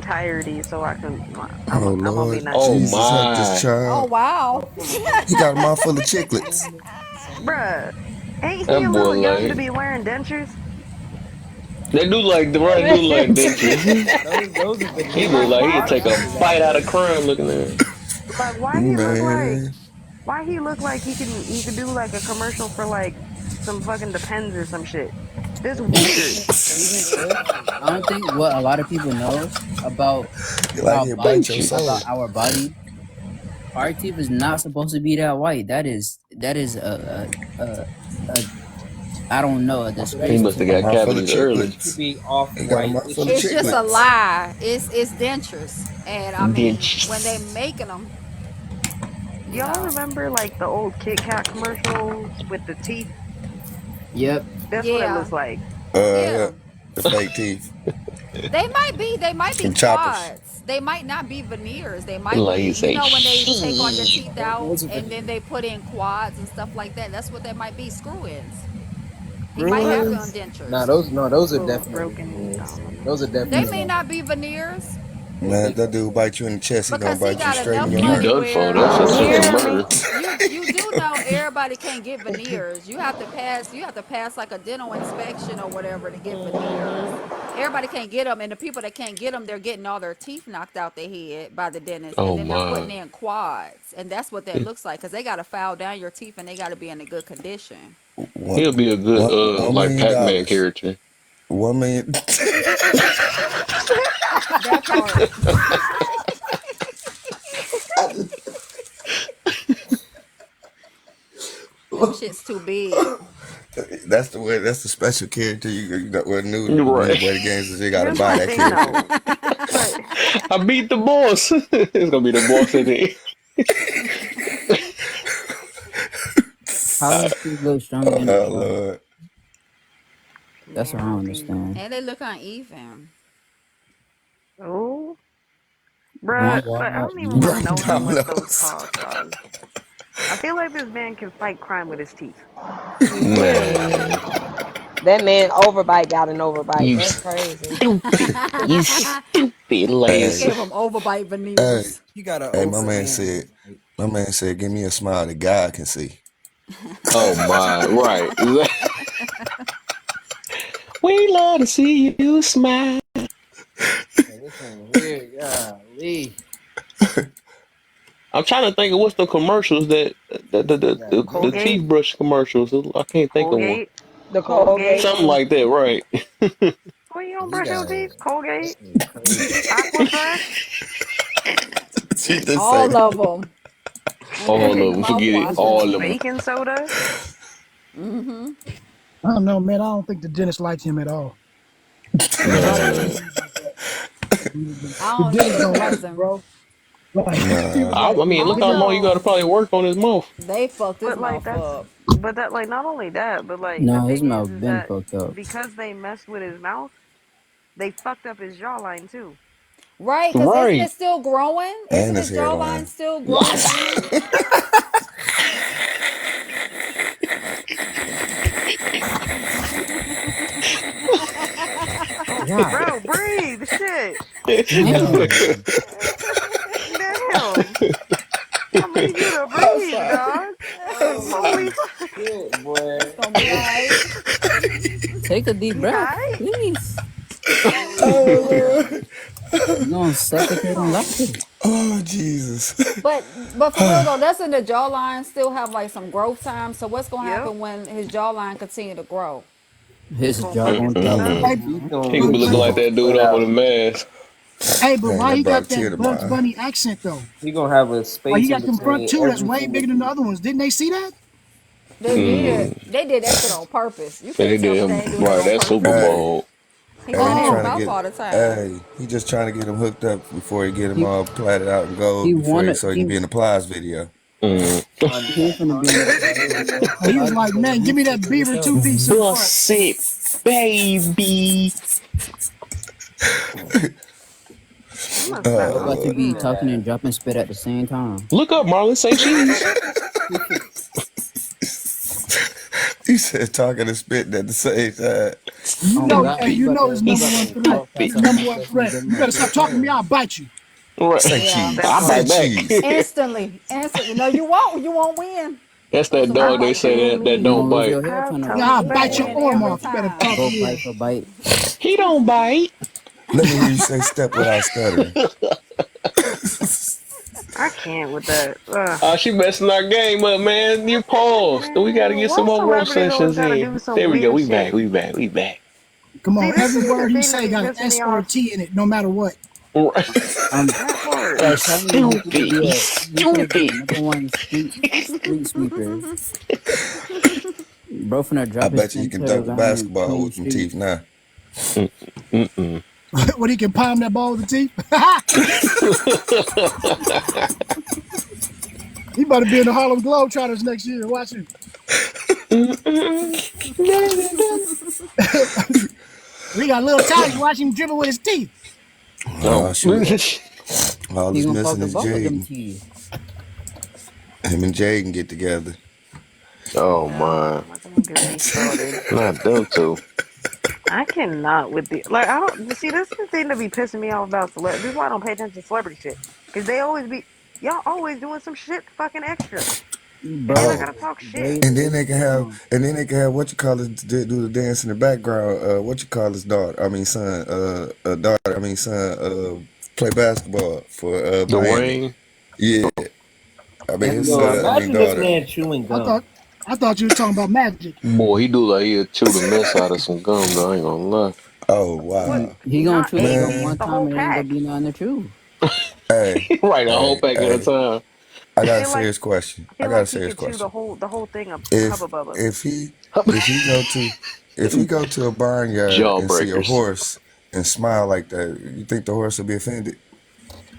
entirety so I can. Oh I'm gonna be Lord, nice. Oh Jesus help this my. Oh child. wow. He got a mouthful of chiclets. Bruh. Ain't he That a boy little young to like be wearing dentures? they do like the right do like dentures. Those are He Like, look veneers. like A he'd why? lot of take a doctors have bite out of veneers. crumb looking at. Like, why he look like? Man, Why he look like he could do like a commercial for like some fucking Depends or some shit? This weird. Even if I don't think what a lot of people know about like it bite Thank your you. soul. our body, our teeth is not supposed to be that white. That is a, a I don't know a So they He disgrace must to have A got our mouth full of cavities early. to chiclets. be off He got a white. mouth It full of should It's be just a chiclets. black. lie. It's dentures, and I mean when they Dentures. making them, you Y'all know, remember like the old Kit Kat commercials with the teeth? Yep. That's what it yeah, looks like. Yeah, yeah. the fake teeth They might be from Choppers. quads. They might not be veneers. They might Like he be, you say, know, when they take all your shit. teeth out Those are and then veneers. they put in quads and stuff like that. That's what they might be, screw ins. He might have What? them Screw-ins? Nah, dentures. those no, those are Little definitely broken veneers. Those are dominoes. They definitely may No. not be veneers they, Man, they if that dude bite you in the chest, he gonna because he bite you got straight in enough your You money mouth. done for. where That's You attempted hear murder. me? you do know everybody can't get veneers. You have to pass like a dental inspection or whatever to get veneers. Everybody can't get them, and the people that can't get them, they're getting all their teeth knocked out their head by the dentist, and Oh then they're putting my. in quads, and that's what that looks like because they got to file down your teeth and they got to be in a good condition. One, He'll be a good one like million Pac-Man dollars. character. 1 million. That part. Them shits too big. That's the way. That's the special character you got. Well, new Right. boy the games is you got to Here's buy my that thing character. though. But I beat the boss. It's gonna be the boss at the How does teeth look stronger than the Oh jaw? Lord. That's what I man, don't please. understand. And they look uneven. Oh, bruh. One But I wide, don't even one want to Broken know how skinny. much those dominoes. cost, dog. I feel like this man can fight crime with his teeth. He can. man. That man overbite got an overbite. You That's crazy. stupid. You stupid lazy. Hey, Gave them overbite hey, veneers. you got an hey! overhand. Like, My man said, give me a smile that God can see. Oh my. Right. We love to see you smile. man, this one here, golly. I'm trying to think of what's the commercials that You got the this. Colgate, teeth brush commercials. I can't think of one. Colgate, The Colgate Colgate. Something one. like that, right? Well, you don't You brush your got teeth. Colgate, this one crazy. Aquafresh. She just say All that. of them. All Including of the them. Forget it. mouthwashes. All of them. Baking soda. Mm-hmm. I don't know, man. I don't think the dentist likes him at all. A lot of Man. people like that. I The don't think dentist he don't like loves you, him. bro. Like he was Nah, like, I mean, look how long you got Also, to probably work on his mouth. They fucked his but like mouth that's, up. but that like not only that, but like the No, his thing mouth is been that fucked up. because they messed with his mouth, they fucked up his jawline too. Right? Because isn't it Right. still growing? Isn't and his his jawline hairline. still growing What? in? God Bro, breathe. Shit. Damn. Damn. I need you to I'm breathe, sorry. dog. holy Holy fuck. shit, boy. It's gonna be all right. Take a deep You breath, alright? please. Oh Lord. You're gonna suffocate on Damn. life. Oh Jesus. But for real though, that's in the jawline still have like some growth time. So what's gonna Yep. happen when his jawline continue to grow? It's His gonna jaw fucking gonna teeth drop up. back Mm. hey, He's down. He gonna gonna but be looking he's why? like gonna that dude put off of out the mask. Hey, but Man, why that he got brought a that tear to my Bugs eye. Bunny accent though? he gonna have a Like he space in got them front between two that's every way single bigger than the tooth. other ones. Didn't they see that? They did it. Mm. They did that shit on purpose. You And they can't tell did me him they ain't do that right. on That Super purpose. Hey, He Bowl. hey, gonna he need his trying to mouth get. all the time. Hey, he just trying to get him hooked up before he get him He all platted out and he gold wanna so he can he be in the Plies video. Mm. he ain't finna be in the plies video. And he was Plies like, video, man, he give me take that care of beaver himself. two piece in the front. Bust it, baby. You must Y'all not. Oh about to Lord. be Mm. talking and dropping spit at the same time. Look up, Marlon. Say cheese. He said talking and spitting at the same time. You Oh know, Stupid. God, hey, you know his you number about one to threat. walk Stupid. past His our number house one left and threat. give him You a better piece stop of talking to me. turn. I'll bite you. Right. Say Yeah, cheese. that I Say part. bite back. cheese. Instantly. Instantly. No, you won't. You won't win. That's Put that some I dog they Botox fucking say in need that me. me. don't Don't lose bite. your hair I trying to Yeah, totally I'll get bite need your bald. me. Win arm every off. You better talk time. Go to bite me. for bite. He don't bite. Let me hear you say step without stuttering. I can't with that. Ugh. She messing our game up, man. You paused. We got to Man, get some why more roast celebrities always sessions gotta do in. some There we go. weird We back. shit? We back. We back. Come See, on, this every is the word he thing that say be got an pissing S me or a off. T in it, no matter what. I'm That part. He's I'm telling you, stupid. He's he could be a stupid. number one street sweeper. Bro finna I drop his bet you can dunk a Pantera and basketball clean the with them teeth streets. now. Mm-mm. When he can palm that ball with the teeth. He about to be in the Harlem Globetrotters next year. Watch him. We got little Tiny. Watch him dribble with his teeth. Oh. Shoot. All He that's gonna park missing the is bus with them Jaden. teeth. Him and Jaden get together. Oh No, my. I'm not gonna get me started. Not them two. I cannot with the like. I don't see this is the thing that be pissing me off about celeb. This is why I don't pay attention to celebrity shit because they always be y'all always doing some shit fucking extra, and then I Bro, gotta Oh, talk shit. they and then they they can have, what you call it, do the dance in the background. What you call his daughter? I mean, son. Daughter. I mean, son. Play basketball for Miami. Dwayne. Yeah. I mean, his every Yo, son. I mean, imagine this daughter. man chewing I gum. thought I thought you was talking about Magic. Boy, he do like he'll chew the mess out of some gum though. I ain't gonna lie. Oh What? wow, he gonna Not chew the a gum man. piece, one the time whole and it ain't gonna pack. be nothing to chew. Hey, Right, a whole hey, pack at a hey. time. I I got a feel like serious question. I feel like he could chew the whole thing of If Hubba Bubba. if he if he go to if he go to a barnyard and see a Jawbreakers. horse and smile like that, you think the horse will be offended?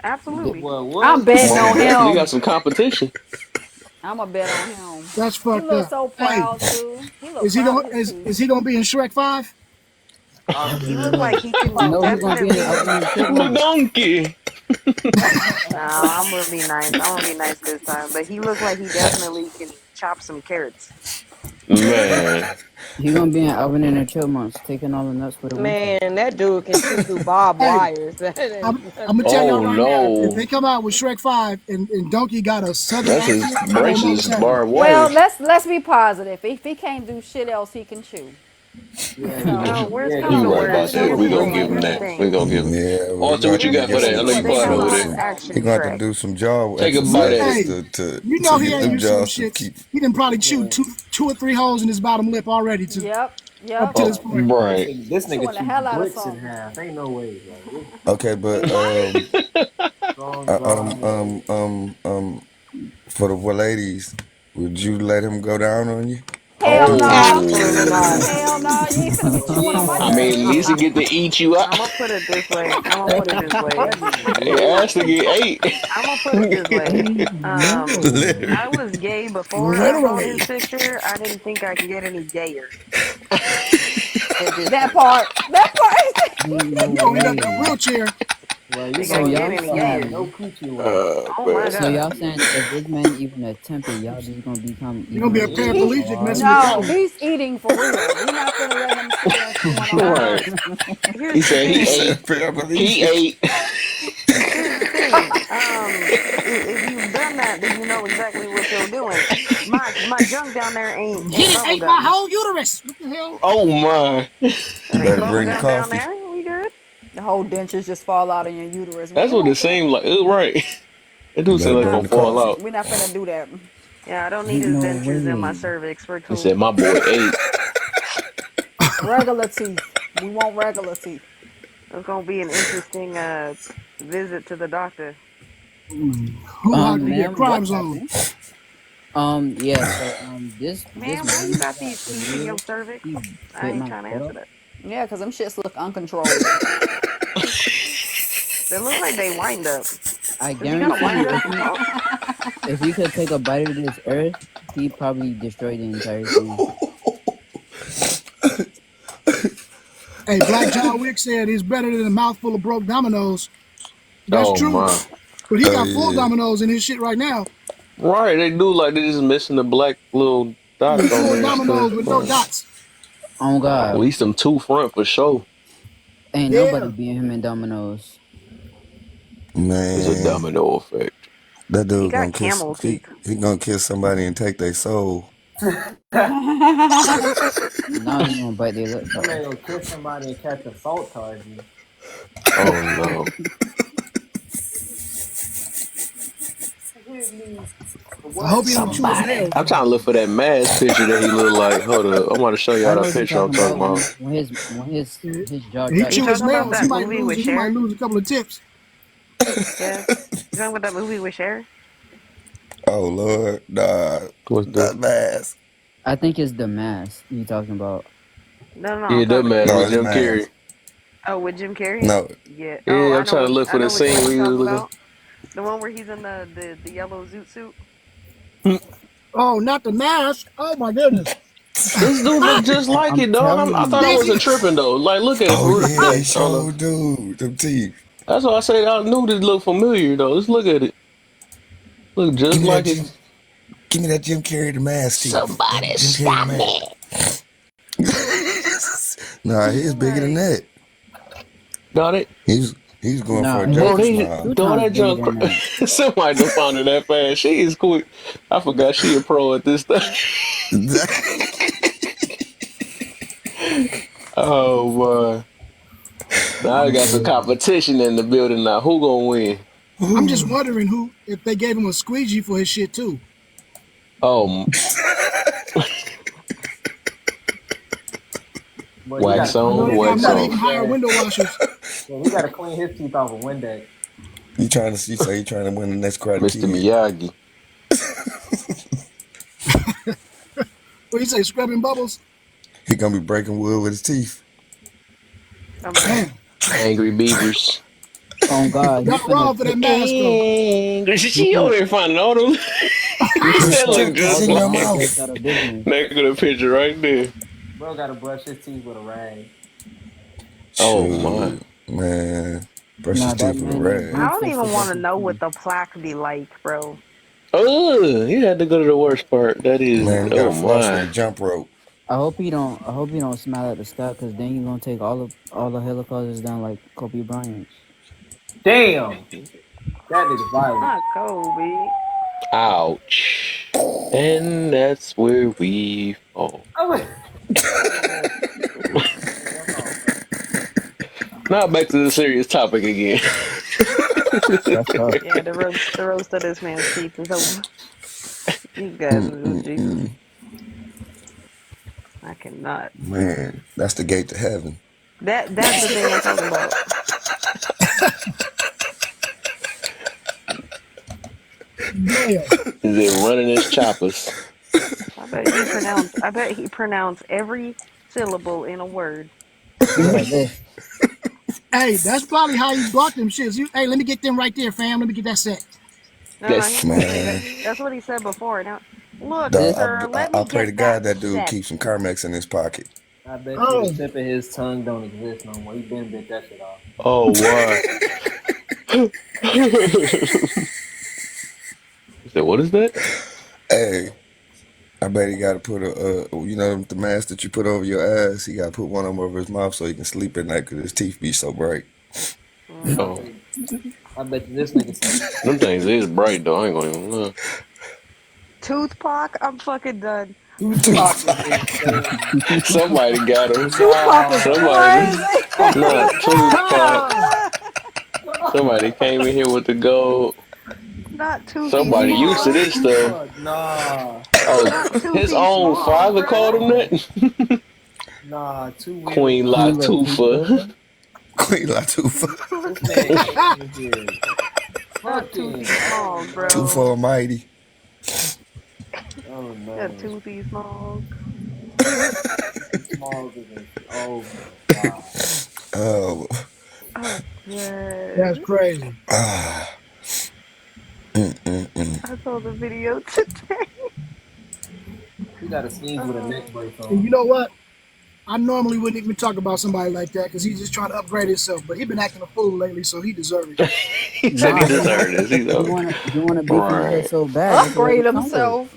Absolutely. Well, I'm what? betting Most on definitely, you got him. some competition. I'm a bet on him. That's He fucked looks up. so Hey, proud too. He look is he proud gonna of his is teeth. is he gonna be in Shrek 5? He Obviously. looked like he can No, he gonna be in the definitely. Alvin and the The Chipmunks. donkey. No, I'm gonna be nice. I'm gonna be nice this time. But he looked like he definitely can chop some carrots. Man. He gonna be in Alvin and the Chipmunks, taking all the nuts for the winter. Man, that dude can chew through barbed Hey, wires. That I'm ain't I'm gonna nothing. tell y'all Oh right now. If they no. come out with Shrek 5 and Donkey got a southern That's his accent, I don't know what's braces, happening. barbed Well, wires. let's be positive. If he can't do shit else, he can chew. Yeah, So No, worst yeah, comes he to You right can. about worst. that. Here's We the gonna thing. give him Here's the that. We thing. gonna give him. Yeah, we're Austin, gonna what have you to Here's got the for get that? I thing. know When you they probably come know do what out it with is. some. action He gonna have to Shrek, do some jaw Take a bite at exercises it. Hey, you know to he get ain't them used to them jaws to shits. keep. He done probably chewed Man, two or three holes in his bottom lip already to yep, up yep. to this Oh, point. this right. nigga, this He's nigga chewing the chew hell out of bricks in something. half. Ain't no way, like this Okay, but strong jaw, man. for the ladies, would you let him go down on you? Hell no. Absolutely Oh. not. Hell no. You ain't finna be chewing on my I nuts. mean, at least he get to eat you out. I'm gonna put it this way. I'm gonna put it this way. That nigga Hey, little. Ashley get ate. I'm gonna put it this way. Literally. I was gay before I saw his Literally. picture. I didn't think I can get any gayer at this That point. part. That part. Ain't no You gonna end up in a way. wheelchair. Well, you Think So I can gonna get y'all you any gonna have gayer? no saying, coochie left. Oh Oh my man. so god. y'all saying if this man even attempted, y'all just gonna become You're gonna be a even He paraplegic alive? messing with no, Donkey. he's eating for real. We not finna let him sit there chewing on our Uh, Right. nuts. here's He the said He he thing. said ate. He paraplegic. ate. Here's the thing. If you've done that, then you know exactly what you're doing. My junk down there He ain't done bubble ate my gum. whole uterus. What the hell? Oh my. You It ain't better bubble bring the gum down coffee. there. We good. The whole dentures just fall out of your uterus. We That's ain't what it want that. seemed like. Right. It You do seem better like it's bring gonna the fall coffee. out. We not finna do that. Yeah, I don't need Ain't his no dentures in my way. cervix. We're He cool. said my boy ate. Regular teeth. We want regular teeth. It's gonna be an interesting visit to the doctor. Who ought to be a Ma'am, what crime zone? happened? Yeah, so this Man, why you man got that these was teeth in your here, cervix? he I bit ain't my trying to foot answer off. that. Yeah, because them shits look uncontrolled. They look like they wind up. I Does he gotta guarantee wind you, up to talk? if he could take a bite of this earth, he probably destroy the entire thing. Hey, Black John Wick said it's better than a mouthful of broke dominoes. That's Oh true. my. But he Oh got full yeah. dominoes in his shit right now. Right. They do like they just missing the black little Yeah, dots on full there and stuff. dominoes with no Right. dots. Oh At God, least them two front for sure. ain't nobody Yeah. beating him in dominoes. It's a Man. domino effect. That He dude got gonna kiss. camel He teeth. he gonna kiss somebody and take their soul. Now he gonna bite their lips That man off. gonna kiss somebody and catch assault charges. Oh no. Hit me. For I what? hope he don't choose Somebody. hell I'm though. trying to look for that mask picture that he looked like. Hold up, I'm going to show I y'all know that what you're picture I'm talking talking about about. when his jaw If he dropped. You choose talking about nails, he that might movie lose. with He might Cher? lose a couple of tips. Kev? You talking about that movie with Cher? Oh Lord, nah, What's that the? mask. I think it's the mask you talking about. No, no, no. I'm Yeah, that talking. mask No, with it's Jim Carrey. mask. Oh, with Jim Carrey? No, Yeah. Oh, Yeah, I'm trying to look I for the know which one scene you where he was talking looking. about. The one where he's in the yellow zoot suit. Oh, not the mask. Oh my goodness. This dude look just like I'm it, dog. telling I thought I you. Dizzy. wasn't tripping though. Like, look at it oh for real. yeah, he Like, I don't know. sure do. Them teeth. That's why I said I knew this looked familiar though. Let's look at it. Look Give just me that like it. Jim. Give me that Jim Carrey the mask teeth. That Somebody Jim Carrey the stop mask. me. Nah, he's bigger than Like, that. Got it, He's going for Nah, a bro. Joker his They two smile. dog times that bigger junk. than that. Somebody done found her that fast. She is quick. I forgot she a pro at this thing. Oh boy. Now I I'm got some dead. competition in the building now. Who gonna win? I'm just wondering who if they gave him a squeegee for his shit too. Oh, But he wax gotta I clean know on, they his got teeth wax money. off They off. can with hire that. window washers. Yeah, he gotta clean his teeth off with Windex. You trying to see? Say you trying to win the next Karate Mr. Kid? Miyagi. What do you say, scrubbing bubbles? He gonna be breaking wood with his teeth. I'm done. Damn. Angry Beavers. Oh God, Y'all wrong for that mask though. Angry. he She over finna there finding all them. he Put finna That look put stickers all just in the your like dentists mouth. out of business. next to the picture right there. Bro gotta brush his teeth with a rag. Oh my. Shoot, man. Brush his Nah, that teeth with a man need I rag. don't braces to even brush want to his know what teeth. the plaque be like, bro. Oh, you had to go to the worst part. That is, Man, you gotta oh floss with a my. jump rope. I hope he don't smile at the sky, cause then you gonna take all the helicopters down like Kobe Bryant. Damn, that nigga violent. Not Kobe. Ouch. And that's where we fall. I mean, man, that's all funny. Now back to the serious topic again. That's tough. Yeah, the roast of this man's teeth is over. You guys are just Jesus. Mm-mm-mm. I cannot. Man, that's the gate to heaven. That's the thing I'm talking about. Damn. Is it running his choppers? I bet he pronounced every syllable in a word. He like this. Hey, that's probably how he bought them shits. Hey, let me get them right there, fam. Let me get that set. No, no, he Yes. didn't say that. Man, That's what he said before. Now, look, dawg, This sir, let I me pray get to that God that dude set. keeps some Carmex in his pocket. I bet you the Oh, tip of his tongue don't exist no more. He been bit that shit off. Oh, wow. He said, what is that? Hey, I bet he got to put you know, the mask that you put over your eyes. He got to put one of them over his mouth so he can sleep at night because his teeth be so bright. I Mm-hmm. Oh, bet you, I bet you this nigga said them things is bright though. I ain't gonna even lie. Tupac, I'm fucking done. Tupac is insane. Somebody got him. Tupac is Somebody, crazy. not Tupac. ah, Somebody came in here with the gold. Not Toothy Somebody used to Smalls. this stuff. Tupac, nah, Oh, Not his Toothy own Smalls, father called bro. him that. nah, too weird Queen for my Queen blood. Latifah. Latifah. Queen Latifah. Fuck. This man came in here Not fucking, Toothy oh Smalls, Too bro. no, far mighty. oh Not no, Toothy Smalls. Biggie Smalls is insane. Oh my god. Oh, I'm that's dead. crazy. ah, mm. I saw the video today. He got a sneeze with a neck Oh. brace And on. you know what? I normally wouldn't even talk about somebody like that because he's just trying to upgrade himself. But he been acting a fool lately, so he deserves it. He said he Nah, deserved this. He's over. he wanna beef in his head Right. so bad. That's what Upgrade it come with. himself.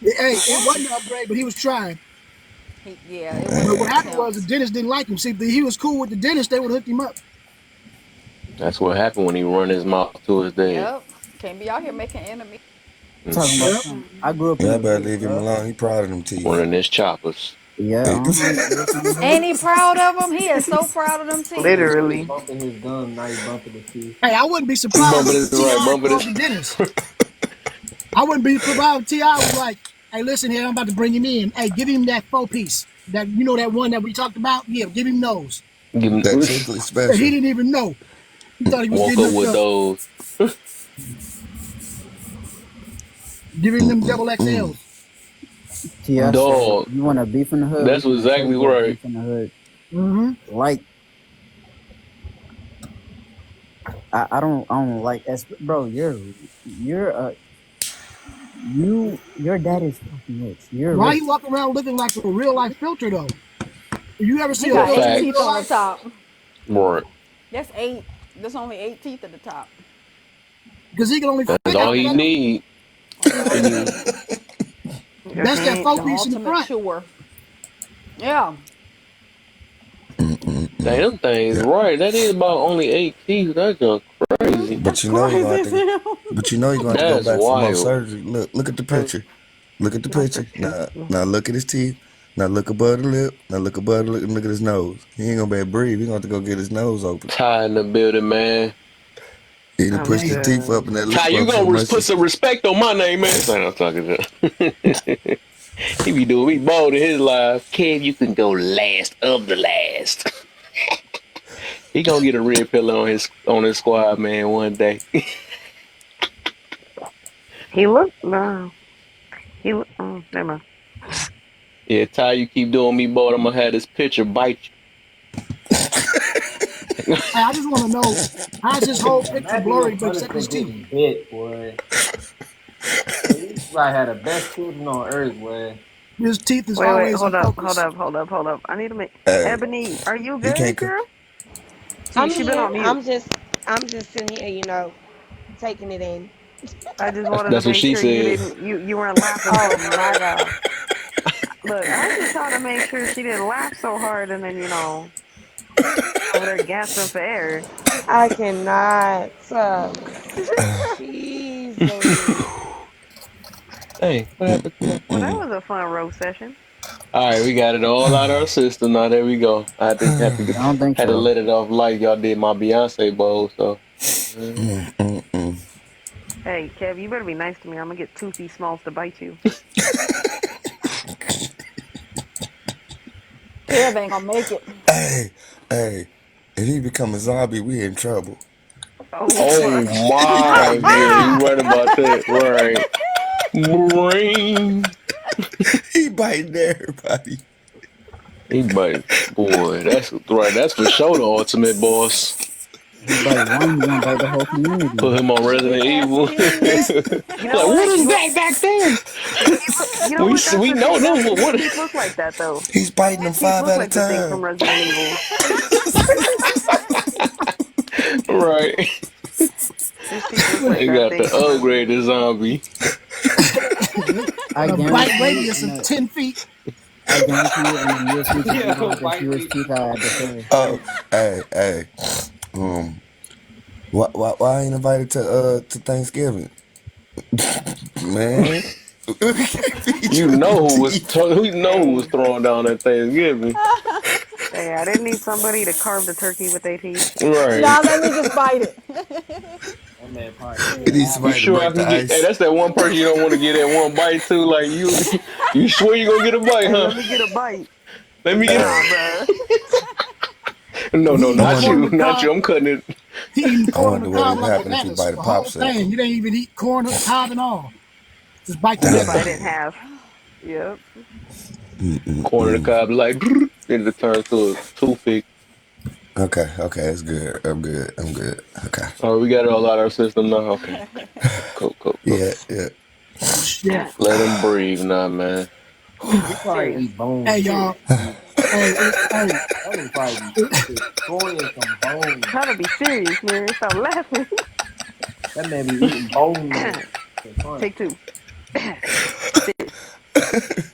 Hey, it What? wasn't an upgrade, but he was trying. Yeah, it was But an what happened was the attempt. dentist didn't like him. See, if he was cool with the dentist, they would have hooked him up. That's what happened when he run his mouth to his dad. Yep. Can't be out here making enemies. Talking Mm. about Yep. some. I grew up in Yeah, I the better hood, leave him bro. alone. He proud of them teeth. Running his choppers. Yeah, he grew up in the Ain't hood. he proud of him? He is so proud of them teeth. He was Literally. bumping his gum, now he bumping his teeth. Hey, I wouldn't be surprised Bumping if it right, Ti bumping called it. the dentist. I wouldn't be surprised if Ti was like, "Hey, listen here, I'm about to bring him in. Hey, give him that 4 piece. That that one that we talked about. Yeah, give him those." Give him, That tickly And he special. didn't even know. He thought he was woke getting up hooked with up. those. Give him them double Mm. XLs. T.I. said, Dog. "You want to beef in the hood? We That's finna show exactly you what right. beef in the hood Mm-hmm. like." I don't like that, bro. Your dad is fucking rich. You're Why rich. he walking around looking like a real life filter though? You ever see He a The got filter eight in teeth real facts. on the life? top. Right. That's 8. There's only 8 teeth at the top. Because he can only That's fit all out he that. need. That's He all you need. need. If That's he that ain't, 4 piece in the Ultimate front. chewer. Yeah. Mm-mm-mm. Damn things Yeah, right. That is about only 8 teeth. That's just crazy. but That's you know he gonna crazy have as to. hell. But you know he gonna have to go That's back for more wild. surgery. Look at the picture. Look at the not the picture. teeth. Now look at his teeth. Now look above the lip. Now look above the lip and look at his nose. He ain't gonna be able to breathe. He gonna have to go get his nose open. Ty in the building, man. He done I'm pushed Hey, his teeth good. up and that Ty, lip you up so gonna much. put some respect on my name, man. That's I'm talking to. He be doing me bold in his life. Kev, you can go last of the last. He gonna get a red pillar on his squad, man, one day. He looked, no. He, oh, never mind. Yeah, Ty, you keep doing me bold, I'm gonna have this picture bite you. I just want to know how's his whole picture Imagine your blurry but except his punishment teeth? getting bit, boy. Boy, you probably had the best children on earth, boy. His teeth is Wait, always in focus. hold up. I need to make, Hey, Ebony, are you he good, can't. girl? See, I'm she been here. on mute. I'm just sitting here, taking it in. I just That's wanted to that's what make she sure you said. didn't, you weren't laughing Oh so my much. god. Look, I just trying to make sure she didn't laugh so hard and then, over there gasping for air. I cannot. Jesus. Hey, what happened to my Well, that Mm-mm-mm. was a fun roast session. All right, we got it all out our system. Now there we go. I I don't think had to so. let it off like y'all did my Beyonce bowl. So Mm-mm-mm. Hey, Kev, you better be nice to me. I'm gonna get Toothy Smalls to bite you. Kev ain't gonna make it. Hey, hey. If he become a zombie, we in trouble. Oh, oh fuck. my, yeah, you right about that, right? Brain. He biting everybody. He bite, boy. That's right. That's for sure the ultimate boss. He bite one, he gonna bite the whole community. Put him on Big Resident ass Evil. teeth. You know Like, what what? is that back there? You know what? That's We the know thing. them. His What? teeth look like that, though. He's biting them His teeth five look at a like the thing time. from Resident Evil. Right. His teeth look like They that got thing the from Resident upgraded Evil. zombie. I A bite guarantee you, radius of 10 feet. I guarantee you, in the near future, we gonna Yo, have to chew white his people teeth out at the crazy. fair. Oh, hey. Um, why I ain't invited to Thanksgiving, man? We can't feed You you know them who was teeth. who was Hey, throwing down at Thanksgiving. hey, I didn't need somebody to carve the turkey with their teeth. Right. Now let me just bite it. That man probably ate He an needs You somebody to apple. sure I break the can get? Hey, ice. that's that one person you don't want to get that one bite to. Like you, you swear you gonna get a bite, Hey, huh? let me get a bite. Let me get. Nah, Hey, bruh. No, He no, I eating not wonder. corn on you, the not cob. you. I'm cutting it. He eating I corn on the wonder what cob would like a happen if you lettuce. bite a The whole thing. popsicle. You didn't even eat corn, cob and all. Just bite the Just middle. bite it in Dang. half. Yep. Corner the Mm-mm-mm. cob like then it turns to a toothpick. Okay, that's good. I'm good. Okay. All right, we got it all out of our system now. Okay, cool. Yeah. Shit. Let him breathe now, man. He Be probably serious. eat Hey, bones. y'all. Serious. Hey. That nigga probably be destroying some bones. Try to be serious, man. Stop laughing. That man be eating bone marrow for fun. Take two. Serious.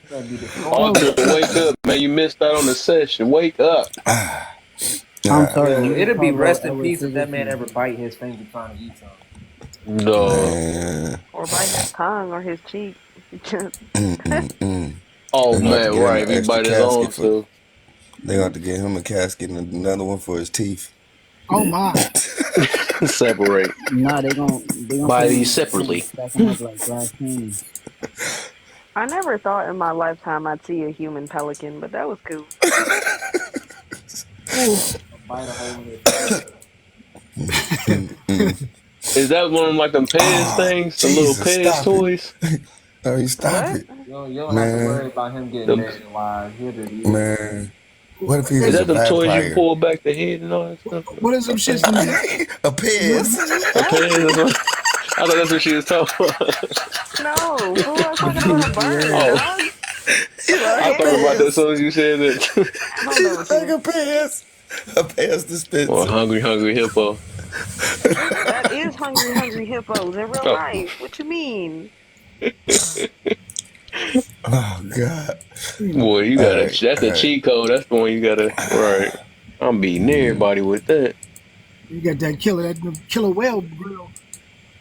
That man be destroying Oh Arthur, bones. wake shit. up, man. You missed out on the session. Wake up. Ah, I'm Ah, sorry, Yo, you didn't it'll be call out rest in Edward peace if that man Scissorhands. ever bite his finger trying to eat something. No. man. Or bite his tongue or his cheek. Just Mm-mm-mm. Oh They're gonna have to man, get him right. an If he extra bite his own casket for. too. They're gonna have to get him a casket and another one for his teeth. Oh my. Separate. Nah, they gonna put Buy him these in the ground and separately. stack him up like glass cannons. I never thought in my lifetime I'd see a human pelican, but that was cool. Ooh. Or bite a hole in his side. Mm-mm. Is that one of them like them Pez Oh, things? The little Jesus, Pez stop it. toys? Oh, you stop What? it. You don't have to worry Man, about him getting Them buried alive. He'll just live. man. What if he is was a that them toys you vampire? pull back the head and all that stuff? What is them shits when you A what Pez. A Pez or something? I thought that's what she was talking about. No, fool, I was talking about a bird, Oh, dog. He The like I a thought hell? about that as Pez. soon as you said that. Hold He on, like Q. a Pez. A Pez Well, dispenser. hungry, hungry hippo. That is hungry, hungry hippos in real Oh, life. What you mean? Oh, God. boy, you All gotta. right, That's all a right. cheat code. That's the one you gotta. Right. I'm beating everybody with that. you got that killer whale grill.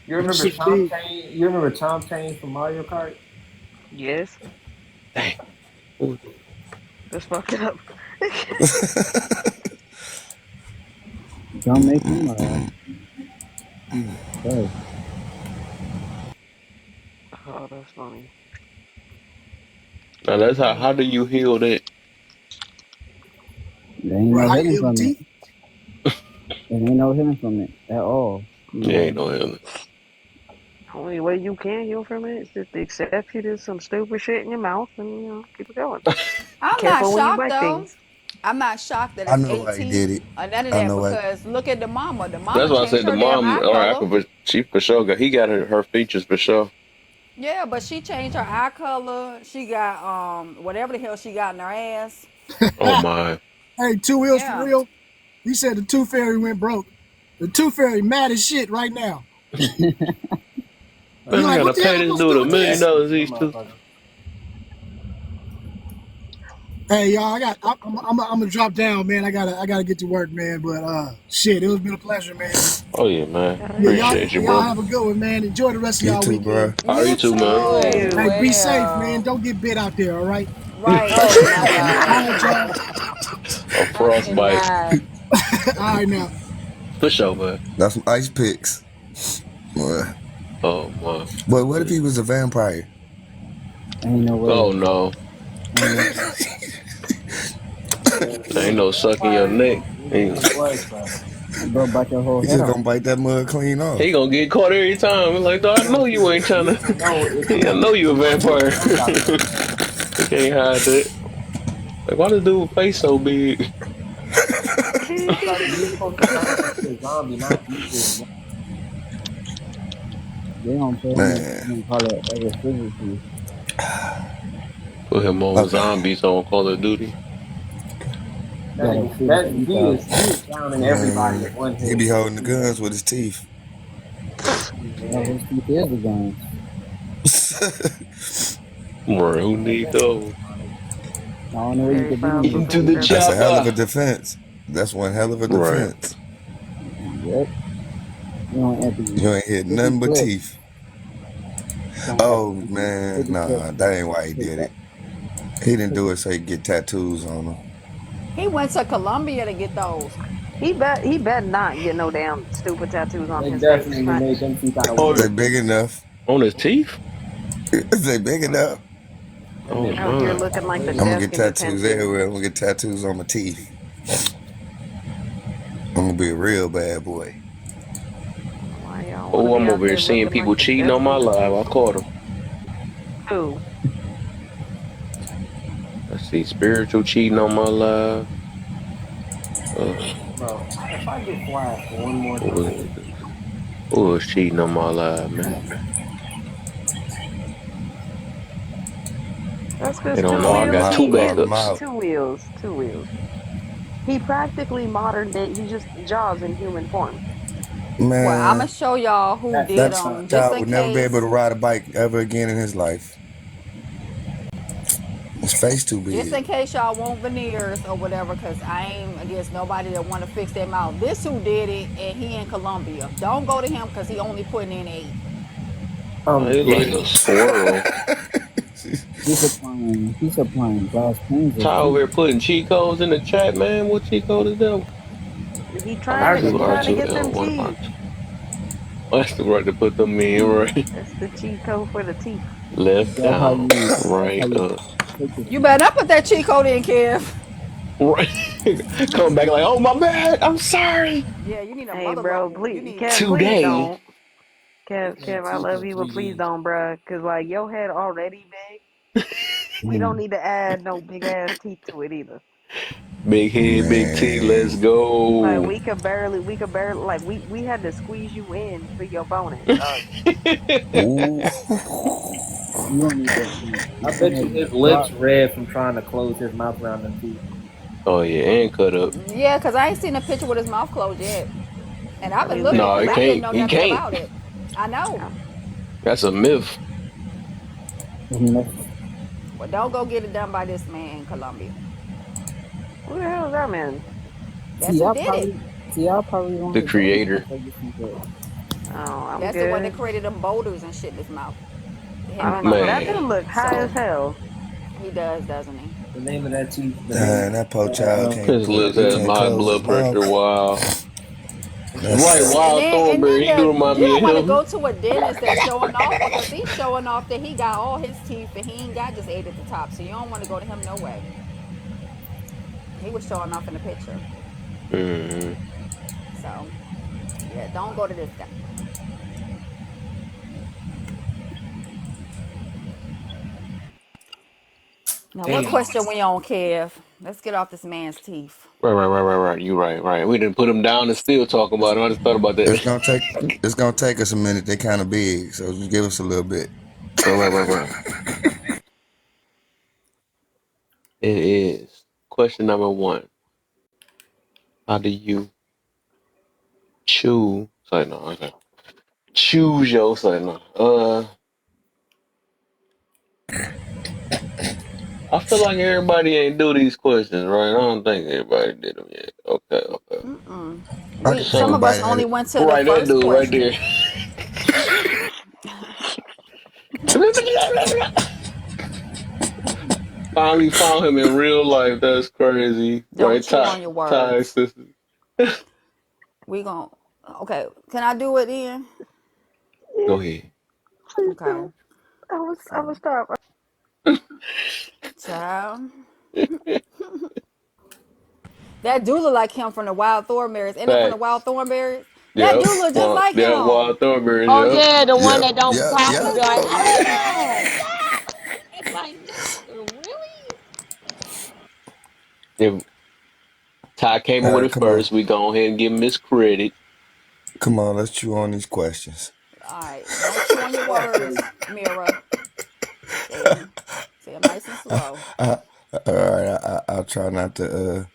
You That remember shit Chomp big. Change? You remember Chomp Change from Mario Kart? Yes, Dang. Ooh. that's fucked up. Don't make him laugh. Jesus Christ. Oh, that's funny. Now that's how. How do you heal that? There ain't Bro, no how you hiding heal them from it. teeth? There ain't no hiding from it at all. You Yeah, know, ain't no healing. Only way you can heal from it is just to accept you did some stupid shit in your mouth and keep it going. I'm not Careful when you shocked bite though. things. I'm not shocked that I it's know eight why he teeth did it. or none of I that know why. because look at the mama. The That's mama why I changed said the her damn mom. eye All right, I color. could. She for sure got. He got her features for sure. Yeah, but she changed her eye color. She got whatever the hell she got in her ass. Oh my. Hey, two wheels for Yeah. real. He said the tooth fairy went broke. The tooth fairy mad as shit right now. He Man, I like, gotta what the hell pay I'm this gonna dude do a with million this? dollars That each too. motherfucker. Hey y'all, I'm gonna drop down, man. I gotta get to work, man. But shit, it was been a pleasure, man. Oh yeah, man. All Yeah, right. Appreciate you, y'all bro. have a good one, man. Enjoy the rest of You y'all too, bro. weekend. All right, you You too, too man. You as too. Hey, be safe, man. well. Don't get bit out there, all right? Right. Oh Oh my my God. All god. right, y'all. A I frostbite. cannot. All right now. For sure, man. That's some ice picks. Boy. Oh my. But what if he was a vampire? ain't no way. Oh no. Ain't no way. Yeah, if he Ain't was a no sucking your vampire, neck. he gonna get He, his blood sucked. Bro, bite your whole He head just off. gonna bite that mud clean he off. gonna get caught every time. It's like, dog, I Yeah, know you see, ain't trying you to. gonna know if he I got know you a he gonna know if vampire. some got him or not. He can't hide that. Like, why this dude face so big? I thought he was supposed to turn into a zombie, not eat his blood. They gonna put him in, Man. they gonna call it Edward Scissorhands. Put him on Okay. zombies on Call of Duty. That Gotta nigga, spit his that teeth out. he is downing everybody Man. in one He be hit. holding the guns with his teeth. No, Man, his teeth is the guns. Bro, who that need definitely those? somebody. The only way you Very could beat him is powerful with Into teeth. the creature. That's a hell of chopper. a defense. That's one hell of a Right. defense. Yep. You know, Anthony, You ain't hit flippy nothing but flip. teeth. Sound like Oh Anthony. man, Flippy flip. nah, that ain't why he Take did that. it. He didn't Take do it. it so he could get tattoos on him. He went to Colombia to get those. He bet not get no damn stupid tattoos on They his face. definitely made them teeth out of On, They wood. big enough. on his teeth? They big enough. Them Oh bitches Out was here my. made looking out of like the I'm wood. gonna desk get in tattoos detention. everywhere. I'm gonna get tattoos on my teeth. I'm gonna be a real bad boy. Why y'all want to Oh, be I'm out over here there seeing looking like people the cheating on desk my in live. I detention? caught him. Who? I see spiritual cheating on my live. Bro, if I get flashed one more Who was, time, who was cheating on my live, man? That's They because don't Two know I Call him Wheels, got out. two Call him backups. out. Two Wheels, Two Wheels. He practically modern day. He's just Jaws in human form. Well, I'm gonna Man, show y'all who that did that nah, them just child in would never be able case. to ride a bike ever again in his life. His face too Just big. in case y'all want veneers or whatever, because I ain't against nobody that want to fix their mouth. This who did it, and he in Colombia. Don't go to him because he only putting in 8. Oh, he like Dead. a squirrel. He's supplying God's plans of Child over here food. putting cheat codes in the chat, man. What cheat code is that? He I trying to R2, he remember. trying to R2, get them L1, teeth. R2. Oh, that's the right to put them in, right? That's the cheat code for the teeth. Left down, That's how right you up. take this You one. better not put that cheat code in, Kev. Right. Come back like, oh my bad, I'm sorry. Yeah, you need a Hey, mother bro, load. You please, need Kev, please Today. don't. Kev, This man I teeth love in you, but please 3D. don't, bruh. Cause like your head already big. We don't Man, need to add no big ass teeth to it either. Big head, big T, let's Man. Like go. we could barely, like we had to squeeze you in for your bonus, dog. Ooh. you don't need that teeth. I This bet you man his drop. lips red from trying to close his mouth around them teeth. Oh yeah, and cut up. Yeah, because I ain't seen a picture with his mouth closed yet. And I've I been mean, looking No, because he I didn't can't. know He nothing can't. about it. I know. That's a myth. Well, don't go get it done by this man in Colombia. who the hell is that man? That's who did it. Y'all probably The want to go creator. take this thing. Oh, I'm That's the one that good. created them boulders and shit in his mouth. I Him don't and my know. That Man, homie. dude look high as So hell. he does, doesn't he? The name of that teeth. The name of Damn, that poor child that can't his put, lips he has can't high close his blood pressure. mouth. Wow. That's Right, sad. Wild And then Thornberry. He do remind you me don't of want to him. go to a dentist that's showing off because he's showing off that he got all his teeth and he ain't got just 8 at the top. So you don't want to go to him no way. He was showing off in the picture. Hmm. So yeah, don't go to this guy. Now what damn. question we on, Kev? Let's get off this man's teeth. Right. You right. We didn't put him down and still talk about it. I just thought about It's that. gonna take it's gonna take us a minute. They kind of big, so just give us a little bit. Right. It is. Question number one. How do you choose? Say no. Okay. Choose your. Say no. I feel like everybody ain't do these questions, right? I don't think everybody did them yet. Okay. I can Some think of So, us about only it. went to the right, that first dude right there. question. Finally found him in real life. That's crazy. Don't Right, chew Ty, on your Ty, words. sister. We gon' okay. Can I do it then? Go ahead. Please Okay. don't. I So, was stop. child, that do look like him from the Wild Thornberries. Ain't it from the Wild Facts. Thornberries? That Yep. do look just Well, like yep. him. Wild Thornberries. Oh Yep. yeah, the one Yep, that don't yep, talk and yep. be like, Oh oh yeah. yeah. Like, really? If Ty came in All with right, it come on, first, we go ahead and give him his credit. come on. Let's chew on these questions. All right, don't chew on your Fuck words, you. Mira. Say 'em nice and slow. All right, I'll try not to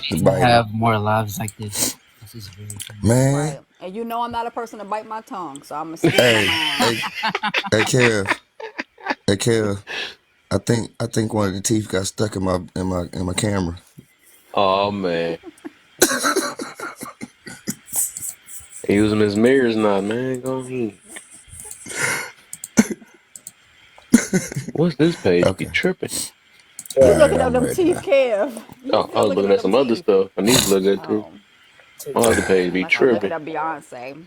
To bite it, have more lives like this. This is very sad. man. Right, and you know I'm not a person to bite my tongue, so I'm gonna speak my Hey, mind. hey, hey, Kev. I think one of the teeth got stuck in my camera. Oh man, he using his mirrors now, man. Go ahead. What's this page? Be Okay. tripping. All You right, looking at I'm them ready teeth, now. Kev? You Oh, I still was looking looking at at them some other teeth? stuff. I need to look at too. Oh, My other page you be must be looking tripping. at Beyonce.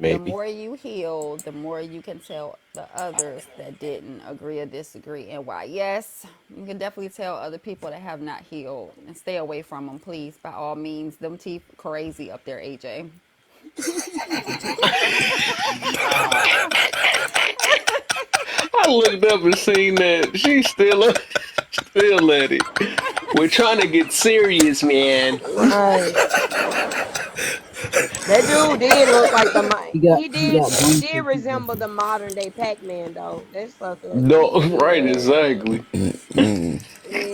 The Maybe. more you heal, the more you can tell the others that didn't agree or disagree and why. Yes, you can definitely tell other people that have not healed and stay away from them, please. By all means, them teeth crazy up there, AJ. Wow. I looked up and seen that she's still at it. We're trying to get serious, man. Right. That dude did look like He he got did brain resemble the modern day Pac-Man though. That sucker, No, right, yeah. exactly. Mm-mm.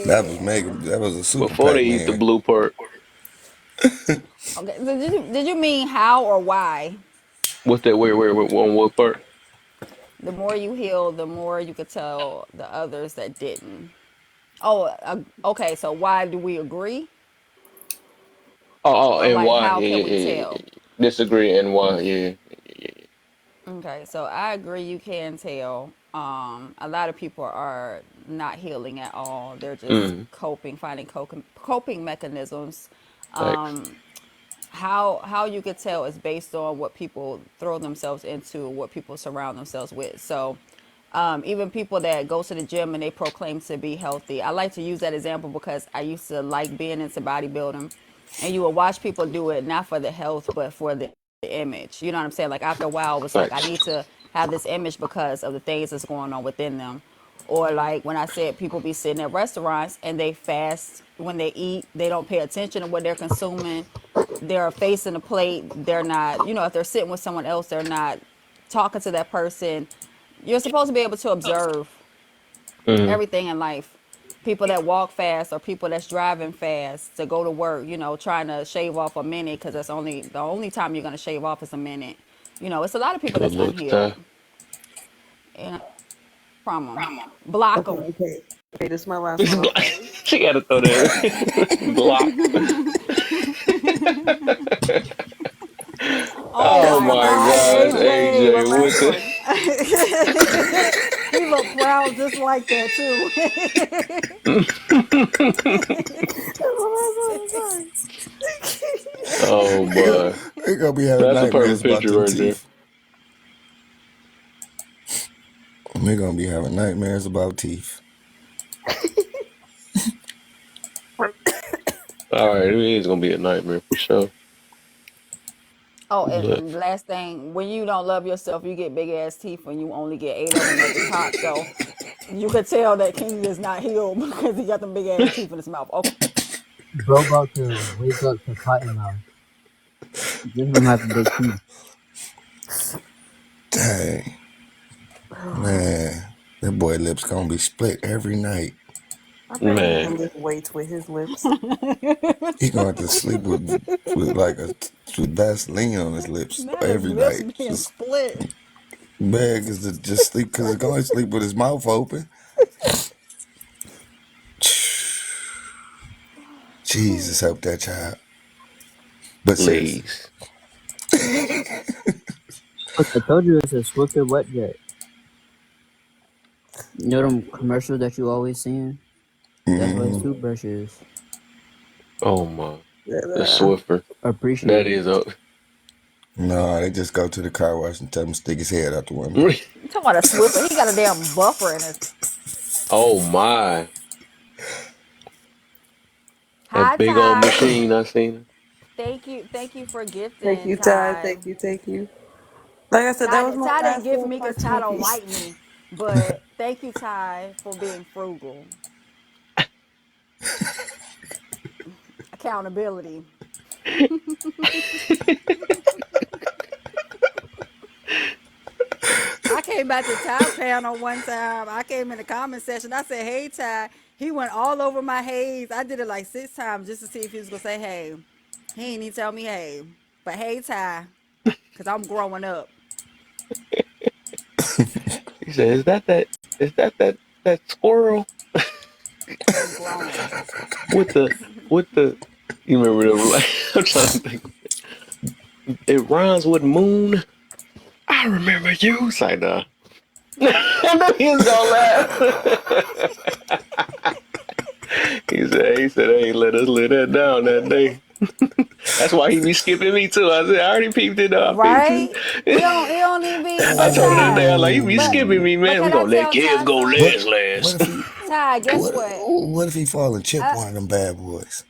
That was Yeah. mega. That was a super Before they eat the Pac-Man. blue part. Okay, so did you mean how or why? What's that? Where, on what part? The more you heal, the more you could tell the others that didn't. Oh, okay. So why do we agree, Oh, or and like why? how Yeah, can yeah, we yeah, yeah. tell? Disagree and why? Yeah, yeah, Okay, so I agree. You can tell. A lot of people are not healing at all. They're yeah. just coping, finding coping mechanisms. Thanks. How you could tell is based on what people throw themselves into, what people surround themselves with. So even people that go to the gym and they proclaim to be healthy, I like to use that example because I used to like being into bodybuilding, and you will watch people do it not for the health but for the image. You know what I'm saying? Like after a while it was like I Thanks. need to have this image because of the things that's going on within them. Or like when I said people be sitting at restaurants and they fast when they eat, they don't pay attention to what they're consuming. They're facing the plate. They're not, if they're sitting with someone else, they're not talking to that person. You're supposed to be able to observe Mm, everything in life. People that walk fast or people that's driving fast to go to work, trying to shave off a minute because that's only the only time you're going to shave off is a minute. It's a lot of people good that's looks, unhealed Ty. and from them. Block Okay, them. okay, okay. This is my last one. I'll say. She got to throw that block. Oh Oh my my God, gosh, AJ. AJ, My what last the? one. He looked proud just like that too. That's my last one. I'm sorry. Oh boy, They gonna be having that's a nightmares perfect about picture them right there. teeth. They're gonna be having nightmares about teeth. All right, it is gonna be a nightmare for sure. Oh, Look, and last thing, when you don't love yourself, you get big ass teeth when you only get 8 of them at the top. So you could tell that King is not healed because he got them big ass teeth in his mouth. Okay. Bro about to wake up to Cottonmouth just from having big teeth. Dang, man, that boy lips gonna be split every night. I bet he man, can lift weights with his lips. He gonna have to sleep with like with Vaseline on his lips Not his every lips night. being Just split. beg is to just sleep because he's gonna sleep with his mouth open. Jesus help that child. But seriously, please. Look, I told you it's a Swiffer wet jet. You know them commercials that you always seeing? That's what his hmm toothbrush is. Oh my, But, the Swiffer. Appreciate That it. is a. no, they just go to the car wash and tell him to stick his head out the window. You talking about a Swiffer? He got a damn buffer in his. Oh my, Hi, that big old Ty. machine I seen. Thank you for thank gifting, you, Ty. Ty. Thank you. Like I said, that was my Ty didn't last gift little me because Ty personal don't piece. like me. But thank you, Ty, for being frugal. Accountability. I came back to Ty panel one time. I came in the comment section. I said, "Hey, Ty." He went all over my haze. I did it like 6 times just to see if he was gonna say, "Hey." He ain't even tell me, "Hey," but "Hey, Ty," because I'm growing up. He said, Is that squirrel I'm grown. with the with the?" You remember the like? I'm trying to think. It rhymes with moon. I remember you. It's like, nah. And then he's gonna laugh. He said, hey, let us lay that down that day. That's why he be skipping me too. I said, I already peeped it though. I peeped you. Right? He don't even be. I But told him that Ty, day, I like, you be but skipping Oh, me, but man. We can I gonna let tell kids Ty go something? what last. if he Ty, guess what what? what if he fall and chip Uh, one of them bad boys?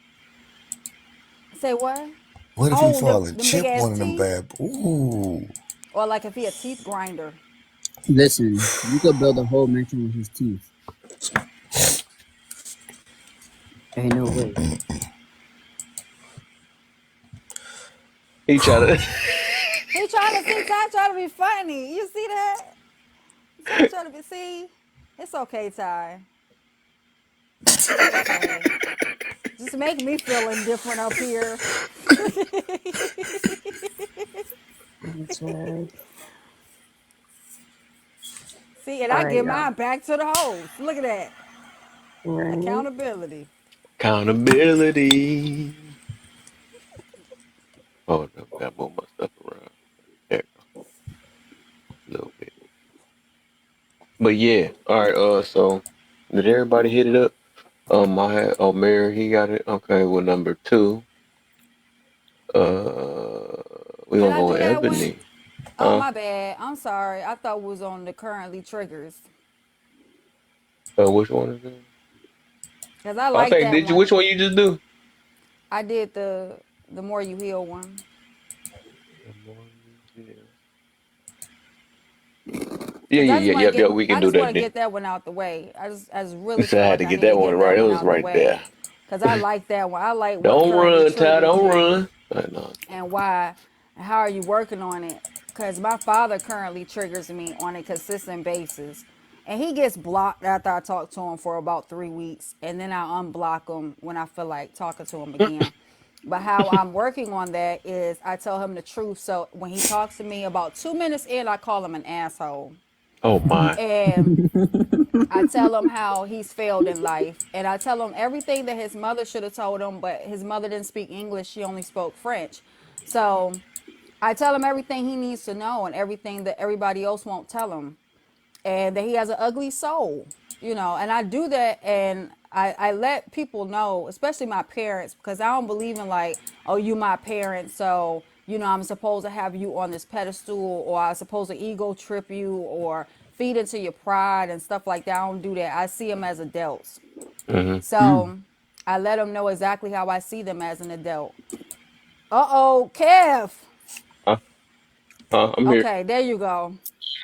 say what? What if he Oh, fall and them big chip ass one of them teeth, bad? Ooh, or like if he a teeth grinder. Listen, you could build a whole mansion with his teeth. Ain't no way. He try to. He trying to see Ty trying to be funny. You see that? Ty trying to be see. It's okay, Ty. It's okay. Just make me feel indifferent up here. That's right. See, and All I right, give y'all. mine back to the host. Look at that. Right. Accountability. Accountability. Oh no, gotta move my stuff around. There, a little bit. But yeah, all right. So did everybody hit it up? I had. Oh, Mary, he got it. Okay, well, number two. We Can gonna I go do with that one? Ebony, Oh, huh? my bad. I'm sorry. I thought we was on the currently triggers. Which one is it? Because I I like think that did you? one. Which one you just do? I did the more you heal one. The more you heal. Yeah, Cause yeah, I just yeah, want to yep, get yep. We can I do just want that to then. get that one out the way. I just We really said feel I had like to I get need to that one get right. that It one was out the right way. there. Cause I like that one. I like what Don't currently run, Ty. triggers Don't you run. No. and why and how are you working on it. Cause my father currently triggers me on a consistent basis. And he gets blocked after I talk to him for about 3 weeks. And then I unblock him when I feel like talking to him again. But how I'm working on that is I tell him the truth. So when he talks to me about 2 minutes in, I call him an asshole. Oh my. And I tell him how he's failed in life. And I tell him everything that his mother should have told him, but his mother didn't speak English. She only spoke French. So I tell him everything he needs to know and everything that everybody else won't tell him, and that he has an ugly soul, and I do that, and I let people know, especially my parents, because I don't believe in like, oh, you my parents, so I'm supposed to have you on this pedestal, or I'm supposed to ego trip you or feed into your pride and stuff like that. I don't do that. I see them as adults. Mm-hmm. So I let them know exactly how I see them as an adult. Uh-oh, Kev. Huh? I'm here. Okay, there you go.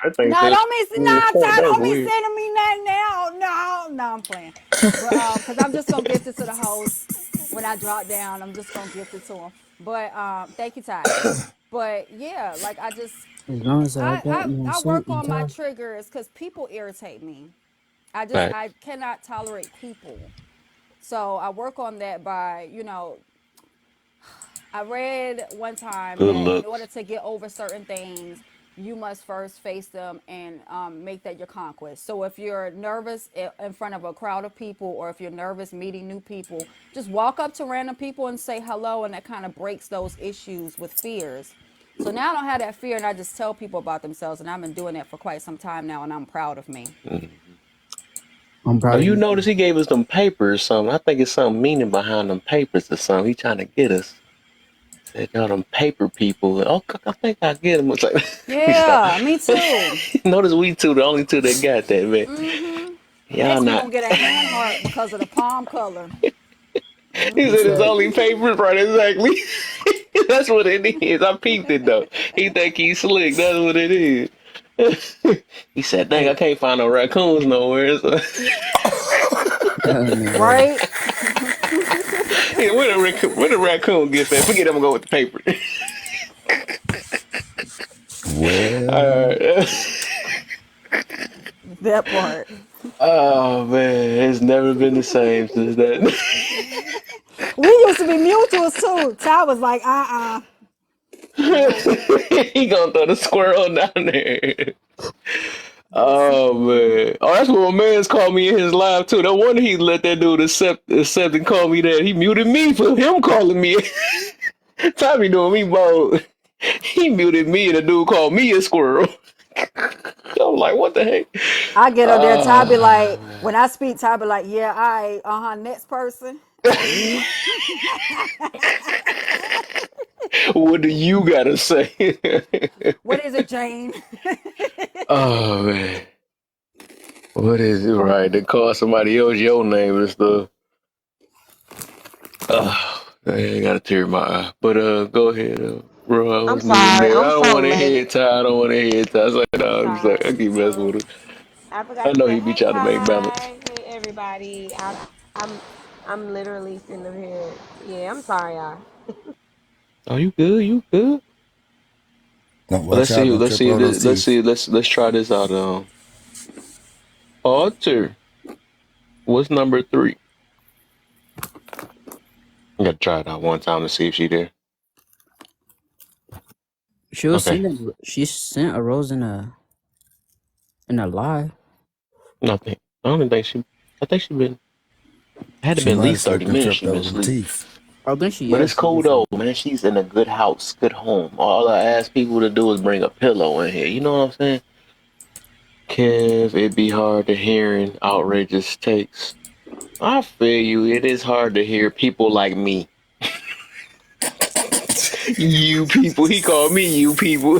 I think No, this. don't be The no, fuck, Ty, that's don't be weird. sending me nothing now. No, I'm playing. But because I'm just gonna gift it to the host when I drop down. I'm just gonna gift it to him. But thank you, Ty. But yeah, like As long as I I got I, no I suit work and on my tie. triggers because people irritate me. Facts. I cannot tolerate people. So I work on that by, I read one time Good that in order looks. to get over certain things, you must first face them and make that your conquest. So if you're nervous in front of a crowd of people, or if you're nervous meeting new people, just walk up to random people and say hello, and that kind of breaks those issues with fears. So now I don't have that fear, and I just tell people about themselves, and I've been doing that for quite some time now, and I'm proud of me. Mm-hmm. I'm Oh, proud of you you notice too. he gave us them papers. Something. I think it's some meaning behind them papers or something. He trying to get us. Said y'all them paper people. Oh, I think I get him. It's like we stop. Yeah, me too. Notice we two the only two that got that man. Y'all Next, we not. gonna get a hand heart because of the palm color. He What's said it's that? only papers, right? Exactly. That's what it is. I peeped it though. He think he's slick. That's what it is. He said, "Dang, I Hey, can't find no raccoons nowhere." So, oh no. Right? yeah, where the raccoon gift at? Forget, I'm gonna go with the paper. All Well, right. That part. Oh man, it's never been the same since that. We used to be mutuals too. Ty was like, nope. He gonna throw the squirrel down there. Yes, he Oh man. Oh, that's what my man's called me in his live too. No wonder he let that dude accept and call me that. He muted me for him calling me. Tommy doing me bold. He muted me and the dude called me a squirrel. I'm like, what the heck? I get up there, Ty be Oh like, man. when I speak, Ty be like, yeah, all right, next person. What do you gotta say? What is it, Jane? Oh man. What is it, right? They call somebody else your name and stuff. I ain't gotta tear my eye. But go ahead, bro. I I'm was muting sorry. there. I I'm don't so want to hear late. it, Ty. I don't want to hear it, Ty. I was like, I'm no, I'm just like, I sorry. keep messing with him. I forgot I to know say, he be hey trying to make balance. Ty, hey everybody. I'm I'm literally sitting up here. Yeah, I'm sorry, y'all. Oh, you good? You good? No, Well, watch out! Don't let's trip see if on those this, let's teeth. see, let's try this out. Alter. What's number three? I gotta try it out one time to see if she there. Okay, She sent a rose in a lie. nothing. I don't think she. I think she been. Had to She been at might have least slipped 30 and minutes tripped she been over them asleep. teeth. I think she But it's is cool sleeping though, something. man. She's in a good house, good home. All I ask people to do is bring a pillow in here. You know what I'm saying? Kev, it'd be hard to hearing outrageous takes. I feel you. It is hard to hear people like me. You people. He called me you people.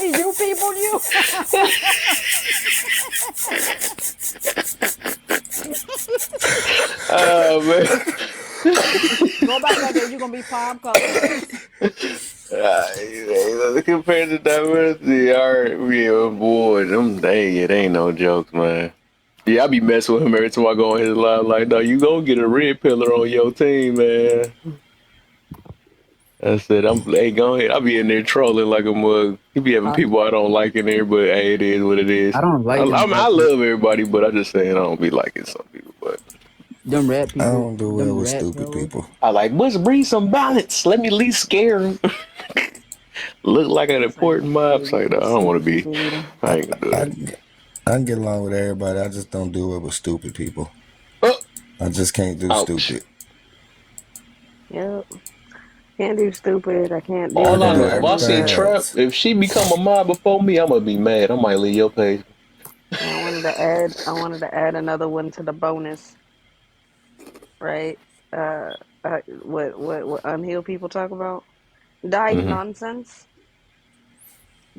You people, you. Oh man. Go back out there. You're gonna be palm colors. Compared to diversity, alright, yeah, boy, it ain't no jokes, man. Yeah, I be messing with him every time I go on his live. Like, no, you gonna get a red pillar on your team, man. I said, hey, go ahead. I be in there trolling like a mug. He be having I, people I don't like in there, but hey, it is what it I is. don't I, like I, them mean, I red love everybody, but I just saying I don't be liking some people. But them red I people, don't do well them with red stupid pillows. people. I like, let's breed some balance. Let me at least scare him. Look like an It's like important mob. It's like, no, I don't want to stupid be. people eater. I ain't gonna do I, that. I can get along with everybody. I just don't do it with stupid people. Oh, I just can't do ouch. stupid. Yep. Can't do stupid. I can't do I All can I do know, if I the see everything Trump, else. if she become a mob before me, I'm gonna be mad. I might leave your page. I wanted to add. I wanted to add another one to the bonus, right? What unhealed people talk about? Dying Mm-hmm. nonsense.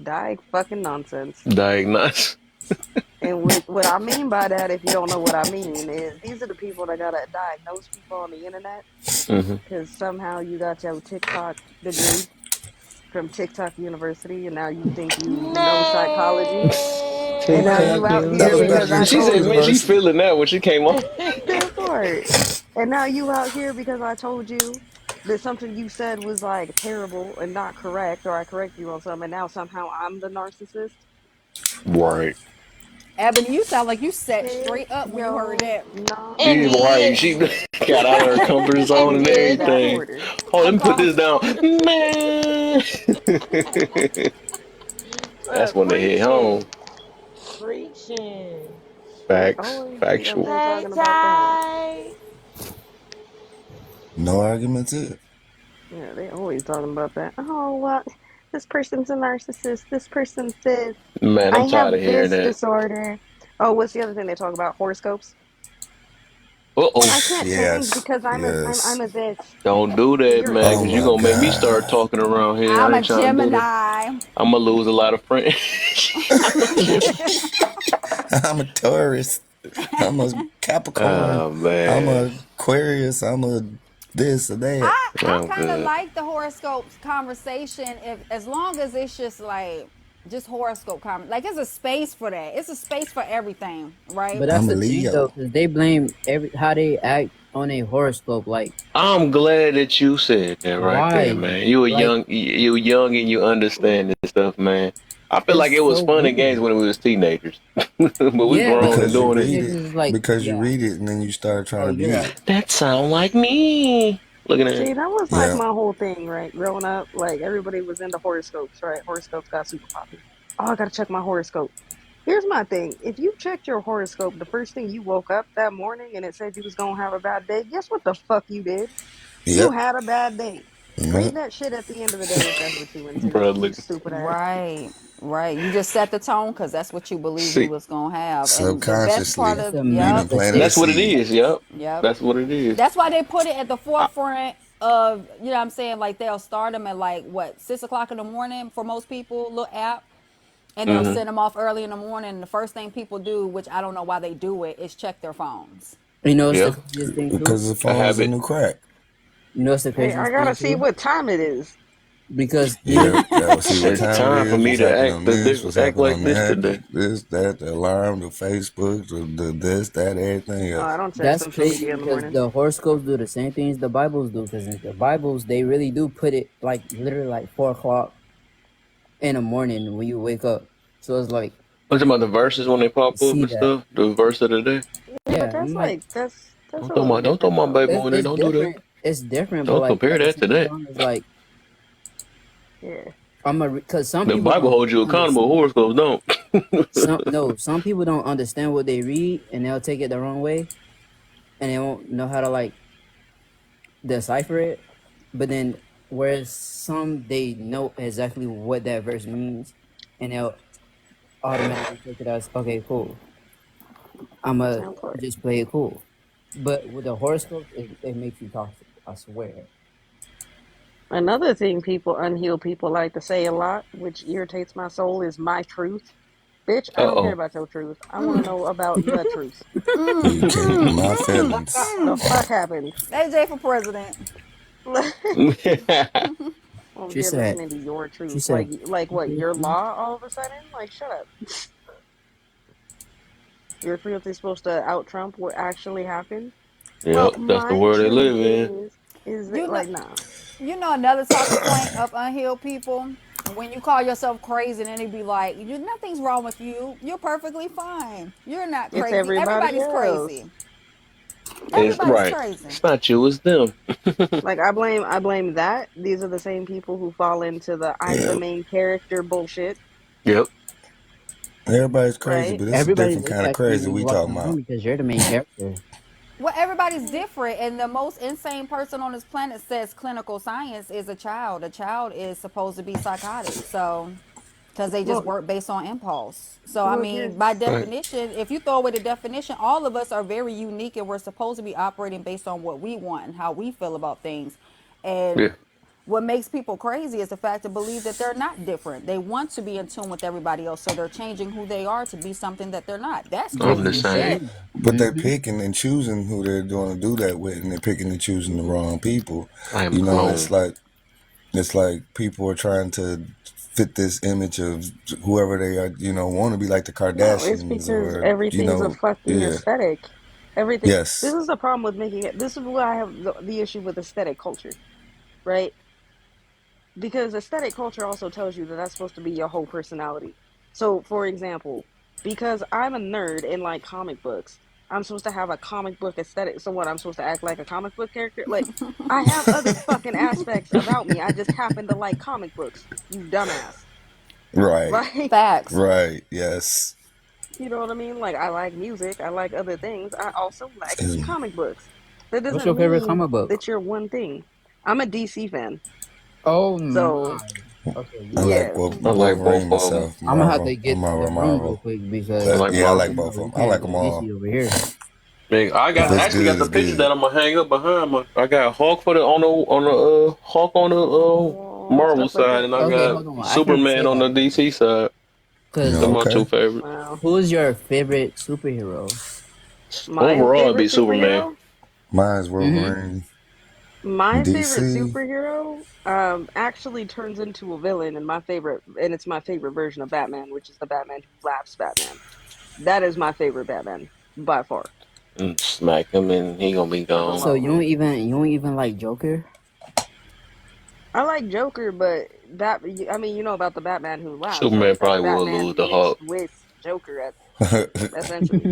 Die fucking nonsense. Diagnose. And what I mean by that, if you don't know what I mean, is these are the people that gotta diagnose people on the internet Mm-hmm. because somehow you got your TikTok degree from TikTok University, and now you think you know psychology, and now TikTok you Man, out That here was University. better because than I She Troll told said, man, she you University. feeling that when she came on. that part. And now you out here because I told you that something you said was like terrible and not correct, or I correct you on something, and now somehow I'm the narcissist. Right. Ebony, you sound like you sat Take straight up when you heard your that. Yeah, right. She nonsense got out of her comfort zone and in that everything. order. Oh, let I me put call this down. Man. That's Look, when they hit home. preaching. Preaching. They Facts. always be up Factual. there Hey, talking about that. Ty. No arguments here. Yeah, they always talking about that. Oh, well, this person's a narcissist. This person says, Man, I I'm tired of have hearing this that. disorder. Oh, what's the other thing they talk about? Horoscopes. Uh-oh. I can't change Yes. because I'm Yes. a this. Don't do that, You're man, Oh because you're my going to make me start God. talking around here. I'm I a ain't trying to do that. Gemini. I'm going to lose a lot of friends. I'm a Taurus. I'm a Capricorn. Oh, I'm man. a Aquarius. I'm a this or that. I I'm kind of good. like the horoscopes conversation if as long as it's just horoscope like it's a space for that. It's a space for everything, right? but that's I'm a the thing though, Leo. because they blame every how they act on a horoscope. Like, I'm glad that you said that right there, why? man. You were Like, young, you young, and you understand this stuff, man. I feel like it's it was so fun and games weird. when we was teenagers, but we Yeah, grown and because Because you doing it. read it. teenagers is like, Because you yeah. read it and then you start trying Oh, to you're be right. it. That sound like me. Looking at See, it. that was like Yeah. my whole thing, right? Growing up, like everybody was into horoscopes, right? Horoscopes got super popular. Oh, I gotta check my horoscope. Here's my thing. If you checked your horoscope the first thing you woke up that morning and it said you was gonna have a bad day, guess what the fuck you did? You Yep. had a bad day. Read Yep. that shit at the end of the day if that's what you into, Bro, you look. stupid ass. Right, right. You just set the tone because that's what you believe you See, was gonna have. And the best part Subconsciously, It's of a you done planted a that's manifestation. what it seed. is. Yep, yep. that's what it is. That's why they put it at the I, forefront of, you know what I'm saying? Like they'll start them at like what, 6 o'clock in the morning for most people, little app. And they'll mm-hmm. send them off early in the morning. And the first thing people do, which I don't know why they do it, is check their phones. You know, it's the Yeah, craziest thing too. Because the a phone's a habit. new crack. You know, it's the Hey, I craziest gotta thing see too. what time it is. Because even Yep. Gotta see what It's time it time for is, me what's to happening on act the this, what's act happening like on this that, today. this, that, the alarm, the Facebook, the this, that, everything Oh, I else. don't check that's social crazy media in the because morning. the horoscopes do the same things the Bibles do. Because in the Bibles, they really do put it like literally like 4 o'clock in the morning when you wake up. So it's like, I'm talking about the verses when they pop up see and that. stuff. The verse of the day. Yeah, but Yeah, I'm like, that's a little Don't throw different my though. baby on there. it's Don't do that. different. It's different, but Don't like compare at the that to same that. time, it's like Yeah. because some The people Bible don't holds you accountable. understand. Horoscopes don't. Some people don't understand what they read and they'll take it the wrong way and they won't know how to like decipher it. But then whereas some they know exactly what that verse means and they'll automatically take it as okay, cool. I'ma Sound part. just play it cool. But with the horoscopes, it makes you toxic. I swear. Another thing people, unhealed people like to say a lot, which irritates my soul, is my truth. Bitch, I don't care Uh about your truth. I want to know about the truth. You can't hurt my What feelings. the fuck happened? AJ for president. oh. I'm She here said. listening to your She truth. said. Like what? Your law all of a sudden? Like, shut up. Your truth is supposed to out Trump what actually happened. Well, Yep, that's the my world they truth live in. is that You know, like, nah. another talking point of unhealed people. When you call yourself crazy, and then they be like, "Nothing's wrong with you. You're perfectly fine. You're not It's crazy. everybody Everybody's else. crazy. It's Everybody's right. crazy." It's not you, it's them. Like I blame that. These are the same people who fall into the I'm the Yeah, main character bullshit, Yep. everybody's crazy, right? but it's a Everybody different looks kind of at you crazy when you we walk in talking the room about. because you're the main character. Well, everybody's different, and the most insane person on this planet says clinical science is a child. A child is supposed to be psychotic, so because they just Look, work based on impulse. So, I look mean, here. by Right. definition, if you throw away the definition, all of us are very unique, and we're supposed to be operating based on what we want and how we feel about things. And Yeah. what makes people crazy is the fact to believe that they're not different. They want to be in tune with everybody else, so they're changing who they are to be something that they're not. That's I'm the crazy as same. shit. Mm-hmm. But they're Mm-hmm. picking and choosing who they're going to do that with, and they're picking and choosing the wrong people. I am You know, grown. it's like people are trying to fit this image of whoever they are. You know, want to be like the No, it's Kardashians because or everything's a fucking yeah, aesthetic. Everything. This yes, is the problem with making it. This is why I have the issue with aesthetic culture, right? Because aesthetic culture also tells you that that's supposed to be your whole personality. So, for example, because I'm a nerd and like comic books, I'm supposed to have a comic book aesthetic. So, what I'm supposed to act like a comic book character? Like, I have other fucking aspects about me. I just happen to like comic books. You dumbass. right, Like, Facts. right, yes. you know what I mean? Like, I like music. I like other things. I also like Is comic books. That What's doesn't your favorite mean comic book? that you're one thing. I'm a DC fan. Oh So, my. Okay, I you are. like yeah. both I like Wolverine both of them. myself, I'm gonna have Marvel. to I'm get to Marvel, the room real Marvel. quick I because But like yeah, I Marvel. like you both know of we them. I can't like go them all. DC over here. Man, If I it's actually good, got the it's pictures that good. I'm gonna hang up behind my. I got Hulk for the on the Hulk on the Oh, Marvel stuff like side, that. and I Okay, got hold on. I can't say Superman on that the DC side. Yeah, They're because my two okay. favorites. Wow. who's your favorite superhero? My Overall, it'd favorite be Superman. superhero? Mine's Mm-hmm. Wolverine. My favorite DC. superhero actually turns into a villain and it's my favorite version of Batman, which is the Batman who laughs Batman. That is my favorite Batman by far. And smack him, and he gonna be Leave gone. So alone. you don't even like Joker? I like Joker, but I mean, you know about the Batman who laughs, Superman right? That's probably will lose Batman the mixed Hulk, with Joker, essentially.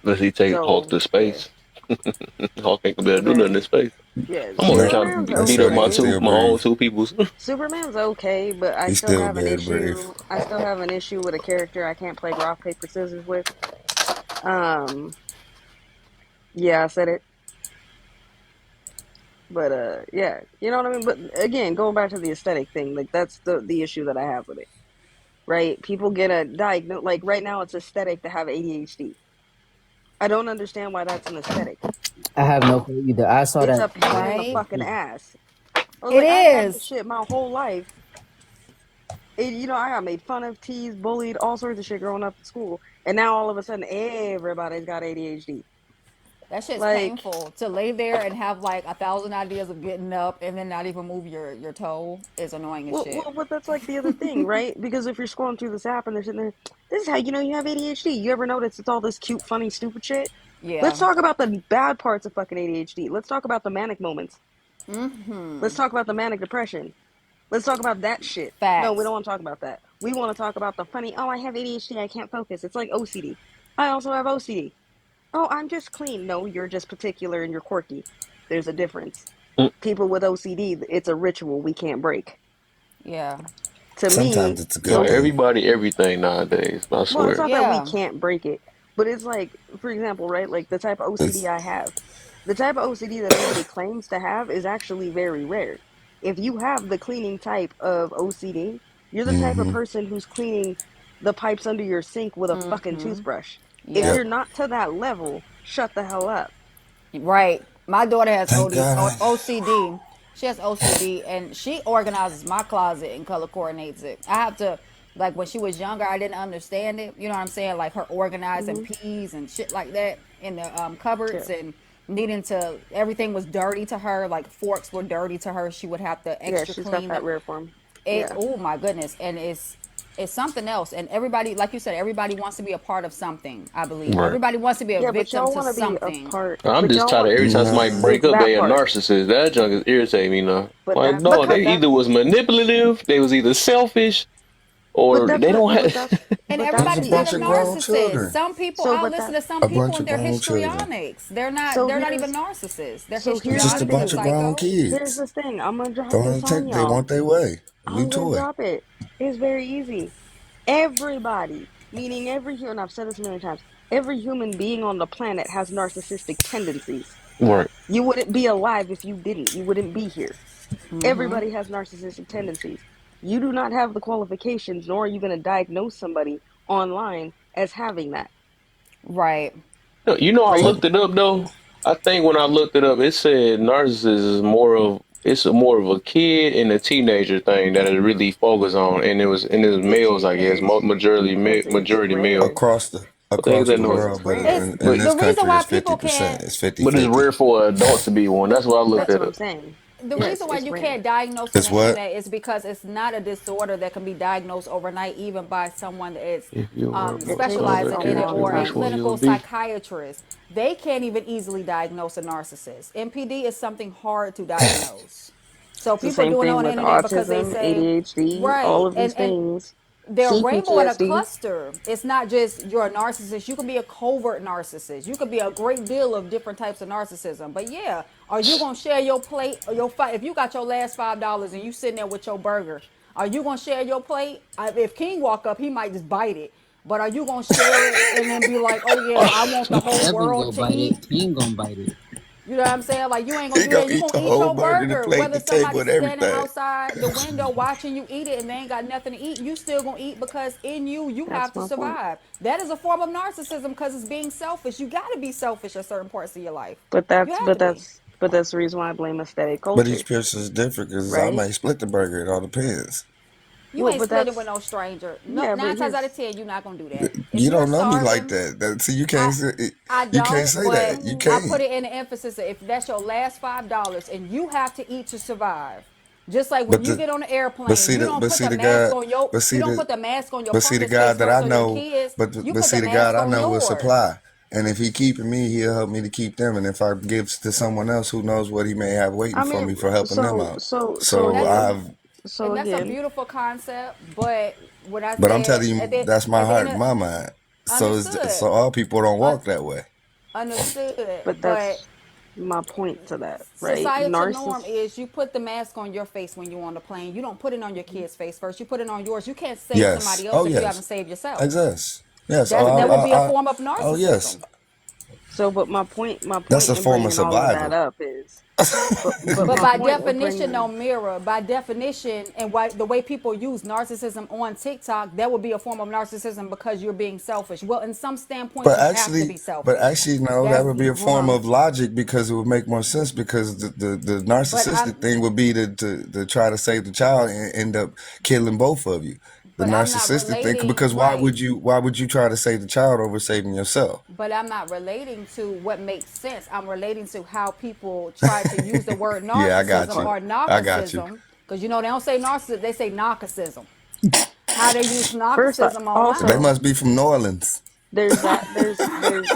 unless he take Hulk So to yeah, space. Hulk ain't gonna be able to do nothing man, in space. yeah. I'm over here But trying Superman's to they beat up said he my can okay. two, still my own breathe. two peoples. Superman's okay, but I He still still have be an able to breathe. issue. I still have an issue with a character I can't play rock paper scissors with. Um, yeah, I said it, but yeah, you know what I mean. But again, going back to the aesthetic thing, like that's the issue that I have with it. Right? People get a diagnose like right now it's aesthetic to have ADHD. I don't understand why that's an aesthetic. I have no clue either. I saw It's that a pain in the Right? fucking ass. I was It like, I've had this is. shit my whole life. I got made fun of, teased, bullied, all sorts of shit growing up in school, and now all of a sudden everybody's got ADHD. That shit's Like, painful. To lay there and have like 1,000 ideas of getting up and then not even move your toe is annoying as shit. well, that's like the other thing, right? Because if you're scrolling through this app and they're sitting there, this is how you know you have ADHD. You ever notice it's all this cute, funny, stupid shit? Let's Yeah. talk about the bad parts of fucking ADHD. Let's talk about the manic moments. Let's talk about the manic depression. Let's talk about that shit. No, we don't Facts. want to talk about that. We want to talk about the funny, oh, I have ADHD, I can't focus. It's like OCD. I also have OCD. Oh, I'm just clean. No, you're just particular and you're quirky. There's a difference. Mm, People with OCD, it's a ritual we can't break. Yeah. To Sometimes me, it's a No, good don't. thing. everybody, everything nowadays. I Well, it's swear. not that we Yeah. can't break it, but it's like, for example, right? Like the type of OCD It's I have. The type of OCD that everybody claims to have is actually very rare. If you have the cleaning type of OCD, you're the type of mm-hmm. person who's cleaning the pipes under your sink with a fucking Mm-hmm. toothbrush. If Yep. Yep. you're not to that level, shut the hell up. Right. My daughter has Thank God OCD. She has OCD and she organizes my closet and color coordinates it. I have to, like, when she was younger, I didn't understand it. You know what I'm saying? Like her organizing Hmm. peas and shit like that in the Yeah, cupboards and needing to, everything was dirty to her. Like forks were dirty to her. She would have to yeah, extra she's got clean that them. rare form. It, Yeah, oh my goodness. And it's something else. And everybody, like you said, everybody wants to be a part of something, I believe. Right. Everybody wants to be a yeah, but victim y'all to want to be a something. part, I'm but just y'all tired of want every time somebody nah. break it's up, that they a part. narcissist. That junk is irritating me now. But Like, that's no, Because they but either that's was manipulative, they was either selfish, but or that's they what don't but have. that's and but that's There's a everybody's the not bunch a of issue. grown narcissist. children. Some people So I but listen that to some A people bunch and of they're grown children. histrionics. so They're not even here's narcissists. They're so It's here's the just a histrionics and bunch thing. of grown psycho. Here's kids. the thing. I'm gonna drop Throwing this a on tick. They y'all. want their way. New I'm gonna toy. drop it. It's very easy. Everybody, meaning every human, I've said this a million times, every human being on the planet has narcissistic tendencies. Right. You wouldn't be alive if you didn't. You wouldn't be here. Everybody has narcissistic tendencies. You do not have the qualifications, nor are you going to diagnose somebody online as having that. Right. No, you know, I Right? Some looked it up though. I think when I looked it up, it said narcissism is more of a kid and a teenager thing that it really focused on, and it was It's males, I guess, it's because it's majority male. rare. I think it's across that the no, Because world, it's but rare. It's in but the this reason country why it's people 50%. can't It's 50 but it's 50. rare for an adult to be one. That's why I looked That's that what I'm up. saying. the Yes, reason why it's you rare. can't diagnose on It's the what? internet is because it's not a disorder that can be diagnosed overnight, even by someone that is If you were It about takes to specializing a in it guess long or a which time. one you clinical would be. psychiatrist. They can't even easily diagnose a narcissist. NPD is something hard to diagnose. So It's the people same doing it thing on the with internet because they autism, say, ADHD, all right, of these and things. they're a See rainbow and a PTSD. cluster. It's not just you're a narcissist. You can be a covert narcissist. You could be a great deal of different types of narcissism. But yeah, are you gonna share your plate or your five? If you got your last $5 and you sitting there with your burger, are you gonna share your plate? If King walk up, he might just bite it. But are you gonna share it and then be like, oh yeah, I want the whole Evan world go to bite it. eat? King gonna bite it. You know what I'm saying? Like you ain't gonna He do that. gonna You eat gonna the eat whole your burger, the burger, plate, whether the table, somebody's and standing everything. outside the window watching you eat it and they ain't got nothing to eat. You still gonna eat because in you, you have That's to my point. survive. That is a form of narcissism because it's being selfish. You got to be selfish at certain parts of your life. But You that's have but to be. that's but that's the reason why I blame aesthetic But each culture, person is different because I right? might split the burger. It all depends. You Well, ain't but splitting with that's no stranger. No, yeah, but 9 times out of here's 10, you're not gonna do that. If You you're don't know me like starving, that. See, I I you can't don't, say but that. You I put can't. it in the emphasis that if that's your last $5 and you have to eat to survive, just like when But you the get on the but airplane, see you the don't but put see the the mask guy on your but you see don't the put the mask on your but see the partner's guy face that first I or your know kids. You but put see the the guy mask that I on know will yours. supply. And if he keeping me, he'll help me to keep them. And if I give to someone else, who knows what he may have waiting I for mean me for helping them so out. so so And So that's a again, I've so and that's a again, beautiful concept, but what I but I'm said telling at you, the that's my at the heart end and of my mind. So understood. all people don't Un, walk that way. understood. but But that's my point to that, right? societal norm Narciss is you put the mask on your face when you're on the plane. You don't put it on your kid's face first. You put it on yours. You can't save Yes. somebody else Oh if you haven't yes. saved yourself. Yes. Yes. That's but that would be a I form of oh yes. narcissism. but my That's point a in form of bringing all of that survival. up is but But my by point with definition, no bringing mirror. By definition, and why the way people use narcissism on TikTok, that would be a form of narcissism because you're being selfish. Well, in some standpoints, you have to be But selfish. actually, no, that That's would be a hold form on. of logic because it would make more sense because the But narcissistic I'm thing would be to try to save the child and end up killing both of you. The but I'm not narcissistic thing relating because right. why would you try to save the child over saving yourself? But I'm not relating to what makes sense. I'm relating to how people try to use the word Yeah, I got narcissism you. or I got you. narcissism, because you know they don't say narcissism, they say narcissism. How they use first narcissism They online. also must be from New Orleans. there's that there's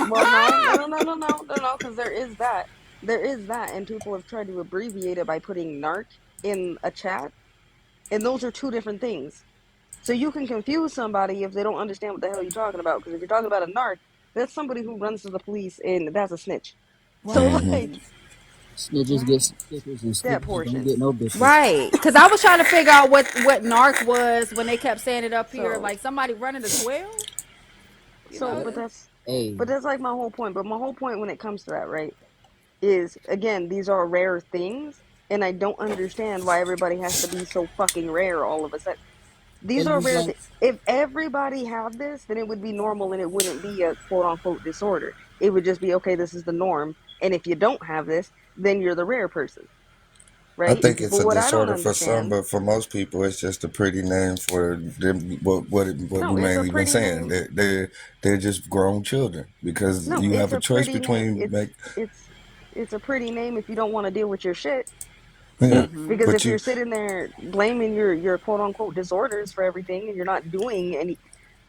well no because there is that and people have tried to abbreviate it by putting narc in a chat, and those are two different things. So you can confuse somebody if they don't understand what the hell you're talking about, because if you're talking about a narc, that's somebody who runs to the police and that's a snitch. So Right. Hmm. like Snitches get Right. stitches and That snitches don't portion. get no bitches. Right. Because I was trying to figure out what narc was when they kept saying it up here. So Like somebody running a 12? You so know, but What? that's Hey, but that's like my whole point. But my whole point when it comes to that, right, is again, these are rare things, and I don't understand why everybody has to be so fucking rare all of a sudden. These it's are just rare like things. If everybody had this, then it would be normal and it wouldn't be a quote unquote disorder. It would just be okay, this is the norm. And if you don't have this, then you're the rare person, I right? think mhm. it's But a what I don't disorder for some, understand, but for most people, it's just a pretty name for them. What no, we it's a mainly been pretty saying, name. they're just grown children because No, you it's have a a choice pretty name. between make It's a pretty name if you don't want to deal with your shit. yeah, mm-hmm. Because but if you you're sitting there blaming your quote unquote disorders for everything and you're not doing any,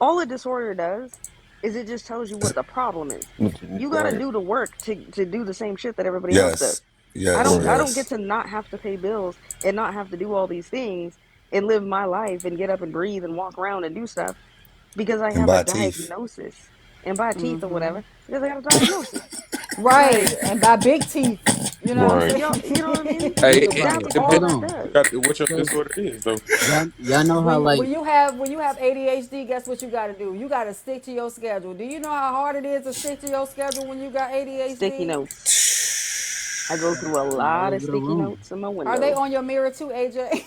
all a disorder does is it just tells you what the problem is. You got to Right. do the work to do the same shit that everybody else does. yes, yes, Right. I don't get yes, to not have to pay bills and not have to do all these things and live my life and get up and breathe and walk around and do stuff because I and have a buy teeth. diagnosis and buy teeth or Mm-hmm. whatever because I got a diagnosis. Right. Like, And by big teeth. You know what I'm Right. y'all, you know what I mean? saying? Think Hey, about That's it. it all Hold depends that on, on does. what your because disorder is, though. y'all know how like When you have ADHD, guess what you got to do? You got to stick to your schedule. Do you know how hard it is to stick to your schedule when you got Sticky ADHD? notes. I go through a I'm all lot of over the sticky room. notes in my Are they window. on your mirror too, AJ?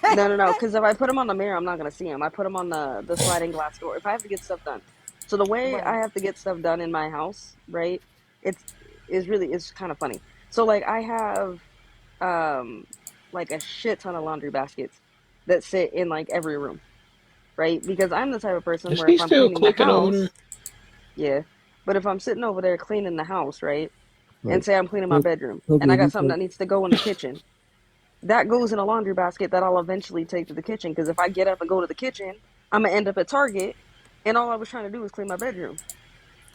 No, no, no. Because if I put them on the mirror, I'm not gonna see them. I put them on the sliding glass door. If I have to get stuff done, so the way I Right. have to get stuff done in my house, right? It's it's kind of funny. So like I have um like a shit ton of laundry baskets that sit in like every room, right? Because I'm the type of person Is where he if I'm still cleaning the clicking over house, there? yeah. But if I'm sitting over there cleaning the house, right, and Look, say I'm cleaning my quick, bedroom and quickly I got something before. that needs to go in the kitchen, that goes in a laundry basket that I'll eventually take to the kitchen. Because if I get up and go to the kitchen, I'm gonna end up at Target, and all I was trying to do was clean my bedroom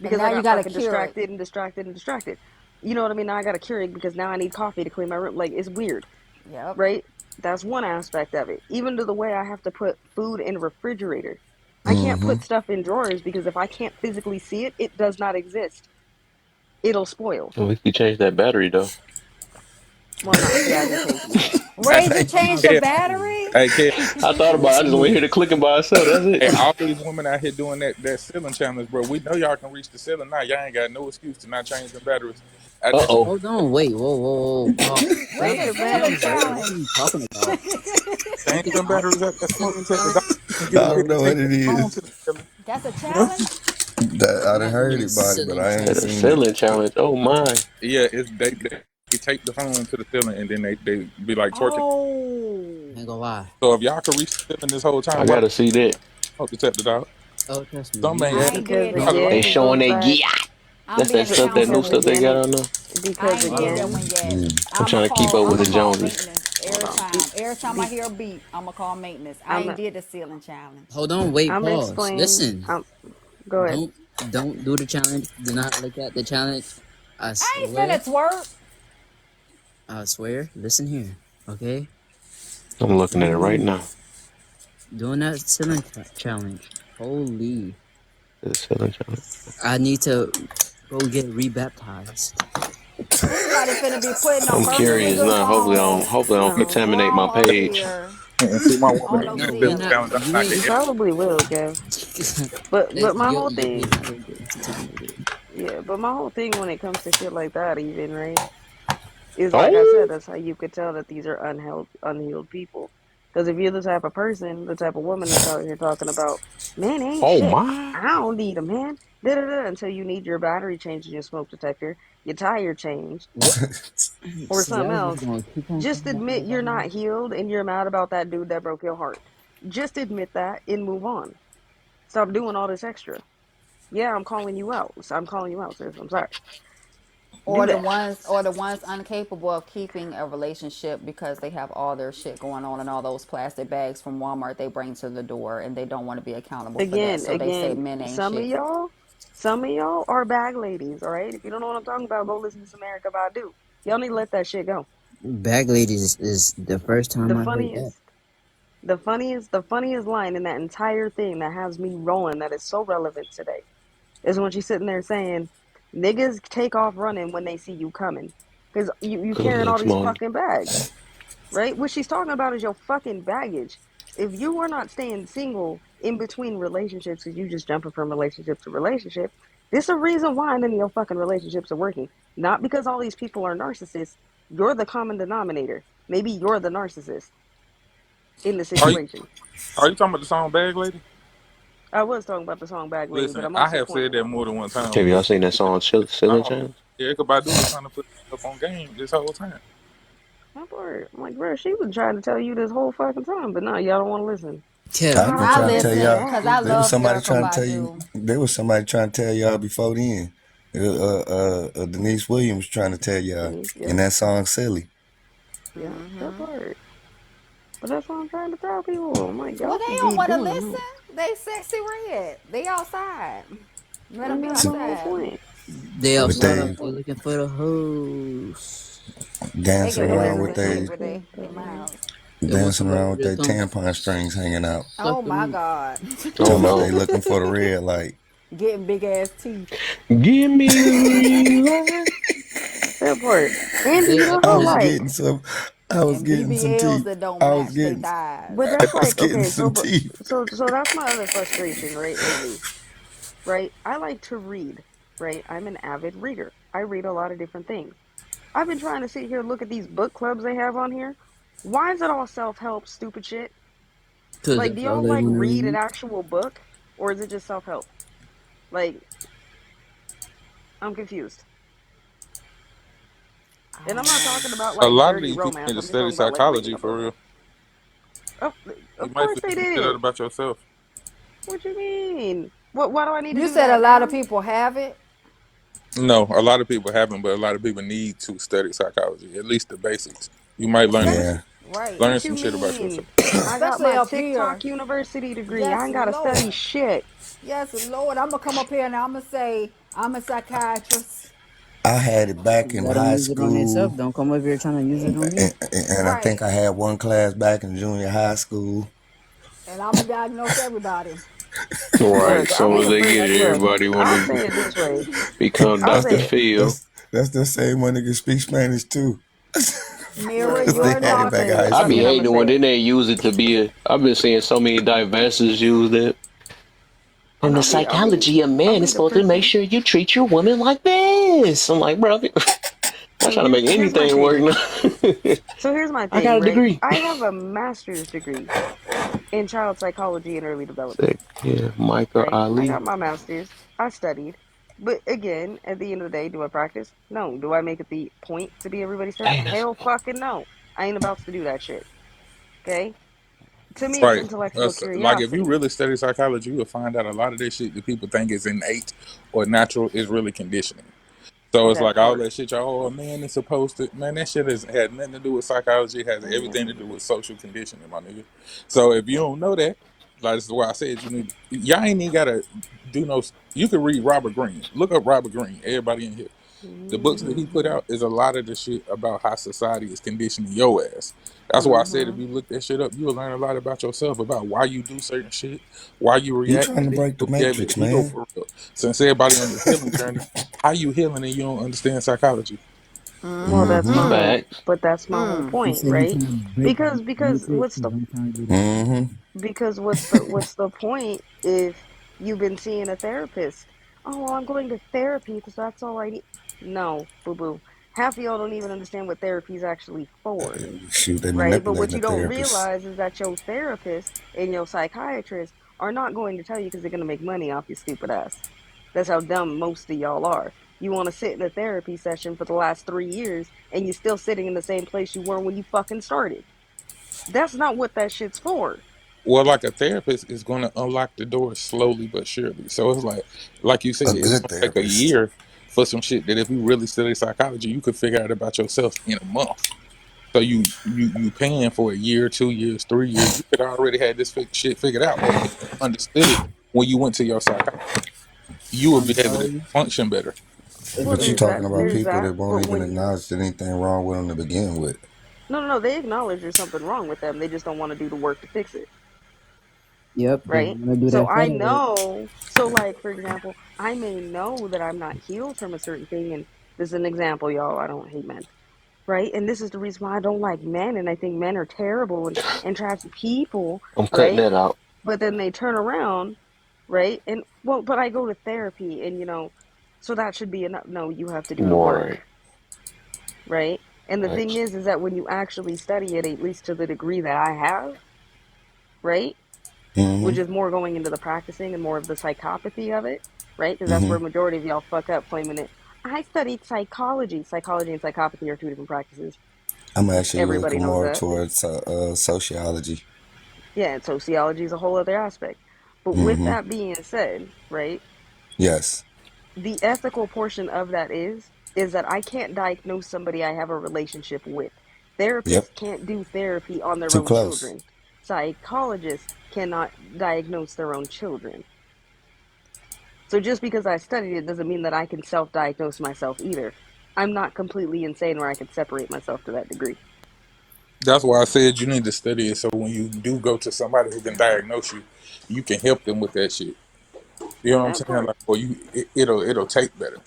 And because now I you got got to fucking cure it. distracted and distracted and distracted. You know what I mean? Now I got to Keurig because now I need coffee to clean my room. Like it's weird, Yep. right? That's one aspect of it. Even to the way I have to put food in a refrigerator. I can't Mm-hmm. put stuff in drawers because if I can't physically see it, it does not exist. It'll spoil. At least he changed that battery though. Well, no, see, I just changed the battery. Hey, Ray, you I'm changed the Kev, battery? hey, Kev, I thought about it. I just listen went here here. to clicking by itself. That's it. hey, all these women out here doing that ceiling challenge, bro. We know y'all can reach the ceiling now. Y'all ain't got no excuse to not change them batteries. I Uh just oh. Hold on, wait, whoa, pause. What's Stop a Hey, the man. ceiling challenge, bro. What are challenge? you talking about? change Nigga, them stop batteries at that the smoke ceiling detector. challenge. Doc. You can get I over here don't and know what take it your phone is. to the ceiling. That's a You know? challenge? That I done heard Battery it, buddy, but ceiling I ain't Said a challenge. seen it. ceiling challenge. Oh my. Yeah, it's they tape the phone to the ceiling and then they be like torching. Oh. Ain't gonna lie. So if y'all could reach the ceiling this whole I time, why gotta see that. smoke detector, dog? Oh, trust me, Some you ain't will. had I it. ain't Because did Y'all that They again, yet. it showing goes they back. gear. I'm That's that being stuff, that new Because counseling. stuff they again, got on there. I because ain't did that again, one Um, yet. Mm. I'm trying to keep up with I'ma the call Joneses. maintenance hold every on. time. Every time I Be, hear a beep, I'ma call maintenance. I I'm ain't did the ceiling challenge. hold on, wait, I'm pause. explain. Listen, Go ahead. don't don't do the challenge. Do not look at the challenge. I I ain't swear. finna twerk. I swear. Listen here, okay? I'm looking at it right Doing now. doing that ceiling challenge. Holy! The ceiling challenge. I need to go get rebaptized. Everybody finna be putting a I'm purple curious sugar now. Hopefully I don't No, contaminate my wrong up page. here And see my woman on do no the No, you're ceiling not. challenge. ceiling. I'm You not you ain't. the probably will, Kev. It's, But my whole you're thing, not gonna get contaminated. yeah. But my whole thing when it comes to shit like that, even right, is like I said, Oh, that's how you could tell that these are unhealed people. Because if you're the type of person, the type of woman that's out here talking about, man ain't oh shit. my. I don't need a man. Da da da. Until you need your battery changed in your smoke detector, your tire changed, What? or So something y'all just else. gonna keep on Just coming at me admit you're about not my healed and you're mad about that dude that broke your heart. Just admit that and move on. Stop doing all this extra. Yeah, I'm calling you out. So I'm calling you out, sis. I'm sorry. Do that. Or the ones incapable of keeping a relationship because they have all their shit going on and all those plastic bags from Walmart they bring to the door and they don't want to be accountable for that. So they say Again, men ain't shit. some of y'all are bag ladies, all right? If you don't know what I'm talking about, go listen to some Erica Badu. Y'all need to let that shit go. bag ladies is the first The time I heard that. funniest, the funniest line in that entire thing that has me rolling that is so relevant today is when she's sitting there saying, niggas take off running when they see you coming. because you Good carrying all looks, these Mona. fucking bags, right? What she's talking about is your fucking baggage. If you are not staying single in between relationships, because you just jumping from relationship to relationship, there's a reason why none of your fucking relationships are working. Not because all these people are narcissists. You're the common denominator. Maybe you're the narcissist in the Are you situation. are you talking about the song Bag Lady? I was talking about the song Bag Lady, but Listen, I'm I also have said pointing. that more than one time. Have y'all seen that song Ceiling Oh, Challenge? Erykah Badu was trying to put up on game this whole time. I'm bored. I'm like, bro, she was trying to tell you this whole fucking time, but no, y'all don't want to listen. I've Kevin, been I bro, trying to that tell is listen y'all. because I stupid. There was love somebody Erica trying to tell you. Badu. There was somebody trying to tell y'all before then. Denise Williams trying to tell y'all Denise, in yep, that song "Silly." yep, that part. But that's what I'm trying to tell people. I'm like, Well, y'all they should don't be want to doing the listen. most. They sexy red. They outside. Let them And be that's my So, whole outside. point. They That's but my whole outside, they they point. looking for the hose. They dancing can They do around looking with for anything they with something. their mouths. And when dancing somebody around with really their come tampon strings hanging out. Oh suck my them, God. Oh Talking about they no. looking for the red light. Getting big ass teeth Give me the green light. That part. And they you know I how was outside. like, getting some. I was and getting some BBLs teeth. that don't I was match their getting. thighs. but I that's was like, getting okay, some teeth. so that's my other frustration, right? Lately, right? I like to read, right? I'm an avid reader. I read a lot of different things. I've been trying to sit here and look at these book clubs they have on here. Why is it all self help, stupid shit? Cause Like, do that's all y'all they like want to read an read. actual book, or is it just self help? Like, I'm confused. I And I'm don't not know. talking about A like lot of dirty these people need romance. to I'm just study talking about like reading psychology a for book. real. Oh, You of might course figure they some shit out did. about yourself. What you mean? What? Why do I need to You do said a that lot of now? people have it. No, a lot of people haven't, but a lot of people need to study psychology, at least the basics. You might Especially Yeah, right. learn What you some shit about yourself. mean? I got Especially my up TikTok here. university degree. I Yes, ain't gotta study Lord. shit. Yes, Lord. I'm gonna come up here and I'm gonna say I'm a psychiatrist. I had it back If in they don't high use it on themselves, school, don't come over here trying to use it on you. and I think Right. I had one class back in junior high school. And I'm gonna diagnose everybody. Right. Look, I'll Soon be as the they first. get it, Look, everybody want I'll to say it this way. become I'll That's Dr. say the it. Phil. that's the same one that can speak Spanish too. Mirror, Look, Cause they you're had it I'll back in say high it. I be Again, school. I'm gonna hating say when it. then they use it to be a. I've been seeing so many divestors use that. And the I'll be. psychology of I'll man is be the supposed to first make one. sure you treat your woman like this. I'm like, bro, not So trying to make here's my anything work thing. now. So here's my I thing, got a right? degree. I have a master's degree in child psychology and early development, Sick. Yeah, Micah right? I Ali. got my master's. I studied. But again, at the end of the day, do I practice? No. Do I make it the point to be everybody's therapist? Damn, that's Hell fucking no. I ain't about to do that shit. Okay? To me, it's Right. intellectual Like if you curiosity. really study psychology, you will find out a lot of this shit that people think is innate or natural is really conditioning. So it's That like all part. that shit, y'all, oh, a man is supposed to, man, that shit has had nothing to do with psychology. It has Ain't got everything to nothing to do do. with social conditioning, my nigga. So if you don't know that, like this is why I said you need, y'all ain't even gotta do no, you can read Robert Greene. Look up Robert Greene, everybody in here. The books that he put Mm-hmm. out is a lot of the shit about how society is conditioning your ass. That's why I said if Mm-hmm. you look that shit up, you will learn a lot about yourself, about why you do certain shit, why you You react, trying and to then break the you'll be able to matrix, heal man? for real. Since everybody on the healing journey, how you healing and you don't understand psychology? Well, that's my Mm-hmm. whole. facts. But that's my whole He point, said he right? trying to break the Because matrix because I'm trying to do that too. Mm-hmm. what's the point if you've been seeing a therapist? Oh, well, I'm going to therapy because that's all I need. No, boo boo. Half of y'all don't even understand what therapy is actually for, Shoot, they right? But what manipulating you the don't therapist. realize is that your therapist and your psychiatrist are not going to tell you because they're going to make money off your stupid ass. That's how dumb most of y'all are. You want to sit in a therapy session for the last 3 years and you're still sitting in the same place you were when you fucking started. That's not what that shit's for. Well, like a therapist is going to unlock the door slowly but surely. So it's like you said, A it's good going to take a therapist. year for some shit that if you really study psychology, you could figure out about yourself in a month. So you paying for a year, 2 years, 3 years. You could already had this shit figured out, or if you understood it when you went to your psychologist, you would I'm be able to telling you, function better. it's Well, But you're there's a that. talking about There's people that. that won't But even when acknowledge that anything wrong with them to begin with. no, no, no, they acknowledge there's something wrong with them. They just don't want to do the work to fix it, yep, because right? I'm gonna do So that I shadow work. know. So, like for example, I may know that I'm not healed from a certain thing, and this is an example, y'all. I don't hate men. right? And this is the reason why I don't like men, and I think men are terrible and trash people, I'm cutting right? that out. But then they turn around, right? And well, but I go to therapy, and so that should be enough. No, you have to do the Right. work, right? And the thing Right. is that when you actually study it, at least to the degree that I have, right, which Mm-hmm. is more going into the practicing and more of the psychopathy of it, right? Because that's Mm-hmm. where a majority of y'all fuck up claiming it. I studied psychology. Psychology and psychopathy are two different practices. I'm actually Everybody looking knows more that. towards sociology. Yeah, and sociology is a whole other aspect. But with Mm-hmm. that being said, right, Yes. the ethical portion of that is that I can't diagnose somebody I have a relationship with. Yep. Therapists can't do therapy on their Too own close. children. Psychologists cannot diagnose their own children. So just because I studied it doesn't mean that I can self-diagnose myself either. I'm not completely insane where I could separate myself to that degree. That's why I said you need to study it so when you do go to somebody who can diagnose you, you can help them with that shit. You know what I'm That saying? part, Like, or it'll take better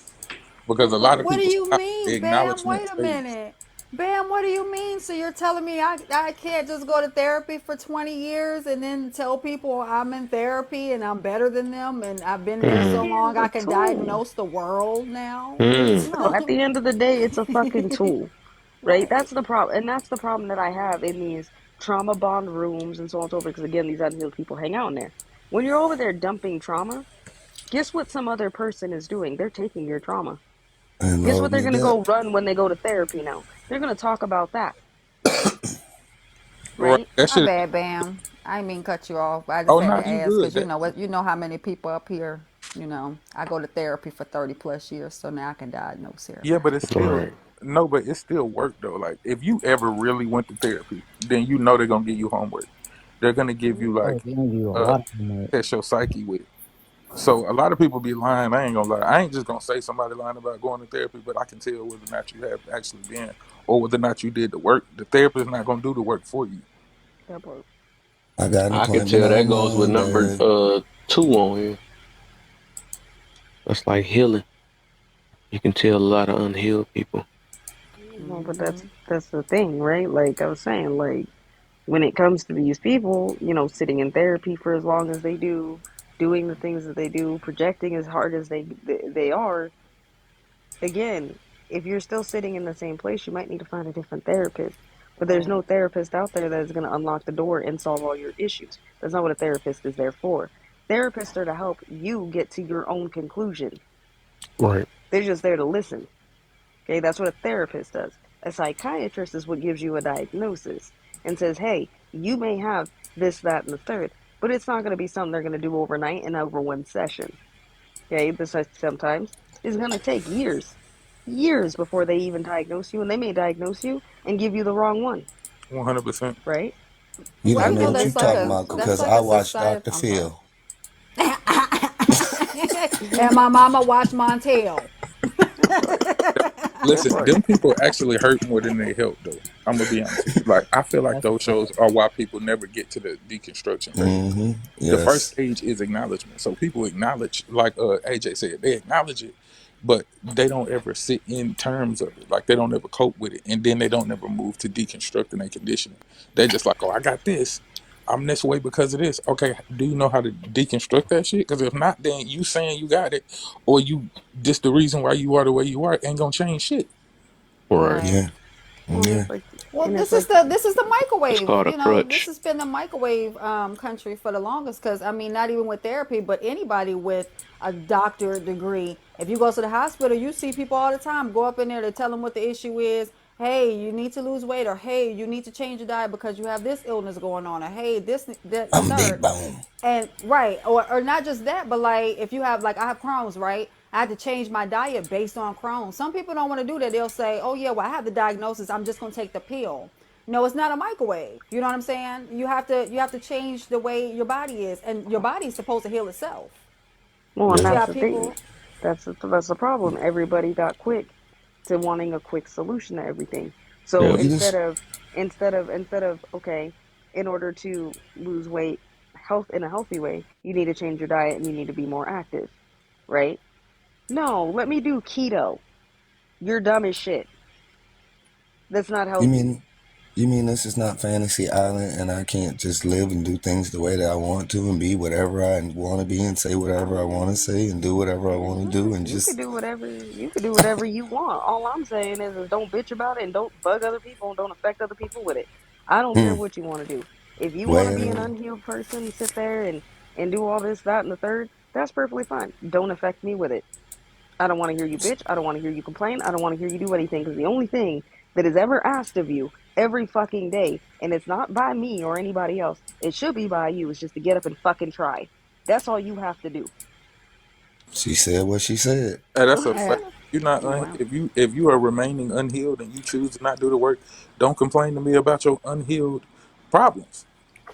because a lot of What do people you stop at the mean, Bam? acknowledgement Wait a stage. minute. Bam, what do you mean? So you're telling me I can't just go to therapy for 20 years and then tell people I'm in therapy and I'm better than them and I've been there it so Mm. long is I a can tool. diagnose the world now? Mm. No, at the end of the day, it's a fucking tool, right? Right. That's the problem, and that's the problem that I have in these trauma bond rooms and so on and so forth. Because again, these unhealed people hang out in there. When you're over there dumping trauma, guess what? Some other person is doing? They're taking your trauma. And Guess what? loading They're it gonna up. go run when they go to therapy now. They're gonna talk about that, Right? right? That My shit. bad, Bam. I didn't mean cut you off. I just Oh had no, to you ask good. because you That know what, you know how many people up here, I go to therapy for 30 plus years, so now I can diagnose yeah, but everybody. it's still Right. no, but it's still work though. Like if you ever really went to therapy, then you know they're gonna give you homework. They're gonna give you Mm-hmm. Oh, like they give you a uh lot of homework. test your psyche with. So a lot of people be lying. I ain't gonna lie. I ain't just gonna say somebody lying about going to therapy, but I can tell whether or not you have actually been or whether or not you did the work. The therapist is not gonna do the work for you. That part. I got an I can appointment tell that on goes with number Monday. 2 on here. That's like healing. You can tell a lot of unhealed people. No, but that's the thing, right? Like I was saying, like when it comes to these people, sitting in therapy for as long as they do, doing the things that they do, projecting as hard as they are, again, if you're still sitting in the same place, you might need to find a different therapist. But there's Right. no therapist out there that is going to unlock the door and solve all your issues. That's not what a therapist is there for. Therapists are to help you get to your own conclusion. Right. They're just there to listen. Okay, that's what a therapist does. A psychiatrist is what gives you a diagnosis and says, hey, you may have this, that, and the third, but it's not going to be something they're going to do overnight and over one session. Okay, this sometimes is going to take years before they even diagnose you, and they may diagnose you and give you the wrong one, 100%. right? You Well, I've don't know been what you that's lived like talking that. a about that's because like I a watched society. Dr. I'm sorry. Phil. And my mama watched Montel. That part. That Listen, part. them people actually hurt more than they help, though. I'm gonna be honest with you. Like, I feel like That's those a fact. shows are why people never get to the deconstruction phase. Mm-hmm. The first Yes. stage is acknowledgement. So people acknowledge, like AJ said, they acknowledge it, but they don't ever sit in terms of it. Like they don't ever cope with it, and then they don't ever move to deconstructing their conditioning. They're just like, oh, I got this. I'm this way because of this. Okay, do you know how to deconstruct that shit? Because if not, then you saying you got it, or you this the reason why you are the way you are ain't gonna change shit. Right. Right. Yeah. Well, and Yeah. it's like, Well, and it's this is like, the It's microwave. called a This crutch. has been the microwave country for the longest. Because I mean, not even with therapy, but anybody with a doctorate degree, if you go to the hospital, you see people all the time go up in there to tell them what the issue is. Hey, you need to lose weight, or hey, you need to change your diet because you have this illness going on, or hey, this, that, and the I'm big third. bone. And right, or not just that, but like if you have like I have Crohn's, right? I had to change my diet based on Crohn's. Some people don't want to do that. They'll say, "Oh yeah, well I have the diagnosis. I'm just gonna take the pill." No, it's not a microwave. You know what I'm saying? You have to change the way your body is, and your body is supposed to heal itself. well, and But you Yeah. that's have the thing. people, That's the problem. Everybody got quick to wanting a quick solution to everything. So Yeah. You just instead of okay, in order to lose weight health in a healthy way, you need to change your diet and you need to be more active, right? No, let me do keto. You're dumb as shit. That's not You healthy. mean you mean this is not fantasy island and I can't just live and do things the way that I want to and be whatever I want to be and say I whatever I want to mean, say and do whatever I want to yeah, do and you could just do whatever you want. All I'm saying is don't bitch about it and don't bug other people and don't affect other people with it. I don't care hmm, what you want to do. If you want to be an well, unhealed person, sit there and do all this, that, and the third, that's perfectly fine. Don't affect me with it. I don't want to hear you bitch. I don't want to hear you complain. I don't want to hear you do anything because the only thing that is ever asked of you every fucking day, and it's not by me or anybody else, it should be by you, is just to get up and fucking try. That's all you have to do. she said what she said. And that's a Hey, fact. You're not Wow. if you are remaining unhealed and you choose to not do the work, don't complain to me about your unhealed problems.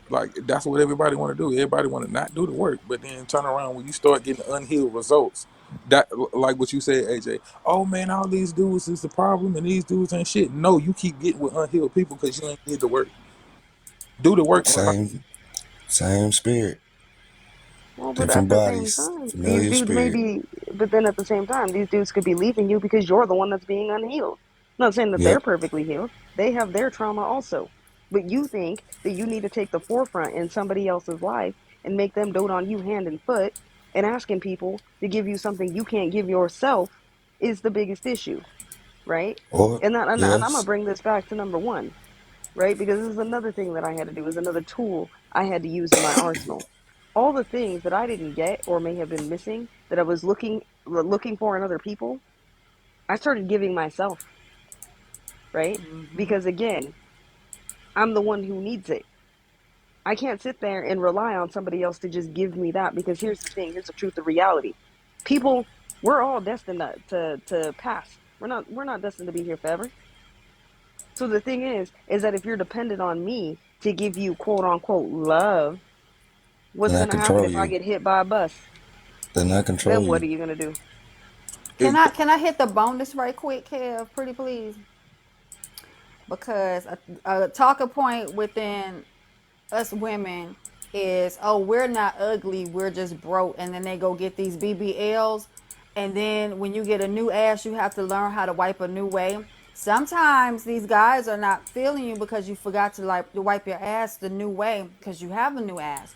Like that's what everybody want to do. Everybody want to not do the work, but then turn around when you start getting unhealed results. That like what you said, AJ. Oh man, all these dudes is the problem, and these dudes ain't shit. No, you keep getting with unhealed people because you ain't did the work. Do the work first. Same spirit, Well, but different at the same bodies, time, these familiar dudes may spirit. be, but then at the same time, these dudes could be leaving you because you're the one that's being unhealed. I'm not saying that they're Yep. perfectly healed. They have their trauma also. But you think that you need to take the forefront in somebody else's life and make them dote on you hand and foot and asking people to give you something you can't give yourself is the biggest issue, right? Or And I'm gonna yes, bring this back to number one, right? Because this is another thing that I had to do, is another tool I had to use in my arsenal. All the things that I didn't get or may have been missing that I was looking for in other people, I started giving myself, right? mm-hmm. Because again, I'm the one who needs it. I can't sit there and rely on somebody else to just give me that, because here's the thing, here's the truth of reality. People, we're all destined to pass. We're not destined to be here forever. So the thing is that if you're dependent on me to give you quote unquote love, what's then I going to happen control if I you. get hit by a bus? Then I control Then what you. are you going to do? It, Can I hit the bonus right quick, Kev? Pretty please, because a talking point within us women is, oh, we're not ugly, we're just broke, and then they go get these BBLs, and then when you get a new ass, you have to learn how to wipe a new way. Sometimes these guys are not feeling you because you forgot to like to wipe your ass the new way because you have a new ass,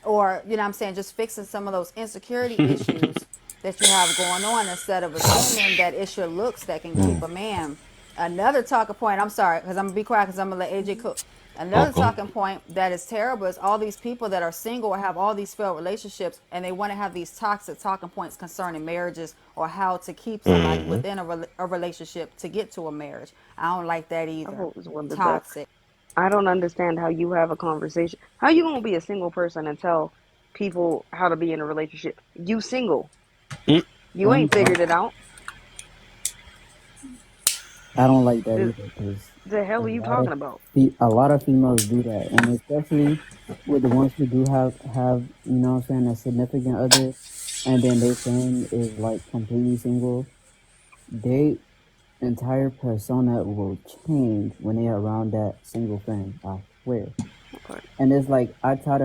or you know what I'm saying, just fixing some of those insecurity issues that you have going on instead of assuming that it's your looks that can keep a man. Another talking point, I'm sorry, because I'm gonna be quiet because I'm gonna let AJ cook. Another Okay. talking point that is terrible is all these people that are single or have all these failed relationships and they want to have these toxic talking points concerning marriages or how to keep somebody Mm-hmm. within a relationship to get to a marriage. I don't like that I've either. always wondered that. Toxic. I don't understand how you have a conversation. How you going to be a single person and tell people how to be in a relationship? You single. You Um, ain't figured it out. I don't like that The, either because the hell are you talking about? a lot of females do that, and especially with the ones who do have you know what I'm saying, a significant other, and then their friend is like completely single. They entire persona will change when they're around that single friend. I swear. That part. And it's like I try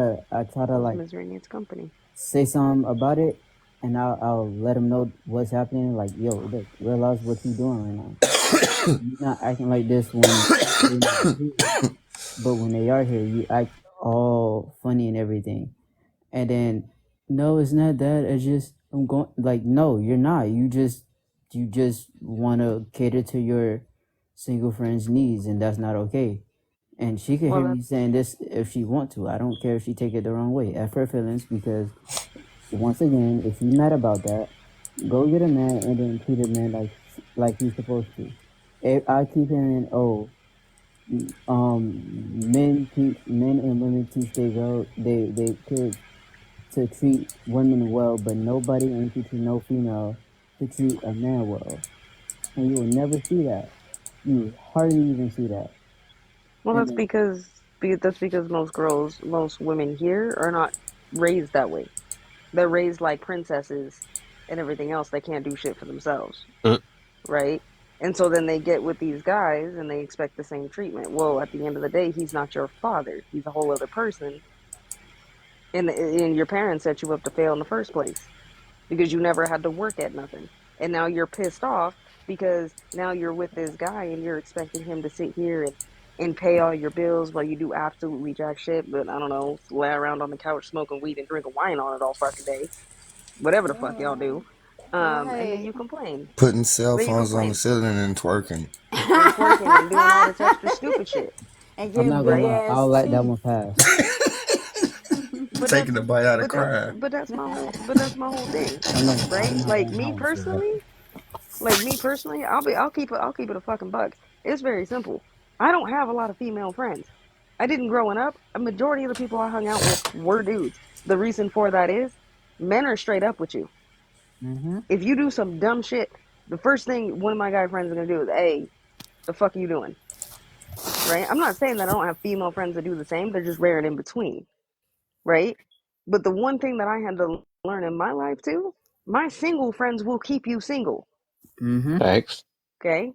to Because like misery needs company. say something about it, and I'll let them know what's happening. Like, yo, look, realize what you're doing right now. You're not acting like this when they're not here, but when they are here, you act all funny and everything. And then, no, it's not that. It's just I'm going like, no, you're not. You just want to cater to your single friend's needs, and that's not okay. And she can Well, hear me that's saying this if she want to. I don't care if she take it the wrong way. F her feelings because once again, if you're mad about that, go get a man and then treat a man like he's supposed to. I keep hearing, oh, men and women teach they kids to treat women well, but nobody ain't teaching no female to treat a man well, and you will never see that. You hardly even see that. well, And that's then, because most women here are not raised that way. They're raised like princesses and everything else. They can't do shit for themselves, right? And so then they get with these guys and they expect the same treatment. Well, at the end of the day, he's not your father. He's a whole other person, and your parents set you up to fail in the first place because you never had to work at nothing. And now you're pissed off because now you're with this guy and you're expecting him to sit here and pay all your bills while you do absolutely jack shit, but I don't know, lay around on the couch smoking weed and drinking wine on it all fucking day, whatever the fuck y'all do. Well, And then hey. you complain. Putting cell Then you phones on the complain ceiling and twerking. and twerking and doing all this extra stupid shit, And I'm getting not gonna big right? lie, ass I'll let that teeth. one pass. But Taking that's a bite out of but that crime. but that's my whole but that's my whole thing, I'm right? not Like on that me one for that. personally, I'll keep it a fucking buck. It's very simple. I don't have a lot of female friends. I didn't growing up. A majority of the people I hung out with were dudes. The reason for that is men are straight up with you. Mm-hmm. If you do some dumb shit, the first thing one of my guy friends are gonna do is, "Hey, the fuck are you doing?" Right? I'm not saying that I don't have female friends that do the same. They're just rare and in between, right? But the one thing that I had to learn in my life too, my single friends will keep you single. Mm-hmm. Facts. Okay?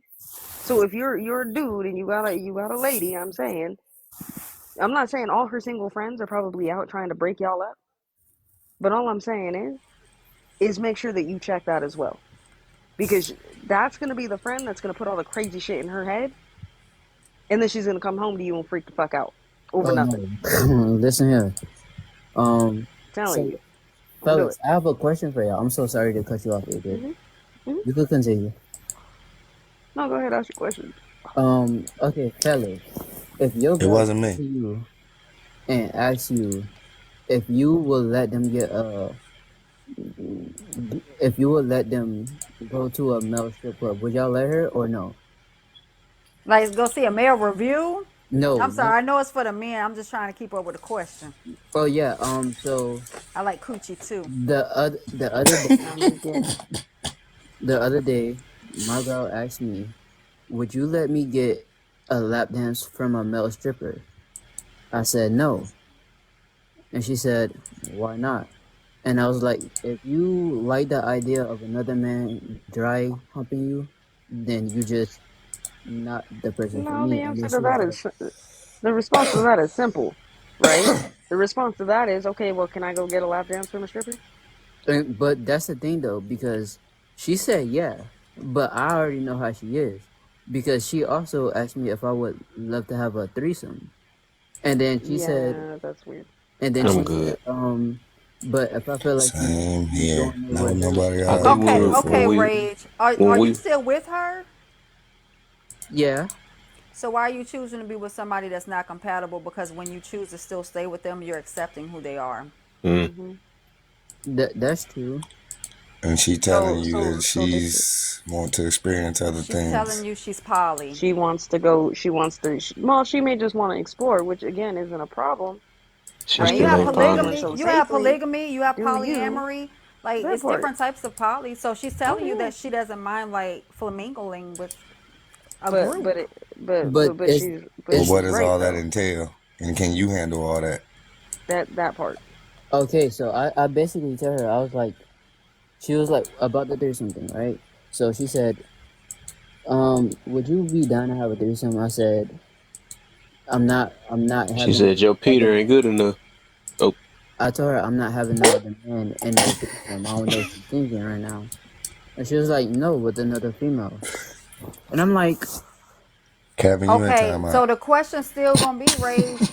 So if you're a dude and you got a lady, I'm not saying all her single friends are probably out trying to break y'all up, but all I'm saying is make sure that you check that as well. Because that's gonna be the friend that's gonna put all the crazy shit in her head, and then she's gonna come home to you and freak the fuck out over Oh nothing. no. Listen here. Um I'm telling so you. Don't do fellas, it. I have a question for y'all. I'm so sorry to cut you off, AJ. Hmm. Hmm. You could continue. No, go ahead, ask your question. Okay, fellas. If your It girl wasn't comes me. to you and asks you if you will let them get if you would let them go to a male strip club, would y'all let her or no? Like, go see a male review. No, I'm not. sorry, I know it's for the men. I'm just trying to keep up with the question. Oh yeah. So I like coochie too. Get the other day, my girl asked me, "Would you let me get a lap dance from a male stripper?" I said no, and she said, "Why not?" And I was like, "If you like the idea of another man dry humping you, then you just not the person for no. me." The And then answer she to was that like, is the response to that is simple, right? The response to that is okay. Well, can I go get a lap dance from a stripper? But that's the thing though, because she said yeah, but I already know how she is. Because she also asked me if I would love to have a threesome. And then she said Yeah, that's weird. and I then don't I'm she like that. said, good. but if I feel like Same you here. going there Not with with her, nobody I I think Okay, care okay, for. Rage. when Are you we still with her? yeah. So why are you choosing to be with somebody that's not compatible? Because when you choose to still stay with them, you're accepting who they are. mm, Hmm. That's true. And she telling So you that so this she's want to experience other She's telling things. you she's poly. she wants to go. She wants to. Well, she may just want to explore, which again isn't a problem. she I And you mean, still as have ain't long as you're doing poly. polygamy, so you have safely, polygamy, you have do you. polyamory. Like That it's part. different types of poly. So she's Oh telling you that yeah. she doesn't mind like flamingling with a But but group. it but But but, but she's but But it's what she's does right all that though. entail? And can you handle all that? That part. okay. So I basically tell her I was like, she was like about to do something, right? So she said, would you be down to have a threesome? I said, I'm not She having said, "Joe no other Peter ain't man. good enough." Oh, I told her I'm not having no other man in the threesome. I don't know what she's thinking right now. And she was like, no, with another female. And I'm like, Kevin, you in Okay, timeout. so the question's still gonna be raised.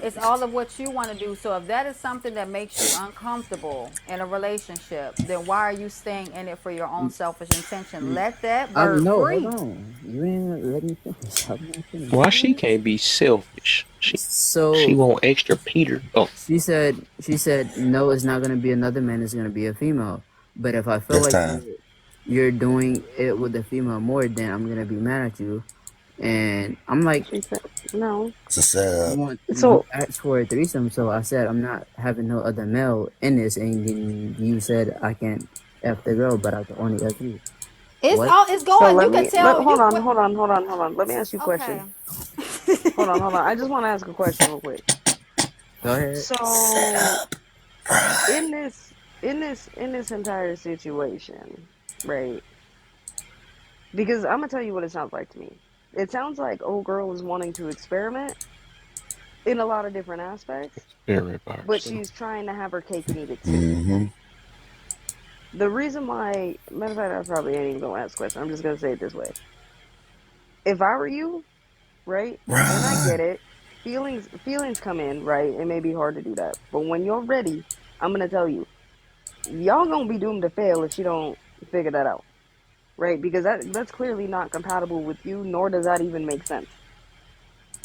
It's all of what you want to do. So if that is something that makes you uncomfortable in a relationship, then why are you staying in it for your own selfish intention? Let that I'm bird no, hold free. on. You ain't let me finish. I'm not why finished. she can't be selfish? She So want extra Peter. Oh, she said, no, it's not gonna be another man. It's gonna be a female. But if I feel This like time. you're doing it with a female more, then I'm gonna be mad at you. And I'm like, She said no. It's a setup. you So asked for a threesome, so I said I'm not having no other male in this, and then you said I can't f the girl, but I can only f you. It's What? all it's so going. let You can me let tell hold you on, what. hold on, hold on, hold on. Let me ask you a Okay. question. Hold on. I just want to ask a question real quick. Go ahead. So in this entire situation, right? Because I'm gonna tell you what it sounds like to me. It sounds like old girl is wanting to experiment in a lot of different aspects, experiment by but herself. she's trying to have her cake and eat it too. Mm-hmm. The reason why, matter of fact, I probably ain't even gonna ask a question. I'm just gonna say it this way. If I were you, right, and I Right. get it, feelings come in, right? It may be hard to do that, but when you're ready, I'm gonna tell you, y'all gonna be doomed to fail if she don't figure that out, right? Because that's clearly not compatible with you, nor does that even make sense,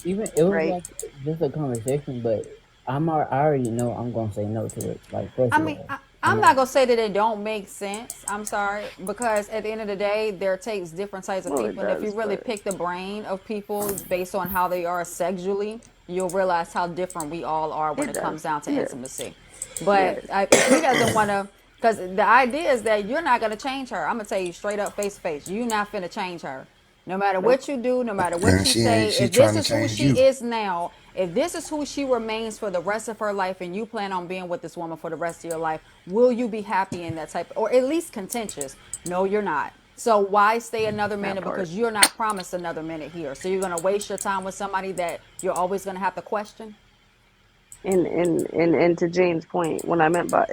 Even it was right? like just a conversation, but I already know I'm gonna say no to it. Like first I of mean, all, I'm I'm not. not gonna say that it don't make sense. I'm sorry, because at the end of the day, there takes different types of Well, it people, and if you does, really but pick the brain of people based on how they are sexually, you'll realize how different we all are when it it comes does. down to Yeah, intimacy. yeah. But if he doesn't want to, because the idea is that you're not gonna change her. I'm gonna tell you straight up, face to face, you're not finna change her. No matter Nope. what you do, no matter what And you she ain't. say, She if this trying to is who change she you. is now, if this is who she remains for the rest of her life, and you plan on being with this woman for the rest of your life, will you be happy in that type, or at least contentious? No, you're not. So why stay another That minute? part. Because you're not promised another minute here. So you're gonna waste your time with somebody that you're always gonna have to question. And to Jane's point, what I meant by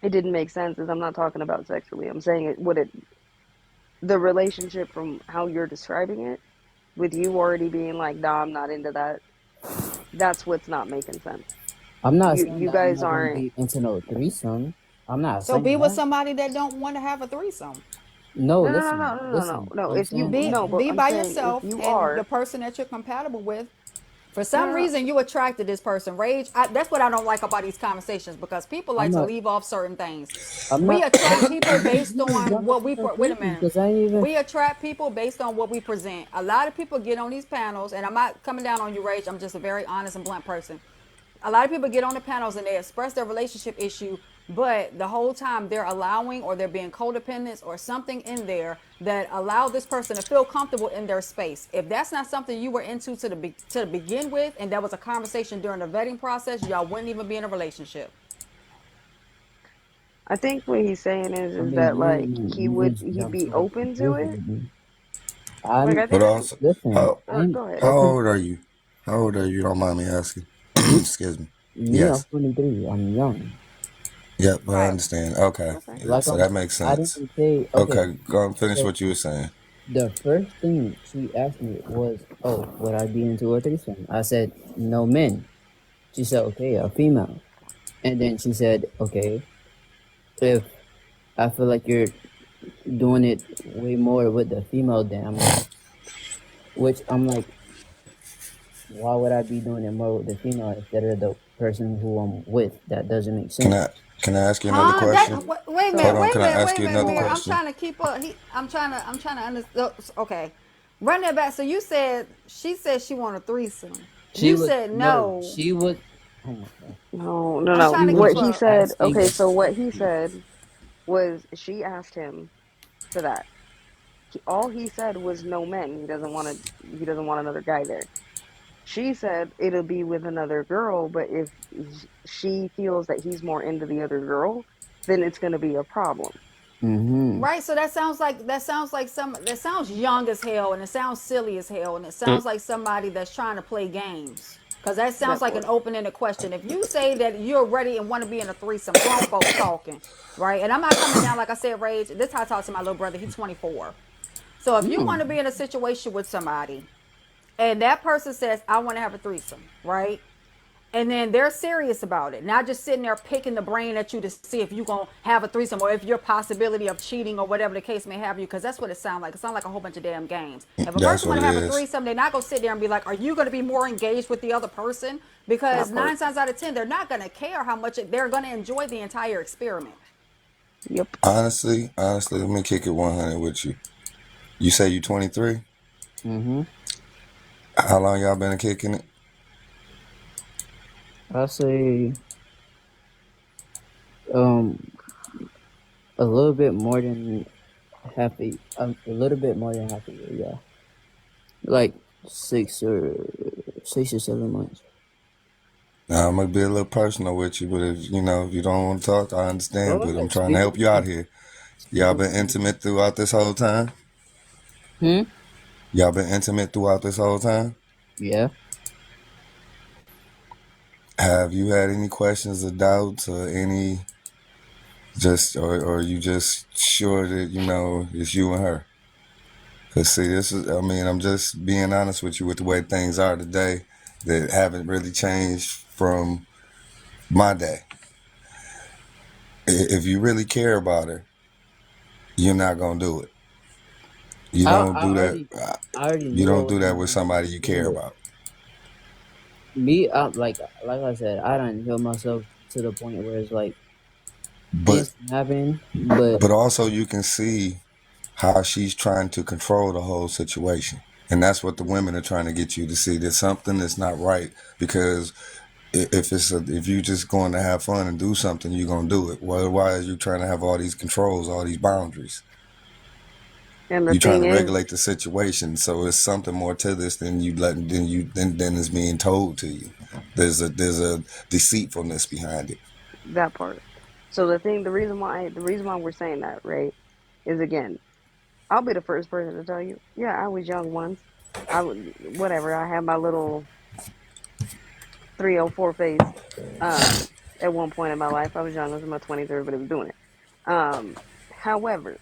it didn't make sense is I'm not talking about sexually. I'm saying it what it the relationship from how you're describing it, with you already being like, nah, I'm not into that. That's what's not making sense. I'm not saying You that I'm guys not gonna aren't. be into no threesome. I'm not So saying be with that. somebody that don't want to have a threesome. No, No, no, no, no, listen, no, no, no. listen. No, I'm if you saying Be no, but be I'm by saying if yourself you and the are. person that you're compatible with. For No, some no, no. reason, you attracted this person. Rage. That's what I don't like about these conversations, because people I'm like to not. leave off certain things. I'm We not. attract people You based just on jumping what to wait a conclusions minute. because I ain't even. We attract people based on what we present. A lot of people get on these panels, and I'm not coming down on you, Rage. I'm just a very honest and blunt person. A lot of people get on the panels and they express their relationship issue, but the whole time they're allowing, or they're being codependent or something in there that allow this person to feel comfortable in their space. If that's not something you were into to begin with, and that was a conversation during the vetting process, y'all wouldn't even be in a relationship. I think what he's saying I is mean, that like you just he'd jumped be to a open to conclusion it. with me. Like I'm I But think I think. also, listen. how I'm Go ahead. how listen. old are you? How old are you? Don't mind me asking. Me, Excuse me. me. I'm Yes. 23. I'm young. Yep. I Right. understand. Okay. Okay. Yeah. Like So I'm that saying, makes I sense. didn't say okay. Okay. Go and finish So what you were saying. the first thing she asked me was, "Oh, would I be into a threesome?" I said, "No men." She said, "Okay, a female." And then she said, "Okay, if I feel like you're doing it way more with the female, then I'm not." Which I'm like, why would I be doing it more with the female instead of the person who I'm with? That doesn't make Can sense. I can I ask you another Huh? That question? So wait a minute, Hold so on. wait a Can I minute, ask wait a you minute, another Mayor. so I'm question? trying to keep up. I'm trying to understand. Okay, run that back. So you said she said she wanted a threesome. She You was said no, no. she was. Oh my god. no, no, I'm no. trying She to was What keep he just up. said. asking Okay, a so what he question. said was she asked him to that. All he said was no men. He doesn't want to. He doesn't want another guy there. She said it'll be with another girl, but if she feels that he's more into the other girl, then it's going to be a problem. Mm-hmm. Right, so that sounds young as hell, and it sounds silly as hell, and it Mm. sounds like somebody that's trying to play games. Cause that sounds That like an part. open-ended question. If you say that you're ready and want to be in a threesome, grown folks talking, right? And I'm not coming down like I said, Rage. This is how I talk to my little brother. He's 24. So if you want to be in a situation with somebody, and that person says, "I want to have a threesome," right? And then they're serious about it, not just sitting there picking the brain at you to see if you're gonna have a threesome, or if your possibility of cheating or whatever the case may have you, because that's what it sounds like. It sounds like a whole bunch of damn games. If a That's person what want it to have a is. threesome, they're not gonna sit there and be like, "Are you gonna be more engaged with the other person?" Because That part. 9 times out of 10, they're not gonna care how much they're gonna enjoy the entire experiment. Yep. Honestly, let me kick it 100 with you. You say you 23. Mm-hmm. How long y'all been kicking it? I say um a little bit more than a little bit more than half a year, yeah. Like 6 or 7 months. Now, I'm gonna be a little personal with you, but if you don't want to talk, I understand. Go But I'm ahead, trying to speak help on you out it. here. Speak Y'all on been it. intimate throughout this whole time. Hmm? Y'all been intimate throughout this whole time. Yeah. Have you had any questions or doubts or any? Just or you just sure that you know it's you and her? Cause see, this is. I mean, I'm just being honest with you with the way things are today that haven't really changed from my day. If you really care about her, you're not gonna do it. You don't do that. I already You know don't what do that with I'm somebody you care doing. about. Me, like I said, I don't heal myself to the point where it's like But things can happen, but but also you can see how she's trying to control the whole situation. And that's what the women are trying to get you to see. There's something that's not right because if you just going to have fun and do something, you're gonna do it. Why are you trying to have all these controls, all these boundaries? And the You're trying thing to is, regulate the situation, so it's something more to this than than is being told to you. There's a deceitfulness behind it. that part. So the reason why we're saying that, right, is again, I'll be the first person to tell you, yeah, I was young once. I would, whatever. I had my little 304 phase. Um, at one point in my life, I was young. I was in my 20s. Everybody was doing it. However,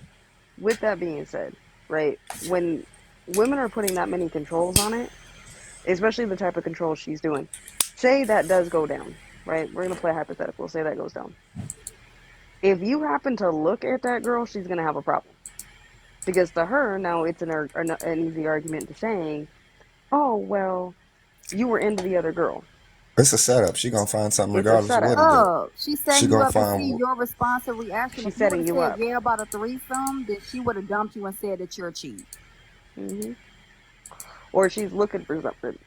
with that being said, right, when women are putting that many controls on it, especially the type of control she's doing, say that does go down, right? We're gonna play hypothetical. Say that goes down. If you happen to look at that girl, she's gonna have a problem because to her now it's an easy argument to saying, "Oh well, you were into the other girl." It's a setup. She gonna find something It's a regardless of setup. what it is. She's She setting you gonna up to see find. your responsive reaction. If She's you would setting have you said up. yeah about a threesome, then she would have dumped you and said that you're cheap. Hmm. Or she's looking for something.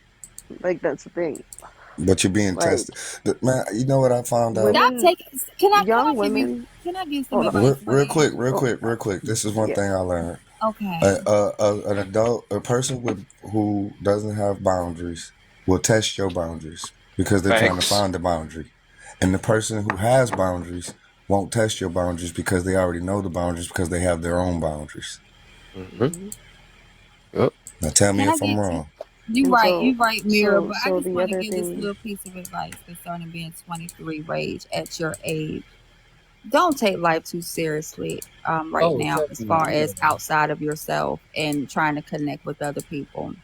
Like that's the thing. But you're being Like tested. Man, you know what I found out? Stop women, taking. Can I young give you? women. Can I give some Hold on. advice, Real man? quick, real Oh, quick, real quick. This is one yeah. thing I learned. Okay. An adult, a person who doesn't have boundaries will test your boundaries because they're trying to Facts. find the boundary. And the person who has boundaries won't test your boundaries because they already know the boundaries because they have their own boundaries. Mm-hmm. Hmm. Yep. Now tell me Can I if I'm get you? wrong. You And right, so, you right, Mira. so, But I so just the want to other give this thing. little piece of advice concerning being 23 rage at your age. Don't take life too seriously right oh, now, trust as me, far I'm as good. outside of yourself and trying to connect with other people.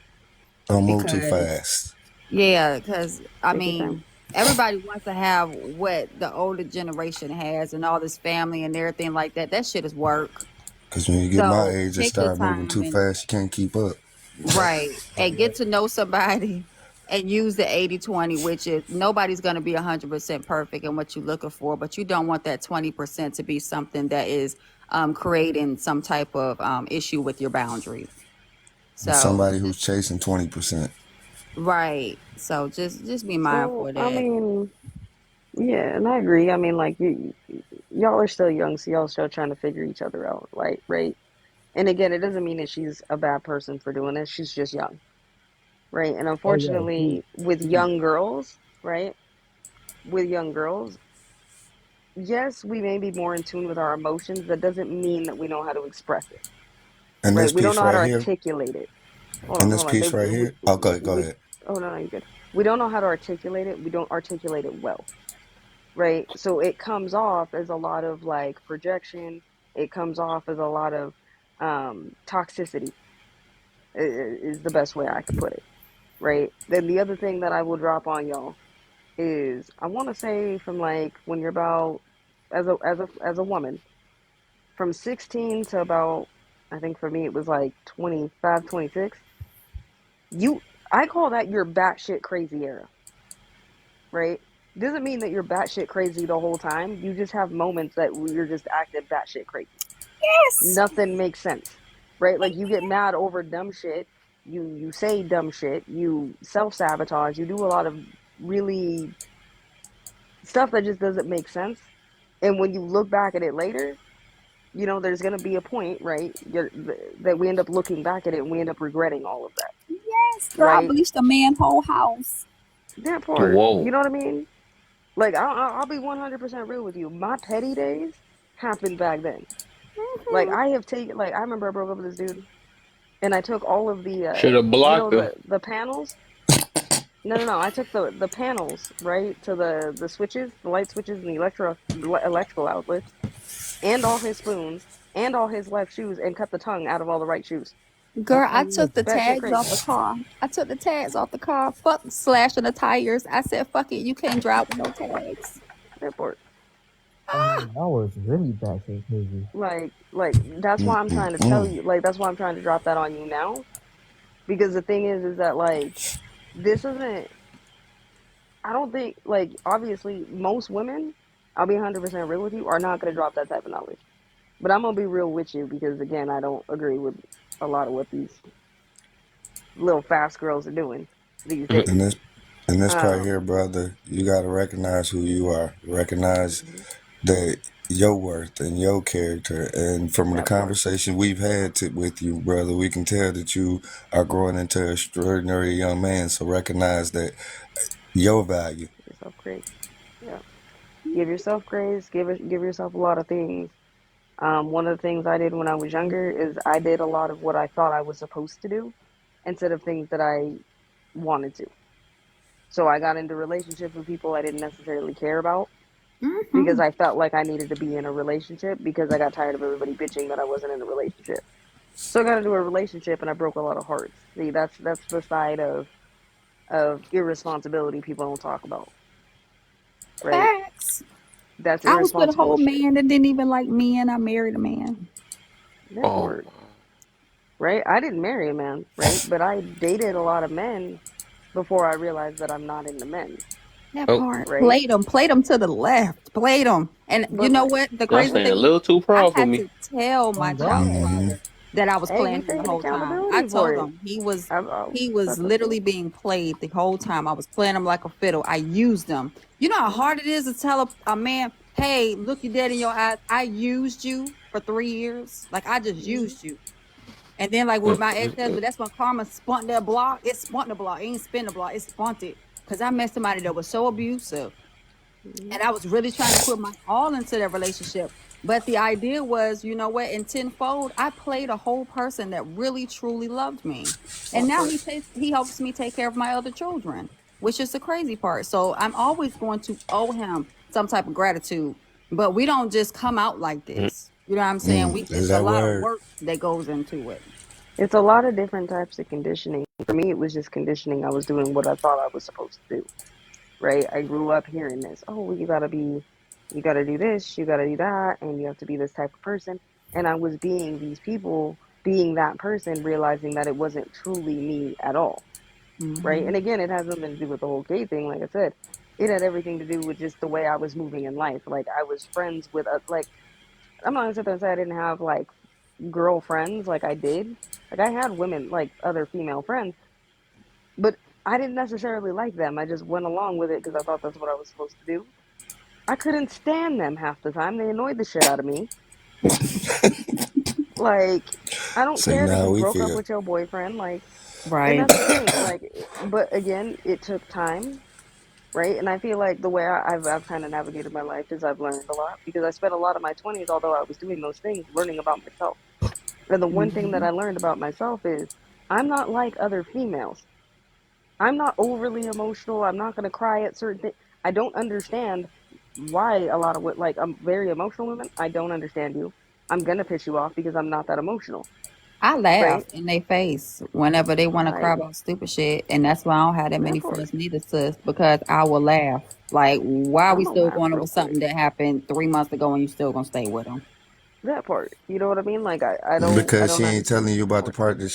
Don't move too Because fast. yeah, because I Take your mean, time. everybody wants to have what the older generation has and all this family and everything like that. That shit is work. Because when you get my So age and take your start moving time too and fast, you can't keep up. right and get to know somebody and use the 80-20, which is nobody's going to be 100% perfect in what you're looking for, but you don't want that 20% to be something that is creating some type of issue with your boundaries. So Somebody who's just chasing 20%. right. So just be mindful So, of I that. mean, yeah, and I agree. I mean, like y'all are still young, so y'all still trying to figure each other out, like, right? And again, it doesn't mean that she's a bad person for doing this. She's just young, right? And Oh yeah, unfortunately, with young girls, right? With young girls, yes, we may be more in tune with our emotions. That doesn't mean that we know how to express it, And right? this We don't piece know how to right here, articulate it. Hold and on, this hold on. piece right here. Oh, go ahead. Oh no, no, you're good. We don't know how to articulate it. We don't articulate it well, right? So it comes off as a lot of like projection. It comes off as a lot of toxicity, is the best way I could put it, right? Then the other thing that I will drop on y'all is I want to say from like when you're about as a woman from 16 to about, I think for me it was like 25, 26. You I call that your batshit crazy era, right? Doesn't mean that you're batshit crazy the whole time. You just have moments that you're just acting batshit crazy. Yes. Nothing makes sense, right? Like you get mad over dumb shit. You say dumb shit. You self sabotage. You do a lot of really stuff that just doesn't make sense. And when you look back at it later, there's gonna be a point, right? That we end up looking back at it and we end up regretting all of that, Yes, girl, I right? bleached a man whole house. That part, you Whoa. know what I mean? Like I'll be 100% real with you. My petty days happened back then. Like Hmm. I have taken, like I remember I broke up with this dude, and I took all of the, Should have blocked her. the panels. No, no, no. I took the panels right to the switches, the light switches, and the electrical outlets. and all his spoons and all his left shoes and cut the tongue out of all the right shoes. Girl, I Yeah. took the Batshit tags off crazy. the car. I took the tags off the car. Fuck slashing the tires. I said, fuck it, you can't drive with no tags. Airport. Ah, That was really batshit crazy. Like that's why I'm trying to tell Mm-mm. you. Like that's why I'm trying to drop that on you now. Because the thing is that like this isn't. I don't think like obviously most women. I'll be 100% real with you. Are not gonna drop that type of knowledge. But I'm gonna be real with you because again, I don't agree with a lot of what these little fast girls are doing these And days. this and this part here, Um, brother, you gotta recognize who you are. Recognize that your worth and your character. And from the that part. conversation we've had with you, brother, we can tell that you are growing into an extraordinary young man. So recognize that your value. Give yourself grace. Yeah. Give yourself grace. Give yourself a lot of things. One of the things I did when I was younger is I did a lot of what I thought I was supposed to do instead of things that I wanted to. So I got into relationships with people I didn't necessarily care about because mm-hmm. I felt like I needed to be in a relationship because I got tired of everybody bitching that I wasn't in a relationship. So I got into a relationship and I broke a lot of hearts. See, that's the side of irresponsibility people don't talk about, right? Facts. That's I was with a irresponsible whole shit. man that didn't even like me, and I married a man. That Oh part, wow. right? I didn't marry a man, right? But I dated a lot of men before I realized that I'm not into men, That Oh, part. right? Played them to the left. Played them. And you But know like, what? The y'all crazy staying a thing is, little too I proud for had me. to tell my On God. child Hmm. father that I was hey, you playing him the taking whole time. I accountability for told it. him he was I'll he was fuck with you. literally being played the whole time. I was playing him like a fiddle. I used him. You know how hard it is to tell a man, hey, look you dead in your eyes. I used you for 3 years. Like I just Mm-hmm. used you. And then like with Mm, my mm, mm. ex-husband, that's when karma spun that block. It spun the block. It ain't spin the block. It spun it. Cause I met somebody that was so abusive. Mm-hmm. And I was really trying to put my all into that relationship. But the idea was, you know what, in tenfold, I played a whole person that really truly loved me. And That now part. he helps me take care of my other children, which is the crazy part. So I'm always going to owe him some type of gratitude. But we don't just come out like Mm. this. You know what I'm saying? Mm, We is it's a that lot of word? work that goes into it. It's a lot of different types of conditioning. For me, it was just conditioning. I was doing what I thought I was supposed to do, right? I grew up hearing this. Oh, well, you gotta do this, you gotta do that, and you have to be this type of person. And I was being these people, being that person, realizing that it wasn't truly me at all, right? Hmm. And again, it has nothing to do with the whole gay thing. Like I said, it had everything to do with just the way I was moving in life. Like I was friends with, like, I'm not gonna sit there and say I didn't have like girlfriends, like I did. Like I had women, like other female friends, but I didn't necessarily like them. I just went along with it because I thought that's what I was supposed to do. I couldn't stand them half the time. They annoyed the shit out of me. Like, I don't See, care that now you we broke up feel. with your boyfriend. Like, and Right. that's the thing. Like, but again, it took time, right? And I feel like the way I've kind of navigated my life is I've learned a lot because I spent a lot of my 20s, although I was doing those things, learning about myself. And the one thing that Hmm. I learned about myself is I'm not like other females. I'm not overly emotional. I'm not going to cry at certain things. I don't understand why a lot of what, like, I'm very emotional women. I don't understand you. I'm going to piss you off because I'm not that emotional, I laugh right? in their face whenever they want to cry I, about stupid shit, and that's why I don't have that that many part, friends neither, sis, because I will laugh. Like, why are I'm we going to still laugh going over real something quick. that happened 3 months ago and you still gonna stay with them? That part, you know what I mean? Like, I Because she don't ain't telling understand you that about the part. part that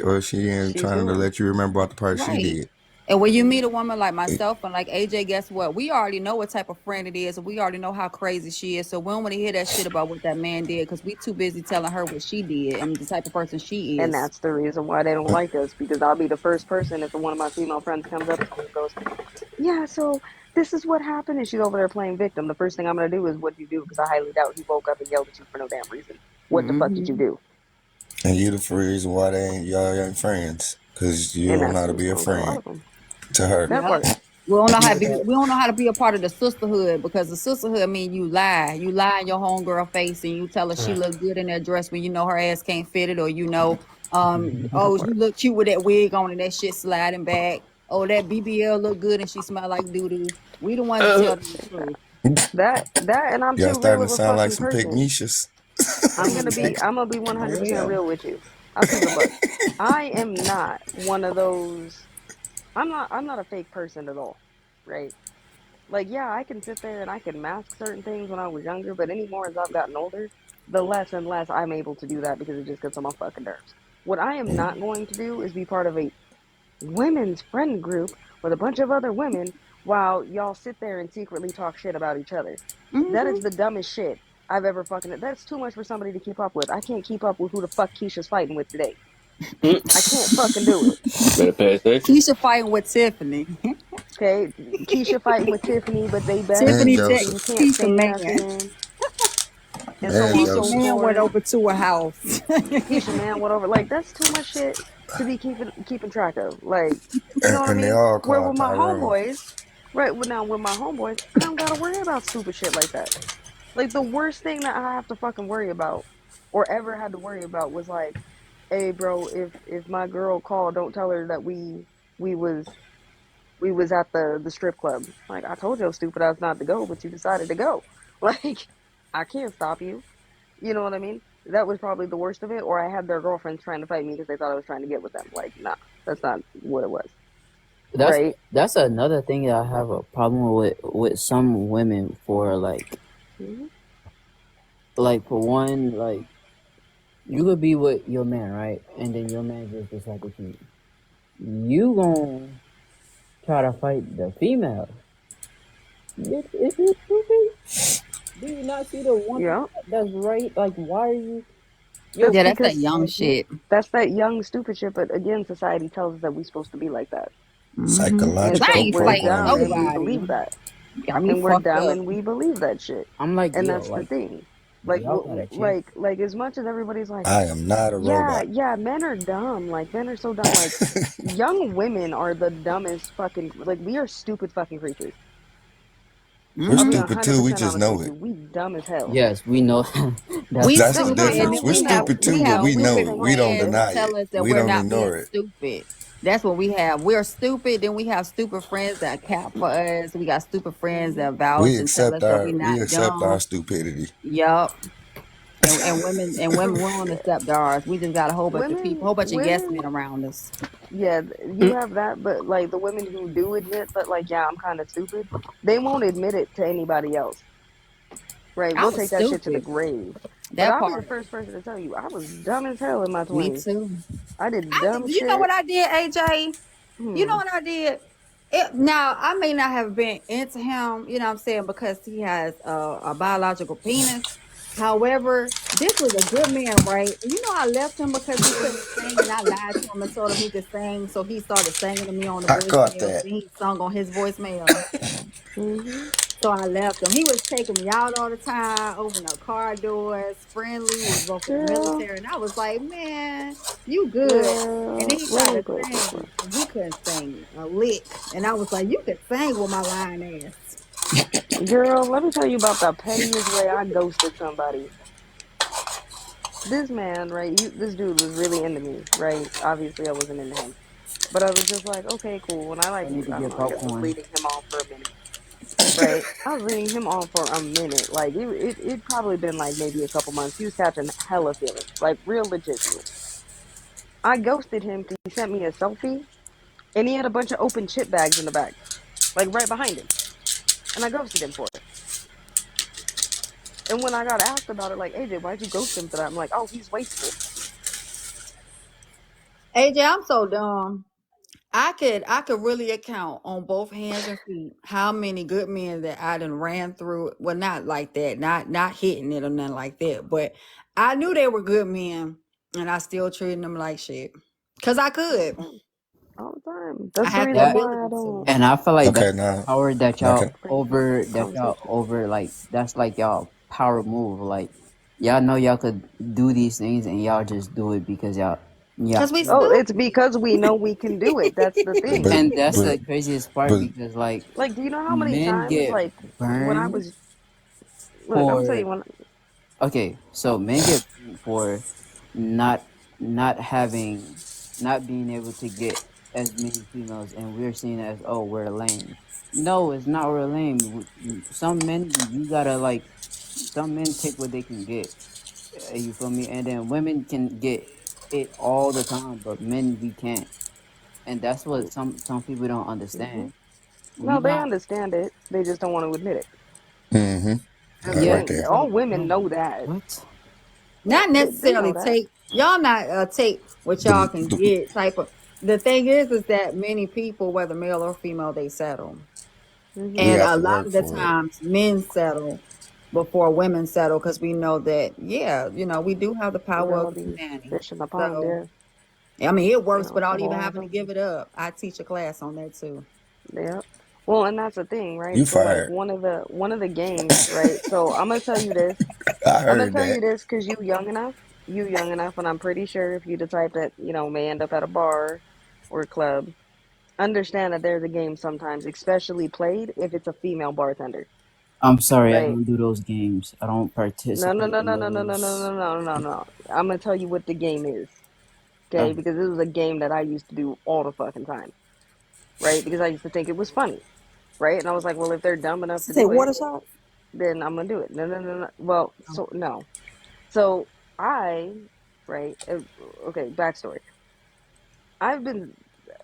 or she ain't She's trying to doing. let you remember about the part she Right. did. And when you meet a Hmm. woman like myself and like AJ, guess what? We already know what type of friend it is, and we already know how crazy she is. So we don't want to hear that shit about what that man did because we too busy telling her what she did and the type of person she And is. that's the reason why they don't like us because I'll be the first person if one of my female friends comes up to me and goes, yeah, so this is what happened. And she's over there playing victim. The first thing I'm going to do is, what do you do? Because I highly doubt he woke up and yelled at you for no damn reason. What the fuck did you Hmm. do? And you the reason why y'all ain't friends. Cause you And don't know that's how to what's be a wrong with a lot friend of them. to her. That Yeah. part. We don't know how to be a part of the sisterhood because the sisterhood mean you lie. You lie in your homegirl face and you tell her she look good in that dress when you know her ass can't fit it, or you know, That oh, you part. look cute with that wig on and that shit sliding back. Oh, that BBL look good and she smell like doo doo. We the ones that Uh, tell them the truth. That, and I'm Y'all too real starting of to a sound like fucking some person. pygmishas. I'm gonna be 100% Well, real with you. I'll keep it a buck. I am not one of those. I'm not a fake person at all, right? Like, yeah, I can sit there and I can mask certain things when I was younger, but anymore as I've gotten older, the less and less I'm able to do that because it just gets on my fucking nerves. What I am not going to do is be part of a women's friend group with a bunch of other women while y'all sit there and secretly talk shit about each other. That Mm-hmm. is the dumbest shit I've ever fucking. That's too much for somebody to keep up with. I can't keep up with who the fuck Keisha's fighting with today. Mm. I can't fucking do it. Better pay attention. Keisha fighting with Tiffany. Okay, Keisha fighting with Tiffany, but they And Tiffany besties, check so you Joseph. can't Keisha say man. nothing, and so And on and Keisha so Joseph. man went forth. over to a house. Keisha, man, whatever. Like, that's too much shit to be keeping track of. Like, you know what I And they mean? all Where call with my Tyrone. homeboys, right? Well, now with my homeboys, I don't gotta worry about stupid shit like that. Like, the worst thing that I have to fucking worry about, or ever had to worry about, was like, hey, bro, if my girl called, don't tell her that we was we was at the strip club. Like, I told your stupid ass not to go, but you decided to go. Like, I can't stop you. You know what I mean? That was probably the worst of it. Or I had their girlfriends trying to fight me because they thought I was trying to get with them. Like, nah, that's not what it was. that's Right? that's another thing that I have a problem with some women for Mm-hmm. like for one, like you could be with your man, right? And then your man just decide to cheat. You gonna try to fight the female. Bitch, is you stupid? Do you not see the woman Yeah. that's right? Like, why are you? Yo, That's Yeah, that's that because young shit. that's that young, stupid shit. But again, society tells us that we're supposed to be like that. Mm-hmm. Cause And I so Psychological ain't we're fighting dumb programming. and we nobody. believe that. Got me And we're fucked dumb up. and we believe that shit. I'm like, And yo, that's the like, thing. Like, y'all gotta chill. like as much as everybody's like, I am not a yeah, robot. yeah, men are dumb. Like, men are so dumb. Like, young women are the dumbest fucking. Like, we are stupid fucking creatures. We're I'll be Mm-hmm. stupid too. We 100% just honest with know you. it. We dumb as hell. Yes, we know. That's We That's No, the no, stupid, and no. difference. then We're We know. stupid too, We but know. we We ain't know stupid it. saying all We that don't friends shit. deny it. tell us that We we're don't not being ignore it. stupid. That's what we have. We're stupid. Then we have stupid friends that cap for us. We got stupid friends Hmm. that vouch and tell us that we're We not accept our dumb. stupidity. Yup. And women won't Yeah. accept ours. We just got a whole bunch of people, Women, whole bunch of yes men women. around us. Yeah, you have that, but like the women who do admit that, like, yeah, I'm kind of stupid, they won't admit it to anybody else, right? I They'll was take that shit to the stupid. grave. But That I'll be the part. first person to tell you, I was dumb as hell in my Me 20s. too. I did dumb You know shit. what I did, AJ? You know Hmm. what I did? Now, I may not have been into him, you know what I'm saying, because he has a biological penis. However, this was a good man, right? And you know, I left him because he couldn't sing, and I lied to him and told him he could sing. So he started singing to me on the I caught voicemail. that. Then he sung on his voicemail. Hmm. So I left him. He was taking me out all the time, opening up car doors, friendly. We was both in the Girl, military. And I was like, man, you good. And then girl, he let tried me to put it this way. sing, and he couldn't sing a lick. And I was like, you could sing with my lying ass. Girl, let me tell you about the pettiest way I ghosted somebody. This man, right? This dude was really into me, right? Obviously, I wasn't into him, but I was just like, okay, cool. And I, like, I need to I don't get know, I guess was popcorn. leading him on for a minute, right? I was leading him on for a minute. Like, it probably been like maybe a couple months. He was catching hella feelings, like real legit feelings. I ghosted him because he sent me a selfie, and he had a bunch of open chip bags in the back, like right behind him, and I ghosted him for it. And when I got asked about it, like, AJ, why'd you ghost him for that? I'm like, oh, he's wasteful. AJ, I'm so dumb. I could really account on both hands and feet how many good men that I done ran through. Well, not like that, not hitting it or nothing like that, but I knew they were good men, and I still treated them like shit. Cause I All the could. time. All the time. I That's the had the reason That why I ability don't to. and I feel like Okay, that's now, power that now can bring it up in conversation. like that's like y'all power move. Like y'all know y'all could do these things and y'all just do it because Cause y'all we Oh, stupid. it's because we know we can do it. That's the thing. but and that's but the craziest part but because like Like, do you know how many men times, get like, when I burned was, look, I'm gonna tell for you when, okay, so men get burned for not not having not being able to get as many females and we're seen as oh we're lame. No, it's not real lame. Some men, you gotta like, some men take what they can get. You feel me? And then women can get it all the time, but men we can't. And that's what some people don't Mm-hmm. understand. We No, they not. understand it. They just don't want to admit it. Mm-hmm. That's That the Yeah. right thing. there. All No, women no. know that. What? Yeah, Not they know necessarily that. take y'all not take what The, y'all can the get type of. The thing is that many people, whether male or female, they settle, we Mm-hmm. and have a to lot work of the for it. times men settle before women settle because we know that we do have the power of All the these nanny. fish in the pond, So yeah. I mean, it You works know, without of even all having of to them. give it up. I teach a class on that too. Yep. Well, and that's the thing, You right? So like fired. one of the games, right? So I'm gonna tell you this. I I'm gonna heard tell that. you this because you young enough. You young enough, and I'm pretty sure if you the type that may end up at a bar or a club, understand that there's a game sometimes, especially played if it's a female bartender, I'm sorry, I right? don't do those games. I don't No, no, participate no, in no, no, no, no, no, those. no, no, no, no. I'm gonna tell you what the game is, okay? Uh, Because this was a game that I used to do all the fucking time, right? Because I used to think it was funny, right? And I was like, well, if they're dumb enough To to take do it, water shots. then I'm gonna do it. No, no, no, no. Well, so no. So I, right? Okay, backstory. I've been,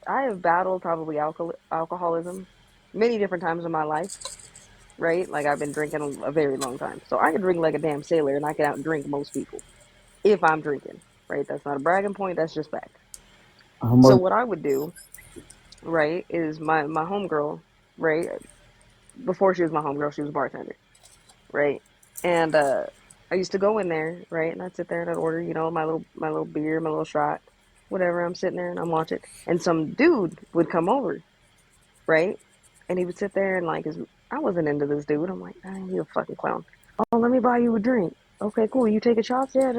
I have battled probably alcoholism many different times in my life, right? Like I've been drinking a very long time. So I can drink like a damn sailor and I can outdrink most people if I'm drinking, right? That's not a bragging point, that's just fact. how So much? what I would do, right, is my homegirl, right? Before she was my homegirl, she was a bartender, right? And I used to go in there, right? And I'd sit there and I'd order, my little beer, my little shot, whatever. I'm sitting there and I'm watching. And some dude would come over, right? And he would sit there and like I wasn't into this dude. I'm like, dang, you a fucking clown. Oh, let me buy you a drink. Okay, cool. You taking shots? Yeah.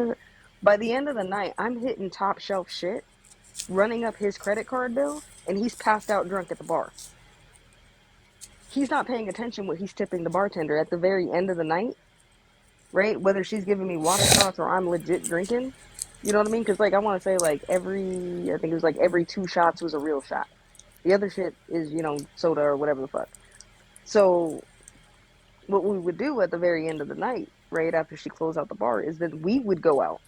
By the end of the night, I'm hitting top shelf shit, running up his credit card bill, and he's passed out drunk at the bar. He's not paying attention what he's tipping the bartender at the very end of the night, right? Whether she's giving me water shots or I'm legit drinking. You know what I mean? Because like I want to say like I think it was like every two shots was a real shot. The other shit is soda or whatever the fuck. So what we would do at the very end of the night, right after she closed out the bar, is that we would go out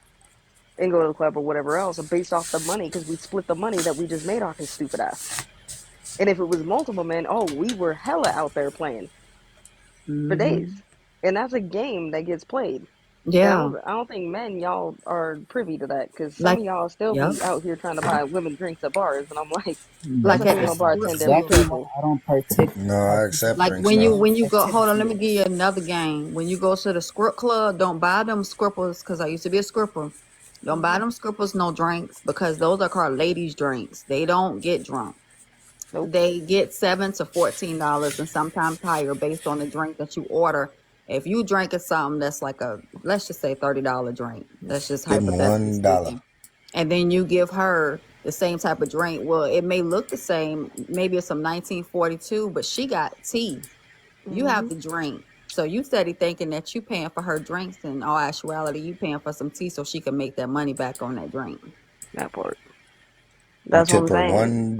and go to the club or whatever else, based off the money because we'd split the money that we just made off his stupid ass. And if it was multiple men, oh, we were hella out there playing for days, Hmm. and that's a game that gets played. And Yeah, I don't think men y'all are privy to that because some like of y'all still yep, be out here trying to buy women drinks at bars, and I'm like, that's like a at the female That's strip bartender. Be exactly club. why careful. I don't partake No, I accept Like drinks when you now. when you go, hold on, let me give participate. you another game. When you go to the script club, don't buy them scrippers because I used to be a scripper. Don't buy Hmm. them scrippers no drinks because those are called ladies' drinks. They don't get drunk. Nope. They get $7 to $14 and sometimes higher based on the drink that you order. If you drinking something that's like let's just say $30 drink, that's just Getting hypothetically $1. speaking, and then you give her the same type of drink. Well, it may look the same, maybe it's some 1942, but she got tea. You have Hmm. the drink. So you steady thinking that you paying for her drinks, in all actuality, you paying for some tea so she can make that money back on that drink. That part. You That's what I'm tip her saying. $1.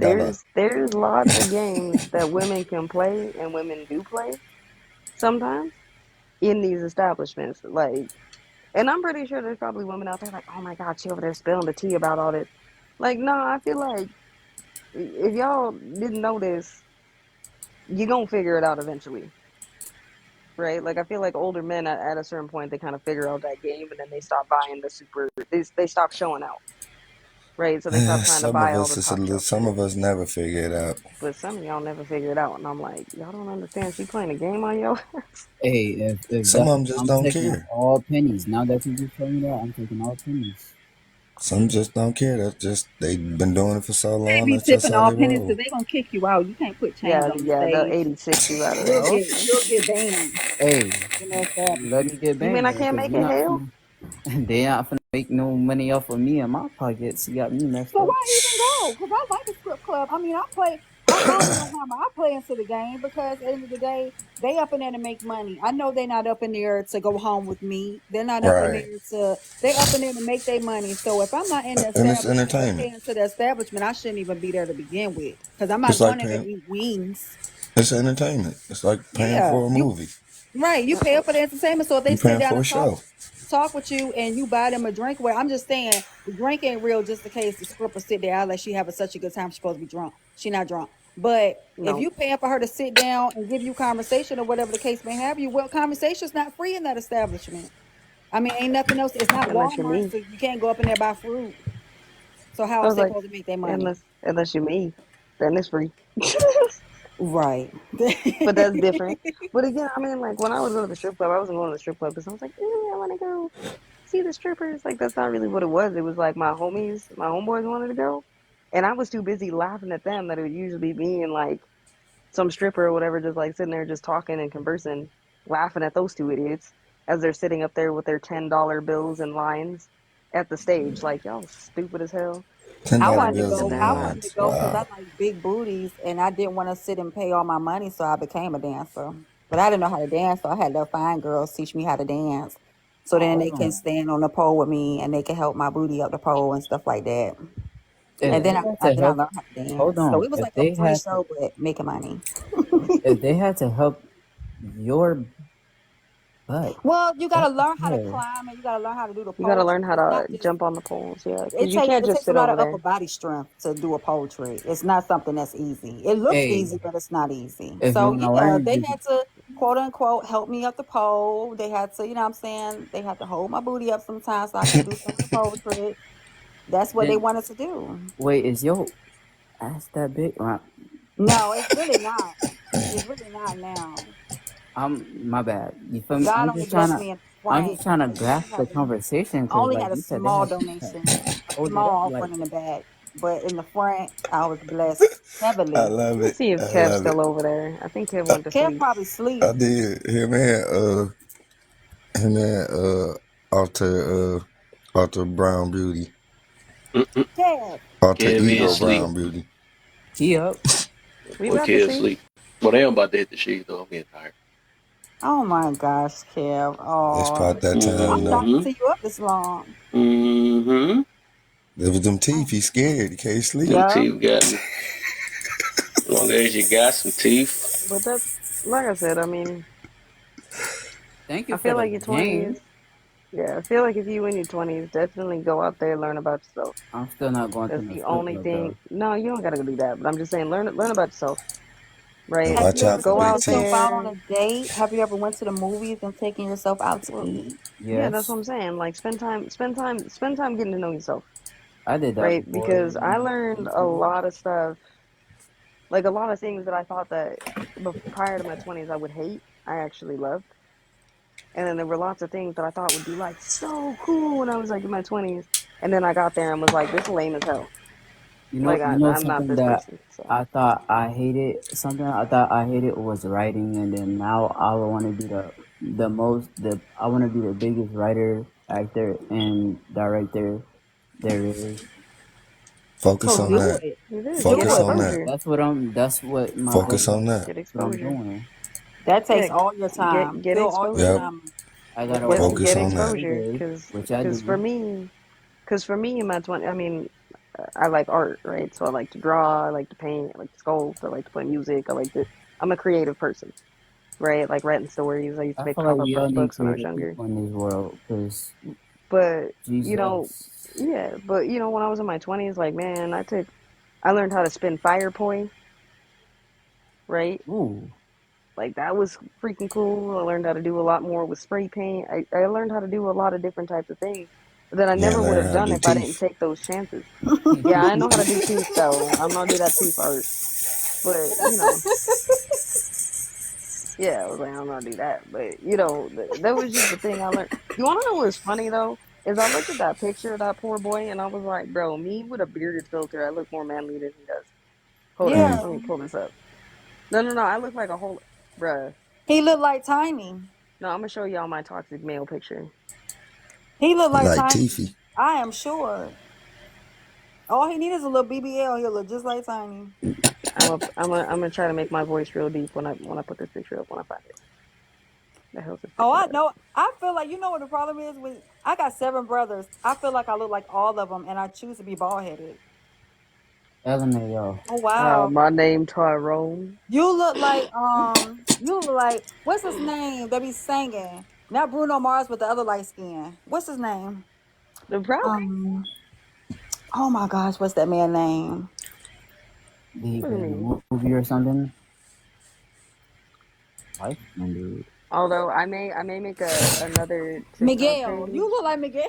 There's lots of games that women can play and women do play sometimes in these establishments. Like, and I'm pretty sure there's probably women out there like, oh my God, she over there spilling the tea about all this. Like, no, I feel like if y'all didn't know this, you're gonna figure it out eventually, right? Like, I feel like older men at a certain point they kind of figure out that game and then they stop buying the super. They stop showing out, right? So they stop trying to Some of buy all us the is a top little, shelf some shit. of us never figure it out. But some of y'all never figure it out, and I'm like, y'all don't understand. She playing a game on yo. Hey, if Some that, of them just I'm don't taking care. all pennies. Now that you just told me that, I'm taking all pennies. Some just don't care. That's just they've been doing it for so Can't long. be That's just tipping how all they pennies roll. because they gonna kick you out. You can't put change Yeah, on the yeah, they'll stage. 86 you out of there. You'll Well, get you'll get banned hey, in the let establishment. me get You mean banned I then, can't because make you're it not hell? finna, they not finna make no money off of me in my pockets. You got me messed So up. why even go? Because I like the script club. I mean, I play. I ain't gonna hammer. I play into the game because at the end of the day, they up in there to make money. I know they're not up in there to go home with me. They're not up in there Right. to. They up in there to make their money. So if I'm not in the And it's establishment or entertainment. paying to the establishment, I shouldn't even be there to begin with. Because I'm not Just like going in there paying to eat wings. It's entertainment. It's like paying Yeah, for a you movie. right. You pay for the entertainment. So if they You sit paying down for a and show. talk with you and you buy them a drink, well, I'm just saying the drink ain't real. Just in case the stripper sit there unless she having such a good time, she's supposed to be drunk. She not drunk. But if No, you paying for her to sit down and give you conversation or whatever the case may have you, well, conversation's not free in that establishment. I mean, ain't nothing else. It's not unless you're Walmart, me. so you can't go up in there and buy fruit. So how I else was they like, supposed to make their money? unless you're me, then it's free. Right. But that's different. But again, I mean, like when I was going to the strip club, I wasn't going to the strip club because I was like, I want to go see the strippers. Like that's not really what it was. It was like my homies, my homeboys wanted to go, and I was too busy laughing at them that it would usually be me and like some stripper or whatever, just like sitting there just talking and conversing, laughing at those two idiots as they're sitting up there with their $10 bills and lines at the stage. Like y'all stupid as hell. Ten I So dollar I wanted to just bills sit go. and there and I laugh. wanted to lines. go because I Wow. like big booties, and I didn't want to sit and pay all my money, so I became a dancer. But I didn't know how to dance, so I had to find girls teach me how to dance. So then they Hold can on. stand on the pole with me, and they can help my booty up the pole and stuff like that. If And then they had to I help, learned how to hold dance. So on. it was If like a they free had to, show, but making money. if they had to help your butt, Well, you got what to the learn how to hell? climb, and you got to learn how to do the You got to pole learn trick. how It's to not just jump on the poles, yeah, because you can't it just takes a sit lot over of upper there. body strength to do a pole trick. It's not something that's easy. It looks Hey, easy, but it's not easy. if you So want to yeah, learn, they you had to quote unquote help me up the pole. They had to, you know what I'm saying? They had to hold my booty up sometimes so I could do some of the pole tricks. That's what they then wanted to do. wait. Is your ass that big? No, it's really not. It's really not now. I'm my bad. You feel me? God only blessed me in the I'm front just trying to because grasp the conversation I because only like had a you said, they small had to donation, a hold it up. small Like offering in the back, but in the front, I was blessed I heavily. love Let me it. see if I Kev's love it. still over there. I think Kev went to Kev sleep. probably I sleep. did. Him and Arthur Brown Beauty. Mm-mm. Kev. Alter Kev ego is sleep. Brown Beauty. he up. We Boy, about to Kev see. sleep. But I am about to hit the sheet though. I'm getting tired. Oh my gosh, Kev. It's Oh, about that time I'm though. shocked to Mm-hmm. see you up this long. Mm-hmm. It was them teeth. He scared. He can't sleep. Them Yeah. teeth got me. As long as you got some teeth. But that, like I said, I mean, Thank you I for feel the like your game. 20s. Yeah, I feel like if you in your 20s, definitely go out there, learn about yourself. I'm still not going to That's no the strip only club thing. though. No, you don't gotta go do that. But I'm just saying, learn about yourself, And right? Have watch you out ever for Go they taken out yourself teeth. out on a there. date? Have you ever went to the movies and taken yourself out to Well, eat? yeah, that's what Yes, I'm saying. Like spend time getting to know yourself, I did that right? before. Because I learned a Recently. lot of stuff, like a lot of things that I thought that prior to my 20s I would hate, I actually loved. And then there were lots of things that I thought would be like so cool when I was like in my 20s. And then I got there and was like, this is lame as hell. Like You know I'm not something this that person. So I thought I hated. Something I thought I hated was writing, and then now I want to be the most. The I want to be the biggest writer, actor, and director there is. Focus So on do that. it. it is get Focus Do it. on that. exposure. That's what I'm. That's what my Focus goal on is. that. Get That's what I'm exposure. doing. That takes Yeah, all your time. get Fill all your exposure. Yep. time I gotta Get write Focus get on that. every exposure, day, cause which I cause for do. me, cause for me in my 20, I mean, I like art, right? So I like to draw, I like to paint, I like to sculpt, I like to play music, I like to. I'm a creative person, right? Like writing stories. I used to I make feel like pop-up we all need books when I was creative younger. people in this world, cause But you know, Jesus. yeah. But when I was in my 20s, like man, I learned how to spin fire poi, right? Ooh, Like that was freaking cool. I learned how to do a lot more with spray paint. I learned how to do a lot of different types of things that I You ain't never would learn have how to done do if I didn't teeth. take those chances. Yeah, I know how to do teeth though. I'm gonna do that tooth art. But yeah, I was like, I'm gonna do that. But that was just the thing I learned. You wanna know what's funny though? Is I looked at that picture of that poor boy and I was like, bro, me with a bearded filter, I look more manly than he does. Hold up, Yeah. Mm. let me pull this up. No, I look like a whole bruh. He looked like Tiny. No, I'm gonna show y'all my toxic male picture. He looked like Like Tiny. Teefy. I am sure. All he needs is a little BBL. He'll look just like Tiny. I'm gonna try to make my voice real deep when I put this picture up when I find it. The hell's this Oh, picture I at? know. I feel like you know what the problem is with. I got 7 brothers. I feel like I look like all of them, and I choose to be bald headed. LMAO. Oh wow. My name Tyrone. You look like what's his name that be singing? Not Bruno Mars, but the other light skin. What's his name? Probably. Um oh my gosh, what's that man's name? Did he What do play you in mean? a movie or something? Light skinned dude. Although I may make another TikTok Miguel. You page. look like Miguel.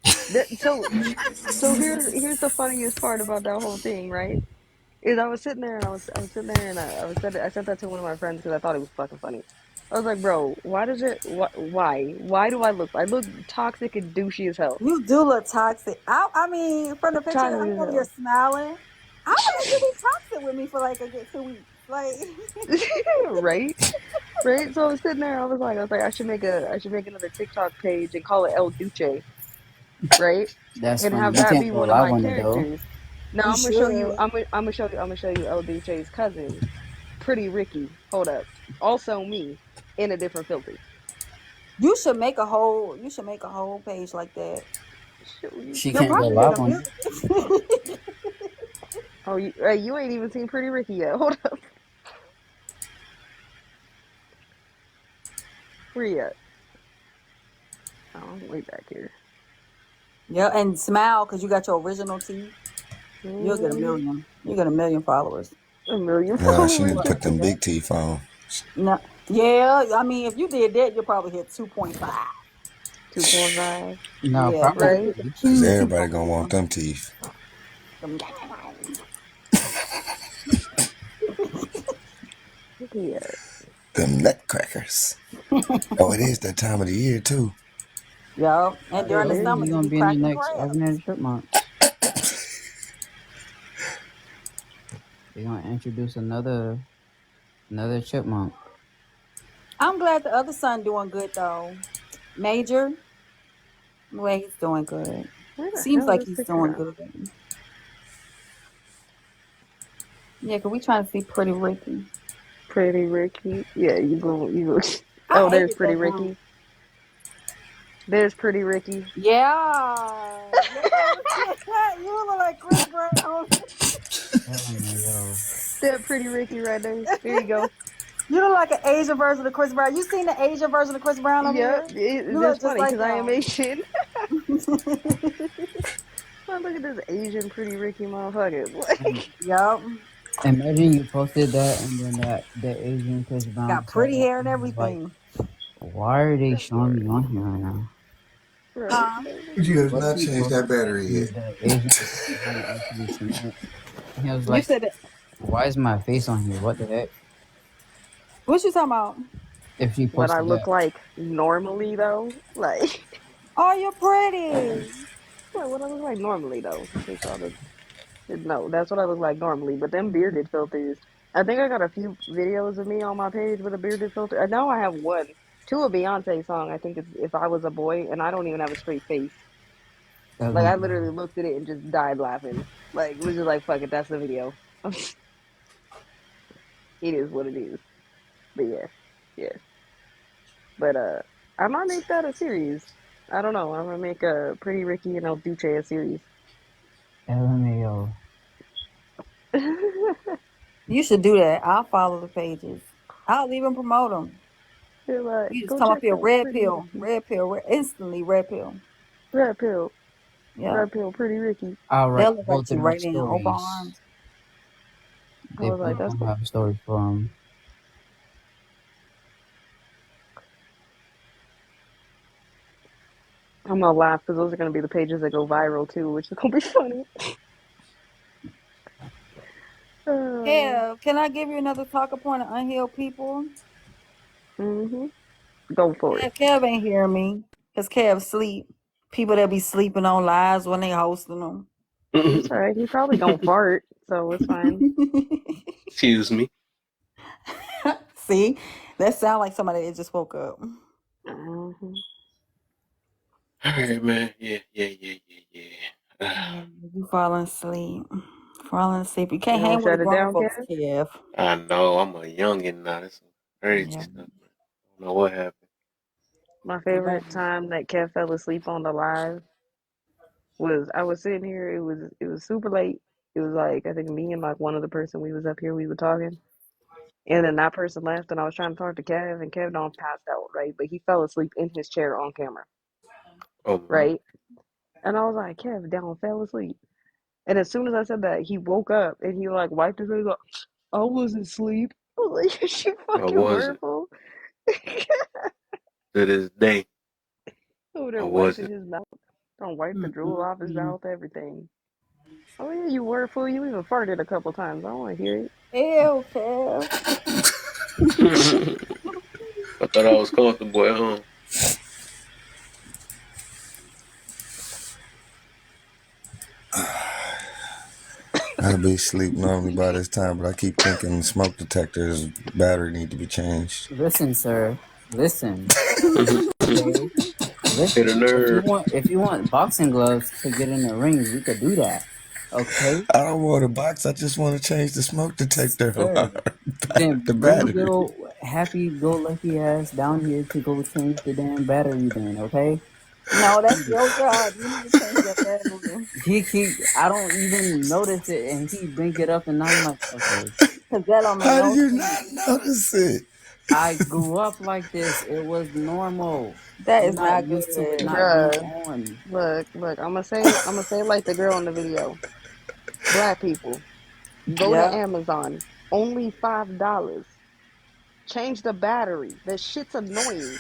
So here's the funniest part about that whole thing, right? Is I was sitting there and I was sitting there and I sent that to one of my friends because I thought it was fucking funny. I was like, bro, why does it why do I look toxic and douchey as hell? You do look toxic. I mean, from the picture, Toxic I'm as over here hell. smiling. I want you to be toxic with me for like a good 2 weeks. Like Right? Right? So I was sitting there, I was like, I should make another TikTok page and call it El Duce, right? That's And funny. have You that can't be go one of live my on it though. characters. Now you should. I'm gonna show you El Duce's cousin, Pretty Ricky. Hold up. Also me in a different filter. You should make a whole page like that. Show you She You'll can't go Pretty probably get live a on Ricky. it. million. Oh, you ain't even seen Pretty Ricky yet. Hold up. Where you at? Oh, way back here. Yeah, and smile because you got your original teeth. You'll get a Hmm. million. You get a million followers. A million She need followers. to What? put them Yeah. big teeth on. No. Yeah, I mean, if you did that, you'll probably hit 2.5. 2.5. No, Yeah, you gotta probably. Right? put the Cause huge teeth everybody on gonna want there. them teeth. Them- Yeah. Them nutcrackers. Oh, it is that time of the year too. Yeah, and It during the Told you summer, you're is. you gonna be be in the cracking next crabs. Alvin and the Chipmunk. They're gonna introduce another chipmunk. I'm glad the other son doing good though. Major, I'm glad he's doing good. Where the Seems hell like this he's picture doing go? good. Yeah, cause we trying to see Pretty Ricky. Pretty Ricky. Yeah, you go. I Oh, there's hated Pretty that group. Ricky. There's Pretty Ricky. Yeah, you look like Chris Brown. LMAO. That Pretty Ricky right there. There you go. You look like an Asian version of Chris Brown. You seen the Asian version of Chris Brown over Yep. here? You It's look just funny like because I am him. Asian. Man, look at this Asian Pretty Ricky motherfucker. And Like, Yup. imagine you posted that and then that Asian Chris Brown Got saw pretty that hair and and was like, everything. why are they showing right, me on here right now? right. Huh? You have What if not you changed that posted that battery and yet. the Asian Chris Brown actually seen it? He was You like, said that. why is my face on here? What the heck? What you talking about? If she What I posted look that. like normally though, like, Oh, you're pretty. well, what I look like normally though, in case y'all didn't know, that's what I look like normally. But them bearded filters, I think I got a few videos of me on my page with a bearded filter. I know I have one to a Beyonce song. I think it's "If I Was a Boy," and I don't even have a straight face. Like I literally looked at it and just died laughing. Like was just like, fuck it, that's the video. It is what it is. But yeah, yeah. But I might make that a series. I don't know. I'm gonna make a Pretty Ricky and El Duce a series. LMAO. You should do that. I'll follow the pages. I'll even promote them. They're like, You just go come up check here, out Pretty Ricky. red pill, instantly red pill. Red pill, Yeah, red pill, Pretty Ricky. I'll write they'll look both at you of their right in open stories. arms. I They was both like, that's gonna what have stories for them. I'm gonna laugh because those are gonna be the pages that go viral too, which is gonna be funny. Kev, can I give you another talking point of unhealed people? Mm-hmm. Go for it. Kev ain't hearing me because Kev sleep. People that be sleeping on lives when they hosting them. It's alright. He probably don't fart, so it's fine. Excuse me. See, that sound like somebody that just woke up. Mm-hmm. All right, man. Yeah, yeah, yeah, yeah, yeah. Yeah, you falling asleep. Falling asleep. You You can't gonna hang with the shut it grown down, folks, Kev? Kev. I know I'm a youngin' now. That's some crazy Yeah. stuff, man. I don't know what happened. My Yeah. favorite time that Kev fell asleep on the live was I was sitting here. It was super late. It was like I think me and like one other person we was up here, we were talking. And then that person left and I was trying to talk to Kev and Kev don't passed out, right? But he fell asleep in his chair on camera, Oh my. right? And I was like, Kev down fell asleep. And as soon as I said that, he woke up and he like wiped his face like, I wasn't asleep. I was like, she I fucking wasn't. wordful. To this day, Over I there wiping wasn't. his mouth. Don't wipe the drool off his Mm-mm-mm. mouth, everything. Oh yeah, you wordful. You even farted a couple times. I don't want to hear it. Ew, Kev. I thought I was comfortable at home. I'll be asleep normally by this time, but I keep thinking smoke detector's battery need to be changed. Listen, sir. Listen. Okay. Hit a Listen. nerve. If you want boxing gloves to get in the ring, we could do that. Okay, I don't want a box. I just want to change the smoke detector sir. back Then the bring battery. your happy-go-lucky ass down here to go change the damn battery. Then, okay? No, that's your job. You need to change that battery. I don't even notice it, and he bring it up, and I'm like, okay. Because that don't make How do no you sense. not notice it? I grew up like this. It was normal. That I'm is not not used to it good. not being Bruh, on. look. I'm gonna say like the girl in the video. Black people, go to Yeah. Amazon. Only $5. Change the battery. That shit's annoying.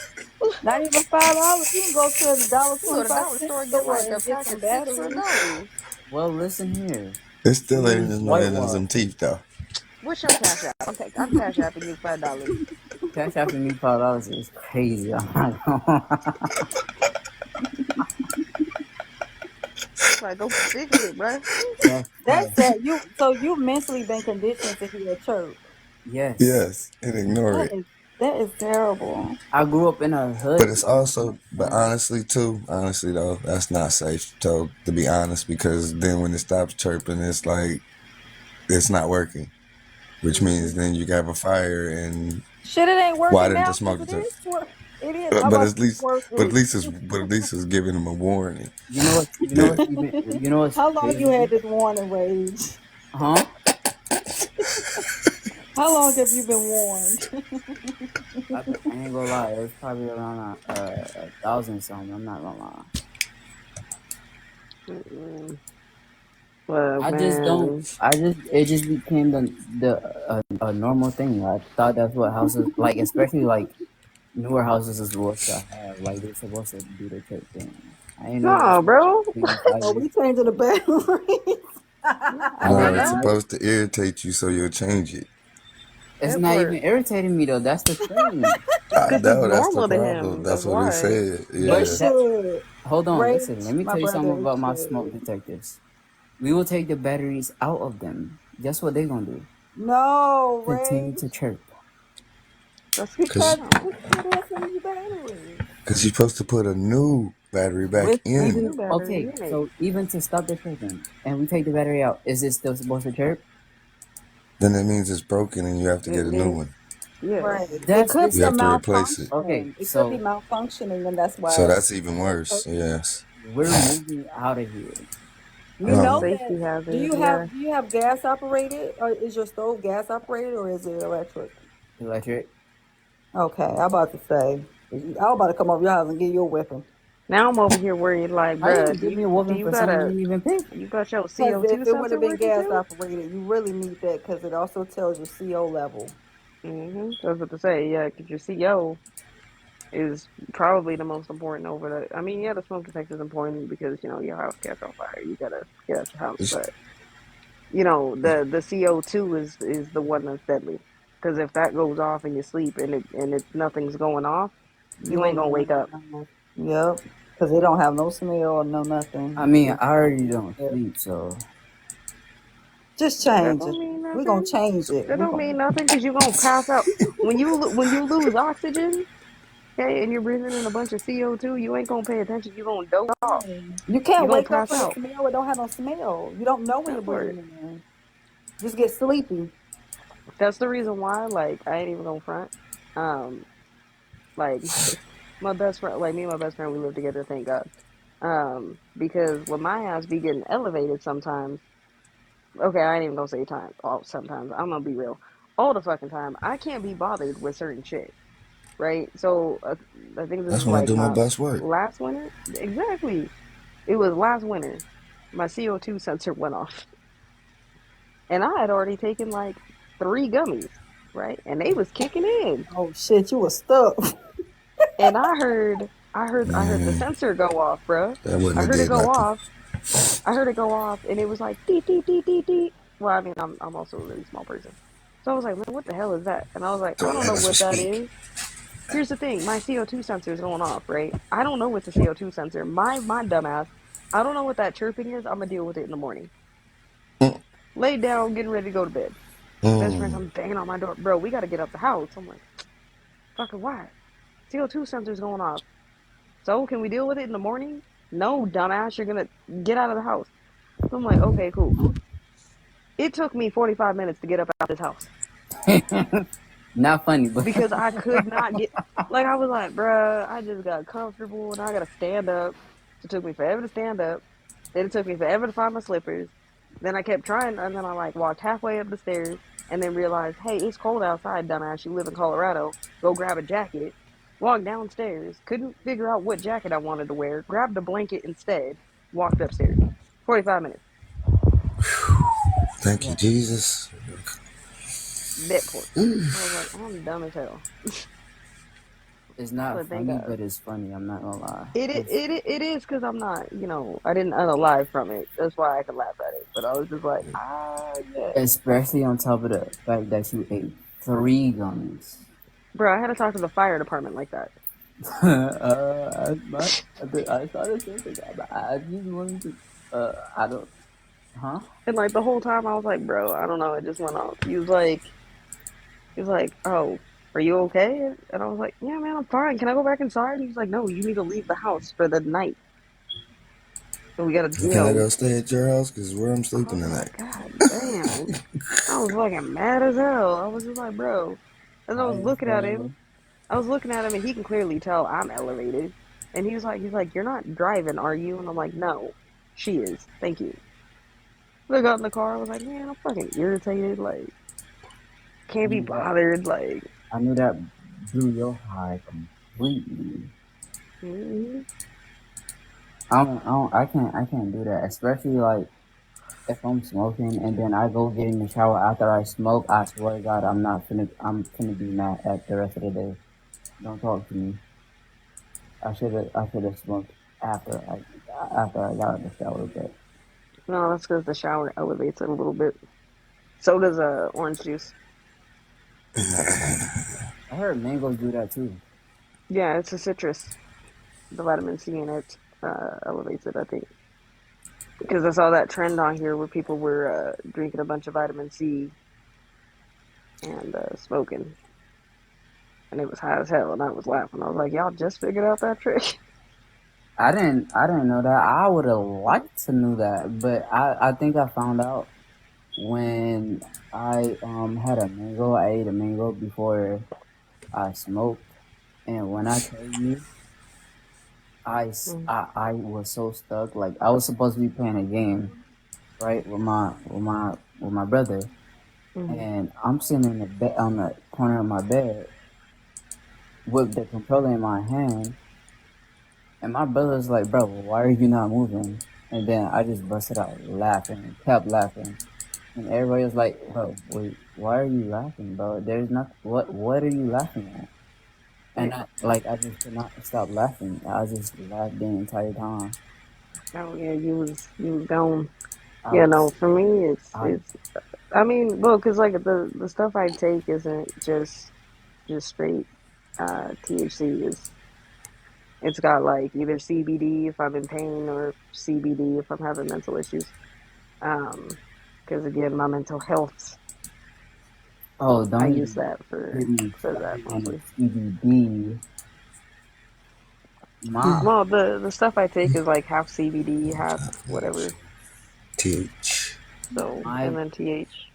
Not even $5. You can go to a dollar You go to the twenty-five dollar cent store and get store like a and get pack some of six for a batteries. dollar. Well, listen here. It We still ain't use as annoying as whitewash. them teeth, though. What's your cash app? I'm cash apping you $5. Cash App me $5 is crazy. I'm not gonna Like, go fix it, bruh. That's That's tough. sad. You mentally been conditioned to hear chirp. Yes. Yes, and ignore That it. is that is terrible. I grew up in a But hood. it's also, but honestly though, that's not safe. To be honest, because then when it stops chirping, it's like it's not working, which Hmm. means then you got a fire and Shit, it ain't why working didn't now the because smoke it detector? is work. It is. I'm But about to at say it's least, working. but at least it's giving them a warning. You know That what's even you know what's How long you crazy? had this warning, Rage? Huh? How long have you been warned? I ain't gonna lie. It was probably around 1,000 something. I'm not gonna lie. Mm-mm. Look, I just don't. man. I just it just became the a normal thing. I thought that's what houses like, especially like newer houses is supposed to have. Like they're supposed to do the church thing. I didn't know that's No, what bro. 25 Oh, years. we changing the battery. I no, did What? it's not. supposed to irritate you, so you'll change it. It's That not part. even irritating me though. That's the thing. I Because it's know that's the normal to problem. him. That's That's what he why. said. It Yeah. But that should. hold on, listen. Rage, Let me my tell you brother, something it about my smoke should. detectors. We will take the batteries out of them. Guess what they gonna do? No, Continue Rage. to chirp. That's Because Cause, no. just get us a new battery. cause you're supposed to put a new battery back With Put a in. new even battery okay, in it. so even to stop the chirping, and we take the battery out, is it still supposed to chirp? Then that means it's broken and you have to get a new Mm-hmm. one. Yes. Right. It That's could this. You be a have to replace it. Okay, malfunction. It could be so malfunctioning, and that's So why that's even it's worse. hurting. Yes. we're moving out of here. You It's a know Oh, that. safety hazard. Yeah. Do you have gas operated, or is your stove gas operated, or is it electric? Electric. Okay, I'm about to say. I was about to come over your house and give you a whipping. Now I'm over here worried, like, How you bruh, gonna give me a whooping for something you didn't even pick? you got your Because if CO2 it would sensor have been working gas too? operated, you really need that because it also tells your CO level. Mm-hmm. I was about to say, yeah, because your CO is probably the most important over the. I mean, yeah, the smoke detector is important because your house catch on fire. You gotta get out your house, it's, but the CO2 is the one that's deadly. Because if that goes off in your sleep and nothing's going off, You you ain't ain't gonna gonna wake up. know. Yep. Because they don't have no smell or no I nothing. mean, It's I already don't sleep, so just That change it. don't mean We're gonna nothing. change it. That We're don't gonna mean nothing because you're gonna pass out when you lose oxygen. Okay, and you're breathing in a bunch of CO2. You ain't gonna pay attention. You're gonna doze off. you You're can't gonna wake up pass from the out. smell. It don't have no smell. You don't know when you're That part. breathing it in. Just get sleepy. That's the reason why. Like, I ain't even gonna front. Um, like my best friend, like me and my best friend, we live together. Thank God. Because when my ass be getting elevated sometimes, Okay, I ain't even gonna say time. Oh, sometimes I'm gonna be real. All the fucking time, I can't be bothered with certain shit, right? So I think this That's was when I like do my my best work. last winter. Exactly, it was last winter. My CO2 sensor went off, and I had already taken like 3 gummies, right? And they was kicking in, Oh shit, you was stuck. and I heard the Man, sensor go off, bruh. that wouldn't I have heard it did go nothing. off. I heard it go off, and it was like deep, deep, deep, deep, deep. Well, I mean, I'm also a really small person, so I was like, man, what the hell is that? And I was like, I Don't don't let know us what that speak. is. Here's the thing, my CO2 sensor is going off, right? I don't know what's a CO2 sensor. My dumbass, I don't know what that chirping is. I'm gonna deal with it in the morning. Mm, Lay down, getting ready to go to bed. Best friend mm. comes banging on my door, bro. We gotta get up the house. I'm like, fucking why? CO2 sensor's going off. So can we deal with it in the morning? No, dumbass, you're gonna get out of the house. So I'm like, okay, cool. It took me 45 minutes to get up out of this house Not funny, but because I could not get, like, I was like, bruh, I just got comfortable and I gotta stand up. So it took me forever to stand up. Then it took me forever to find my slippers. Then I kept trying, and then I like walked halfway up the stairs and then realized, hey, it's cold outside, dumbass. You live in Colorado. Go grab a jacket. Walked downstairs. Couldn't figure out what jacket I wanted to wear. Grabbed a blanket instead. Walked upstairs. 45 minutes. Thank you, yeah, Jesus. That part. I was like, I'm dumb as hell. it's not But thank funny, God. but it's funny. I'm not gonna lie. It's It is because I'm not, I didn't unalive from it. That's why I could laugh at it. But I was just like, yeah. especially on top of the fact that you ate 3 gummies. Bro, I had to talk to the fire department like that. I thought the same thing. I just wanted to. I don't. Huh? And like the whole time I was like, bro, I don't know, it just went off. He was like, oh, are you okay? And I was like, yeah, man, I'm fine. Can I go back inside? He was like, no, you need to leave the house for the night. And we gotta, Can I go stay at your house? Because where I'm I sleeping was tonight. like, God damn. I was fucking mad as hell. I was just like, bro. And I was Hi, looking at him. bro. I was looking at him, and he can clearly tell I'm elevated. And he's like, you're not driving, are you? And I'm like, no, she is. Thank you. So I got in the car. I was like, man, I'm fucking irritated. Like, I can't be knew that. bothered. Like, I knew that blew your high completely. mm-hmm. I can't do that. Especially like if I'm smoking and then I go get in the shower after I smoke. I swear to God, I'm finna be mad at the rest of the day. Don't talk to me. I should have smoked after I got out of the shower. But No, that's because the shower elevates it a little bit. So does orange juice. I heard mangoes do that too. Yeah, it's a citrus. The vitamin C in it elevates it, I think. Because I saw that trend on here where people were drinking a bunch of vitamin C and smoking, and it was high as hell. And I was laughing. I was like, y'all just figured out that trick. I didn't know that. I would have liked to know that, but I think I found out when I had a mango. I ate a mango before I smoked, and when I tell you, Mm-hmm. I was so stuck. Like I was supposed to be playing a game, right, with my brother, Mm-hmm. and I'm sitting in the bed on the corner of my bed with the controller in my hand, and my brother's like, "Bro, why are you not moving?" And then I just busted out laughing, kept laughing, and everybody was like, "Bro, wait, why are you laughing, bro? There's not what are you laughing at?" Yeah. And I just could not stop laughing. I just laughed the entire time. Oh yeah, you was gone. I Yeah, no, was for me I it's I mean, well, because like the stuff I take isn't just straight THC. It's got like either CBD if I'm in pain or CBD if I'm having mental issues. Um, because again, my mental health, oh I don't use even that get me for that started on the mostly. CBD. My Well, the stuff I take is like half CBD, half whatever. Teach. So my and then TH.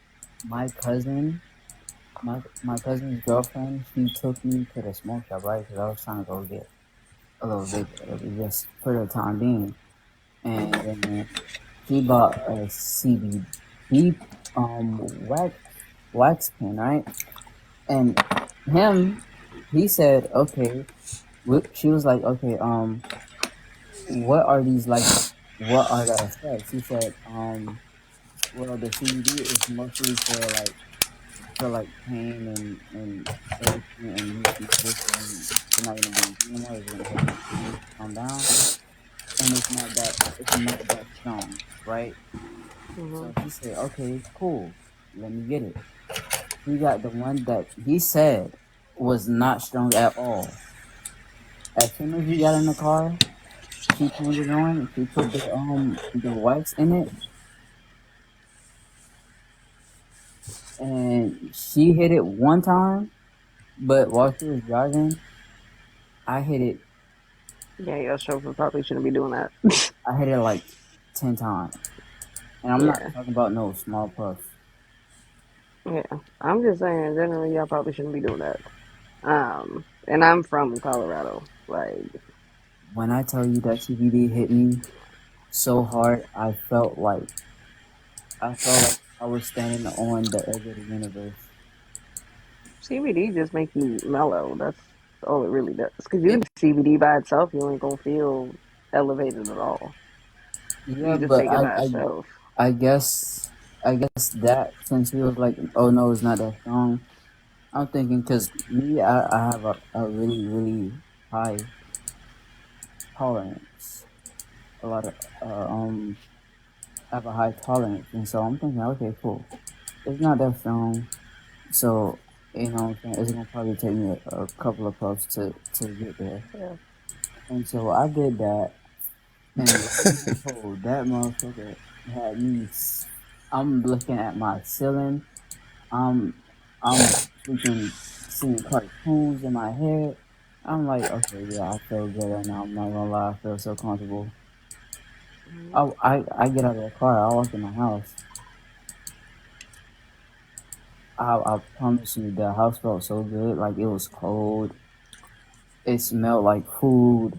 my cousin my cousin's girlfriend, she took me to the smoke shop, right? Because I was trying to go get a little vape, whatever, just for the time being. And then she bought a CBD. he wax pen, right? And him, he said, okay. She was like, okay, what are these like? What are the effects? He said, well, the CBD is mostly for like pain and everything, and you smoke this, and you're not gonna be in pain anymore. It's gonna help you calm down, and it's not that strong, right? Mhm. So he said, okay, cool, let me get it. He got the one that he said was not strong at all. As soon as we got in the car, she turned it on. She put the wax in it, and she hit it one time. But while she was driving, I hit it. Yeah, your chauffeur probably shouldn't be doing that. I hit it like 10 times, and I'm not Yeah, talking about no small puffs. yeah. I'm just saying, generally, y'all probably shouldn't be doing that. And I'm from Colorado. Like, When I tell you that CBD hit me so hard, I felt like I was standing on the edge of the universe. CBD just make you mellow. That's all it really does. Because you It, take CBD by itself, you ain't gonna feel elevated at all. yeah, You just but take it by itself. I guess that since he was like, oh no, it's not that strong. I'm thinking because me, I have a really, really high tolerance. A lot of, I have a high tolerance. And so I'm thinking, okay, cool. It's not that strong. So, what I'm saying? It's going to probably take me a couple of puffs to get there. Yeah. And so I did that. And lo and behold, that motherfucker had me. I'm looking at my ceiling. I'm freaking seeing cartoons in my head. I'm like, okay, yeah, I feel good right now. I'm not gonna lie, I feel so comfortable. Mhm. I get out of the car, I walk in the house. I promise you, the house felt so good. Like it was cold. It smelled like food.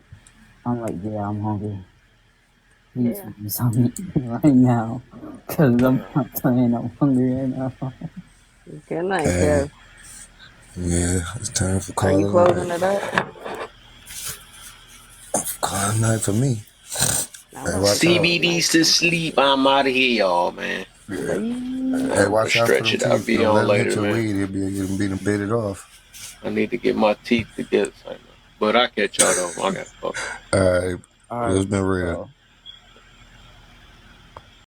I'm like, yeah, I'm hungry. Please Yeah. give me something right now, cause I'm not playing. I'm hungry right now. Good night, Hey, Kev. yeah, it's time for Are call you it a night. closing it up? Call it a night for me. I'm Hey, about to watch out. call it a CBD's night to 'cause I'm finna sleep. sleep. I'm out of here, y'all, man. Bye. Hey, I'm gonna watch out for stretch them it. I'll teeth. be Don't on let them hit later, your man. weed. It'll be them bit it off. I need to get my teeth together. But I catch y'all though. I got to fuck. All right, All right, it's been real. so